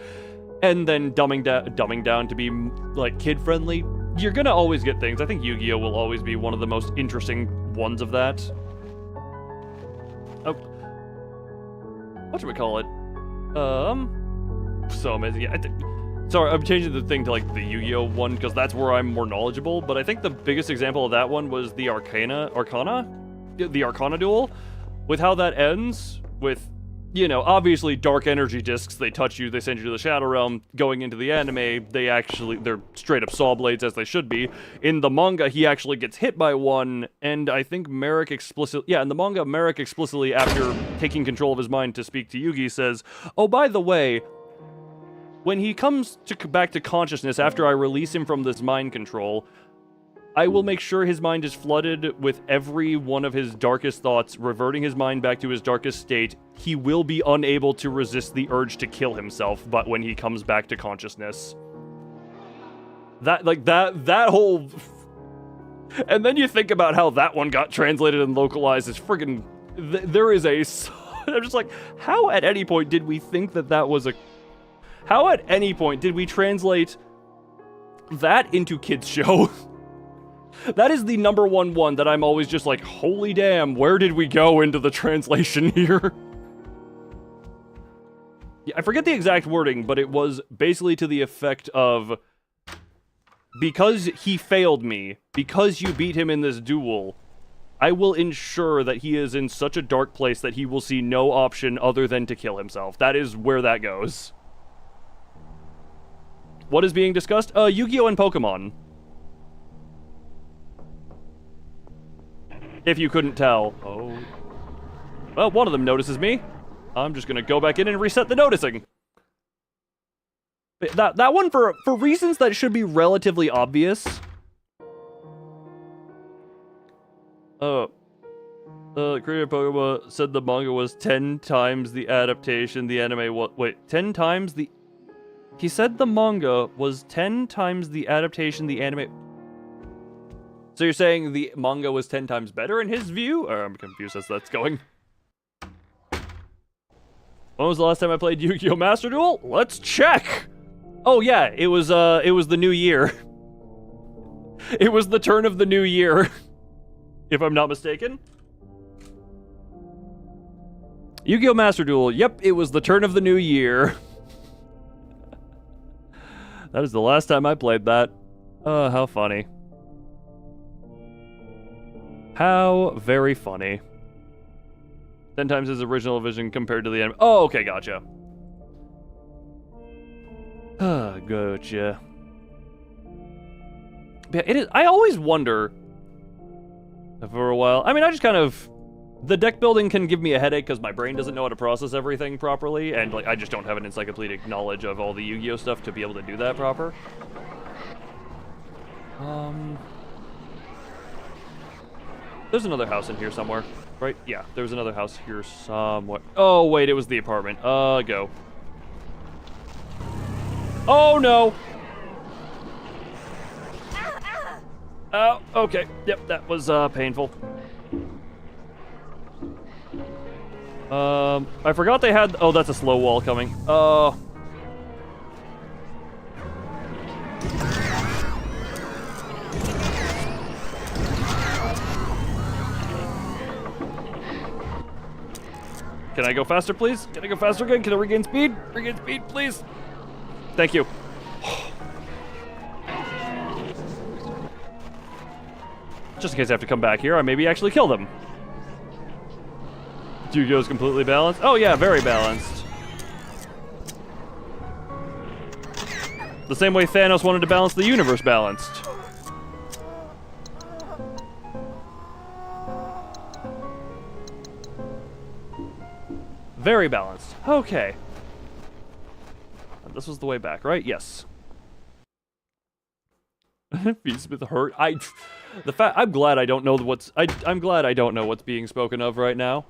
and then dumbing down to be like kid friendly. You're gonna always get things. I think Yu-Gi-Oh will always be one of the most interesting ones of that. Oh, whatchamacallit? So amazing. Yeah, sorry, I'm changing the thing to like the Yu-Gi-Oh one because that's where I'm more knowledgeable. But I think the biggest example of that one was the Arcana duel, with how that ends with, you know, obviously dark energy discs. They touch you, they send you to the Shadow Realm. Going into the anime, they're straight up saw blades as they should be. In the manga, he actually gets hit by one, and I think Merrick in the manga, Merrick explicitly, after taking control of his mind to speak to Yugi, says, "Oh, by the way, when he comes back to consciousness after I release him from this mind control, I will make sure his mind is flooded with every one of his darkest thoughts, reverting his mind back to his darkest state. He will be unable to resist the urge to kill himself, but when he comes back to consciousness." That whole... And then you think about how that one got translated and localized as friggin'... There is a... I'm just like, how at any point did we think that was a... How at any point did we translate that into kids' show? That is the number one that I'm always just like, holy damn, where did we go into the translation here? Yeah, I forget the exact wording, but it was basically to the effect of, because he failed me, because you beat him in this duel, I will ensure that he is in such a dark place that he will see no option other than to kill himself. That is where that goes. What is being discussed? Yu-Gi-Oh! And Pokemon. If you couldn't tell. Oh. Well, one of them notices me. I'm just gonna go back in and reset the noticing. That one, for reasons that should be relatively obvious. The creator of Pokemon said the manga was 10 times the adaptation, the anime was... Wait, 10 times the... He said the manga was 10 times the adaptation, the anime... So you're saying the manga was 10 times better in his view? Or I'm confused as that's going. When was the last time I played Yu-Gi-Oh! Master Duel? Let's check! Oh yeah, it was the new year. It was the turn of the new year. If I'm not mistaken. Yu-Gi-Oh! Master Duel, yep, it was the turn of the new year. That is the last time I played that. Oh, how funny. How very funny. 10 times his original vision compared to the anime. Oh, okay, gotcha. Gotcha. Yeah, it is. I always wonder for a while. I mean, I just kind of... The deck building can give me a headache because my brain doesn't know how to process everything properly, and like I just don't have an encyclopedic knowledge of all the Yu-Gi-Oh! Stuff to be able to do that proper. There's another house in here somewhere, right? Yeah, there's another house here somewhere. Oh, wait, it was the apartment. Go. Oh, no! Oh, okay. Yep, that was, painful. I forgot they had... Oh, that's a slow wall coming. Can I go faster, please? Can I go faster again? Can I regain speed? Regain speed, please. Thank you. Just in case I have to come back here, I maybe actually kill them. Yu-Gi-Oh's completely balanced? Oh yeah, very balanced. The same way Thanos wanted to balance the universe balanced. Very balanced. Okay. This was the way back, right? Yes. Feast with hurt. I'm glad I don't know what's. I'm glad I don't know what's being spoken of right now.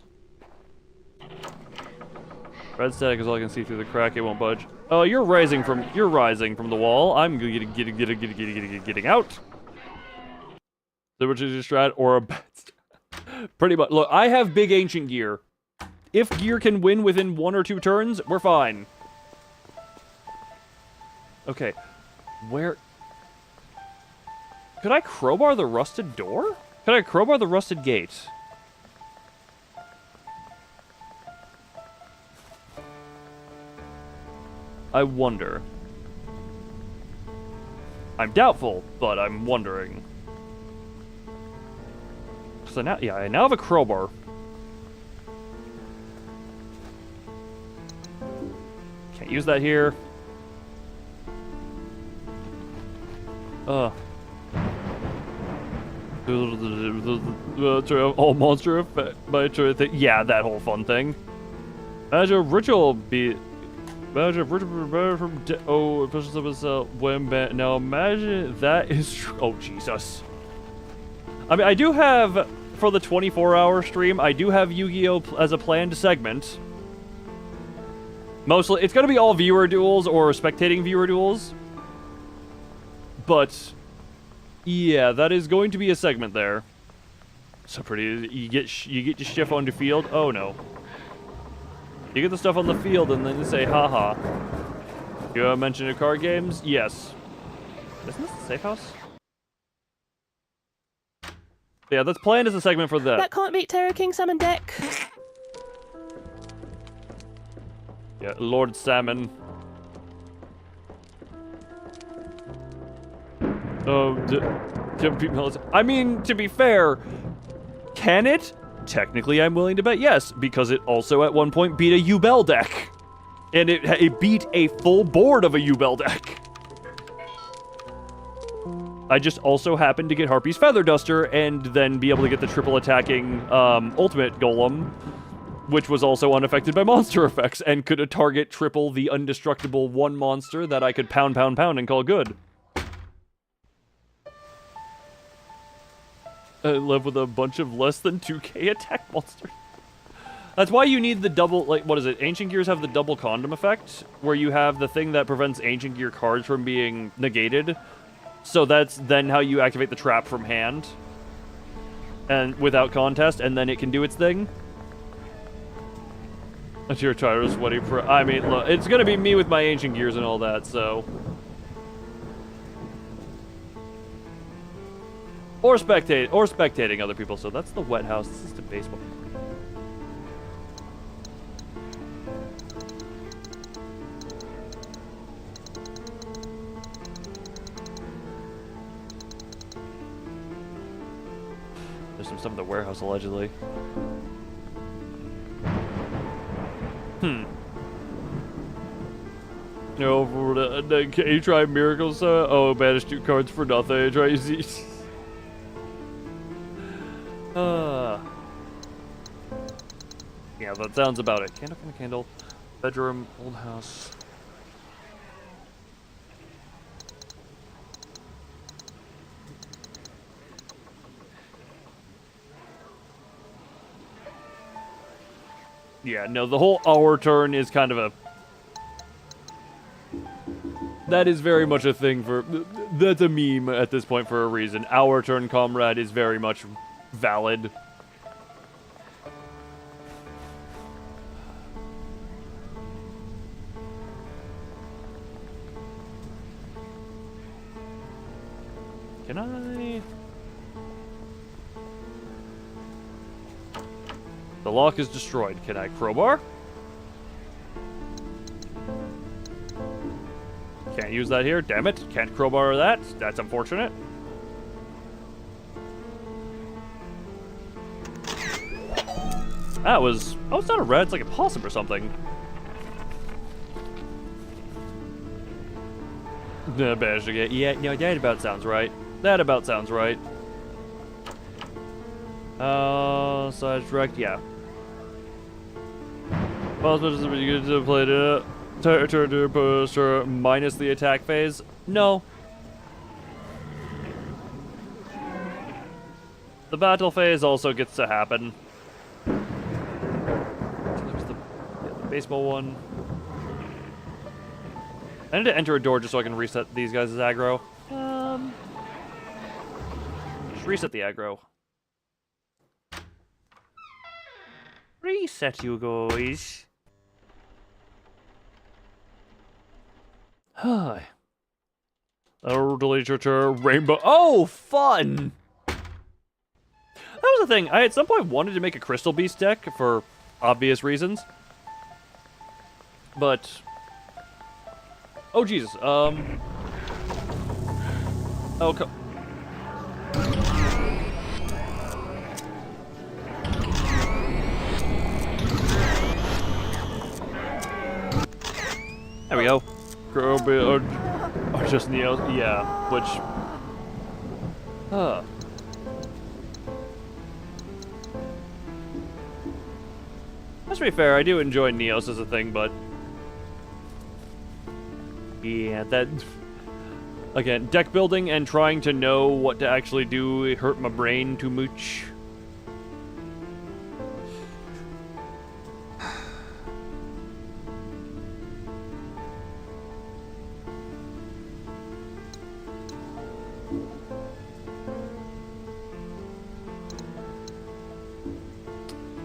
Red static is all I can see through the crack. It won't budge. Oh, you're rising from the wall. I'm getting out. So which is a strat or a bet? Pretty much. Look, I have big ancient gear. If gear can win within 1 or 2 turns, we're fine. Okay, where? Could I crowbar the rusted door? Could I crowbar the rusted gate? I wonder. I'm doubtful, but I'm wondering. So now, yeah, I now have a crowbar. Can't use that here. All monster effect by thing. Yeah, that whole fun thing. Magic ritual be. Magic ritual from oh, it pushes up itself when now imagine that is true. Oh Jesus. I mean, I do have for the 24-hour stream. I do have Yu-Gi-Oh as a planned segment. Mostly, it's gonna be all viewer duels or spectating viewer duels. But yeah, that is going to be a segment there. So pretty. You get your stuff on the field. Oh no. You get the stuff on the field and then you say, haha. You mentioned card games? Yes. Isn't this the safe house? Yeah, that's planned as a segment for that. That can't beat Terror King Salmon deck. Yeah, Lord Salmon. I mean, to be fair, can it? Technically, I'm willing to bet yes, because it also at one point beat a Yubel deck. And it beat a full board of a Yubel deck. I just also happened to get Harpy's Feather Duster and then be able to get the triple attacking Ultimate Golem, which was also unaffected by monster effects and could target triple the undestructible one monster that I could pound and call good. I live with a bunch of less than 2k attack monsters. That's why you need the double, like, what is it? Ancient Gears have the double condom effect, where you have the thing that prevents Ancient Gear cards from being negated. So that's then how you activate the trap from hand. And without contest, and then it can do its thing. That's your tired, sweaty pro. I mean, look, it's gonna be me with my Ancient Gears and all that, so. Or spectating other people. So that's the wet house. This is the baseball. There's some stuff in the warehouse allegedly. No, can you try miracles? Oh, banish 2 cards for nothing. Try easy. Yeah, that sounds about it. Candle from a candle. Bedroom, old house. Yeah, no, the whole hour turn is kind of a... That is very much a thing for... That's a meme at this point for a reason. Hour turn comrade is very much valid. Can I... The lock is destroyed. Can I crowbar? Can't use that here. Damn it. Can't crowbar that. That's unfortunate. That was... Oh, it's not a red. It's like a possum or something. Managed to get... Yeah, no, that about sounds right. That about sounds right. Side direct, yeah. Possible is pretty good to play to turn to poster minus the attack phase. No. The battle phase also gets to happen. So there's the baseball one. I need to enter a door just so I can reset these guys' aggro. Just reset the aggro. Reset, you guys. Hi. Literature, rainbow. Oh, fun! That was the thing. I at some point wanted to make a Crystal Beast deck for obvious reasons. But... oh, Jesus. Oh, there we go. Or just Neo. Yeah, which... That's pretty fair. I do enjoy Neos as a thing, but... yeah, that... again, deck building and trying to know what to actually do, it hurt my brain too much.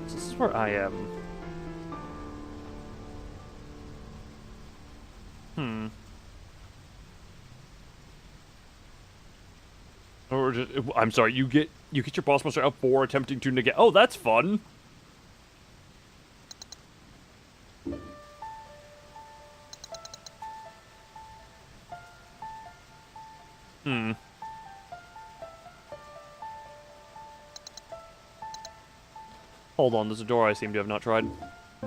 This is where I am. Or just, I'm sorry, you get your boss monster out for attempting to negate. Oh, that's fun. Hold on, there's a door I seem to have not tried. I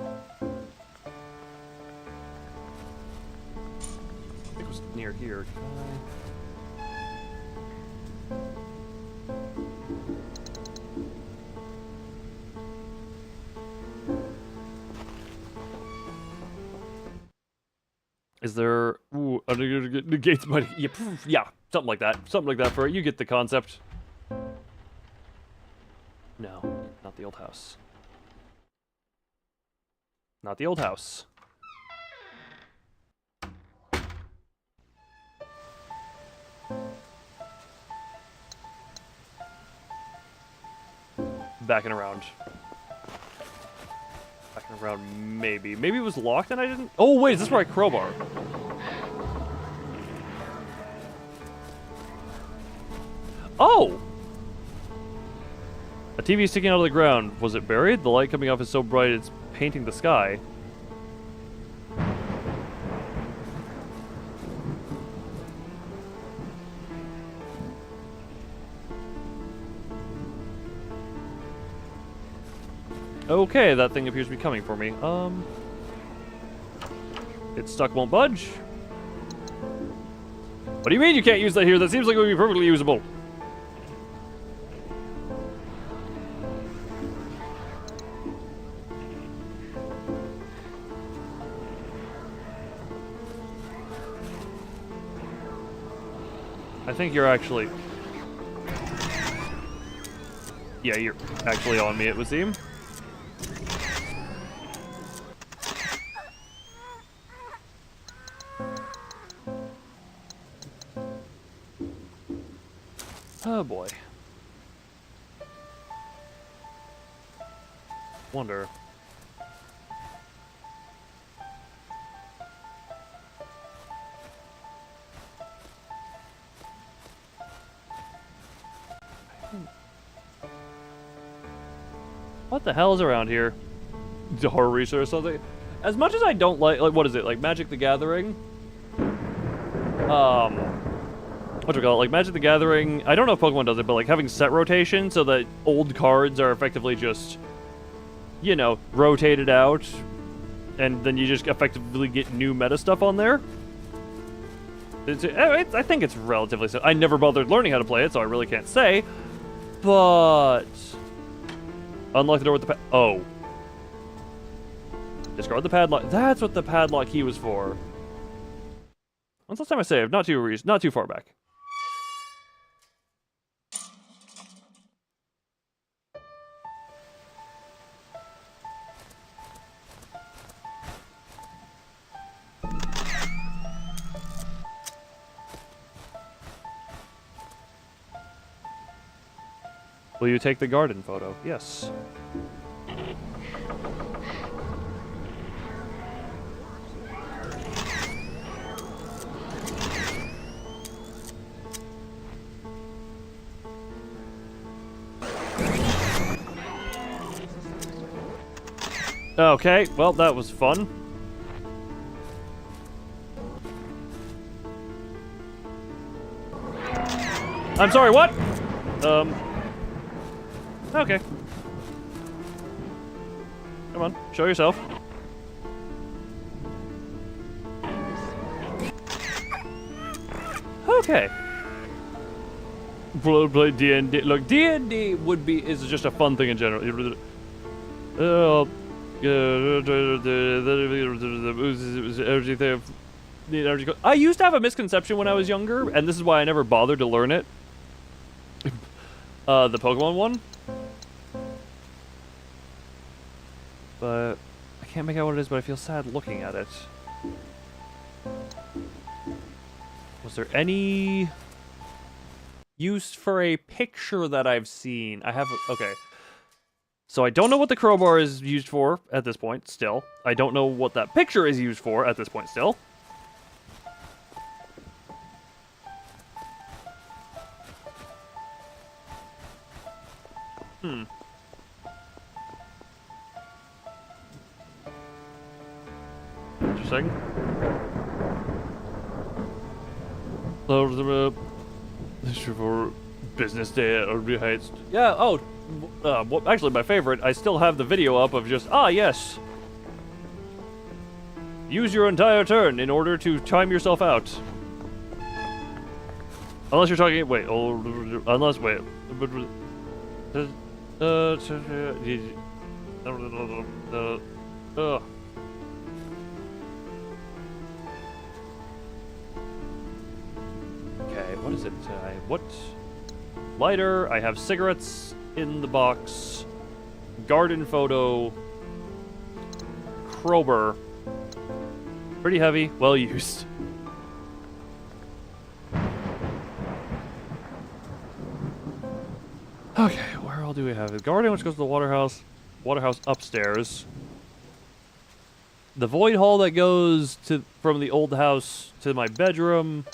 think it was near here. Is there... ooh, negates my... yeah, yeah, something like that. Something like that for it. You get the concept. No, not the old house. Not the old house. Backing around. Backing around, maybe. Maybe it was locked and I didn't... oh, wait, is this where I crowbar? Oh! A TV sticking out of the ground. Was it buried? The light coming off is so bright it's painting the sky. Okay, that thing appears to be coming for me. It's stuck, won't budge. What do you mean you can't use that here? That seems like it would be perfectly usable. I think you're actually... yeah, you're actually on me, it would seem. Oh boy. Wonder. What the hell is around here? Horror research or something? As much as I don't like what is it? Like Magic the Gathering? What do we call it? Like Magic the Gathering, I don't know if Pokemon does it, but like having set rotation so that old cards are effectively just, you know, rotated out, and then you just effectively get new meta stuff on there. I think it's relatively simple. I never bothered learning how to play it, so I really can't say, but... unlock the door with the oh. Discard the padlock. That's what the padlock key was for. When's the last time I saved? Not too far back. Will you take the garden photo? Yes. Okay, well, that was fun. I'm sorry, what? Okay. Come on, show yourself. Okay. Play D&D. Look, D&D is just a fun thing in general. I used to have a misconception when I was younger, and this is why I never bothered to learn it. The Pokemon one. But I can't make out what it is, but I feel sad looking at it. Was there any use for a picture that I've seen? I have... Okay. So I don't know what the crowbar is used for at this point, still. I don't know what that picture is used for at this point, still. Interesting. For business day at Unruly Heights. Yeah, oh, well, actually my favorite, I still have the video up of just, yes. Use your entire turn in order to time yourself out. Unless you're talking, wait, unless, wait. Okay, what is it? What? Lighter, I have cigarettes in the box. Garden photo. Crowbar. Pretty heavy, well used. Okay, where all do we have it? Garden, which goes to the waterhouse. Waterhouse upstairs. The void hall that goes to from the old house to my bedroom.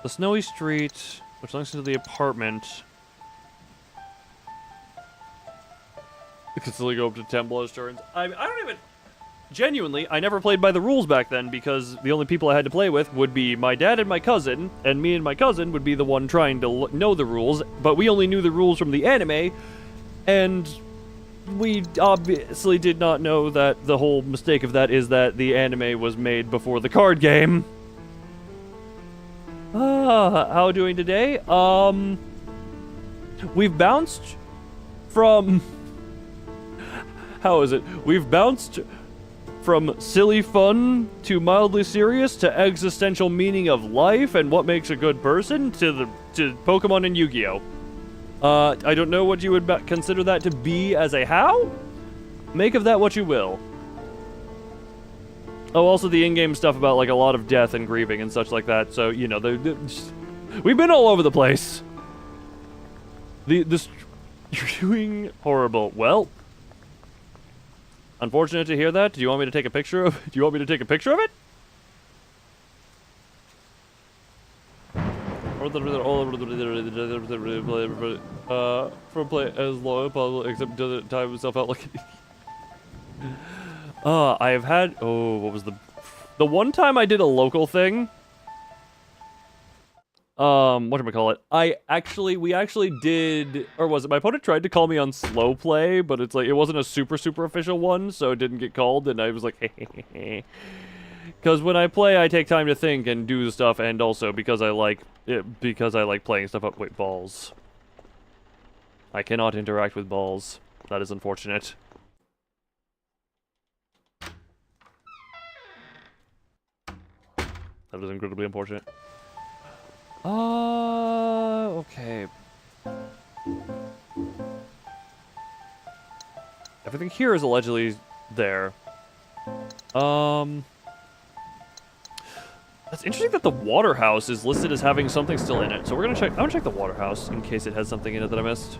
The snowy street, which links into the apartment. You can still go up to 10 blows turns. I don't even... Genuinely, I never played by the rules back then because the only people I had to play with would be my dad and my cousin, and me and my cousin would be the one trying to know the rules, but we only knew the rules from the anime, and we obviously did not know that the whole mistake of that is that the anime was made before the card game. How are we doing today? We've bounced from... How is it? We've bounced from silly fun to mildly serious to existential meaning of life and what makes a good person to Pokemon and Yu-Gi-Oh! I don't know what you would consider that to be as a how? Make of that what you will. Oh, also the in-game stuff about, like, a lot of death and grieving and such like that, so, you know, we've been all over the place. You're doing horrible. Well, unfortunate to hear that. Do you want me to take a picture of it? From play as low as possible, except doesn't time himself out like... I have had... Oh, what was the one time I did a local thing? Whatchamacallit? We actually did... Or was it? My opponent tried to call me on slow play, but it's like, it wasn't a super official one, so it didn't get called, and I was like, hehehe. Because when I play, I take time to think and do stuff, and also because I like playing stuff up. Wait, balls. I cannot interact with balls. That is unfortunate. That is incredibly unfortunate. Okay. Everything here is allegedly there. That's It's interesting that the water house is listed as having something still in it. So we're gonna check. I'm gonna check the water house in case it has something in it that I missed.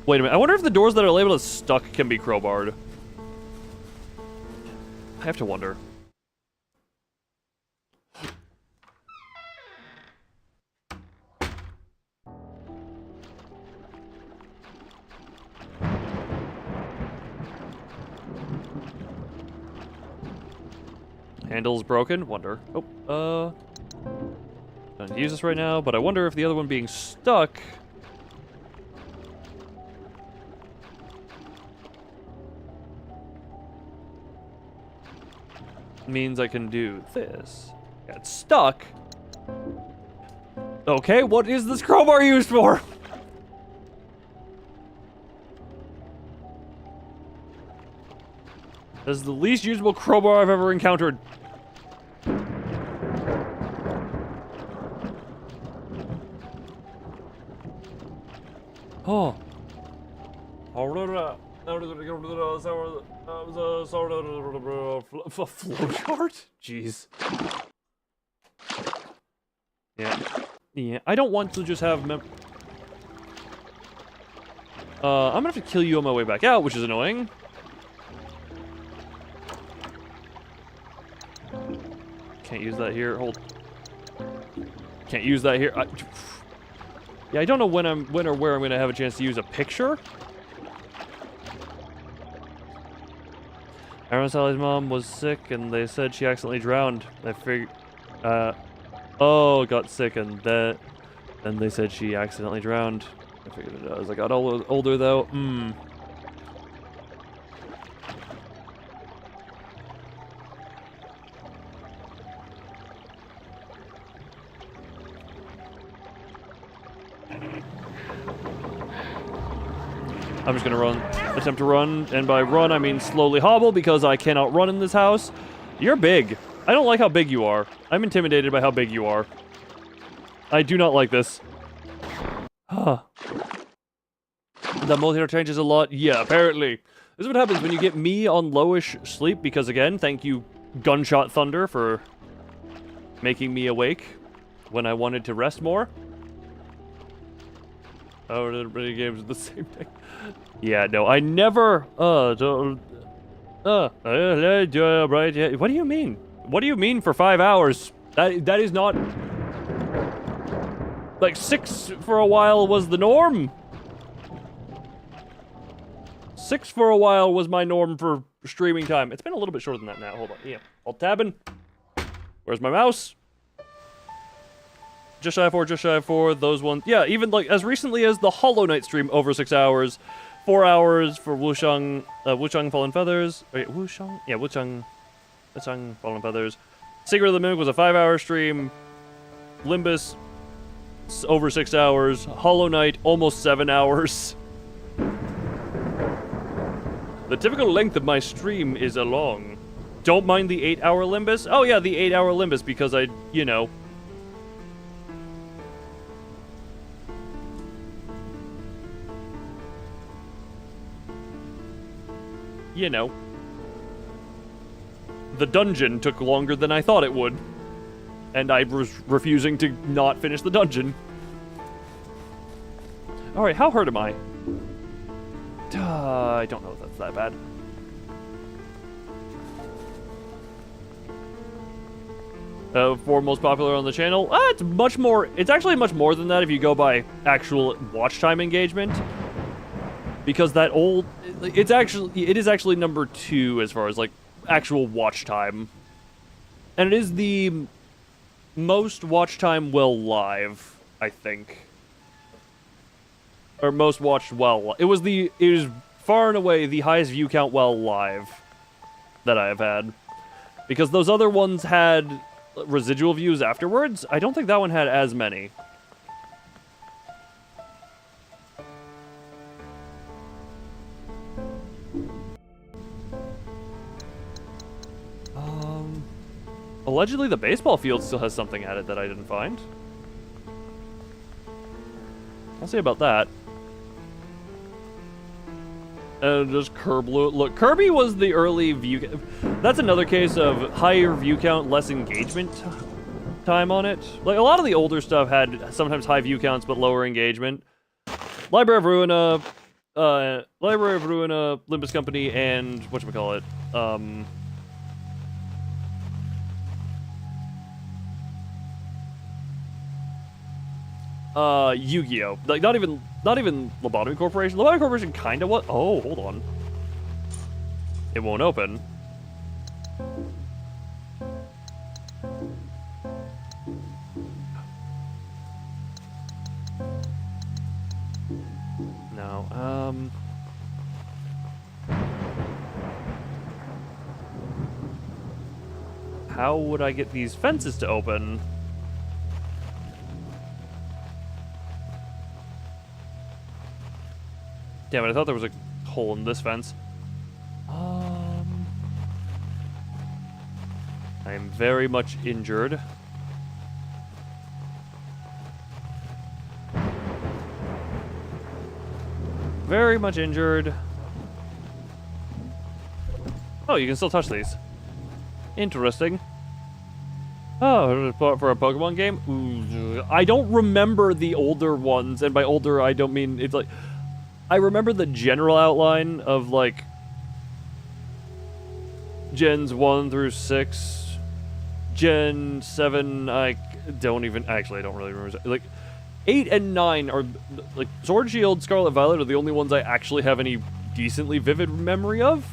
Wait a minute. I wonder if the doors that are labeled as stuck can be crowbarred. I have to wonder. Handle's broken. Wonder. Oh, don't use this right now, but I wonder if the other one being stuck means I can do this. Yeah, it's stuck. Okay, what is this crowbar used for? This is the least usable crowbar I've ever encountered. Oh. Flowchart? Jeez. Yeah, I don't want to just have I'm gonna have to kill you on my way back out, which is annoying. Can't use that here. Hold. Can't use that here. Yeah, I don't know when or where I'm gonna have a chance to use a picture. Aaron Sally's mom was sick, and they said she accidentally drowned. I figured, oh, got sick, and then they said she accidentally drowned. I figured it out as I got older, though. I'm just gonna attempt to run, and by run I mean slowly hobble because I cannot run in this house. You're big. I don't like how big you are. I'm intimidated by how big you are. I do not like this. Huh. The multi changes a lot. Yeah, apparently. This is what happens when you get me on lowish sleep because, again, thank you, Gunshot Thunder, for making me awake when I wanted to rest more. Oh, the many games are the same thing. Yeah, no, I never. Right? Yeah. What do you mean? What do you mean for 5 hours? That is not. Like 6 for a while was the norm. 6 for a while was my norm for streaming time. It's been a little bit shorter than that now. Hold on. Yeah. Alt-tabbing. Where's my mouse? Just shy of 4, those ones. Yeah, even like as recently as the Hollow Knight stream over 6 hours. 4 hours for Wushang Fallen Feathers. Wait, Wushang? Yeah, Wushang Fallen Feathers. Secret of the Mimic was a 5-hour stream. Limbus, over 6 hours. Hollow Knight, almost 7 hours. The typical length of my stream is a long. Don't mind the 8-hour Limbus. Oh yeah, the 8-hour Limbus because I, you know. You know. The dungeon took longer than I thought it would. And I was refusing to not finish the dungeon. Alright, how hurt am I? I don't know if that's that bad. For most popular on the channel, it's much more. It's actually much more than that if you go by actual watch time engagement. Because that old, it is actually number 2 as far as like actual watch time, and it is the most watch time while live, I think, or most watched while. It was far and away the highest view count while live that I have had, because those other ones had residual views afterwards. I don't think that one had as many. Allegedly, the baseball field still has something at it that I didn't find. I'll see about that. And just Look, Kirby was the early view. That's another case of higher view count, less engagement time on it. Like, a lot of the older stuff had sometimes high view counts, but lower engagement. Library of Ruina, Limbus Company, and whatchamacallit, Yu-Gi-Oh! Like, not even Lobotomy Corporation. Lobotomy Corporation kinda what? Oh, hold on. It won't open. No, how would I get these fences to open? Damn it, I thought there was a hole in this fence. I am very much injured. Very much injured. Oh, you can still touch these. Interesting. Oh, for a Pokemon game? Ooh, I don't remember the older ones, and by older I don't mean, it's like, I remember the general outline of, like, Gens 1 through 6. Gen 7, I don't even... Actually, I don't really remember. Like, 8 and 9 are... Like, Sword and Shield, Scarlet Violet are the only ones I actually have any decently vivid memory of.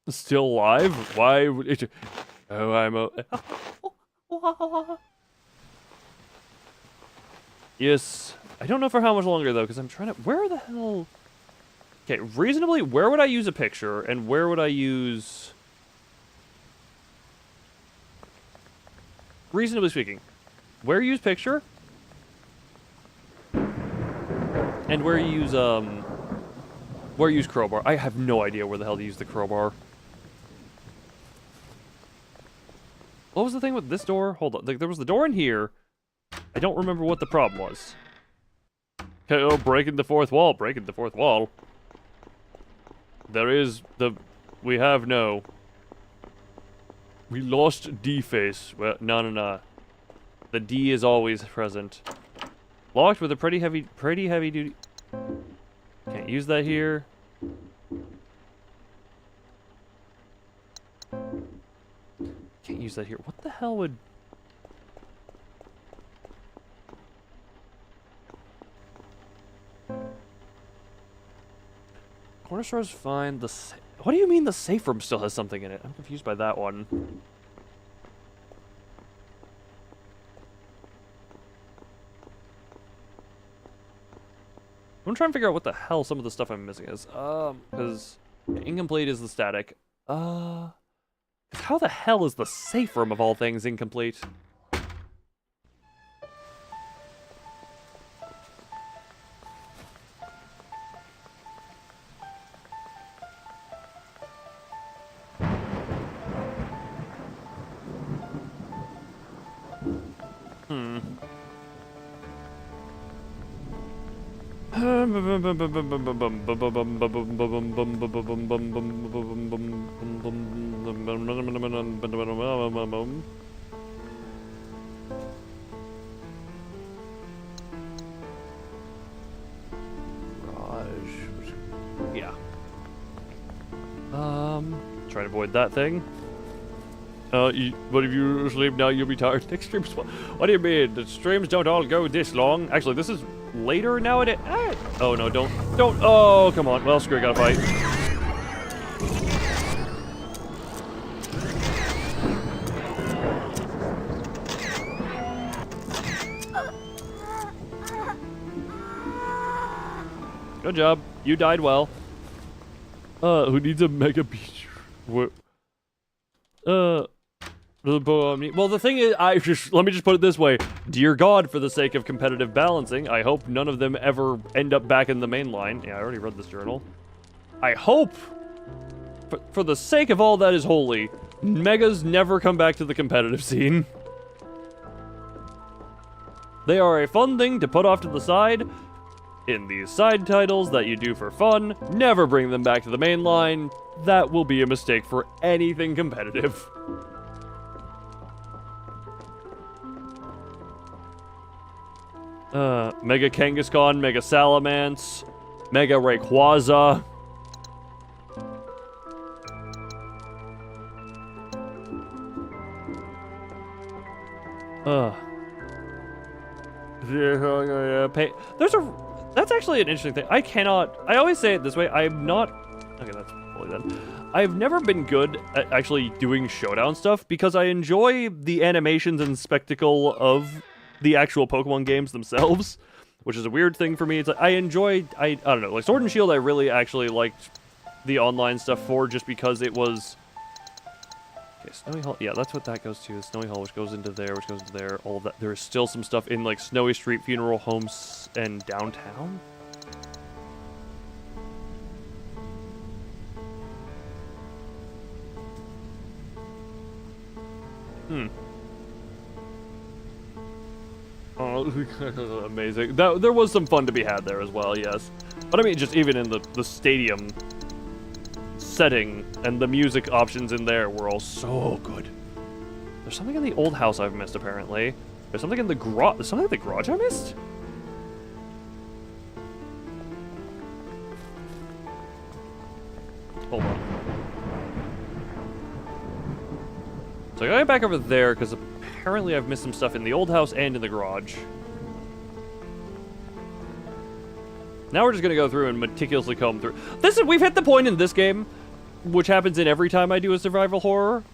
Still alive? Why would it... Oh, I'm a... Yes... I don't know for how much longer, though, because I'm trying to... Where the hell... Okay, reasonably, where would I use a picture, and where would I use... Reasonably speaking, where you use picture, and where you use crowbar. I have no idea where the hell to use the crowbar. What was the thing with this door? Hold on, like, there was the door in here. I don't remember what the problem was. Okay, oh, breaking the fourth wall, breaking the fourth wall. There is the... We have no... We lost D-face. Well, no. The D is always present. Locked with a pretty heavy duty... Can't use that here. Can't use that here. What the hell would... Corner store's fine. What do you mean the safe room still has something in it? I'm confused by that one. I'm trying to figure out what the hell some of the stuff I'm missing is. Because incomplete is the static. How the hell is the safe room of all things incomplete? Yeah. Try to avoid that thing. But if you sleep now, you'll be tired. Next stream. What do you mean? The streams don't all go this long. Actually, this is later nowadays. Oh no, don't. Oh, come on. Well, screw it, gotta fight. Good job. You died well. Who needs a mega beach? What? Well, the thing is, let me just put it this way. Dear God, for the sake of competitive balancing, I hope none of them ever end up back in the main line. Yeah, I already read this journal. I hope, for the sake of all that is holy, Megas never come back to the competitive scene. They are a fun thing to put off to the side, in these side titles that you do for fun. Never bring them back to the main line. That will be a mistake for anything competitive. Mega Kangaskhan, Mega Salamence, Mega Rayquaza. That's actually an interesting thing. I always say it this way, I'm not, okay, that's fully done. I've never been good at actually doing showdown stuff because I enjoy the animations and spectacle of the actual Pokemon games themselves, which is a weird thing for me. It's like, I don't know, like Sword and Shield I really actually liked the online stuff for just because it was... Okay, Snowy Hall, yeah, that's what that goes to. Snowy Hall, which goes into there, all of that. There is still some stuff in, like, Snowy Street, Funeral Homes, and downtown? Oh, amazing. There was some fun to be had there as well, yes. But I mean, just even in the stadium setting and the music options in there were all so good. There's something in the old house I've missed, apparently. There's something in the garage. There's something in the garage I missed? Hold on. So I gotta get back over there, because apparently I've missed some stuff in the old house and in the garage. Now we're just gonna go through and meticulously comb through. We've hit the point in this game, which happens in every time I do a survival horror,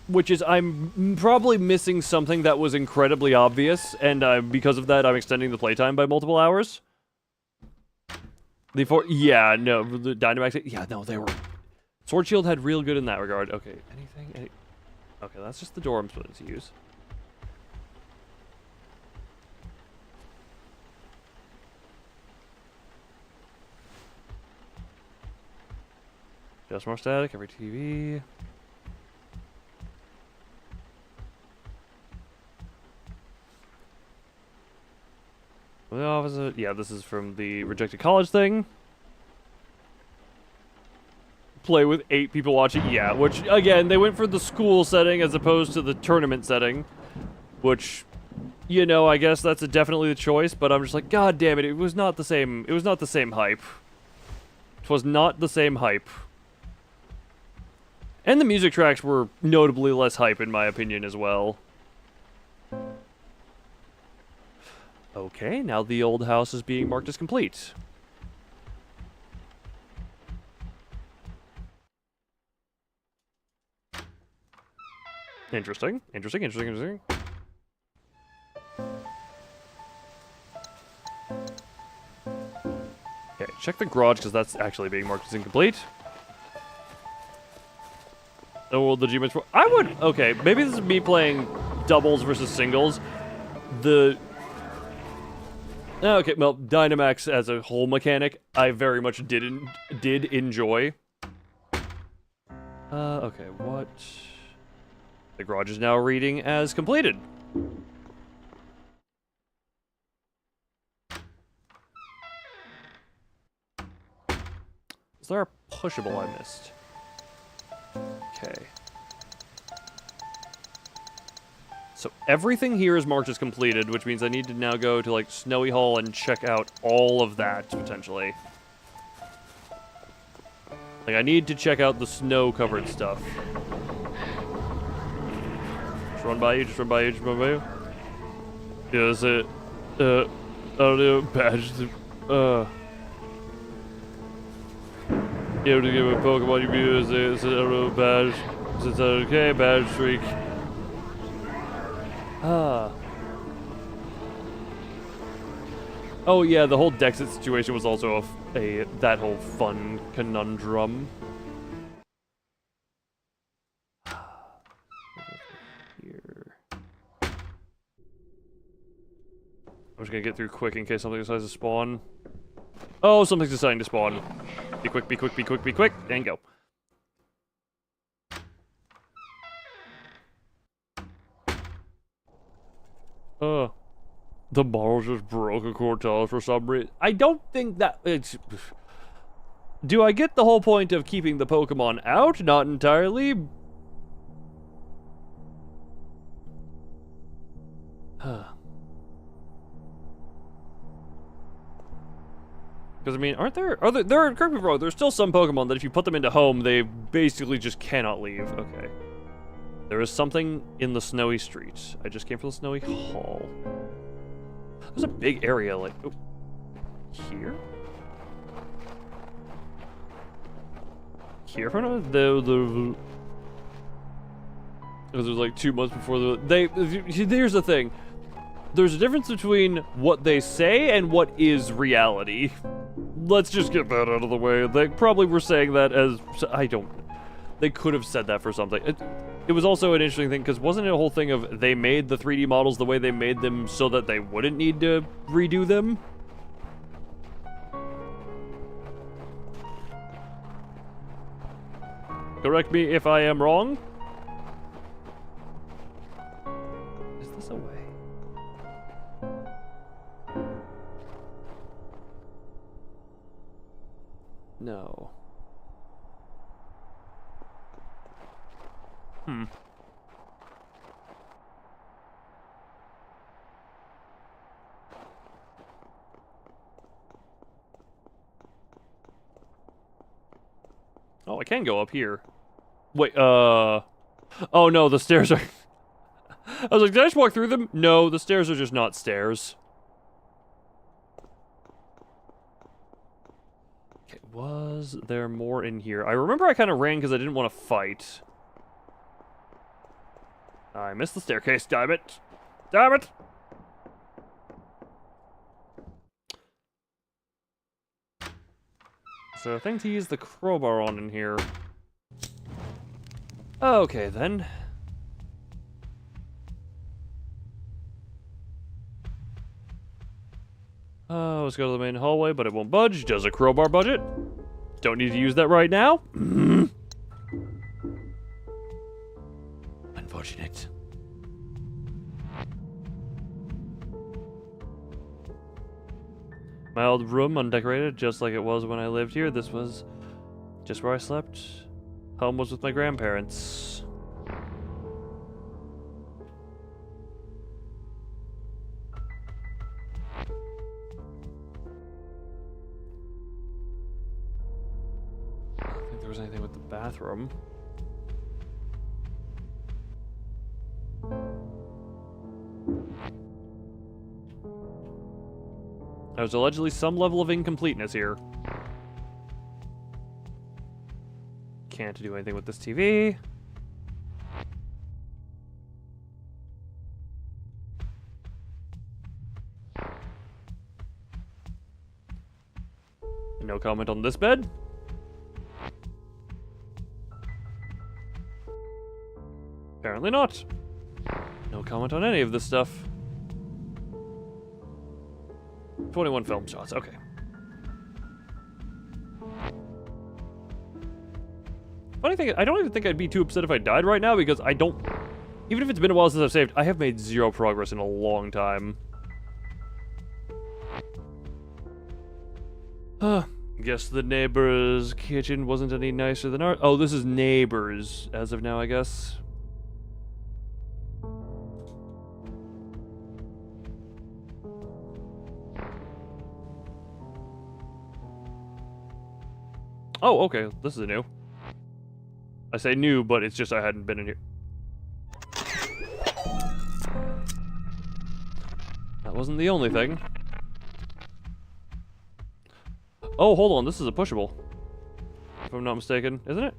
which is I'm probably missing something that was incredibly obvious, and because of that, I'm extending the playtime by multiple hours. The Dynamax, yeah, no, they were... Sword Shield had real good in that regard. Okay, okay, that's just the door I'm supposed to use. Just more static, every TV. The opposite. Yeah, this is from the rejected college thing. Play with 8 people watching. Yeah, which, again, they went for the school setting as opposed to the tournament setting. Which, you know, I guess that's definitely the choice, but I'm just like, God damn it, it was not the same. It was not the same hype. It was not the same hype. And the music tracks were notably less hype, in my opinion, as well. Okay, now the old house is being marked as complete. Interesting. Okay, check the garage, because that's actually being marked as incomplete. Oh, the G-Match... I would... Okay, maybe this is me playing doubles versus singles. Okay, well, Dynamax as a whole mechanic, I very much did enjoy. Okay, what... The garage is now reading as completed. Is there a pushable I missed? Okay. So everything here is marked as completed, which means I need to now go to, like, Snowy Hall and check out all of that, potentially. Like, I need to check out the snow-covered stuff. Just run by you. Yeah, that's it. I don't know, badge. You able to give a Pokemon you use it, I don't know, badge. Is that okay? Badge streak. Oh yeah, the whole Dexit situation was also that whole fun conundrum. Here. I'm just gonna get through quick in case something decides to spawn. Oh, something's deciding to spawn. Be quick, and go. The model just broke a Cortez for some reason. I don't think that it's... Do I get the whole point of keeping the Pokemon out? Not entirely. Huh. Because, I mean, aren't there... correct me if I'm wrong, there's still some Pokemon that if you put them into home, they basically just cannot leave. Okay. There is something in the snowy street. I just came from the snowy hall. There's a big area, like... Oh. Here? Here? The... Because it was like 2 months before the... Here's the thing. There's a difference between what they say and what is reality. Let's just get that out of the way. They probably were saying that as... I don't... They could have said that for something. It was also an interesting thing, because wasn't it a whole thing of they made the 3D models the way they made them so that they wouldn't need to redo them? Correct me if I am wrong. Is this a way? No. Oh, I can go up here. Wait, oh no, the stairs are... I was like, did I just walk through them? No, the stairs are just not stairs. Okay, was there more in here? I remember I kind of ran because I didn't want to fight. I missed the staircase, damn it. Damn it! So I think to use the crowbar on in here. Okay, then. Let's go to the main hallway, but it won't budge. Does a crowbar budget? Don't need to use that right now. Unfortunate. My old room, undecorated, just like it was when I lived here. This was just where I slept. Home was with my grandparents. I don't think there was anything with the bathroom. There's allegedly some level of incompleteness here. Can't do anything with this TV. No comment on this bed. Apparently not. No comment on any of this stuff. 21 film shots, okay. Funny thing, I don't even think I'd be too upset if I died right now, because I don't... Even if it's been a while since I've saved, I have made zero progress in a long time. Guess the neighbor's kitchen wasn't any nicer than ours. Oh, this is neighbors, as of now, I guess. Oh, okay, this is a new. I say new, but it's just I hadn't been in here. That wasn't the only thing. Oh, hold on, this is a pushable. If I'm not mistaken, isn't it?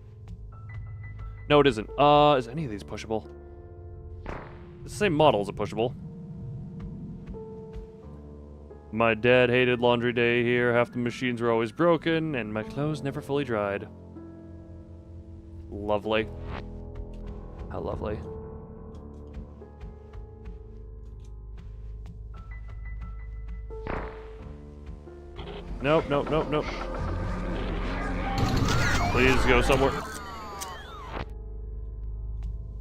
No, it isn't. Is any of these pushable? It's the same model as a pushable. My dad hated laundry day here. Half the machines were always broken, and my clothes never fully dried. Lovely. How lovely. Nope, nope, nope, nope. Please go somewhere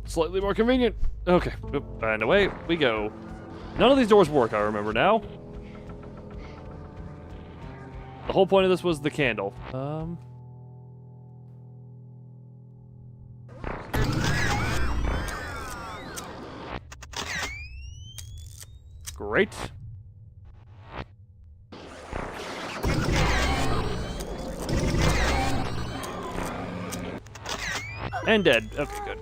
slightly more convenient. Okay, and away we go. None of these doors work, I remember now. The whole point of this was the candle. Great. And dead. Okay, good.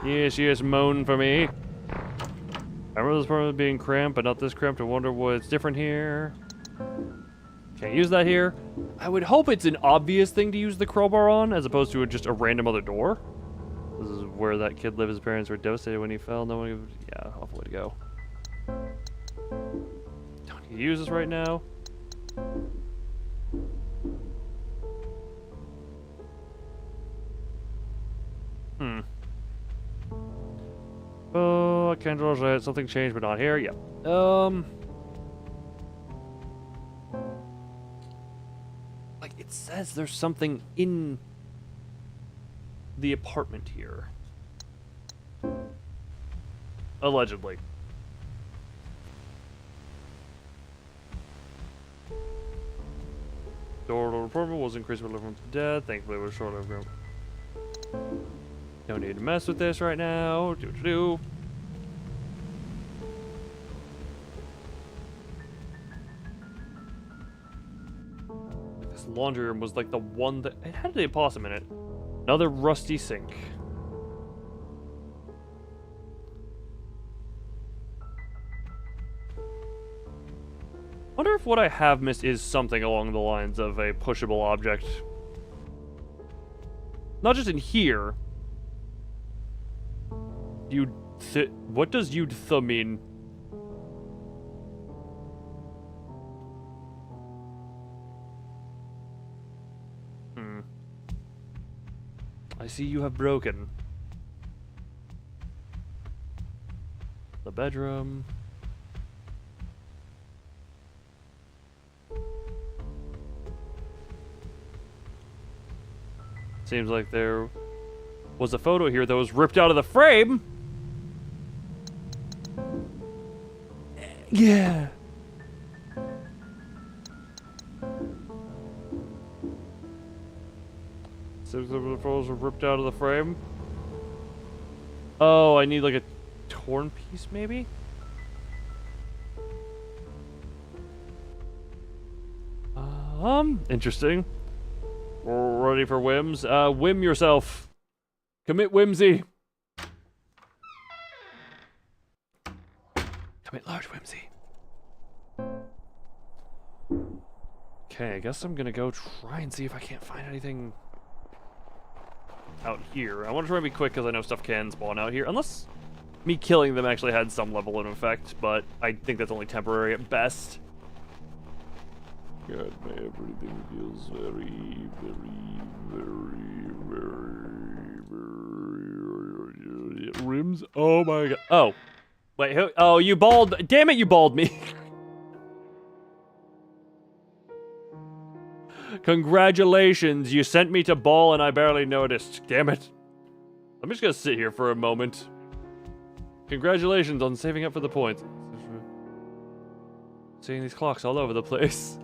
Yes, yes, moan for me. I remember this part being cramped, but not this cramped. I wonder what's different here. Can't use that here. I would hope it's an obvious thing to use the crowbar on, as opposed to just a random other door. This is where that kid lived. His parents were devastated when he fell. No one... Yeah, awful way to go. Don't need to use this right now. Oh, I can't draw it. Something changed, but not here. Yep. Like, it says there's something in the apartment here. Allegedly. Door to the apartment was increased by living to death. Thankfully, it was short of room. Don't need to mess with this right now. Do. This laundry room was like the one that... It had a possum in it. Another rusty sink. Wonder if what I have missed is something along the lines of a pushable object. Not just in here. What does you'd mean? I see you have broken. The bedroom. Seems like there was a photo here that was ripped out of the frame. Yeah. So the photos were ripped out of the frame. Oh, I need like a torn piece, maybe? Interesting. We're ready for whims. Whim yourself. Commit whimsy. Commit large whimsy. Okay, I guess I'm gonna go try and see if I can't find anything out here. I want to try and be quick because I know stuff can spawn out here. Unless me killing them actually had some level of effect, but I think that's only temporary at best. God, my everything feels very, very rims. Oh my god. Oh. Wait, who? Oh, you balled. Damn it, you balled me. Congratulations, you sent me to ball and I barely noticed. Damn it. I'm just gonna sit here for a moment. Congratulations on saving up for the points. Seeing these clocks all over the place.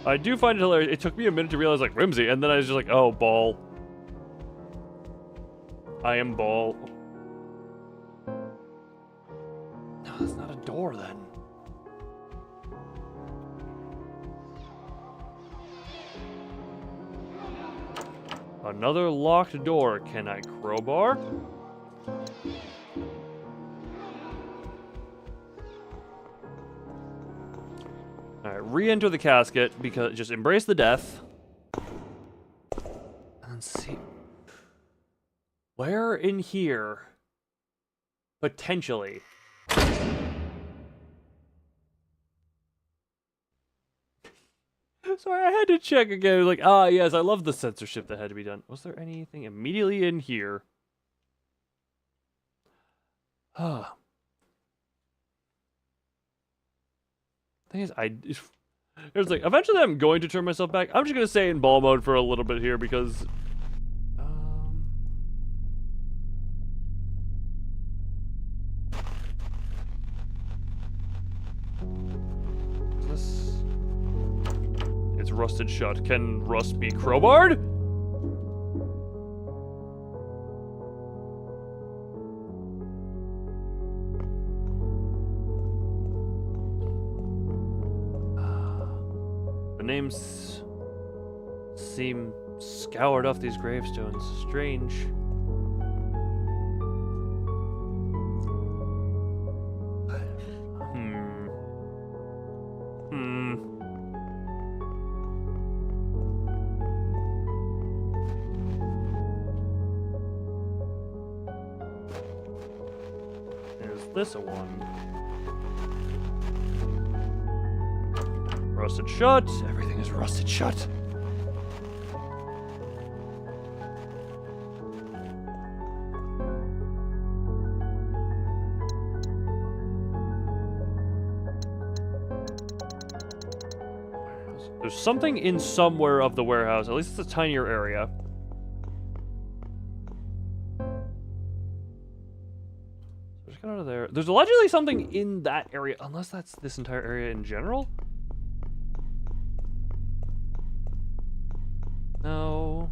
I do find it hilarious. It took me a minute to realize, like, Rimsey, and then I was just like, oh, ball. I am ball. No, that's not a door, then. Another locked door. Can I crowbar? Alright, re-enter the casket, because just embrace the death. And see. Where in here? Potentially. Sorry, I had to check again. Like, yes, I love the censorship that had to be done. Was there anything immediately in here? Thing is, there's like, eventually I'm going to turn myself back. I'm just gonna stay in ball mode for a little bit here because, rusted shut. Can rust be crowbarred? The names seem scoured off these gravestones. Strange. Is this a one? Rusted shut. Everything is rusted shut. There's something in somewhere of the warehouse. At least it's a tinier area. Just get out of there. There's allegedly something in that area, unless that's this entire area in general. No.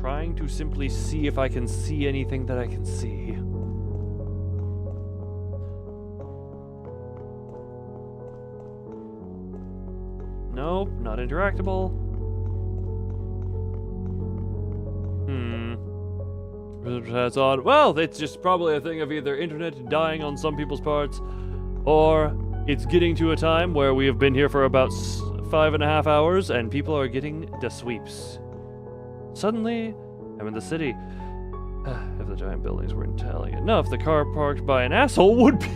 Trying to simply see if I can see anything that I can see. Nope, not interactable. That's odd. Well, it's just probably a thing of either internet dying on some people's parts, or it's getting to a time where we have been here for about 5.5 hours and people are getting the sweeps. Suddenly, I'm in the city. If the giant buildings were intelligent enough, the car parked by an asshole would be.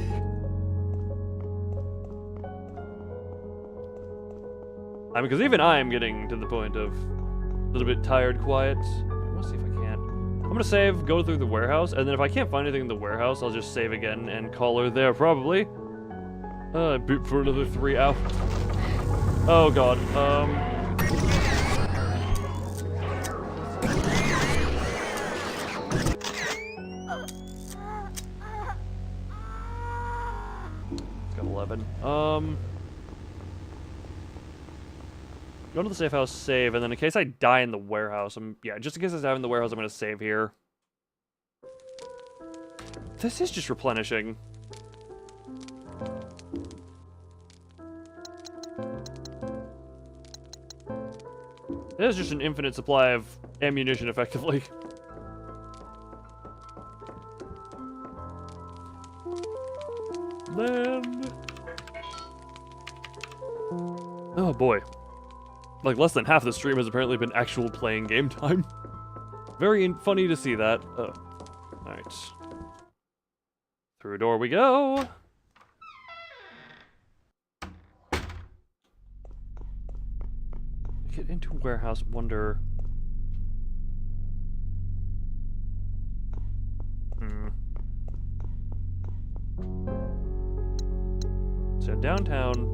I mean, because even I'm getting to the point of a little bit tired, quiet. I want to see if I can. I'm going to save, go through the warehouse, and then if I can't find anything in the warehouse, I'll just save again and call her there, probably. Boot for another 3 hours. Oh, God. It's got 11. Go to the safe house, save, and then in case I die in the warehouse, just in case I die in the warehouse, I'm gonna save here. This is just replenishing. It is just an infinite supply of ammunition, effectively. Land. Oh boy. Like, less than half the stream has apparently been actual playing game time. Very funny to see that. Alright. Through a door we go! Get into warehouse, wonder... So downtown...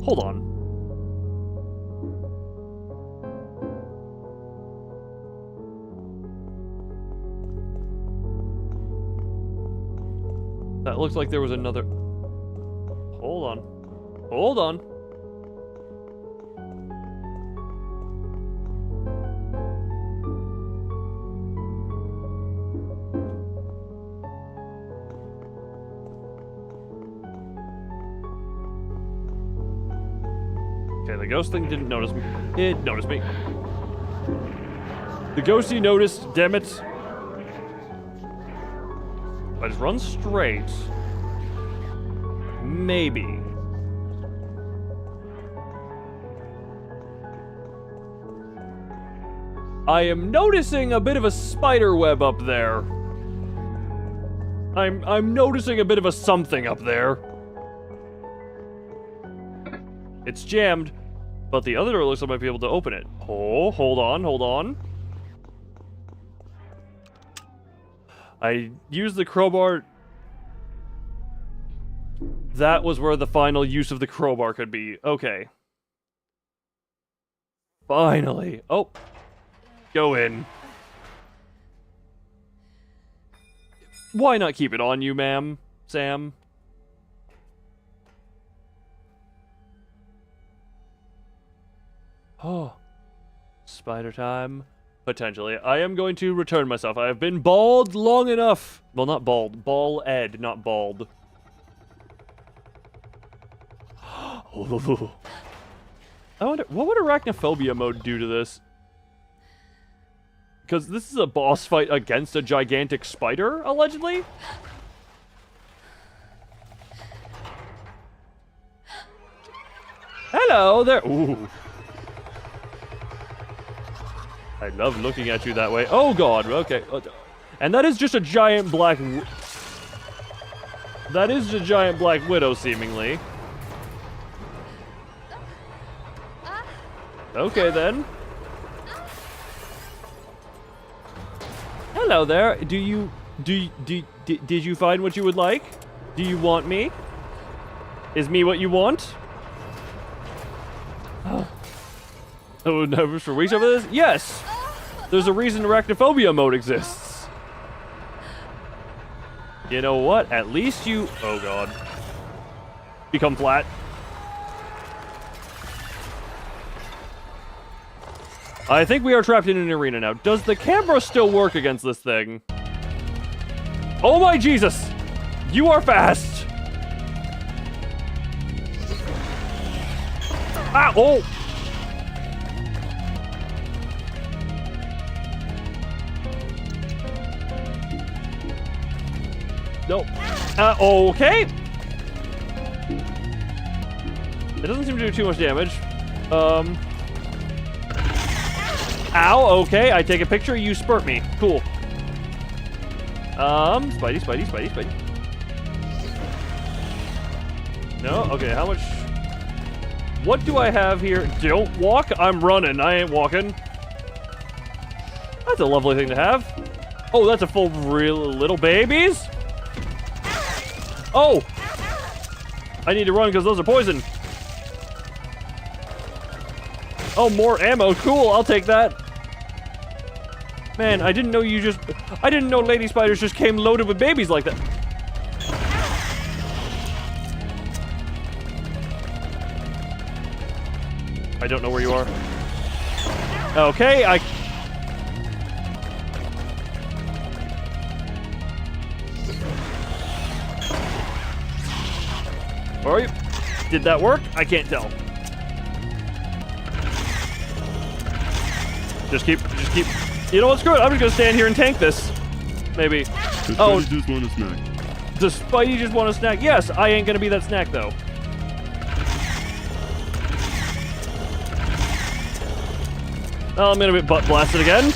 Hold on. That looks like there was another... Hold on. Hold on. Okay, the ghost thing didn't notice me. It noticed me. The ghosty noticed, damn it. I just run straight. Maybe. I am noticing a bit of a spider web up there. I'm noticing a bit of a something up there. It's jammed, but the other door looks like I might be able to open it. Oh, hold on, hold on. I used the crowbar. That was where the final use of the crowbar could be. Okay. Finally. Oh. Go in. Why not keep it on you, ma'am? Sam? Oh. Spider time. Potentially. I am going to return myself. I have been bald long enough. Well, not bald. Bald, not bald. Oh. I wonder, what would arachnophobia mode do to this? Because this is a boss fight against a gigantic spider, allegedly? Hello there. Ooh. I love looking at you that way. Oh god, okay. And that is just a giant black... That is a giant black widow, seemingly. Okay, then. Hello there. Did you find what you would like? Do you want me? Is me what you want? Oh, nervous for weeks over this? Yes! There's a reason arachnophobia mode exists. You know what? At least you... Oh, God. Become flat. I think we are trapped in an arena now. Does the camera still work against this thing? Oh, my Jesus! You are fast! Ah! Oh! No. Okay. It doesn't seem to do too much damage. Ow, okay. I take a picture, you spurt me. Cool. Spidey. No? Okay, how much... What do I have here? Don't walk. I'm running. I ain't walking. That's a lovely thing to have. Oh, that's a full real little babies? Oh! I need to run because those are poison. Oh, more ammo. Cool, I'll take that. Man, I didn't know I didn't know lady spiders just came loaded with babies like that. I don't know where you are. Okay, Where are you? Did that work? I can't tell. Just keep. You know what? Screw it. I'm just gonna stand here and tank this. Maybe. Does Oh. Spidey just want a snack? Does Spidey just want a snack? Yes, I ain't gonna be that snack though. Oh, I'm gonna get butt blasted again.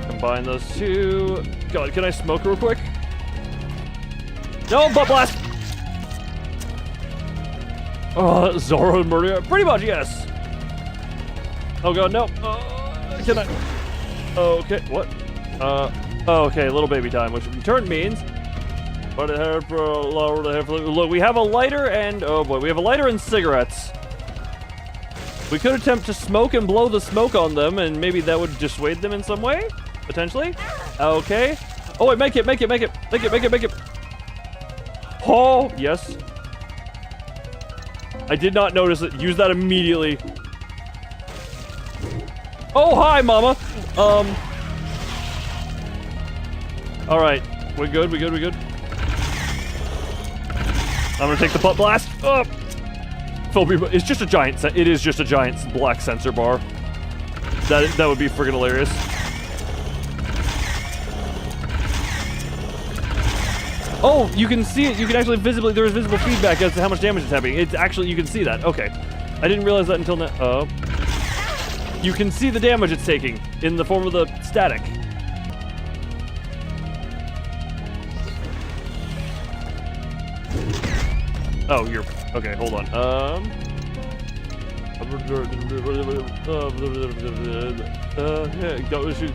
Combine those two. God, can I smoke real quick? No, butt blast! Oh, Zorro murder. Pretty much, yes. Oh god, no. Can I? Okay, what? Okay, little baby time, which in turn means. Look, we have a lighter and oh boy, we have a lighter and cigarettes. We could attempt to smoke and blow the smoke on them, and maybe that would dissuade them in some way, potentially. Okay. Oh wait, make it. Oh yes. I did not notice it. Use that immediately. Oh, hi, mama. All right. We're good. I'm gonna take the butt blast. Phobia. It's just a giant. It is just a giant black sensor bar. That would be friggin' hilarious. Oh, you can see it. You can actually there is visible feedback as to how much damage it's having. It's actually, you can see that. Okay. I didn't realize that until now. You can see the damage it's taking in the form of the static. Oh, you're... Okay, hold on.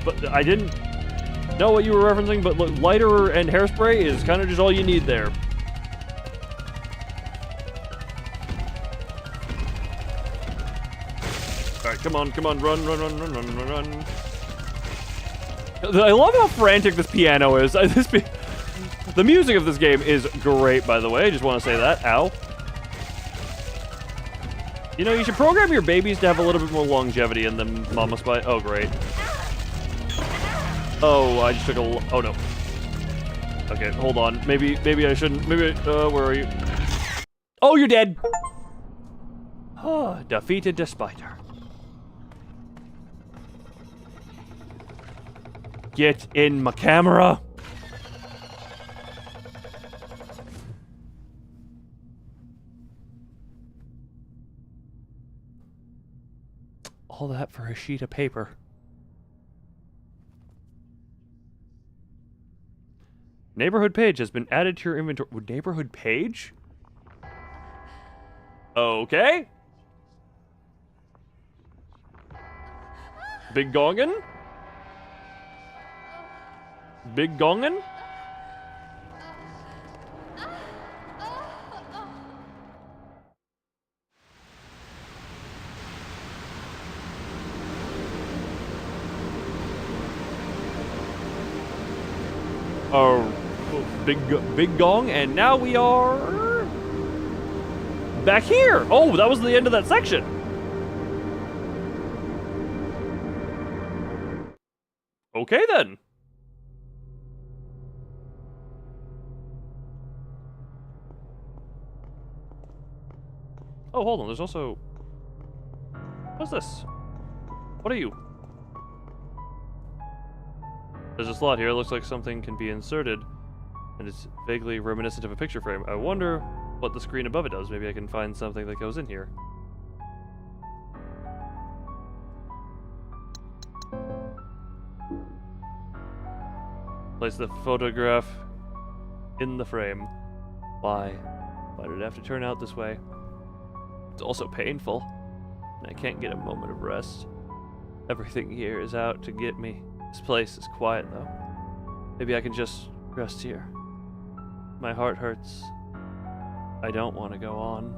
But I didn't know what you were referencing, but look, lighter and hairspray is kind of just all you need there. Alright, come on, run. I love how frantic this piano is. The music of this game is great, by the way. I just want to say that. Ow. You know, you should program your babies to have a little bit more longevity in them, Mama Spy. Oh, great. Oh, I just took a... Oh, no. Okay, hold on. Maybe I shouldn't... Maybe... where are you? Oh, you're dead! Oh, defeated despite her. Get in my camera! All that for a sheet of paper. Neighborhood page has been added to your inventory. Neighborhood page? Okay. Big gongin? Big gongin? Big gong, and now we are back here. Oh, that was the end of that section. Okay then. Oh, hold on. There's also... What's this? What are you? There's a slot here. It looks like something can be inserted. And it's vaguely reminiscent of a picture frame. I wonder what the screen above it does. Maybe I can find something that goes in here. Place the photograph in the frame. Why? Why did it have to turn out this way? It's also painful. And I can't get a moment of rest. Everything here is out to get me. This place is quiet, though. Maybe I can just rest here. My heart hurts. I don't want to go on.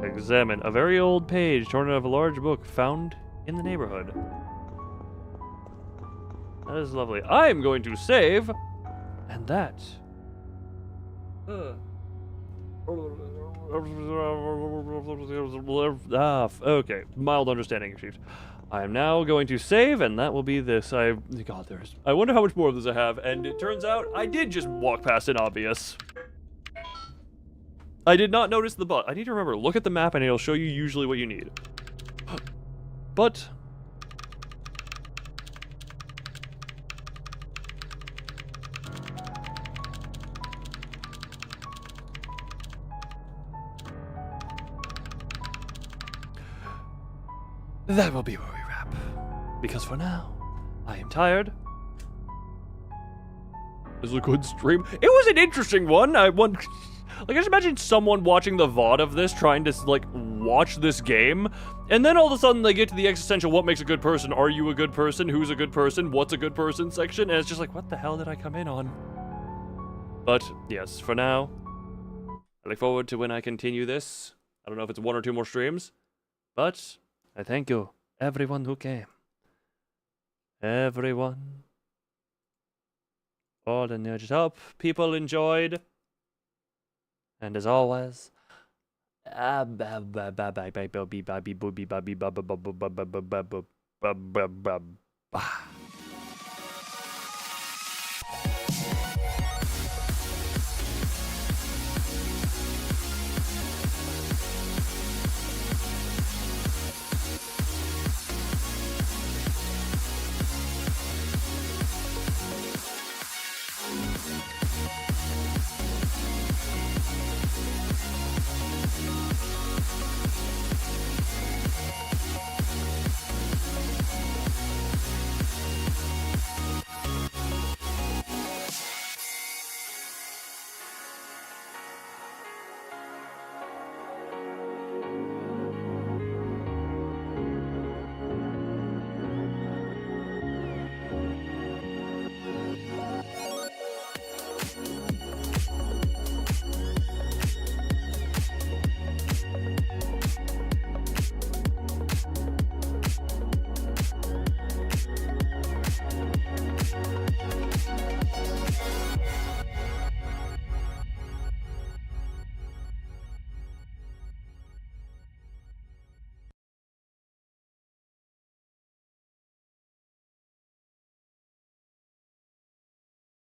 Examine a very old page torn out of a large book found in the neighborhood. That is lovely. I am going to save, and that. Okay, mild understanding achieved. I am now going to save, and that will be this. I wonder how much more of this I have, and it turns out I did just walk past an obvious. I did not notice the but. I need to remember, look at the map and it'll show you usually what you need. But... that will be where we wrap. Because for now, I am tired. This was a good stream. It was an interesting one. Like, I just imagine someone watching the VOD of this, trying to, like, watch this game, and then all of a sudden they get to the existential, what makes a good person? Are you a good person? Who's a good person? What's a good person section? And it's just like, what the hell did I come in on? But, yes, for now, I look forward to when I continue this. I don't know if it's 1 or 2 more streams, but I thank you, everyone who came. Everyone. All the nudges up. People enjoyed. And as always, bye.